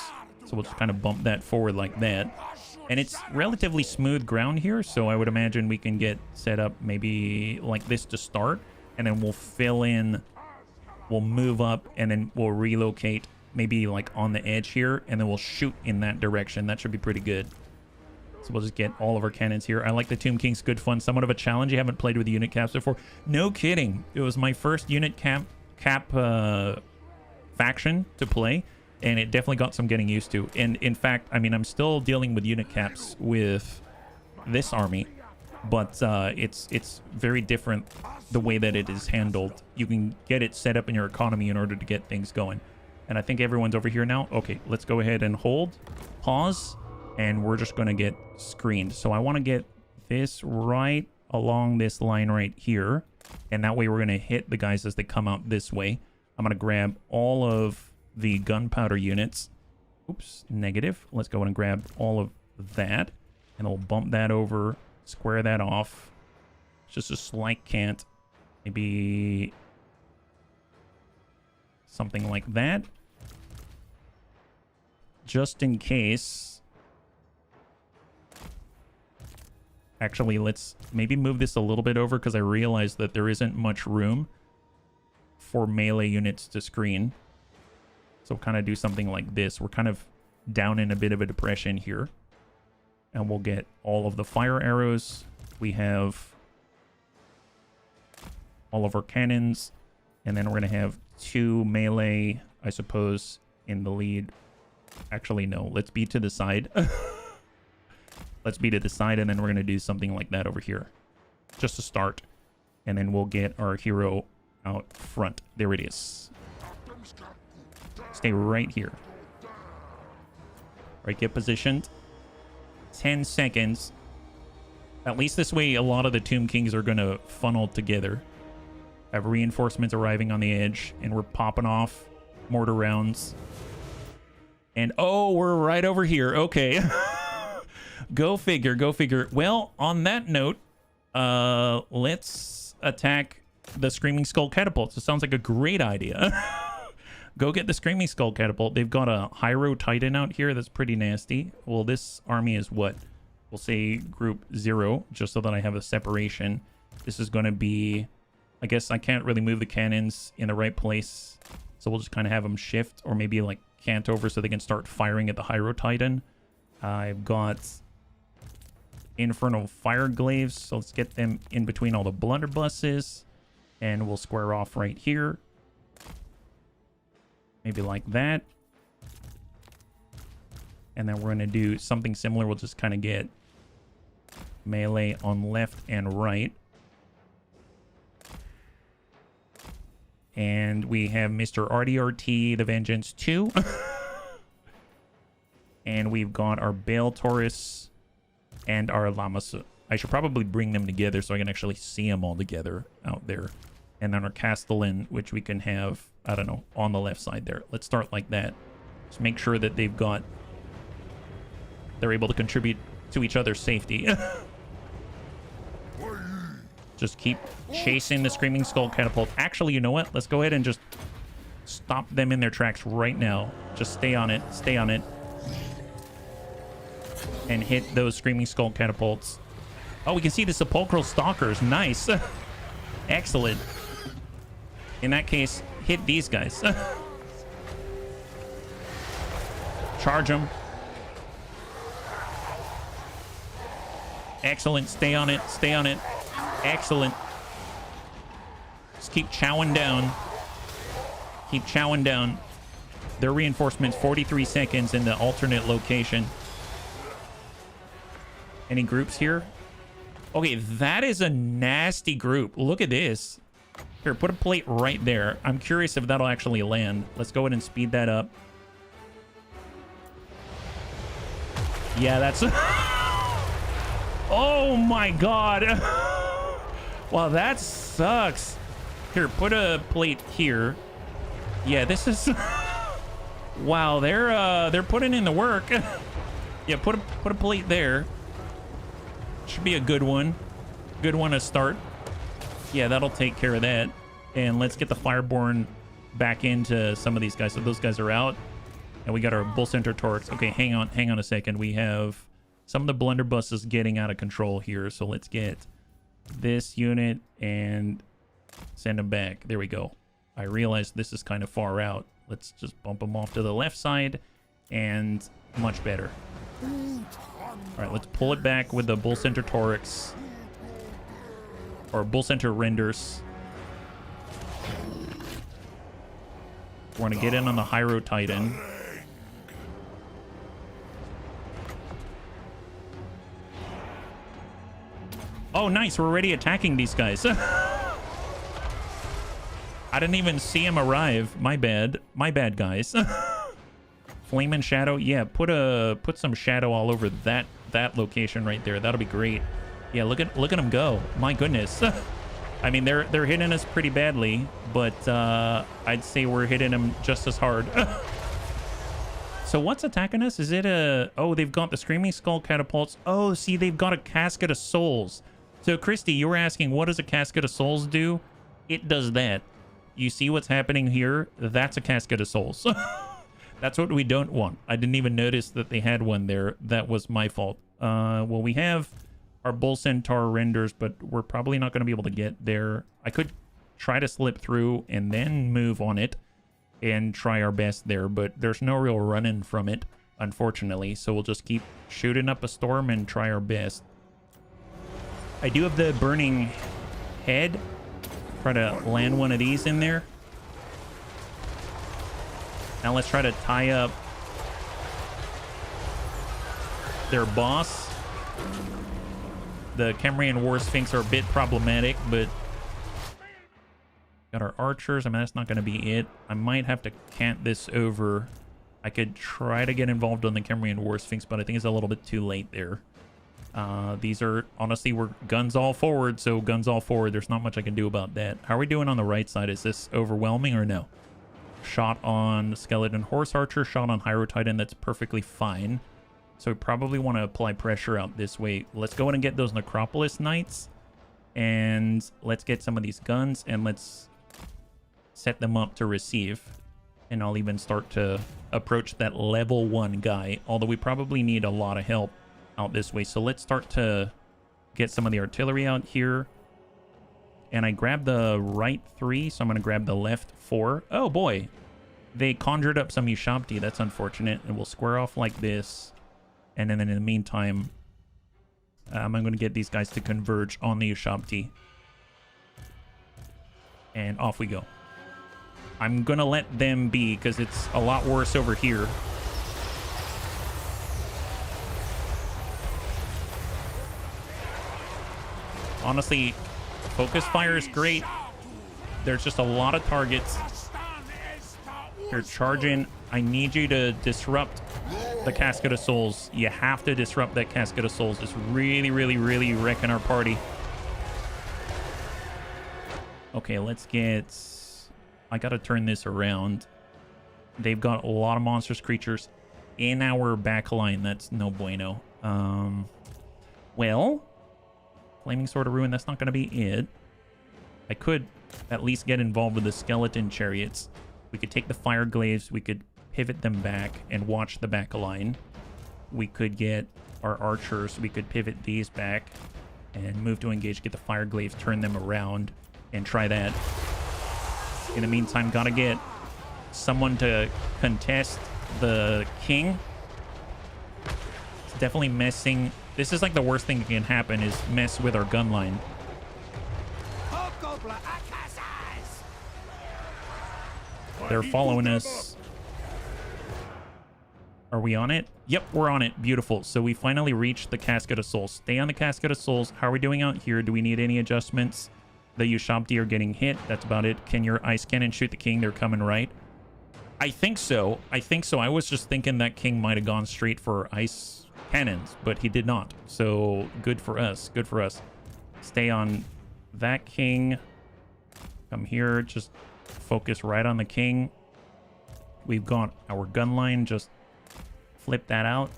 So we'll just kind of bump that forward like that. And it's relatively smooth ground here, so I would imagine we can get set up maybe like this to start, and then we'll fill in, we'll move up, and then we'll relocate maybe like on the edge here, and then we'll shoot in that direction. That should be pretty good. So we'll just get all of our cannons here. I like the Tomb Kings. Good fun. Somewhat of a challenge. You haven't played with unit caps before. No kidding. It was my first unit cap faction to play, and it definitely got some getting used to. And in fact, I mean, I'm still dealing with unit caps with this army, but it's very different the way that it is handled. You can get it set up in your economy in order to get things going. And I think everyone's over here now. Okay, let's go ahead and hold, pause, and we're just going to get screened. So I want to get this right along this line right here, and that way we're going to hit the guys as they come out this way. I'm going to grab all of the gunpowder units. Oops, negative. Let's go and grab all of that, and we'll bump that over, square that off. It's just a slight cant. Maybe something like that, just in case. Actually, let's maybe move this a little bit over, because I realized that there isn't much room for melee units to screen. So we'll kind of do something like this. We're kind of down in a bit of a depression here, and we'll get all of the fire arrows. We have all of our cannons, and then we're going to have 2 melee, I suppose, in the lead. Actually, no. Let's be to the side. Let's be to the side, and then we're going to do something like that over here. Just to start. And then we'll get our hero out front. There it is. Stay right here. All right, get positioned. 10 seconds. At least this way, a lot of the Tomb Kings are going to funnel together. I have reinforcements arriving on the edge, and we're popping off mortar rounds. And oh, we're right over here. Okay. Go figure, go figure. Well, on that note, let's attack the Screaming Skull Catapults. It sounds like a great idea. Go get the Screaming Skull Catapult. They've got a Hyro Titan out here that's pretty nasty. Well, this army is what? we'll say group 0, just so that I have a separation. This is going to be, I guess I can't really move the cannons in the right place, so we'll just kind of have them shift, or maybe like cant over so they can start firing at the Hyro Titan. I've got Infernal Fire Glaives, so let's get them in between all the blunderbusses, and we'll square off right here. Maybe like that. And then we're going to do something similar. We'll just kind of get melee on left and right. And we have Mr. RDRT, the Vengeance 2. And we've got our Bale Taurus and our Lamas. I should probably bring them together so I can actually see them all together out there. And then our Castellan, which we can have, I don't know, on the left side there. Let's start like that. Just make sure that they've got... they're able to contribute to each other's safety. Just keep chasing the Screaming Skull Catapult. Actually, you know what? Let's go ahead and just stop them in their tracks right now. Just stay on it. Stay on it. And hit those Screaming Skull Catapults. Oh, we can see the Sepulchral Stalkers. Nice. Excellent. In that case, hit these guys. Charge them. Excellent. Stay on it. Stay on it. Excellent. Just keep chowing down. Keep chowing down. Their reinforcements, 43 seconds in the alternate location. Any groups here? Okay, that is a nasty group. Look at this. Here, put a plate right there. I'm curious if that'll actually land. Let's go ahead and speed that up. Yeah, that's... oh my god. Wow, that sucks. Here, put a plate here. Yeah, this is... wow, they're putting in the work. Yeah, put a plate there. Should be a good one. Good one to start. Yeah, that'll take care of that. And let's get the Fireborn back into some of these guys. So those guys are out. And we got our Bull Center Torques. Okay, hang on a second. We have some of the blunderbusses getting out of control here. So let's get this unit and send them back. There we go. I realized this is kind of far out. Let's just bump them off to the left side. And much better. All right, let's pull it back with the Bull Center Torques. Or Bull Center Renders. We're going to get in on the Hyro Titan. Oh, nice. We're already attacking these guys. I didn't even see him arrive. My bad. My bad, guys. Flame and Shadow. Yeah, put some shadow all over that location right there. That'll be great. Yeah, look at them go. My goodness. I mean, they're hitting us pretty badly, but I'd say we're hitting them just as hard. So what's attacking us? Is it a... oh, they've got the Screaming Skull Catapults. Oh, see, they've got a Casket of Souls. So, Christy, you were asking, what does a Casket of Souls do? It does that. You see what's happening here? That's a Casket of Souls. That's what we don't want. I didn't even notice that they had one there. That was my fault. Well, we have our Bull Centaur renders, but we're probably not going to be able to get there. I could try to slip through and then move on it and try our best there, but there's no real running from it, unfortunately. So we'll just keep shooting up a storm and try our best. I do have the Burning Head. Try to land one of these in there. Now let's try to tie up their boss. The Cambrian War Sphinx are a bit problematic, but got our archers. I mean, that's not going to be it. I might have to cant this over. I could try to get involved on the Cambrian War Sphinx, but I think it's a little bit too late there. These are, honestly, we're guns all forward, so guns all forward. There's not much I can do about that. How are we doing on the right side? Is this overwhelming or no? Shot on Skeleton Horse Archer, shot on Hyro Titan. That's perfectly fine. So we probably want to apply pressure out this way. Let's go in and get those Necropolis Knights. And let's get some of these guns and let's set them up to receive. And I'll even start to approach that level 1 guy. Although we probably need a lot of help out this way. So let's start to get some of the artillery out here. And I grabbed the right 3, so I'm going to grab the left 4. Oh, boy. They conjured up some Ushabti. That's unfortunate. And we'll square off like this. And then in the meantime, I'm going to get these guys to converge on the Ushabti. And off we go. I'm going to let them be because it's a lot worse over here. Honestly, focus fire is great. There's just a lot of targets. You're charging. I need you to disrupt the Casket of Souls. You have to disrupt that Casket of Souls. It's really, really, really wrecking our party. Okay, let's get... I gotta turn this around. They've got a lot of monstrous creatures in our back line. That's no bueno. Well, Flaming Sword of Ruin, that's not gonna be it. I could at least get involved with the skeleton chariots. We could take the fire glaives, we could pivot them back and watch the back line. We could get our archers, we could pivot these back and move to engage, get the fire glaives, turn them around, and try that. In the meantime, gotta get someone to contest the king. It's definitely messing. This is like the worst thing that can happen is mess with our gun line. They're following us. Are we on it? Yep, we're on it. Beautiful. So we finally reached the Casket of Souls. Stay on the Casket of Souls. How are we doing out here? Do we need any adjustments? The Ushabti are getting hit. That's about it. Can your ice cannon shoot the king? They're coming right. I think so. I think so. I was just thinking that king might have gone straight for ice cannons, but he did not. So good for us. Good for us. Stay on that king. Come here. Just focus right on the king. We've got our gun line. Just flip that out.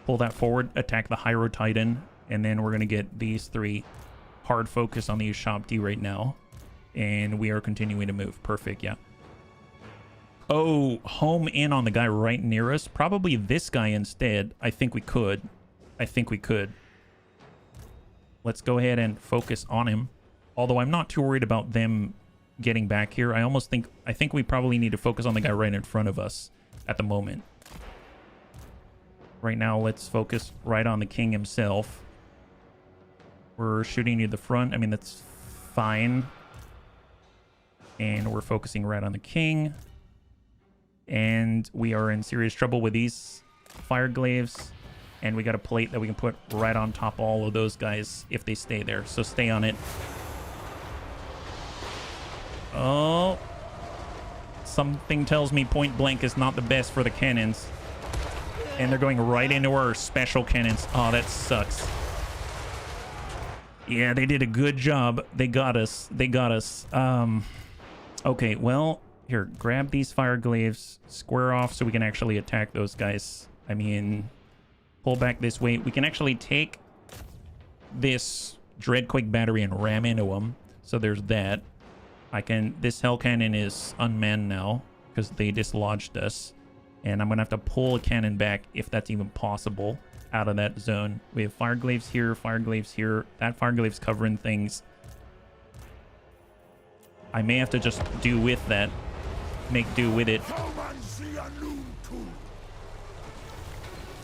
Pull that forward. Attack the Hyro Titan. And then we're going to get these 3. Hard focus on the Ushabti right now. And we are continuing to move. Perfect, yeah. Oh, home in on the guy right near us. Probably this guy instead. I think we could. I think we could. Let's go ahead and focus on him. Although I'm not too worried about them getting back here. I think we probably need to focus on the guy right in front of us at the moment. Right now, let's focus right on the king himself. We're shooting near the front. I mean, that's fine. And we're focusing right on the king. And we are in serious trouble with these fire glaives. And we got a plate that we can put right on top of all of those guys if they stay there. So stay on it. Oh. Something tells me point blank is not the best for the cannons. And they're going right into our special cannons. Oh, that sucks. Yeah, they did a good job. They got us. They got us. Okay, well, here, grab these fire glaives, square off so we can actually attack those guys. I mean, pull back this way. We can actually take this Dreadquake battery and ram into them. So there's that. This Hell Cannon is unmanned now because they dislodged us. And I'm going to have to pull a cannon back if that's even possible out of that zone. We have fire glaives here, fire glaives here. That fire glaive's covering things. I may have to just do with that. Make do with it.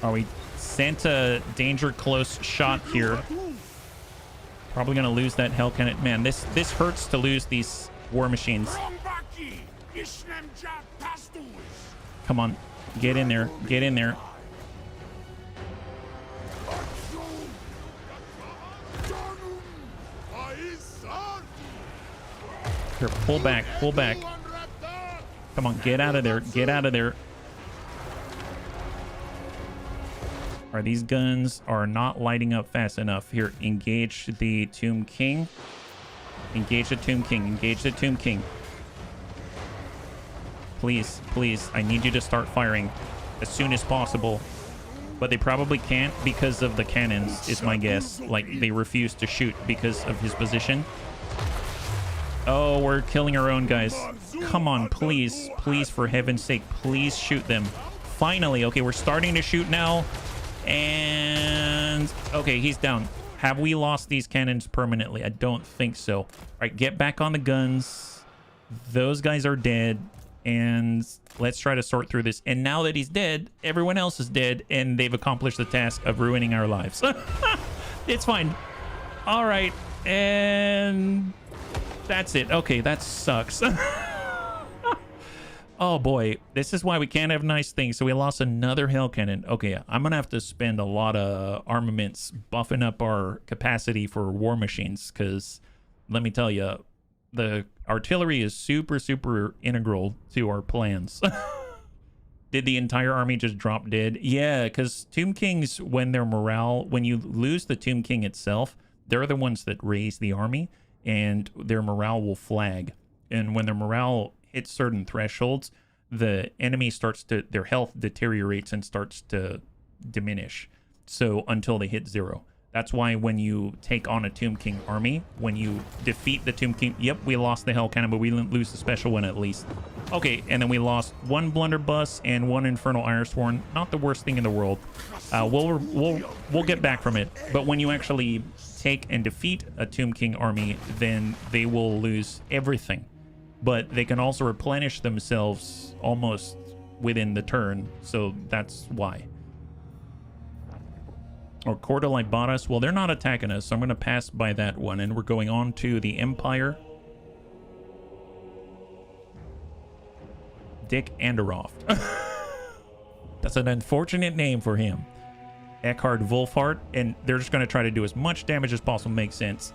Oh, we sent a danger close shot here. Probably going to lose that Hell Cannon. Man, this hurts to lose these war machines. Come on. Get in there. Get in there. Here, pull back. Pull back. Come on, get out of there. Get out of there. Are these guns are not lighting up fast enough. Here, engage the Tomb King. Engage the Tomb King. Engage the Tomb King. Please, please, I need you to start firing as soon as possible. But they probably can't because of the cannons, is my guess. Like, they refuse to shoot because of his position. Oh, we're killing our own guys. Come on, please. Please, for heaven's sake, please shoot them. Finally. Okay, we're starting to shoot now. And okay, he's down. Have we lost these cannons permanently? I don't think so. All right, get back on the guns. Those guys are dead. And let's try to sort through this. And now that he's dead, everyone else is dead. And they've accomplished the task of ruining our lives. It's fine. All right. And that's it. Okay, that sucks. Oh boy, this is why we can't have nice things. So we lost another hell cannon. Okay, I'm gonna have to spend a lot of armaments buffing up our capacity for war machines, because let me tell you, the artillery is super integral to our plans. Did the entire army just drop dead? Yeah, because Tomb Kings, when their morale, when you lose the Tomb King itself, they're the ones that raise the army, and their morale will flag. And when their morale hits certain thresholds, the enemy starts to, their health deteriorates and starts to diminish. So until they hit 0. That's why when you take on a Tomb King army, when you defeat the Tomb King, yep, we lost the Hell Cannon, but we didn't lose the special one at least. Okay, and then we lost 1 Blunderbuss and 1 Infernal Ironborn. Not the worst thing in the world. We'll get back from it. But when you actually take and defeat a Tomb King army, then they will lose everything. But they can also replenish themselves almost within the turn, so that's why. Or Cordalite bought us. Well, they're not attacking us, so I'm going to pass by that one, and we're going on to the Empire. Dick Anderoft. That's an unfortunate name for him. Eckhard Wolfhard, and they're just going to try to do as much damage as possible. Makes sense.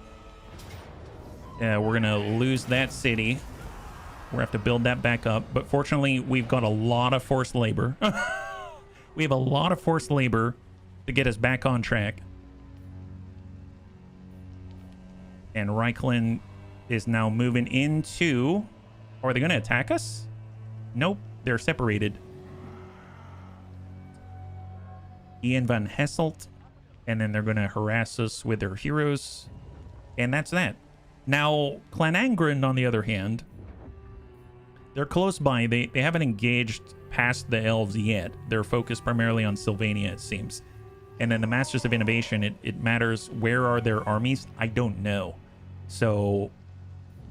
We're going to lose that city. We're going to have to build that back up. But fortunately, we've got a lot of forced labor. We have a lot of forced labor to get us back on track. And Reichlin is now moving into... Oh, are they going to attack us? Nope, they're separated. Ian van Hesselt. And then they're going to harass us with their heroes. And that's that. Now, Clan Angren, on the other hand... They're close by. They haven't engaged past the elves yet. They're focused primarily on Sylvania, it seems. And then the Masters of Innovation, it matters where are their armies? I don't know. So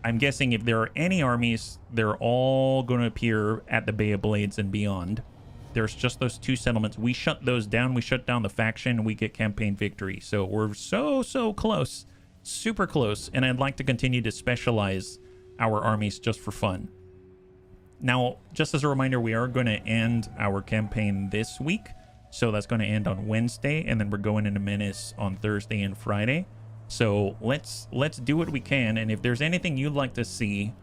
I'm guessing if there are any armies, they're all going to appear at the Bay of Blades and beyond. There's just those 2 settlements. We shut those down. We shut down the faction, and we get campaign victory. So we're so close. Super close. And I'd like to continue to specialize our armies just for fun. Now, just as a reminder, we are going to end our campaign this week. So that's going to end on Wednesday, and then we're going into Menace on Thursday and Friday. So let's do what we can, and if there's anything you'd like to see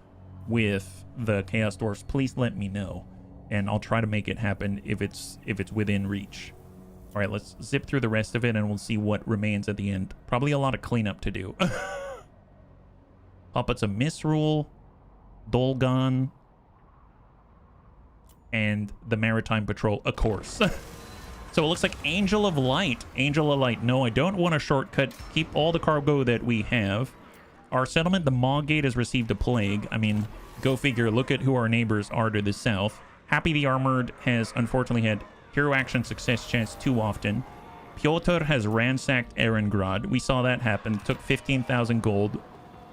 with the Chaos Dwarfs, please let me know, and I'll try to make it happen if it's within reach. All right, let's zip through the rest of it, and we'll see what remains at the end. Probably a lot of cleanup to do. Puppets of Misrule, Dolgon, and the Maritime Patrol, of course. So it looks like Angel of Light. Angel of Light. No, I don't want a shortcut. Keep all the cargo that we have. Our settlement, the Maw Gate, has received a plague. I mean, go figure. Look at who our neighbors are to the south. Happy the Armored has unfortunately had hero action success chance too often. Piotr has ransacked Erengrad. We saw that happen. Took 15,000 gold.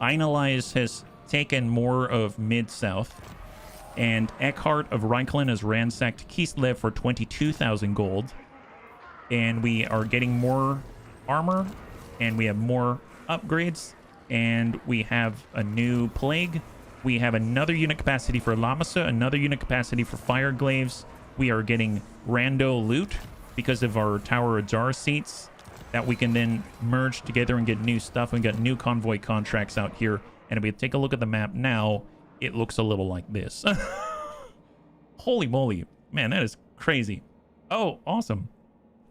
Einalize has taken more of Mid-South. And Eckhart of Reichlin has ransacked Kislev for 22,000 gold. And we are getting more armor. And we have more upgrades. And we have a new plague. We have another unit capacity for Lamasa. Another unit capacity for Fireglaves. We are getting rando loot because of our Tower of Jar seats. That we can then merge together and get new stuff. We got new convoy contracts out here. And if we take a look at the map now... it looks a little like this. Holy moly. Man, that is crazy. Oh, awesome.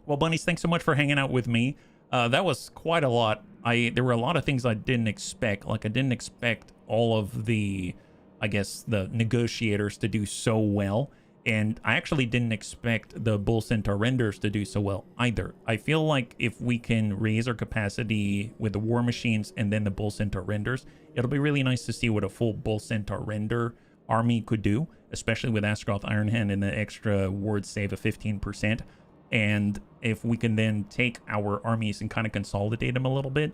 Well, bunnies, thanks so much for hanging out with me. That was quite a lot. There were a lot of things I didn't expect. Like, I didn't expect all of the, I guess, the negotiators to do so well. And I actually didn't expect the Bull Centaur Renders to do so well either. I feel like if we can raise our capacity with the War Machines and then the Bull Centaur Renders, it'll be really nice to see what a full Bull Centaur Render army could do, especially with Astragoth Ironhand and the extra ward save of 15%. And if we can then take our armies and kind of consolidate them a little bit,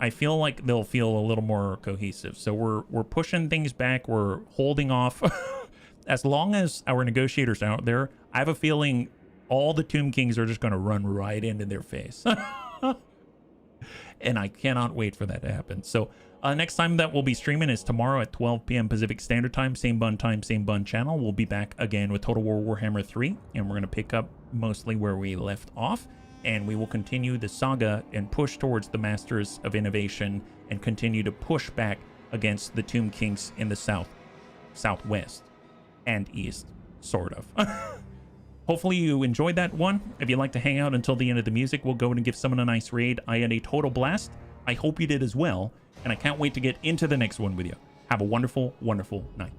I feel like they'll feel a little more cohesive. So we're pushing things back. We're holding off. As long as our negotiators are out there, I have a feeling all the Tomb Kings are just going to run right into their face. And I cannot wait for that to happen. So next time that we'll be streaming is tomorrow at 12 p.m. Pacific Standard Time. Same bun time, same bun channel. We'll be back again with Total War Warhammer 3. And we're going to pick up mostly where we left off. And we will continue the saga and push towards the Masters of Innovation and continue to push back against the Tomb Kings in the south, southwest, and east, sort of. Hopefully you enjoyed that one. If you'd like to hang out until the end of the music, we'll go in and give someone a nice raid. I had a total blast. I hope you did as well. And I can't wait to get into the next one with you. Have a wonderful, wonderful night.